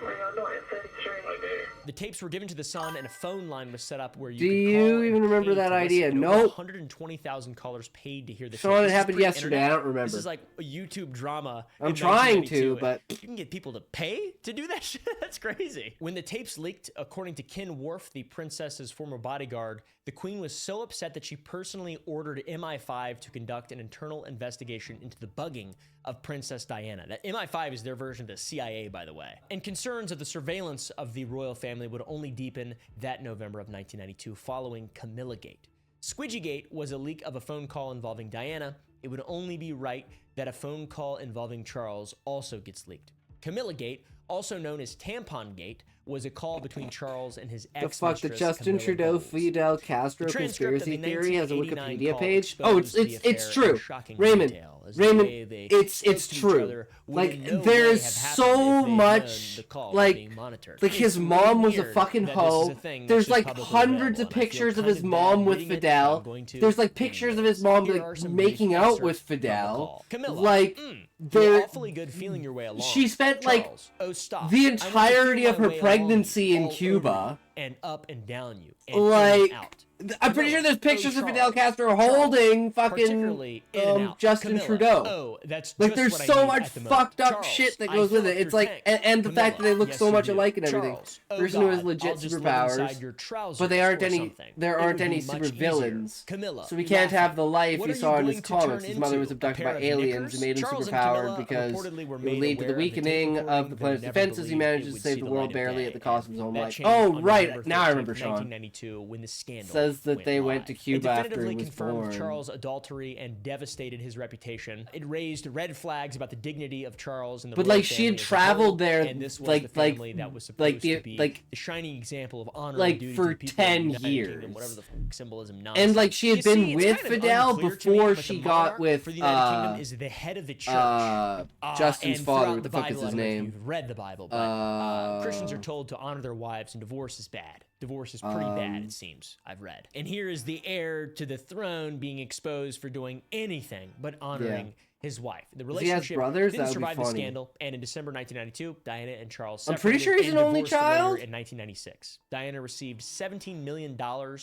Well, you're not at 33. I know. The tapes were given to the Sun, and a phone line was set up where you Do could you call and even remember pay that to idea? listen. And over Nope. 120,000 callers paid to hear the Sean, tapes. it This is happened yesterday. pre-internet. I don't remember. This is like a YouTube drama. I'm in trying 1992, to, but and you can get people to pay to do that shit. That's crazy. When the tapes leaked, according to Ken Worf, the princess's former bodyguard, the queen was so upset that she personally ordered MI5 to conduct an internal investigation into the bugging of Princess Diana. That MI5 is their version of the CIA, by the way. And concerns of the surveillance of the royal family would only deepen that November of 1992 following Camillagate. Squidgygate was a leak of a phone call involving Diana. It would only be right that a phone call involving Charles also gets leaked. Camillagate, also known as Tampongate, was a call between Charles and his The ex-mistress, fuck, the Justin Camilla Trudeau Bowles. Fidel Castro The transcript of conspiracy the theory has a 1989 Wikipedia call page? Oh, exposed the it's affair in true. shocking Raymond, detail, as the way Raymond, they it's spoke to each true. other would Like, in no way there's have happened so if they'd known much, the call was like, being monitored. like his It's mom really was a weird fucking that this is hoe. a thing that's There's just like publicly hundreds of available, and I feel pictures of kind his of mom bad with reading it, Fidel. I'm going to There's like pictures of his mom Here like are some making brief out with excerpts from the Fidel. call. Camilla, Like, you're they're awfully good feeling your way along. she spent like Charles, oh, stop. the I want to entirety feel of my her way pregnancy along in all over Cuba. you and up and down you. And in Like, and out. I'm pretty sure there's pictures of Charles, Fidel Castro Charles, holding fucking particularly in and out. Justin Camilla, Trudeau. oh, that's Like, just there's what I so need much at the moment. fucked up Charles, shit that I goes with fill it. up It's your like, tank. and the fact that they look Yes, so you much do. alike and everything. Charles, oh There's no God, legit I'll just live superpowers, inside your trousers but they aren't or any. something. There It aren't would be any much super easier. villains. Camilla, So we can't have the life what he are you saw in going his to comics. turn His mother was into? A abducted pair by of aliens knickers? and made him Charles and superpowered Camilla because reportedly were it would made lead to the aware of a tape weakening recording of the that planet's never defenses. He believed manages it to would save see the the world light of barely day. at the cost of his own That life. changed Oh, on November right. Now I 13th, remember, Sean. 1992, when the scandal Says that went they went to live. Cuba It after he definitively was confirmed born. Charles' adultery and devastated his reputation. It raised red flags about the dignity of Charles and the But royal like she had family as a traveled whole, there, and this was like the family that was supposed to be the shining example of honor like and duty for to people 10 in the United years. Kingdom, whatever the symbolism nonsense. And like she had You been see, it's with kind of Fidel unclear to me, before but she the got monarch with for the United Kingdom is the head of the church. Justin's and father. throughout What the the fuck is Bible, his I don't know if name? you've read the Bible, but Christians are told to honor their wives, and divorce is bad. Divorce is pretty bad, it seems. I've read. And here is the heir to the throne being exposed for doing anything but honoring his wife. The Does he have relationship brothers? That didn't would be survive the funny. scandal, and in December 1992, Diana and Charles I'm pretty separated sure he's and an only divorced later child. in 1996. Diana received $17 million,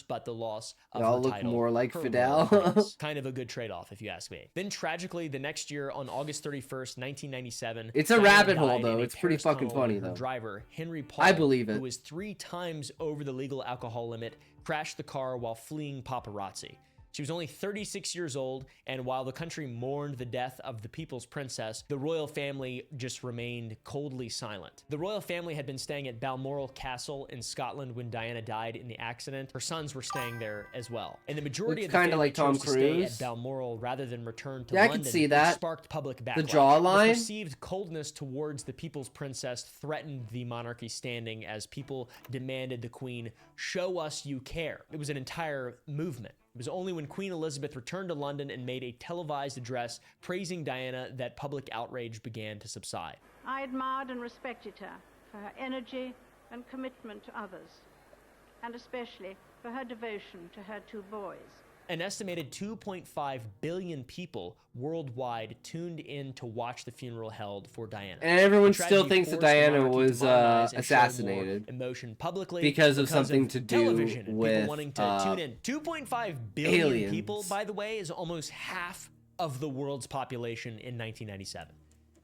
but the loss of They all her look title, more like her Fidel. royal highness. Kind of a good trade-off, if you ask me. Then tragically, the next year, on August 31st, 1997, It's a Diana rabbit hole, died in though. a It's pretty Paris fucking tunnel when funny, her though. driver, Henry Paul, I believe it. who was 3 times over the legal alcohol limit, crashed the car while fleeing paparazzi. She was only 36 years old, and while the country mourned the death of the people's princess, the royal family just remained coldly silent. The royal family had been staying at Balmoral Castle in Scotland when Diana died in the accident. Her sons were staying there as well. And the majority Looks of the kinda family like Tom chose to stay Cruise. at Balmoral rather than return to Yeah, I London, could see which that. sparked public backlash. The jawline? The perceived coldness towards the people's princess threatened the monarchy's standing as people demanded the queen show us you care. It was an entire movement. It was only when Queen Elizabeth returned to London and made a televised address praising Diana that public outrage began to subside. I admired and respected her for her energy and commitment to others, and especially for her devotion to her 2 boys. An estimated 2.5 billion people worldwide tuned in to watch the funeral held for Diana. And everyone The still tragedy thinks that forced the Diana monarchy to was modernize and show more assassinated emotion publicly because of something to do television and people with wanting to tune in. 2.5 billion aliens. people, by the way, is almost half of the world's population in 1997.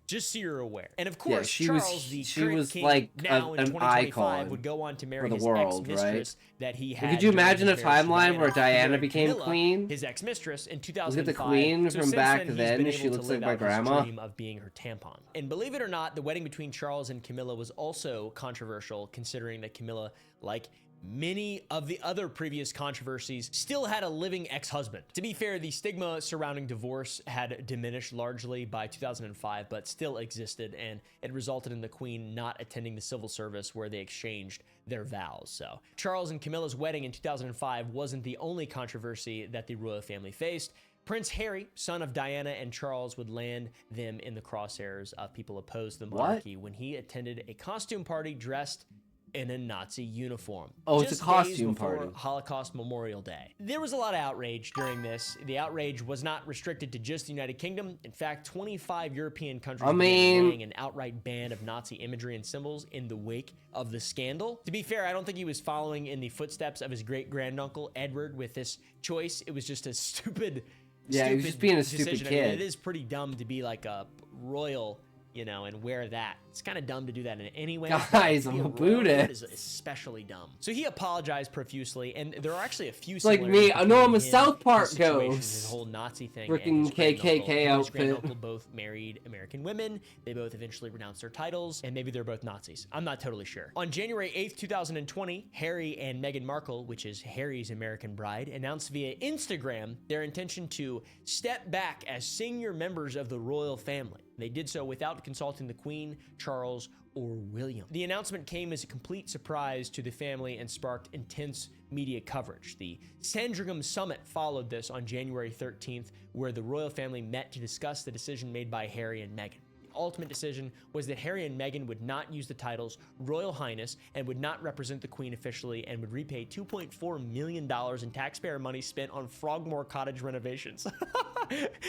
Just so you're aware. And of course, she Charles, was- the she current was king, like now in an 2025, icon would go on to marry for the his world, ex-mistress right? that he Like, had. could you during imagine his a marriage to timeline where He Diana married became Camilla, queen? his ex-mistress, in Look 2005. at the queen So from since back then, he's then. been She able to looks like live my out his grandma. dream of being her tampon. And believe it or not, the wedding between Charles and Camilla was also controversial, considering that Camilla, like many of the other previous controversies, still had a living ex-husband. To be fair, the stigma surrounding divorce had diminished largely by 2005, but still existed, and it resulted in the queen not attending the civil service where they exchanged their vows. So Charles and Camilla's wedding in 2005 wasn't the only controversy that the royal family faced. Prince Harry, son of Diana and Charles, would land them in the crosshairs of people opposed to the monarchy when he attended a costume party dressed in a Nazi uniform. Oh, it's a just costume days before party. Holocaust Memorial Day. There was a lot of outrage during this. The outrage was not restricted to just the United Kingdom. In fact, 25 European countries began laying an outright ban of Nazi imagery and symbols in the wake of the scandal. To be fair, I don't think he was following in the footsteps of his great-granduncle Edward with this choice. It was just a stupid Yeah, he was just being a stupid decision. I mean, kid. it is pretty dumb to be like a royal, you know, and wear that. It's kind of dumb to do that in any way. Guys, I'm a Buddhist. Is especially dumb. So he apologized profusely, and there are actually a few. Like me, I know I'm a South Park his ghost. whole Nazi thing. Freaking KKK His outfit. granduncle both married American women. They both eventually renounced their titles, and maybe they're both Nazis. I'm not totally sure. On January 8th, 2020, Harry and Meghan Markle, which is Harry's American bride, announced via Instagram their intention to step back as senior members of the royal family. They did so without consulting the Queen, Charles, or William. The announcement came as a complete surprise to the family and sparked intense media coverage. The Sandringham Summit followed this on January 13th, where the royal family met to discuss the decision made by Harry and Meghan. Ultimate decision was that Harry and Meghan would not use the titles Royal Highness and would not represent the Queen officially and would repay $2.4 million in taxpayer money spent on Frogmore Cottage renovations.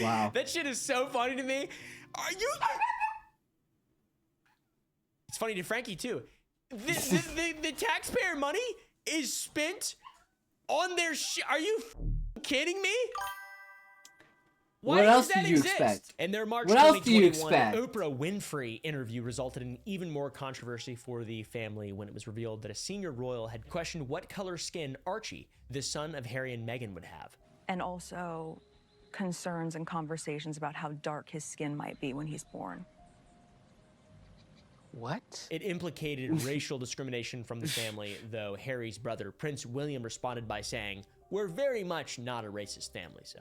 Wow. That shit is so funny to me. Are you... It's funny to Frankie, too. The taxpayer money is spent on their shit. Are you kidding me? Why What else does that did you exist? expect? And their March What else do you 2021 expect? Oprah Winfrey interview resulted in even more controversy for the family when it was revealed that a senior royal had questioned what color skin Archie, the son of Harry and Meghan, would have. And also concerns and conversations about how dark his skin might be when he's born. What? It implicated racial discrimination from the family, though Harry's brother, Prince William, responded by saying, "We're very much not a racist family, so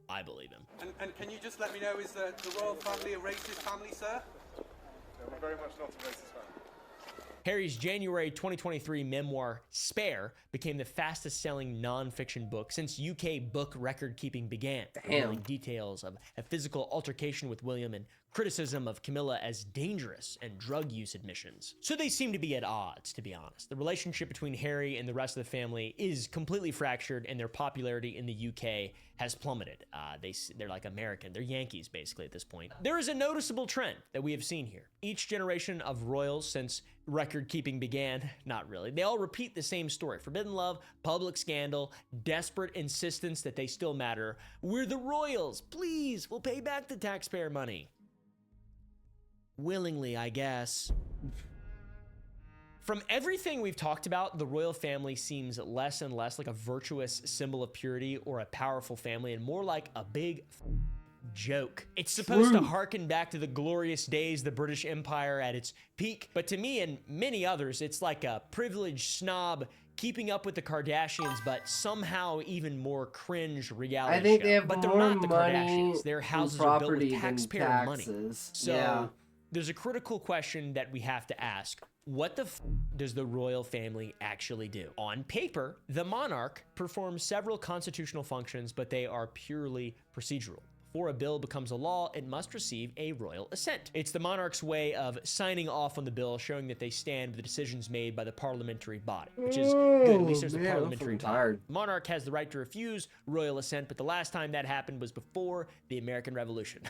I believe him." And can you just let me know, is the royal family a racist family, sir? No, we're very much not a racist family. Harry's January 2023 memoir, Spare, became the fastest-selling non-fiction book since UK book record-keeping began, revealing details of a physical altercation with William and criticism of Camilla as dangerous and drug use admissions. So they seem to be at odds, to be honest. The relationship between Harry and the rest of the family is completely fractured, and their popularity in the UK has plummeted. They're like American. They're Yankees, basically, at this point. There is a noticeable trend that we have seen here. Each generation of royals since record-keeping began, not really, they all repeat the same story. Forbidden love, public scandal, desperate insistence that they still matter. We're the royals. Please, we'll pay back the taxpayer money. Willingly, I guess. From everything we've talked about, the royal family seems less and less like a virtuous symbol of purity or a powerful family and more like a big joke. It's supposed to harken back to the glorious days of the British Empire at its peak, but to me and many others, it's like a privileged snob keeping up with the Kardashians, but somehow even more cringe reality I think show. they have But they're more not the money Kardashians. Their houses and are built property with than taxpayer money. taxes. So Yeah. there's a critical question that we have to ask. What the f does the royal family actually do? On paper, the monarch performs several constitutional functions, but they are purely procedural. Before a bill becomes a law, it must receive a royal assent. It's the monarch's way of signing off on the bill, showing that they stand with the decisions made by the parliamentary body, which is good. At least there's a parliamentary body. The monarch has the right to refuse royal assent, but the last time that happened was before the American Revolution.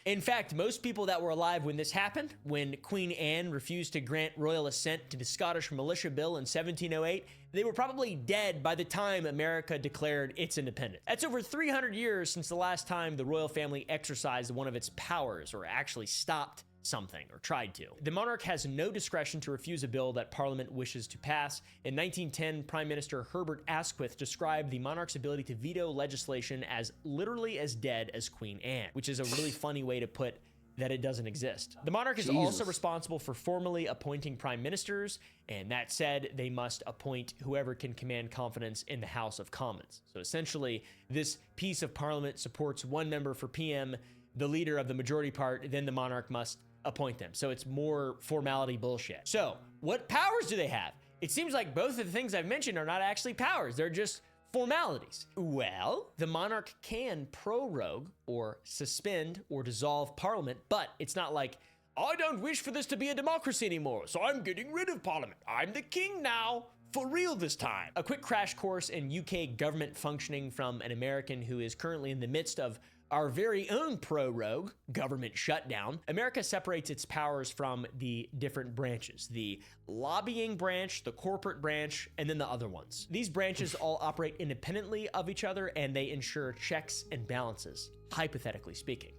In fact, most people that were alive when this happened, when Queen Anne refused to grant royal assent to the Scottish Militia Bill in 1708, they were probably dead by the time America declared its independence. That's over 300 years since the last time the royal family exercised one of its powers, or actually stopped something, or tried to. The monarch has no discretion to refuse a bill that Parliament wishes to pass. In 1910, Prime Minister Herbert Asquith described the monarch's ability to veto legislation as literally as dead as Queen Anne, which is a really funny way to put that it doesn't exist. The monarch is also responsible for formally appointing prime ministers, and that said, they must appoint whoever can command confidence in the House of Commons. So essentially, this piece of parliament supports one member for PM, the leader of the majority part, then the monarch must appoint them. So it's more formality bullshit. So what powers do they have? It seems like both of the things I've mentioned are not actually powers. They're just formalities. Well, the monarch can prorogue or suspend or dissolve parliament, but it's not like, I don't wish for this to be a democracy anymore, so I'm getting rid of parliament. I'm the king now. For real this time. A quick crash course in UK government functioning from an American who is currently in the midst of our very own prorogue, government shutdown. America separates its powers from the different branches, the lobbying branch, the corporate branch, and then the other ones. These branches all operate independently of each other, and they ensure checks and balances, hypothetically speaking.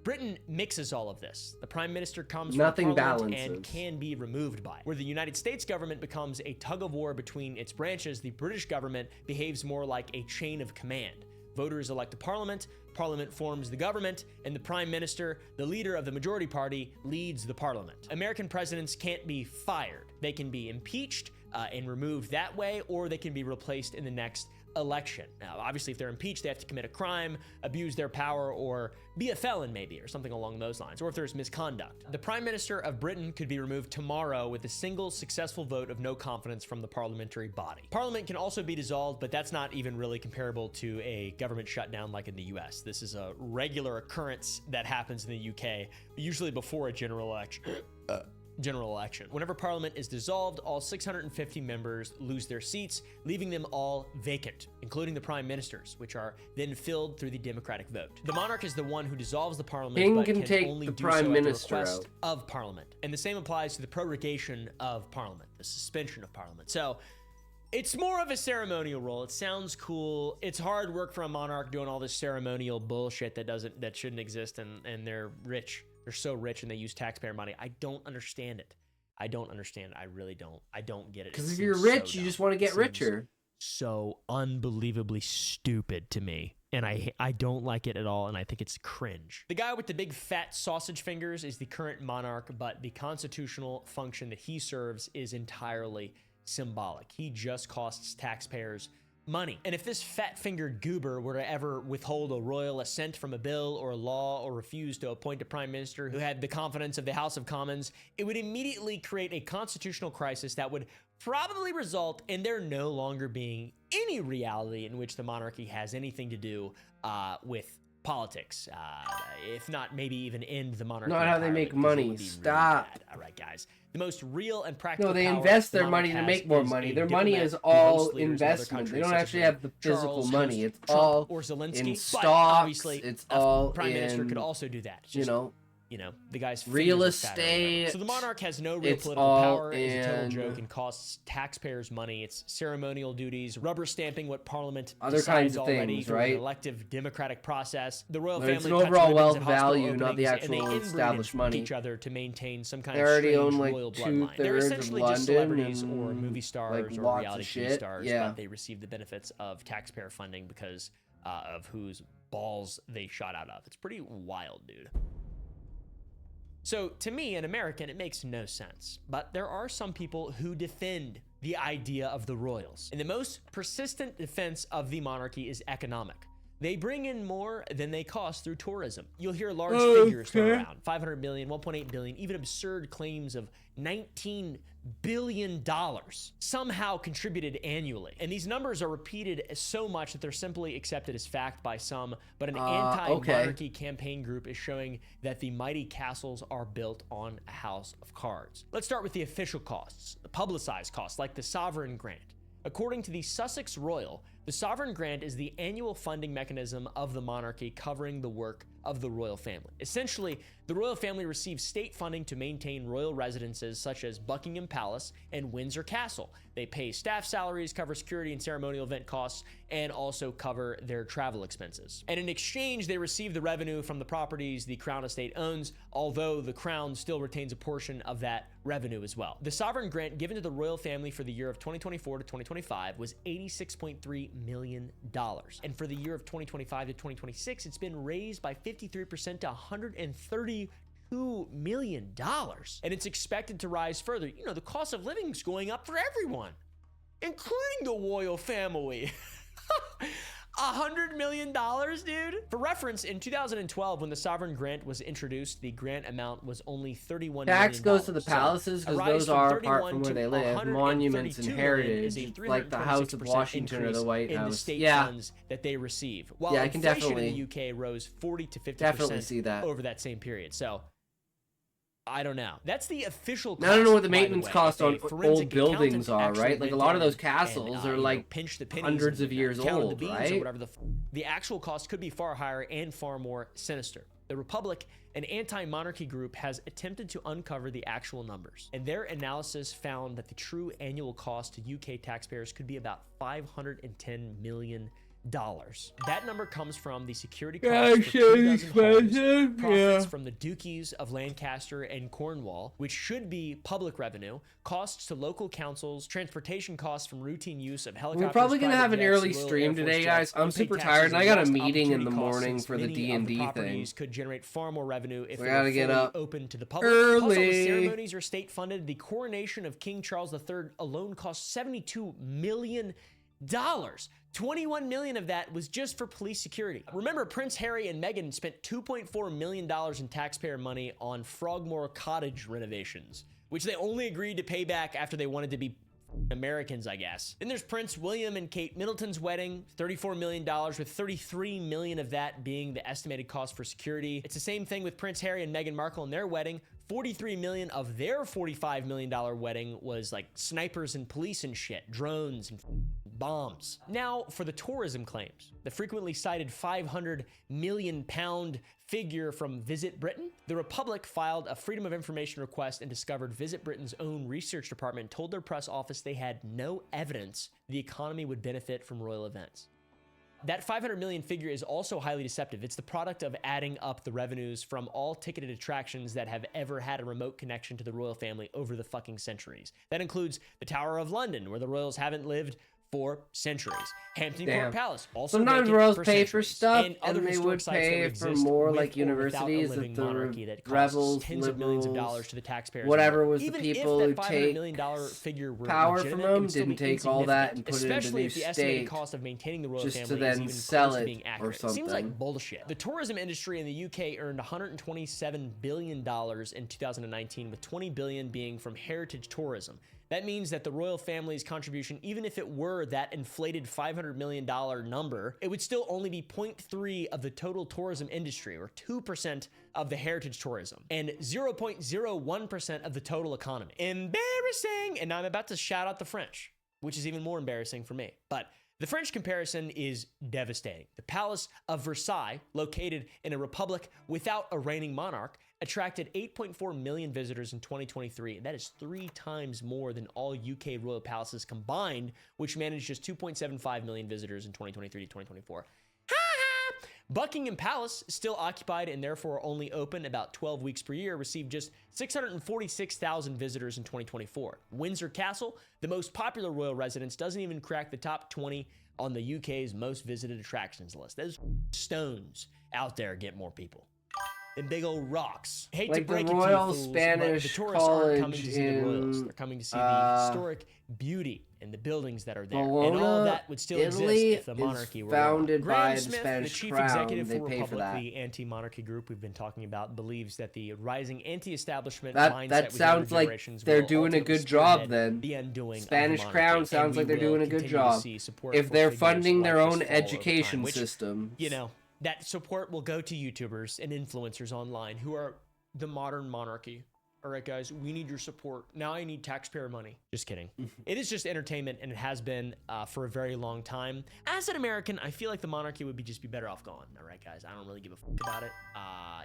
Britain mixes all of this. The prime minister comes from Parliament and can be removed by it. Where the United States government becomes a tug of war between its branches, the British government behaves more like a chain of command. Voters elect a parliament, parliament forms the government, and the prime minister, the leader of the majority party, leads the parliament. American presidents can't be fired. They can be impeached and removed that way, or they can be replaced in the next election. Now, obviously, if they're impeached, they have to commit a crime, abuse their power, or be a felon maybe, or something along those lines, or if there's misconduct. The Prime Minister of Britain could be removed tomorrow with a single successful vote of no confidence from the parliamentary body. Parliament can also be dissolved, but that's not even really comparable to a government shutdown like in the US. This is a regular occurrence that happens in the UK, usually before a general election. Whenever Parliament is dissolved, all 650 members lose their seats, leaving them all vacant, including the Prime Ministers, which are then filled through the democratic vote. The monarch is the one who dissolves the Parliament, King but can take only the do Prime so at the Minister request out. of Parliament. And the same applies to the prorogation of Parliament, the suspension of Parliament. So it's more of a ceremonial role. It sounds cool. It's hard work for a monarch doing all this ceremonial bullshit that shouldn't exist, and they're rich. They're so rich and they use taxpayer money. I don't understand it. I don't understand it. I really don't. I don't get it. Because if you're rich, you just want to get richer. So unbelievably stupid to me. And I don't like it at all, and I think it's cringe. The guy with the big fat sausage fingers is the current monarch, but the constitutional function that he serves is entirely symbolic. He just costs taxpayers money. And if this fat-fingered goober were to ever withhold a royal assent from a bill or a law or refuse to appoint a prime minister who had the confidence of the House of Commons, it would immediately create a constitutional crisis that would probably result in there no longer being any reality in which the monarchy has anything to do with politics. If not, maybe even end the monarchy. Not how they make money. Stop. Really all right, guys. The most real and practical. No, they power invest the their money monarch to has make more is money. a Their money diplomat is who all hosts leaders in other investment. They countries, don't such as actually have the Charles physical hosts money. It's Trump all or Zelensky, in but stocks. obviously, It's a all prime minister in, could also do that. It's you just, know, the guy's real fingers are fatter or whatever. estate. So the monarch has no real It's political all power. It's a total in joke and costs taxpayers money. It's ceremonial duties, rubber stamping what Parliament other decides kinds of already things, through right? an elective democratic process. The royal But family it's an cuts overall ribbons wealth at hospital value, not the openings, and they actual inbreed and established fuck money. each other to maintain some kind They of already strange own like royal bloodline. They're 2/3 of essentially just London celebrities or and, movie stars like, or lots of reality TV shit. stars, Yeah. but they receive the benefits of taxpayer funding because of whose balls they shot out of. It's pretty wild, dude. So to me, an American, it makes no sense. But there are some people who defend the idea of the royals. And the most persistent defense of the monarchy is economic. They bring in more than they cost through tourism. You'll hear large figures thrown around, 500 billion, 1.8 billion, even absurd claims of $19 billion somehow contributed annually. And these numbers are repeated so much that they're simply accepted as fact by some, but an anti-monarchy campaign group is showing that the mighty castles are built on a house of cards. Let's start with the official costs, the publicized costs, like the sovereign grant. According to the Sussex Royal, the sovereign grant is the annual funding mechanism of the monarchy covering the work of the royal family. Essentially, the royal family receives state funding to maintain royal residences such as Buckingham Palace and Windsor Castle. They pay staff salaries, cover security and ceremonial event costs, and also cover their travel expenses. And in exchange, they receive the revenue from the properties the Crown Estate owns, although the Crown still retains a portion of that revenue as well. The sovereign grant given to the royal family for the year of 2024 to 2025 was $86.3 million. And for the year of 2025 to 2026, it's been raised by 53% to $132 million. And it's expected to rise further. You know, the cost of living is going up for everyone, including the royal family. $100 million, dude. For reference, in 2012, when the sovereign grant was introduced, the grant amount was only $31 million. Tax goes to the palaces because those are, apart from where they live, monuments and heritage, like the House of Washington or the White House. The state funds that they receive. While yeah, I can inflation definitely in the UK rose 40 to 50% definitely see that over that same period. So I don't know. That's the official cost. I don't know what the maintenance costs on forensic old buildings are, accountant right? Like a lot of actually those castles are like pinch the pennies hundreds and of years counted old, the beans right? Or whatever the actual cost could be far higher and far more sinister. The Republic, an anti-monarchy group, has attempted to uncover the actual numbers, and their analysis found that the true annual cost to UK taxpayers could be about $510 million. That number comes from the security costs for 2 dozen homes, profits from the duchies of Lancaster and Cornwall, which should be public revenue, costs to local councils, transportation costs from routine use of helicopters. We're probably gonna have an jets, early Royal stream Air Force today, jets, guys. I'm unpaid super taxes, tired, and I got a lost meeting in the opportunity costs, morning since for the many of D&D thing. properties could generate far more revenue if We they gotta were get fully up open to the public. early. Plus, all the ceremonies are state funded. The coronation of King Charles III alone cost $72 million. $21 million of that was just for police security. Remember, Prince Harry and Meghan spent $2.4 million in taxpayer money on Frogmore Cottage renovations, which they only agreed to pay back after they wanted to be Americans, I guess. Then there's Prince William and Kate Middleton's wedding, $34 million, with $33 million of that being the estimated cost for security. It's the same thing with Prince Harry and Meghan Markle and their wedding. $43 million of their $45 million wedding was like snipers and police and shit, drones and bombs. Now for the tourism claims, the frequently cited 500 million pound figure from Visit Britain. The Republic filed a Freedom of Information request and discovered Visit Britain's own research department told their press office they had no evidence the economy would benefit from royal events. That 500 million figure is also highly deceptive. It's the product of adding up the revenues from all ticketed attractions that have ever had a remote connection to the royal family over the fucking centuries. That includes the Tower of London, where the royals haven't lived for centuries. Hampton Court Palace, also sometimes vacant royals for pay for centuries. stuff, other and they historic would sites that pay would for exist more with like or without a universities living that the monarchy that costs rebels, tens of millions of liberals, dollars to the taxpayers. whatever was the Even people if who that $500 take million figure were power from legitimate, it them would still didn't be take all that and insignificant, put it into especially new if the estimated state cost of maintaining the royal just family to then is even sell close to it being or accurate. It something. seems like bullshit. The tourism industry in the UK earned $127 billion in 2019, with $20 billion being from heritage tourism. That means that the royal family's contribution, even if it were that inflated $500 million number, it would still only be 0.3 of the total tourism industry, or 2% of the heritage tourism, and 0.01% of the total economy. Embarrassing! And now I'm about to shout out the French, which is even more embarrassing for me. But the French comparison is devastating. The Palace of Versailles, located in a republic without a reigning monarch, attracted 8.4 million visitors in 2023, and that is 3 times more than all UK royal palaces combined, which managed just 2.75 million visitors in 2023 to 2024. Buckingham Palace, still occupied and therefore only open about 12 weeks per year, received just 646,000 visitors in 2024. Windsor Castle, the most popular royal residence, doesn't even crack the top 20 on the UK's most visited attractions list. Those stones out there get more people than big old rocks. Hate like to break the it to you Royal fools, Spanish but the tourists aren't coming to College see the royals. in, They're coming to see the historic beauty and the buildings that are there. Bologna, and all that would still Italy exist if the monarchy were founded gone. by Graham the Smith, Spanish the chief crown. executive They for pay for Republic, that. the anti-monarchy group we've been talking about, believes that the rising anti-establishment That mindset with sounds younger like generations they're will doing a ultimately good job spearhead then. the undoing Spanish of the crown monarchy, sounds and like we they're doing a will good continue to job. see support If for they're figures funding their like own this fall over education time, which, system. you know, that support will go to YouTubers and influencers online who are the modern monarchy. All right, guys, we need your support. Now I need taxpayer money. Just kidding. It is just entertainment, and it has been for a very long time. As an American, I feel like the monarchy would just be better off gone. All right, guys, I don't really give a fuck about it.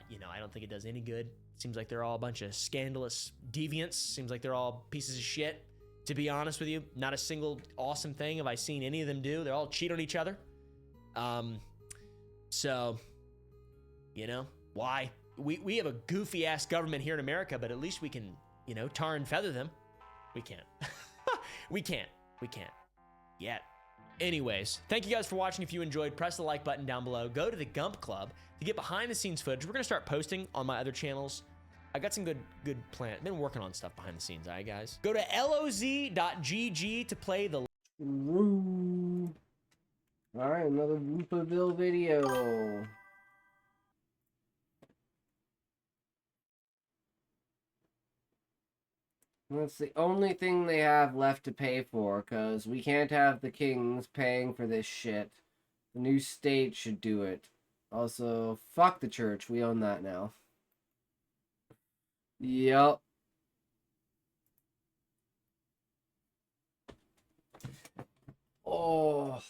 You know, I don't think it does any good. Seems like they're all a bunch of scandalous deviants. Seems like they're all pieces of shit. To be honest with you, not a single awesome thing have I seen any of them do. They all cheat on each other. So, you know, why? We have a goofy ass government here in America, but at least we can, you know, tar and feather them. We can't. We can't yet. Anyways, thank you guys for watching. If you enjoyed, press the like button down below. Go to the Gump Club to get behind the scenes footage. We're gonna start posting on my other channels. I got some good plan. Been working on stuff behind the scenes, all right, guys. Go to loz.gg to play the. Woo. All right, another Woopaville video. That's the only thing they have left to pay for, because we can't have the kings paying for this shit. The new state should do it. Also, fuck the church. We own that now. Yup. Oh.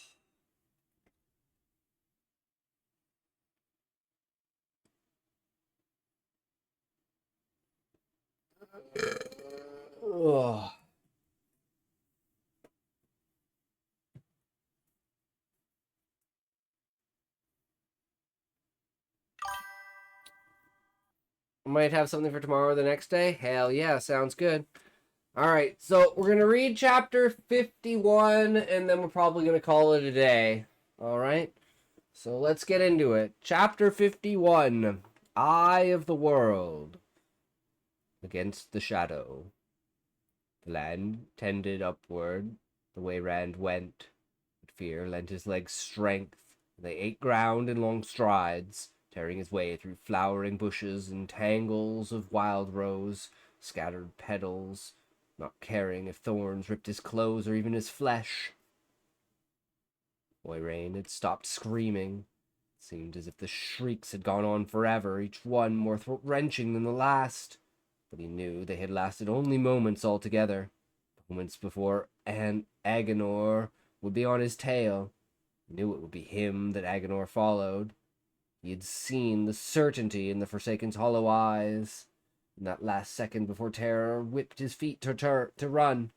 Ugh. Might have something for tomorrow or the next day? Hell yeah, sounds good. Alright, so we're going to read chapter 51, and then we're probably going to call it a day. Alright? So let's get into it. Chapter 51, Eye of the World. Against the shadow. The land tended upward, the way Rand went. It fear lent his legs strength, and they ate ground in long strides, tearing his way through flowering bushes and tangles of wild rose, scattered petals, not caring if thorns ripped his clothes or even his flesh. Moiraine had stopped screaming. It seemed as if the shrieks had gone on forever, each one more throat-wrenching than the last. But he knew they had lasted only moments altogether. Moments before Agenor would be on his tail. He knew it would be him that Agenor followed. He had seen the certainty in the Forsaken's hollow eyes. In that last second before terror whipped his feet to run.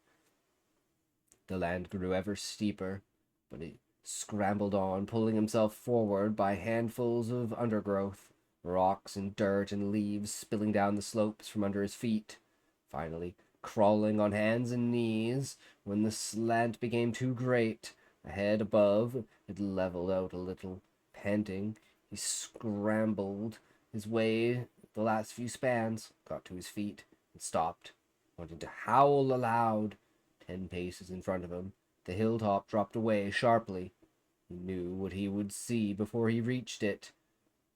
The land grew ever steeper, but he scrambled on, pulling himself forward by handfuls of undergrowth, rocks and dirt and leaves spilling down the slopes from under his feet. Finally, crawling on hands and knees, when the slant became too great, a head above had leveled out a little. Panting, he scrambled his way the last few spans, got to his feet, and stopped, wanting to howl aloud. 10 paces in front of him, the hilltop dropped away sharply. He knew what he would see before he reached it,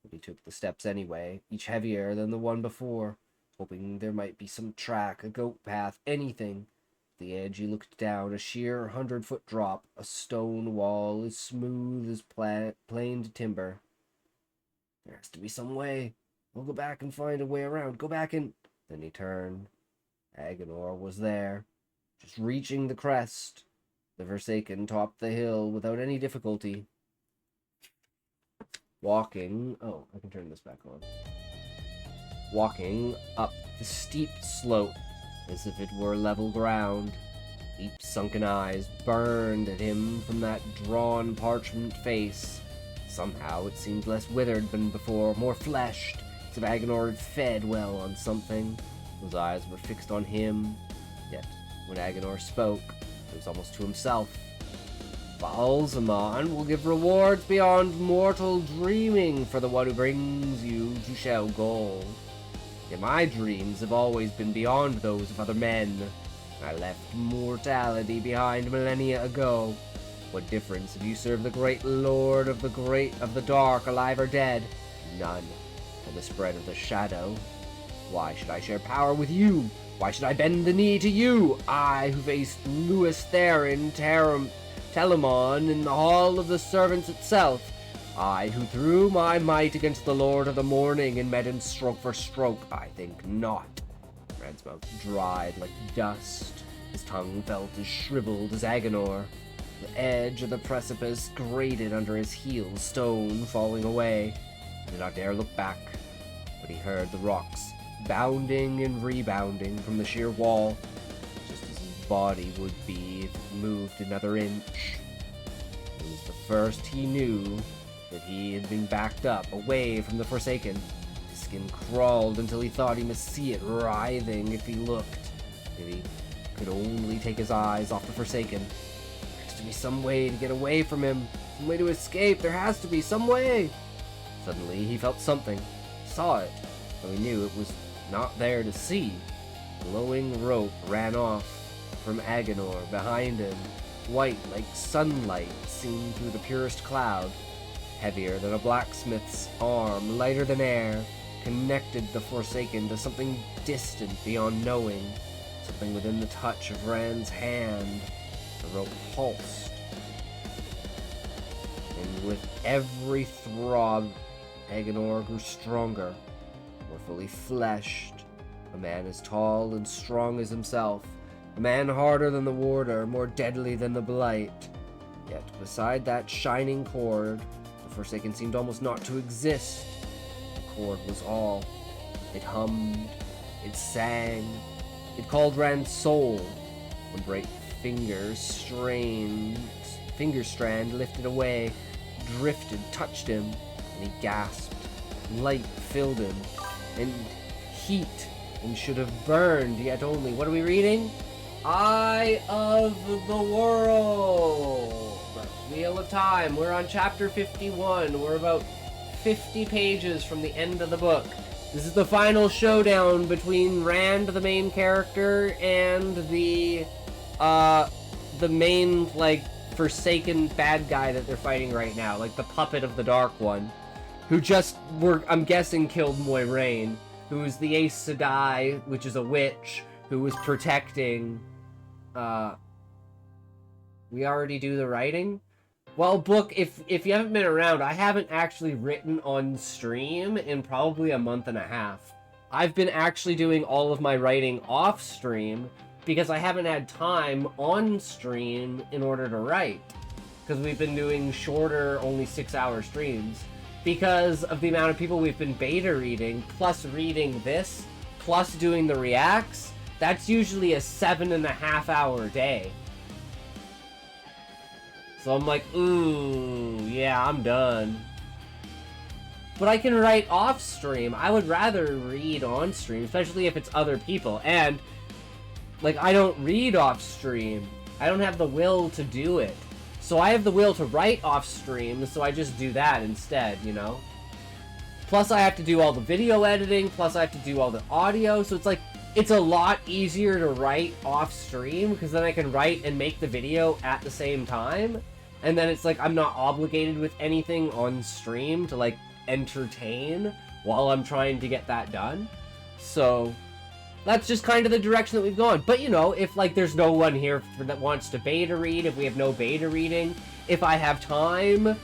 but he took the steps anyway, each heavier than the one before, hoping there might be some track, a goat path, anything. At the edge he looked down, a sheer 100-foot drop, a stone wall as smooth as planed timber. There has to be some way. We'll go back and find a way around. Go back and... Then he turned. Agenor was there, just reaching the crest. The Forsaken topped the hill without any difficulty. Walking... Oh, I can turn this back on. Walking up the steep slope as if it were level ground. Deep sunken eyes burned at him from that drawn parchment face. Somehow it seemed less withered than before, more fleshed, as if Agenor had fed well on something. Those eyes were fixed on him, yet when Agenor spoke, it was almost to himself. Balsamon will give rewards beyond mortal dreaming for the one who brings you to Shell Goal. Yet my dreams have always been beyond those of other men. I left mortality behind millennia ago. What difference if you serve the great lord of the dark, alive or dead? None. For the spread of the shadow. Why should I share power with you? Why should I bend the knee to you? I who faced Lewis Theron, Telamon in the hall of the servants itself. I who threw my might against the Lord of the Morning and met him stroke for stroke. I think not. Rand's mouth dried like dust. His tongue felt as shriveled as Agenor. The edge of the precipice grated under his heels, stone falling away. He did not dare look back, but he heard the rocks bounding and rebounding from the sheer wall, just as his body would be if it moved another inch. It was the first he knew that he had been backed up, away from the Forsaken. His skin crawled until he thought he must see it writhing if he looked. If he could only take his eyes off the Forsaken. There has to be some way to get away from him, some way to escape. There has to be some way. Suddenly he felt something, saw it, though he knew it was not there to see. A glowing rope ran off from Agenor behind him, white like sunlight seen through the purest cloud. Heavier than a blacksmith's arm, lighter than air, connected the Forsaken to something distant beyond knowing, something within the touch of Rand's hand. The rope pulsed, and with every throb, Agenor grew stronger, more fully fleshed, a man as tall and strong as himself, a man harder than the warder, more deadly than the blight. Yet beside that shining cord, the Forsaken seemed almost not to exist. The cord was all. It hummed, it sang, it called Rand's soul. One bright finger strand lifted away, drifted, touched him, and he gasped. Light filled him, and heat, and should have burned, yet only, what are we reading? Eye of the World! Wheel of Time. We're on chapter 51. We're about 50 pages from the end of the book. This is the final showdown between Rand, the main character, and the main, Forsaken bad guy that they're fighting right now, like the puppet of the Dark One, who just I'm guessing killed Moiraine, who's the Aes Sedai, which is a witch who was protecting. We already do the writing? Well, Book, if you haven't been around, I haven't actually written on stream in probably a month and a half. I've been actually doing all of my writing off stream because I haven't had time on stream in order to write. Because we've been doing shorter, only 6-hour streams. Because of the amount of people we've been beta reading, plus reading this, plus doing the reacts, that's usually a 7.5-hour day. So I'm like, ooh, yeah, I'm done. But I can write off stream. I would rather read on stream, especially if it's other people. And, like, I don't read off stream. I don't have the will to do it. So I have the will to write off stream, so I just do that instead, you know? Plus I have to do all the video editing, plus I have to do all the audio, so it's like, it's a lot easier to write off stream, because then I can write and make the video at the same time. And then it's like, I'm not obligated with anything on stream to, like, entertain while I'm trying to get that done. So that's just kind of the direction that we've gone. But, you know, if, like, there's no one here that wants to beta read, if we have no beta reading, if I have time,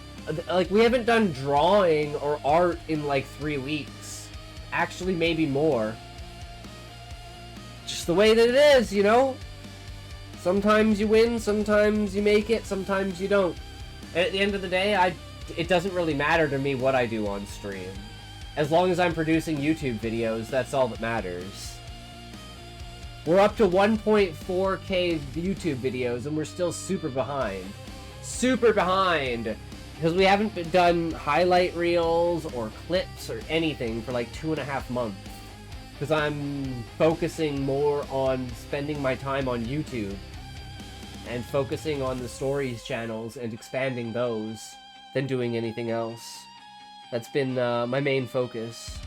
like, we haven't done drawing or art in, like, 3 weeks. Actually, maybe more. Just the way that it is, you know? Sometimes you win, sometimes you make it, sometimes you don't. And at the end of the day, it doesn't really matter to me what I do on stream. As long as I'm producing YouTube videos, that's all that matters. We're up to 1.4K YouTube videos, and we're still super behind. Super behind! Because we haven't done highlight reels or clips or anything for like 2.5 months. Because I'm focusing more on spending my time on YouTube and focusing on the stories channels and expanding those than doing anything else. That's been my main focus.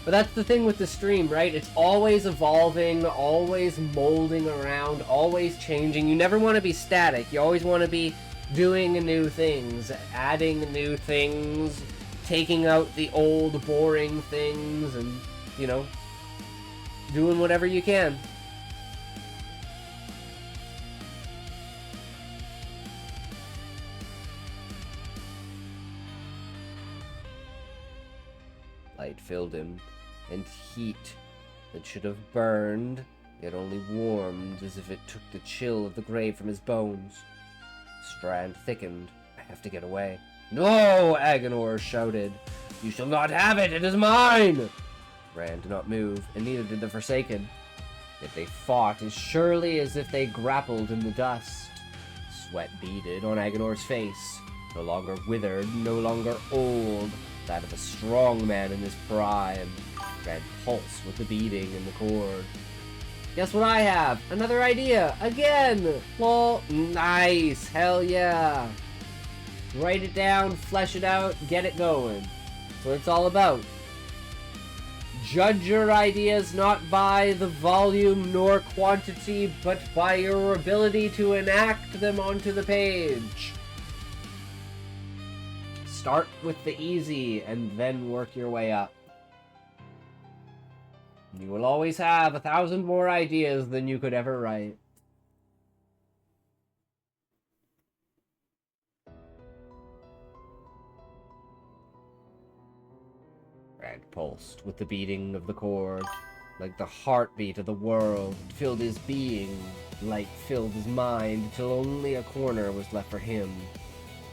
But that's the thing with the stream, right? It's always evolving, always molding around, always changing. You never want to be static. You always want to be doing new things, adding new things, taking out the old boring things, and, you know, doing whatever you can. Light filled him, and heat that should have burned, yet only warmed as if it took the chill of the grave from his bones. Strand thickened. I have to get away. No! Agonor shouted. You shall not have it! It is mine! Rand did not move, and neither did the Forsaken. Yet they fought as surely as if they grappled in the dust. Sweat beaded on Agonor's face. No longer withered, no longer old. That of a strong man in his prime. Rand pulsed with the beating in the cord. Guess what I have? Another idea! Again! Lol. Nice! Hell yeah! Write it down, flesh it out, get it going. That's what it's all about. Judge your ideas not by the volume nor quantity, but by your ability to enact them onto the page. Start with the easy, and then work your way up. You will always have 1,000 more ideas than you could ever write. Rand pulsed with the beating of the cord. Like the heartbeat of the world filled his being. Light filled his mind till only a corner was left for him.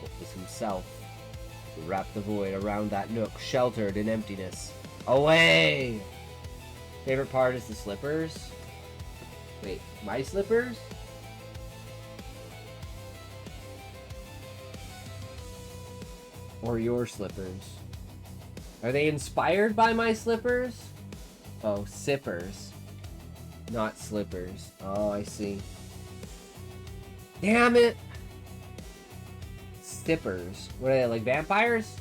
It was himself. He wrapped the void around that nook, sheltered in emptiness. Away! Favorite part is the slippers. Wait, my slippers? Or your slippers? Are they inspired by my slippers? Oh, sippers. Not slippers. Oh, I see. Damn it! Sippers. What are they, like vampires?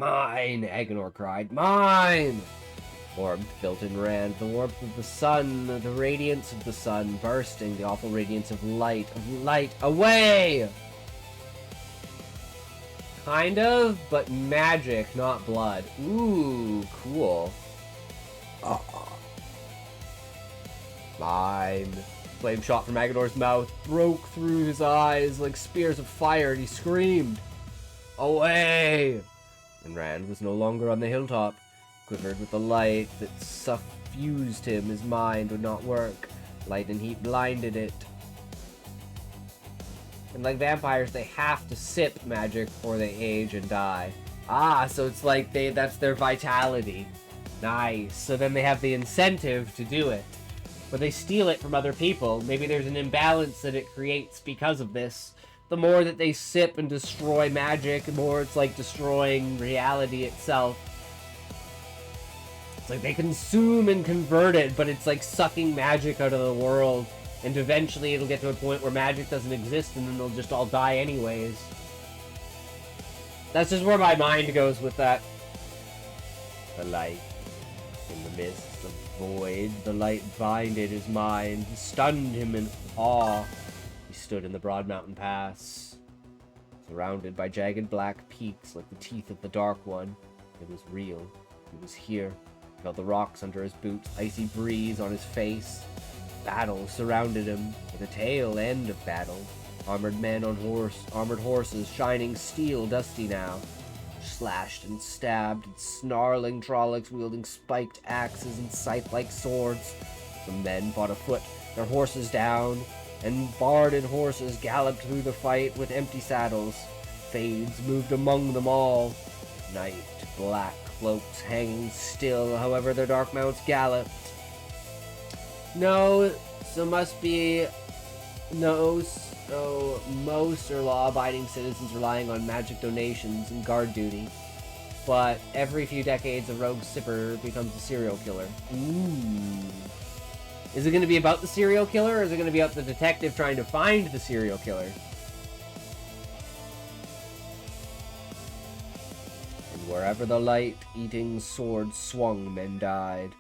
Mine, Agenor cried. Mine! Warmth built in Rand, the warmth of the sun, the radiance of the sun, bursting, the awful radiance of light, away! Kind of, but magic, not blood. Ooh, cool. Mine. Flame shot from Agenor's mouth, broke through his eyes like spears of fire, and he screamed, away! And Rand was no longer on the hilltop. Quivered with the light that suffused him, his mind would not work. Light and heat blinded it. And like vampires, they have to sip magic or they age and die. Ah, so it's like that's their vitality. Nice. So then they have the incentive to do it. But they steal it from other people. Maybe there's an imbalance that it creates because of this. The more that they sip and destroy magic, the more it's like destroying reality itself. It's like they consume and convert it, but it's like sucking magic out of the world. And eventually it'll get to a point where magic doesn't exist and then they'll just all die anyways. That's just where my mind goes with that. The light in the midst of void, the light blinded his mind, stunned him in awe. He stood in the broad mountain pass, surrounded by jagged black peaks like the teeth of the Dark One. It was real. He was here. He felt the rocks under his boots, icy breeze on his face. Battle surrounded him, with a tail end of battle. Armored men on armored horses, shining steel, dusty now. Slashed and stabbed, and snarling Trollocs wielding spiked axes and scythe-like swords. Some men fought afoot, their horses down, and barded horses galloped through the fight with empty saddles. Fades moved among them all. Night, black cloaks hanging still, however their dark mounts galloped. No, so most are law-abiding citizens relying on magic donations and guard duty. But every few decades, a rogue sipper becomes a serial killer. Ooh. Is it going to be about the serial killer, or is it going to be about the detective trying to find the serial killer? And wherever the light-eating sword swung, men died.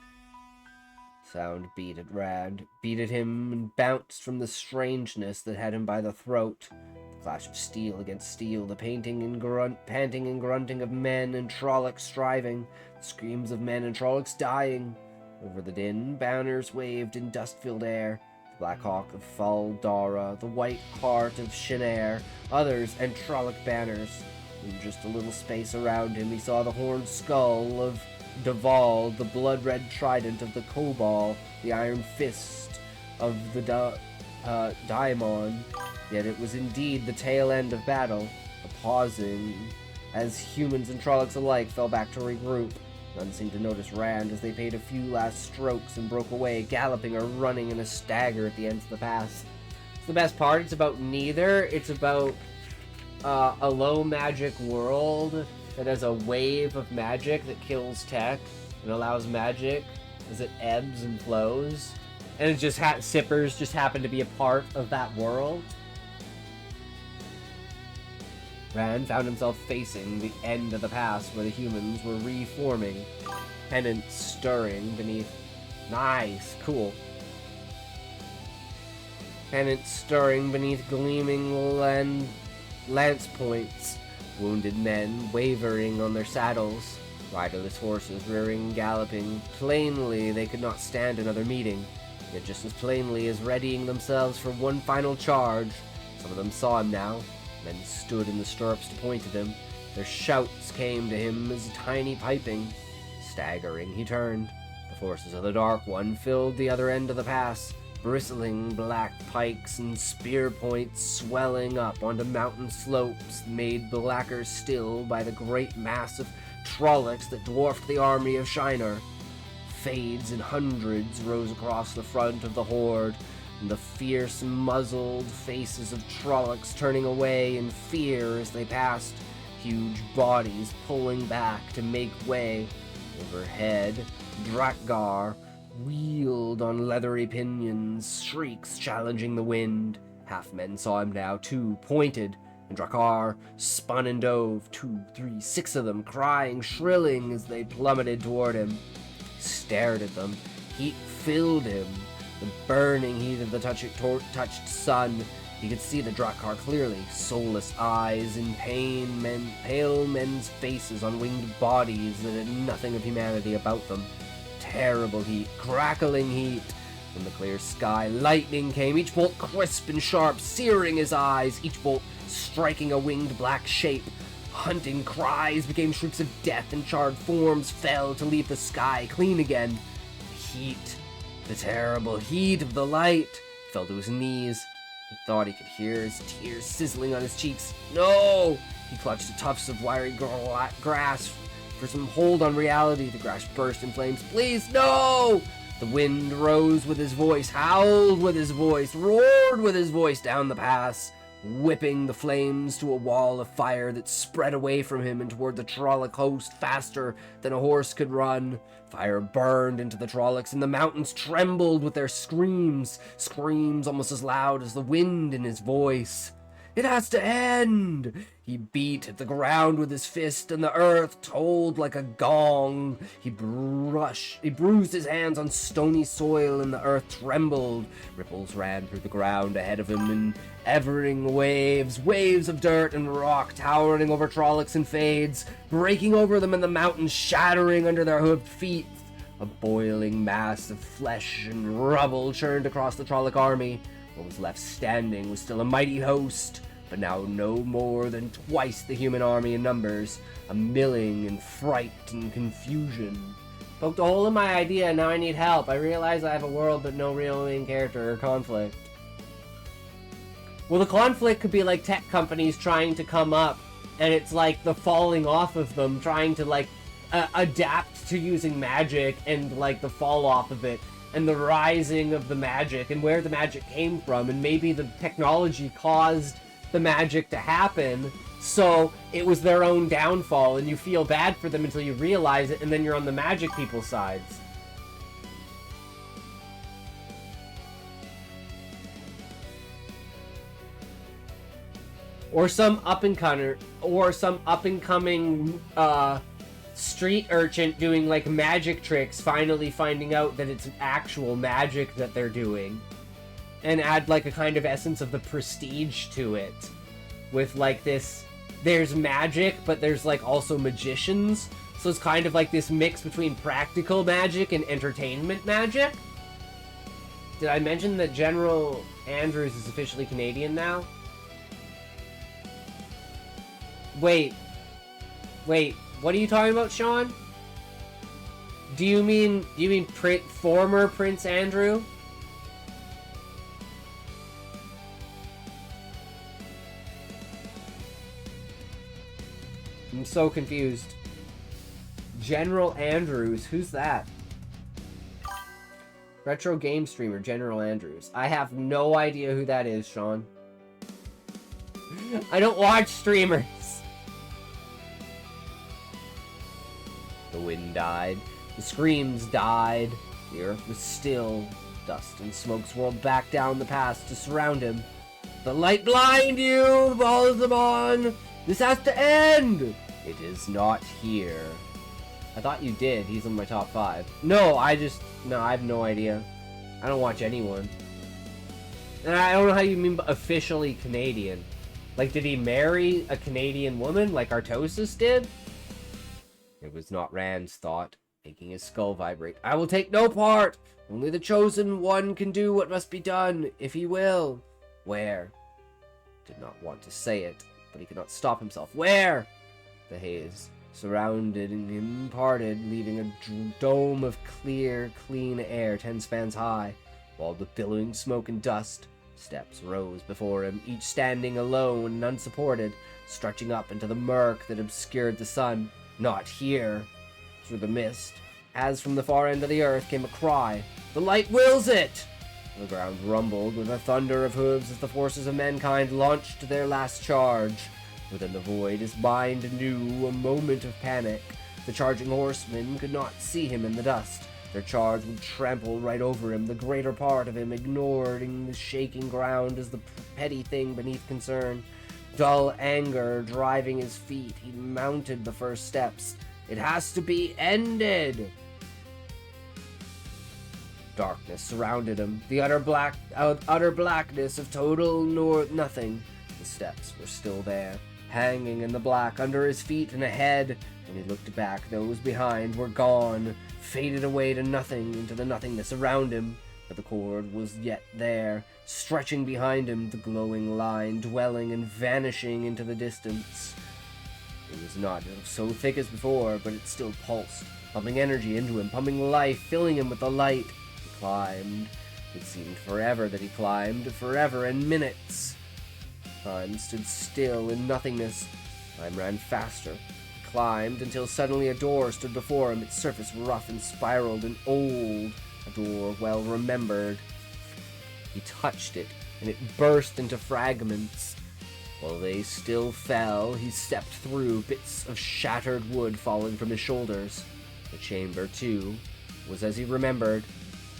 Sound beat at Rand, beat at him, and bounced from the strangeness that had him by the throat. The clash of steel against steel, the panting and grunting of men and Trollocs striving, the screams of men and Trollocs dying. Over the din, banners waved in dust-filled air, the Black Hawk of Fal Dara, the White Hart of Shanair, others, and Trolloc banners. In just a little space around him, he saw the horned skull of Duval, the blood-red trident of the Cobal, the iron fist of the Daimon. Yet it was indeed the tail end of battle, a pausing, as humans and Trollocs alike fell back to regroup. None seemed to notice Rand as they paid a few last strokes and broke away, galloping or running in a stagger at the ends of the pass. It's the best part. It's about neither. It's about a low magic world that has a wave of magic that kills tech and allows magic as it ebbs and flows. And it just sippers just happen to be a part of that world. Rand found himself facing the end of the pass where the humans were reforming, pennants stirring beneath... Nice, cool. Pennants stirring beneath gleaming lance points. Wounded men wavering on their saddles, riderless horses rearing and galloping. Plainly they could not stand another meeting, yet just as plainly as readying themselves for one final charge. Some of them saw him now. Men stood in the stirrups to point at him. Their shouts came to him as tiny piping. Staggering, he turned. The forces of the Dark One filled the other end of the pass, bristling black pikes and spear points swelling up onto mountain slopes made blacker still by the great mass of Trollocs that dwarfed the army of Shinar. Fades in hundreds rose across the front of the horde, and the fierce muzzled faces of Trollocs turning away in fear as they passed, huge bodies pulling back to make way. Overhead, Drakgar wheeled on leathery pinions, shrieks challenging the wind. Half men saw him now, too, pointed. and Drakkar spun and dove, 2, 3, 6 of them, crying, shrilling as they plummeted toward him. He stared at them. Heat filled him. The burning heat of the touched sun. He could see the Drakkar clearly, soulless eyes in pain, pale men's faces on winged bodies that had nothing of humanity about them. Terrible heat, crackling heat. From the clear sky, lightning came, each bolt crisp and sharp, searing his eyes, each bolt striking a winged black shape. Hunting cries became shrieks of death, and charred forms fell to leave the sky clean again. The heat, the terrible heat of the light, fell to his knees. He thought he could hear his tears sizzling on his cheeks. No! He clutched the tufts of wiry grass for some hold on reality. The grass burst in flames. Please, no! The wind rose with his voice, howled with his voice, roared with his voice down the pass, whipping the flames to a wall of fire that spread away from him and toward the Trolloc host faster than a horse could run. Fire burned into the Trollocs, and the mountains trembled with their screams almost as loud as the wind in his voice. It has to end! He beat at the ground with his fist, and the earth tolled like a gong. He bruised his hands on stony soil, and the earth trembled. Ripples ran through the ground ahead of him in evering waves of dirt and rock towering over Trollocs and Fades, breaking over them and the mountains shattering under their hooved feet. A boiling mass of flesh and rubble churned across the Trolloc army. What was left standing was still a mighty host, but now no more than twice the human army in numbers, a milling in fright and confusion. Poked a hole in my idea, now I need help. I realize I have a world but no real main character or conflict. Well, the conflict could be like tech companies trying to come up, and it's like the falling off of them, trying to like adapt to using magic, and like the fall off of it, and the rising of the magic, and where the magic came from, and maybe the technology caused the magic to happen, so it was their own downfall, and you feel bad for them until you realize it, and then you're on the magic people's sides. Or some up-and-coming street urchin doing like magic tricks, finally finding out that it's actual magic that they're doing, and add like a kind of essence of the prestige to it, with like this, there's magic but there's like also magicians, so it's kind of like this mix between practical magic and entertainment magic. Did I mention that General Andrews is officially Canadian now? Wait, what are you talking about, Sean? Do you mean former Prince Andrew? I'm so confused. General Andrews, who's that? Retro game streamer General Andrews. I have no idea who that is, Sean. I don't watch streamers. The wind died. The screams died. The earth was still. Dust and smoke swirled back down the pass to surround him. The light blind you! Balls them on! This has to end! It is not here. I thought you did. He's in my top 5. No, I have no idea. I don't watch anyone. And I don't know how you mean officially Canadian. Like, did he marry a Canadian woman like Artosis did? It was not Rand's thought, making his skull vibrate. I will take no part! Only the chosen one can do what must be done, if he will. Where? Did not want to say it, but he could not stop himself. Where? The haze surrounded him parted, leaving a dome of clear, clean air 10 spans high, while the billowing smoke and dust. Steps rose before him, each standing alone and unsupported, stretching up into the murk that obscured the sun. Not here. Through the mist, as from the far end of the earth, came a cry. The light wills it! The ground rumbled with a thunder of hooves as the forces of mankind launched their last charge. Within the void, his mind knew a moment of panic. The charging horsemen could not see him in the dust. Their charge would trample right over him, the greater part of him ignoring the shaking ground as the petty thing beneath concern. dull anger driving his feet, he mounted the first steps. It has to be ended! Darkness surrounded him, the utter blackness of total nothing. The steps were still there, hanging in the black under his feet and ahead. When he looked back, those behind were gone, faded away to nothing, into the nothingness around him. But the cord was yet there, stretching behind him, the glowing line, dwelling and vanishing into the distance. It was not so thick as before, but it still pulsed, pumping energy into him, pumping life, filling him with the light. He climbed. It seemed forever that he climbed, forever and minutes. Time stood still in nothingness. Time ran faster. He climbed until suddenly a door stood before him, its surface rough and spiraled and old. A door well remembered. He touched it, and it burst into fragments. While they still fell, he stepped through, bits of shattered wood falling from his shoulders. The chamber, too, was as he remembered.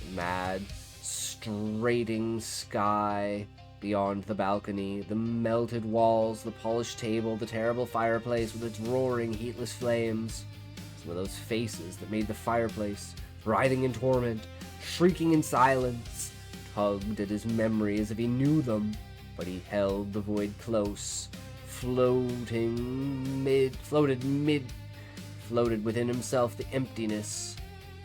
The mad, straighting sky beyond the balcony, the melted walls, the polished table, the terrible fireplace with its roaring, heatless flames. Some of those faces that made the fireplace, writhing in torment, shrieking in silence, tugged at his memory as if he knew them, but he held the void close, floated within himself the emptiness.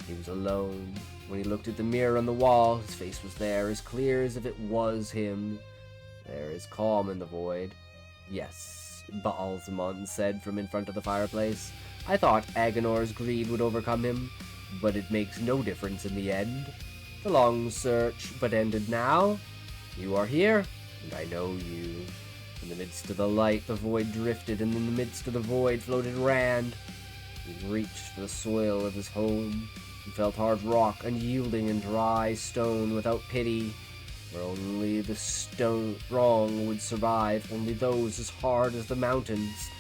He was alone. When he looked at the mirror on the wall, his face was there, as clear as if it was him. There is calm in the void. Yes, Baalzamon said from in front of the fireplace. I thought Agonor's greed would overcome him, but it makes no difference in the end. The long search but ended now. You are here, and I know you. In the midst of the light, the void drifted, and in the midst of the void floated Rand. He reached for the soil of his home. He felt hard rock, unyielding and dry stone without pity, where only the strong would survive, only those as hard as the mountains.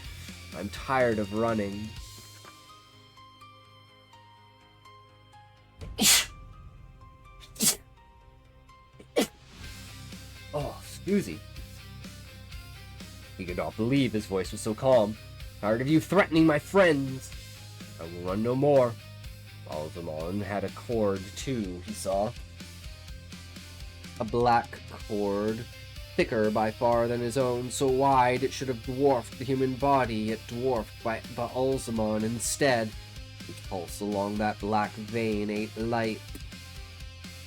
I'm tired of running. Oh, Scoozy. He could not believe his voice was so calm. Tired of you threatening my friends. I will run no more. Baalzamon had a cord too, he saw. A black cord, thicker by far than his own, so wide it should have dwarfed the human body, yet dwarfed by Baalzamon instead. His pulse along that black vein ate light.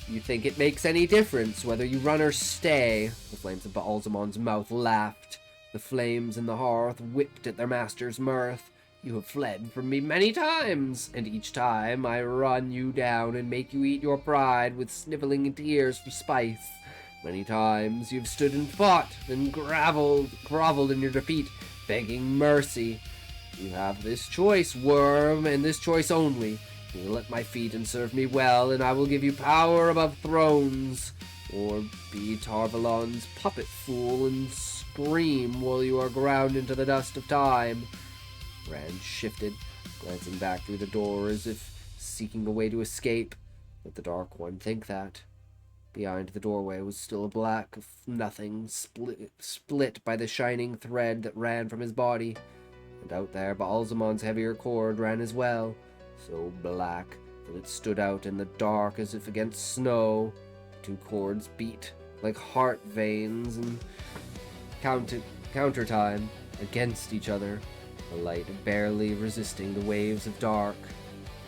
You think it makes any difference whether you run or stay? The flames of Baalzamon's mouth laughed. The flames in the hearth whipped at their master's mirth. You have fled from me many times, and each time I run you down and make you eat your pride with sniveling tears for spice. Many times you've stood and fought, and groveled in your defeat, begging mercy. You have this choice, worm, and this choice only. Kneel at my feet and serve me well, and I will give you power above thrones. Or be Tarvalon's puppet fool and scream while you are ground into the dust of time. Rand shifted, glancing back through the door as if seeking a way to escape. Let the Dark One think that. Behind the doorway was still a black nothing, split by the shining thread that ran from his body. And out there, Baalzamon's heavier cord ran as well, so black that it stood out in the dark as if against snow. The two cords beat like heart veins and counter time against each other, the light barely resisting the waves of dark.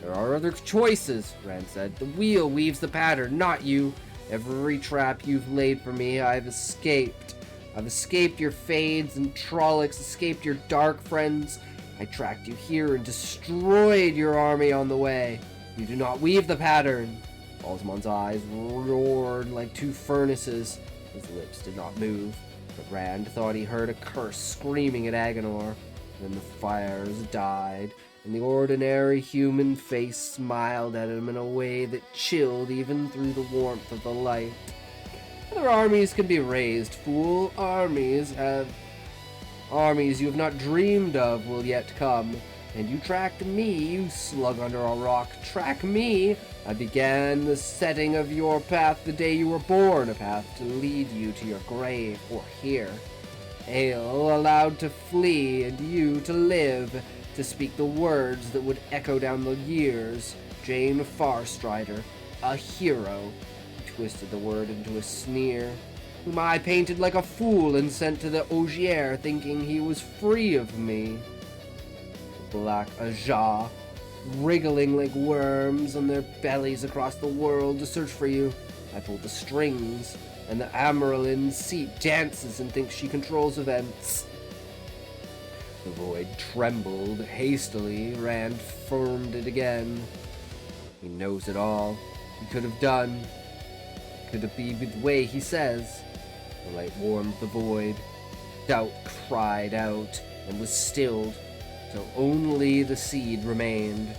There are other choices, Rand said. The wheel weaves the pattern, not you. Every trap you've laid for me, I've escaped. I've escaped your Fades and Trollocs, escaped your dark friends. I tracked you here and destroyed your army on the way. You do not weave the pattern. Baalzamon's eyes roared like two furnaces. His lips did not move, but Rand thought he heard a curse screaming at Agonor. Then the fires died, and the ordinary human face smiled at him in a way that chilled even through the warmth of the light. Other armies can be raised, fool. Armies you have not dreamed of will yet come. And you tracked me, you slug under a rock. Track me! I began the setting of your path the day you were born, a path to lead you to your grave, or here. Ale allowed to flee and you to live, to speak the words that would echo down the years. Jane Farstrider, a hero. He twisted the word into a sneer. Whom I painted like a fool and sent to the Augier thinking he was free of me. The black Aja, wriggling like worms on their bellies across the world to search for you. I pulled the strings, and the Amarylline seat dances and thinks she controls events. The void trembled hastily, Rand firmed it again. He knows it all. He could have done. Could it be the way he says? The light warmed the void. Doubt cried out and was stilled, till only the seed remained.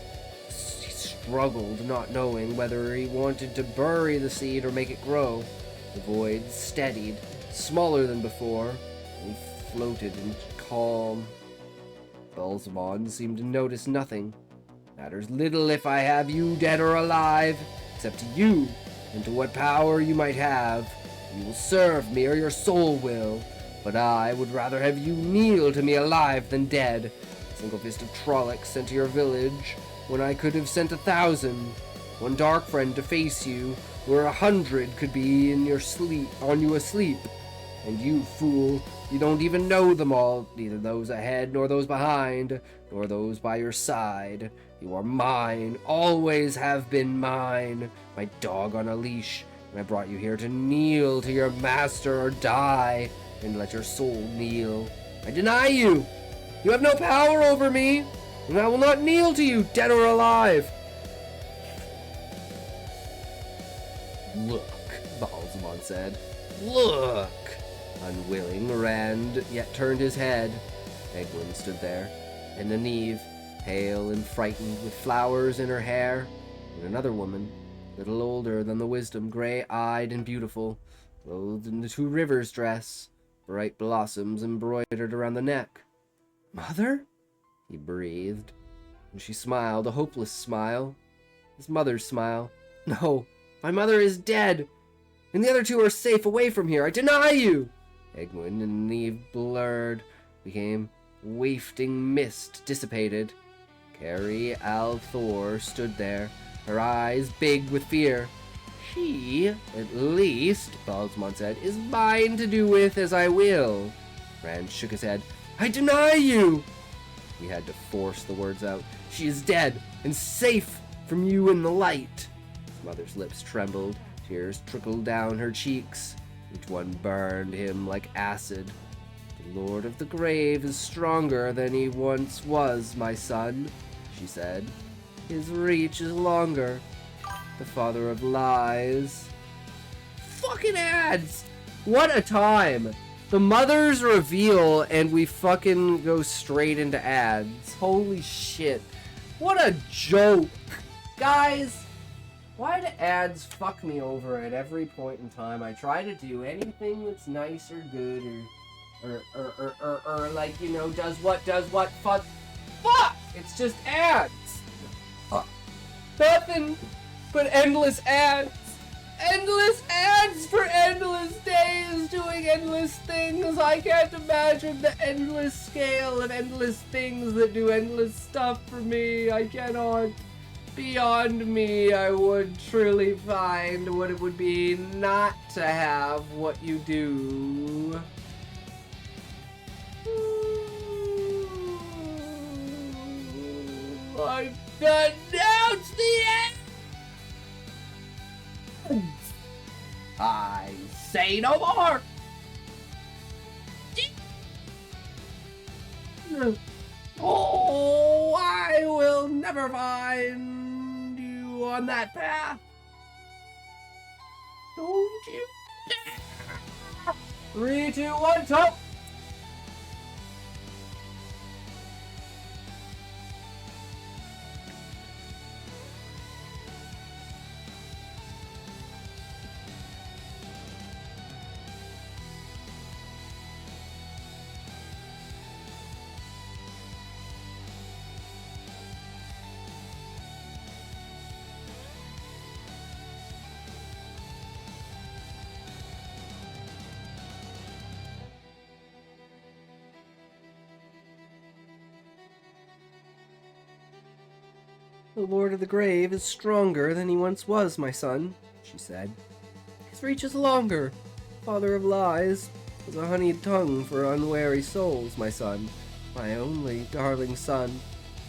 He struggled, not knowing whether he wanted to bury the seed or make it grow. The void steadied, smaller than before, and he floated in calm. Belzebon seemed to notice nothing. Matters little if I have you dead or alive, except to you, and to what power you might have. You will serve me, or your soul will, but I would rather have you kneel to me alive than dead. Single fist of Trollocs sent to your village, when I could have sent 1,000. One dark friend to face you, where 100 could be in your sleep, on you asleep. And you, fool, you don't even know them all, neither those ahead, nor those behind, nor those by your side. You are mine, always have been mine, my dog on a leash, and I brought you here to kneel to your master or die, and let your soul kneel. I deny you! You have no power over me, and I will not kneel to you, dead or alive! Look, Balsamon said. Look! Unwilling, Rand yet turned his head. Egwin stood there, and Nynaeve, pale and frightened, with flowers in her hair, and another woman, little older than the wisdom, gray-eyed and beautiful, clothed in the Two Rivers dress, bright blossoms embroidered around the neck. Mother? He breathed, and she smiled, a hopeless smile. His mother's smile. No, my mother is dead, and the other two are safe away from here. I deny you! Egwin and Nynaeve blurred, became wafting mist, dissipated. Carrie Althor stood there, her eyes big with fear. She, at least, Baldsmont said, is mine to do with as I will. Rand shook his head. I deny you! He had to force the words out. She is dead, and safe from you in the light. His mother's lips trembled. Tears trickled down her cheeks. Each one burned him like acid. The Lord of the Grave is stronger than he once was, my son, she said. His reach is longer. The father of lies. Fucking ads! What a time! The mother's reveal and we fucking go straight into ads. Holy shit. What a joke! Guys, why do ads fuck me over at every point in time? I try to do anything that's nice or good or like, you know, does what, fuck! It's just ads! Nothing but endless ads! Endless ads for endless days doing endless things! I can't imagine the endless scale of endless things that do endless stuff for me. I cannot. Beyond me, I would truly find what it would be not to have what you do. I denounce the end! I say no more! Oh, I will never find you on that path. Don't you dare! 3, 2, 1, top! The Lord of the Grave is stronger than he once was, my son, she said. His reach is longer. Father of Lies has a honeyed tongue for unwary souls, my son. My only darling son.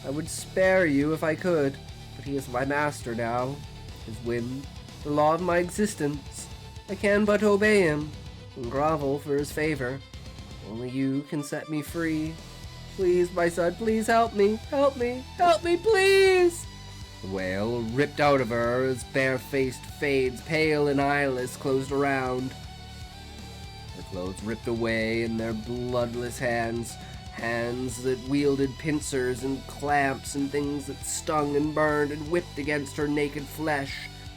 I would spare you if I could, but he is my master now. His whim, the law of my existence. I can but obey him and grovel for his favor. Only you can set me free. Please, my son, please help me. Help me. Help me, please. The wail ripped out of her as bare-faced fades, pale and eyeless, closed around. Her clothes ripped away in their bloodless hands. Hands that wielded pincers and clamps and things that stung and burned and whipped against her naked flesh.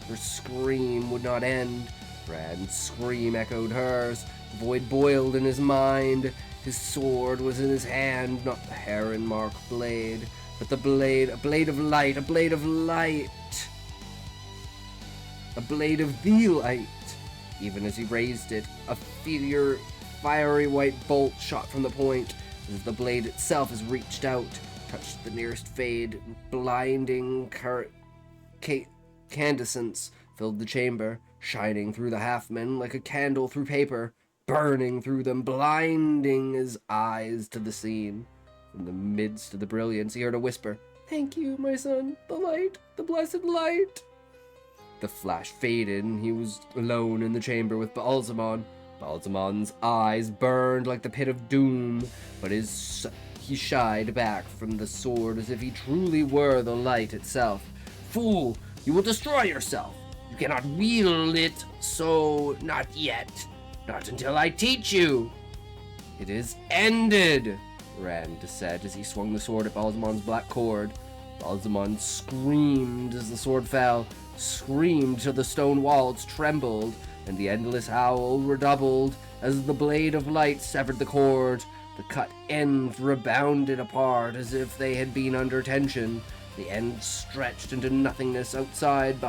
Her scream would not end. Rand's scream echoed hers. The void boiled in his mind. His sword was in his hand, not the heron-marked blade, but the blade, a blade of light, a blade of light. A blade of the light. Even as he raised it, a fiery white bolt shot from the point. As the blade itself has reached out, touched the nearest fade, blinding incandescence filled the chamber, shining through the half-men like a candle through paper, burning through them, blinding his eyes to the scene. From the midst of the brilliance, he heard a whisper, "Thank you, my son, the light, the blessed light." The flash faded, and he was alone in the chamber with Baalzamon. Baalzamon's eyes burned like the pit of doom, but he shied back from the sword as if he truly were the light itself. "Fool, you will destroy yourself. You cannot wield it, so not yet. Not until I teach you." "It is ended," Rand said as he swung the sword at Baalzamon's black cord. Baalzamon screamed as the sword fell, screamed till the stone walls trembled, and the endless howl redoubled as the blade of light severed the cord. The cut ends rebounded apart as if they had been under tension. The end stretched into nothingness outside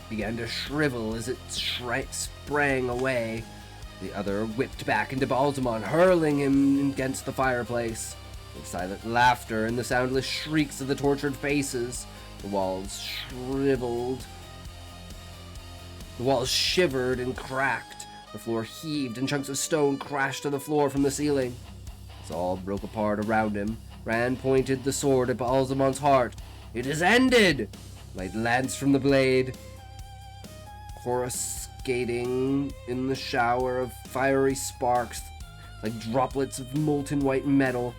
began to shrivel as it sprang away. The other whipped back into Baalzamon, hurling him against the fireplace. The silent laughter and the soundless shrieks of the tortured faces. The walls shriveled. The walls shivered and cracked. The floor heaved and chunks of stone crashed to the floor from the ceiling. As all broke apart around him, Rand pointed the sword at Baalzamon's heart. "It is ended!" Light lanced from the blade, coruscating in the shower of fiery sparks like droplets of molten white metal.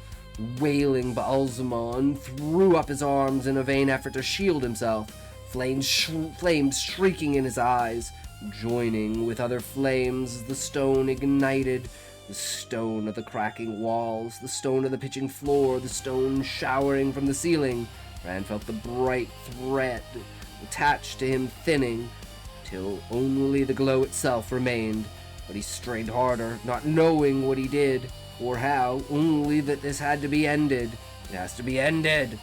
Wailing, Baalzamon threw up his arms in a vain effort to shield himself. Flames shrieking in his eyes, joining with other flames as the stone ignited. The stone of the cracking walls, the stone of the pitching floor, the stone showering from the ceiling. Rand felt the bright thread attached to him thinning, till only the glow itself remained. But he strained harder, not knowing what he did, or how, only that this had to be ended. It has to be ended.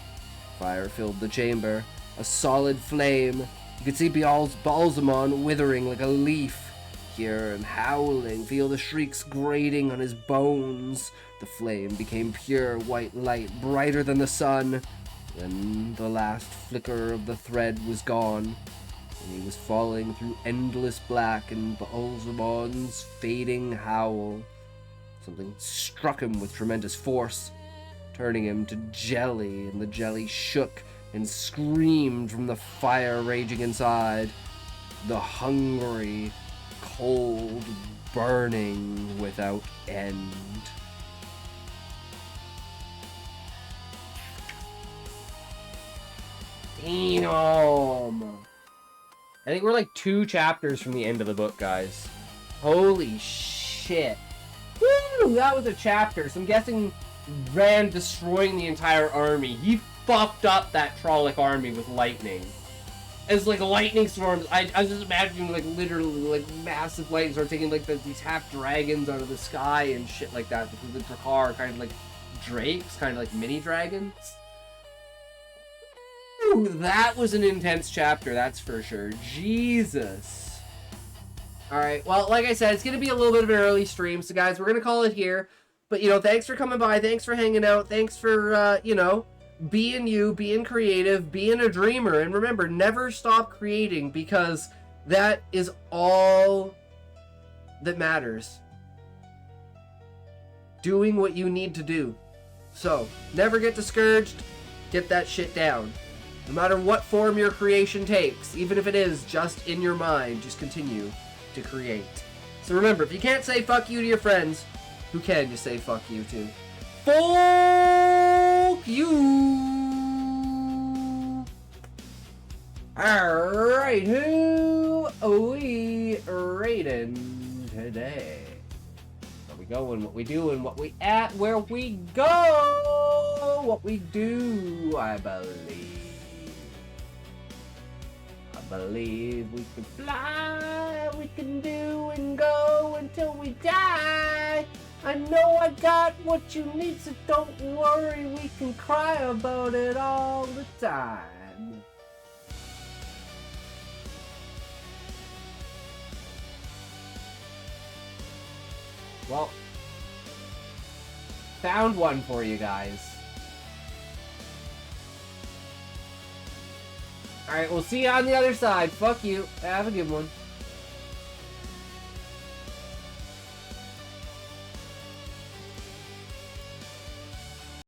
Fire filled the chamber, a solid flame. You could see Baalzamon withering like a leaf. Hear him howling, feel the shrieks grating on his bones. The flame became pure white light, brighter than the sun. Then the last flicker of the thread was gone, and he was falling through endless black in Baalzamon's fading howl. Something struck him with tremendous force, turning him to jelly, and the jelly shook and screamed from the fire raging inside. The hungry, cold burning without end. Damn! I think we're like 2 chapters from the end of the book, guys. Holy shit. Woo! That was a chapter. So I'm guessing Rand destroying the entire army. He fucked up that Trolloc army with lightning. As like lightning storms, I was just imagining like literally like massive lightning storms taking like these half dragons out of the sky and shit like that, because the Drakkar are kind of like drakes, kind of like mini dragons. Ooh, that was an intense chapter, that's for sure. Jesus. Alright, well, like I said, it's going to be a little bit of an early stream, so guys, we're going to call it here. But, you know, thanks for coming by, thanks for hanging out, thanks for, you know, being you, being creative, being a dreamer. And remember, never stop creating, because that is all that matters. Doing what you need to do. So, never get discouraged. Get that shit down. No matter what form your creation takes, even if it is just in your mind, just continue to create. So remember, if you can't say fuck you to your friends, who can you say fuck you to? Fuck you! Alright, who are we rating today? Where we going, what we doing, what we at, where we go, what we do, I believe we can fly, we can do and go until we die. I know I got what you need, so don't worry, we can cry about it all the time. Well, found one for you guys. Alright, we'll see you on the other side. Fuck you. Have a good one.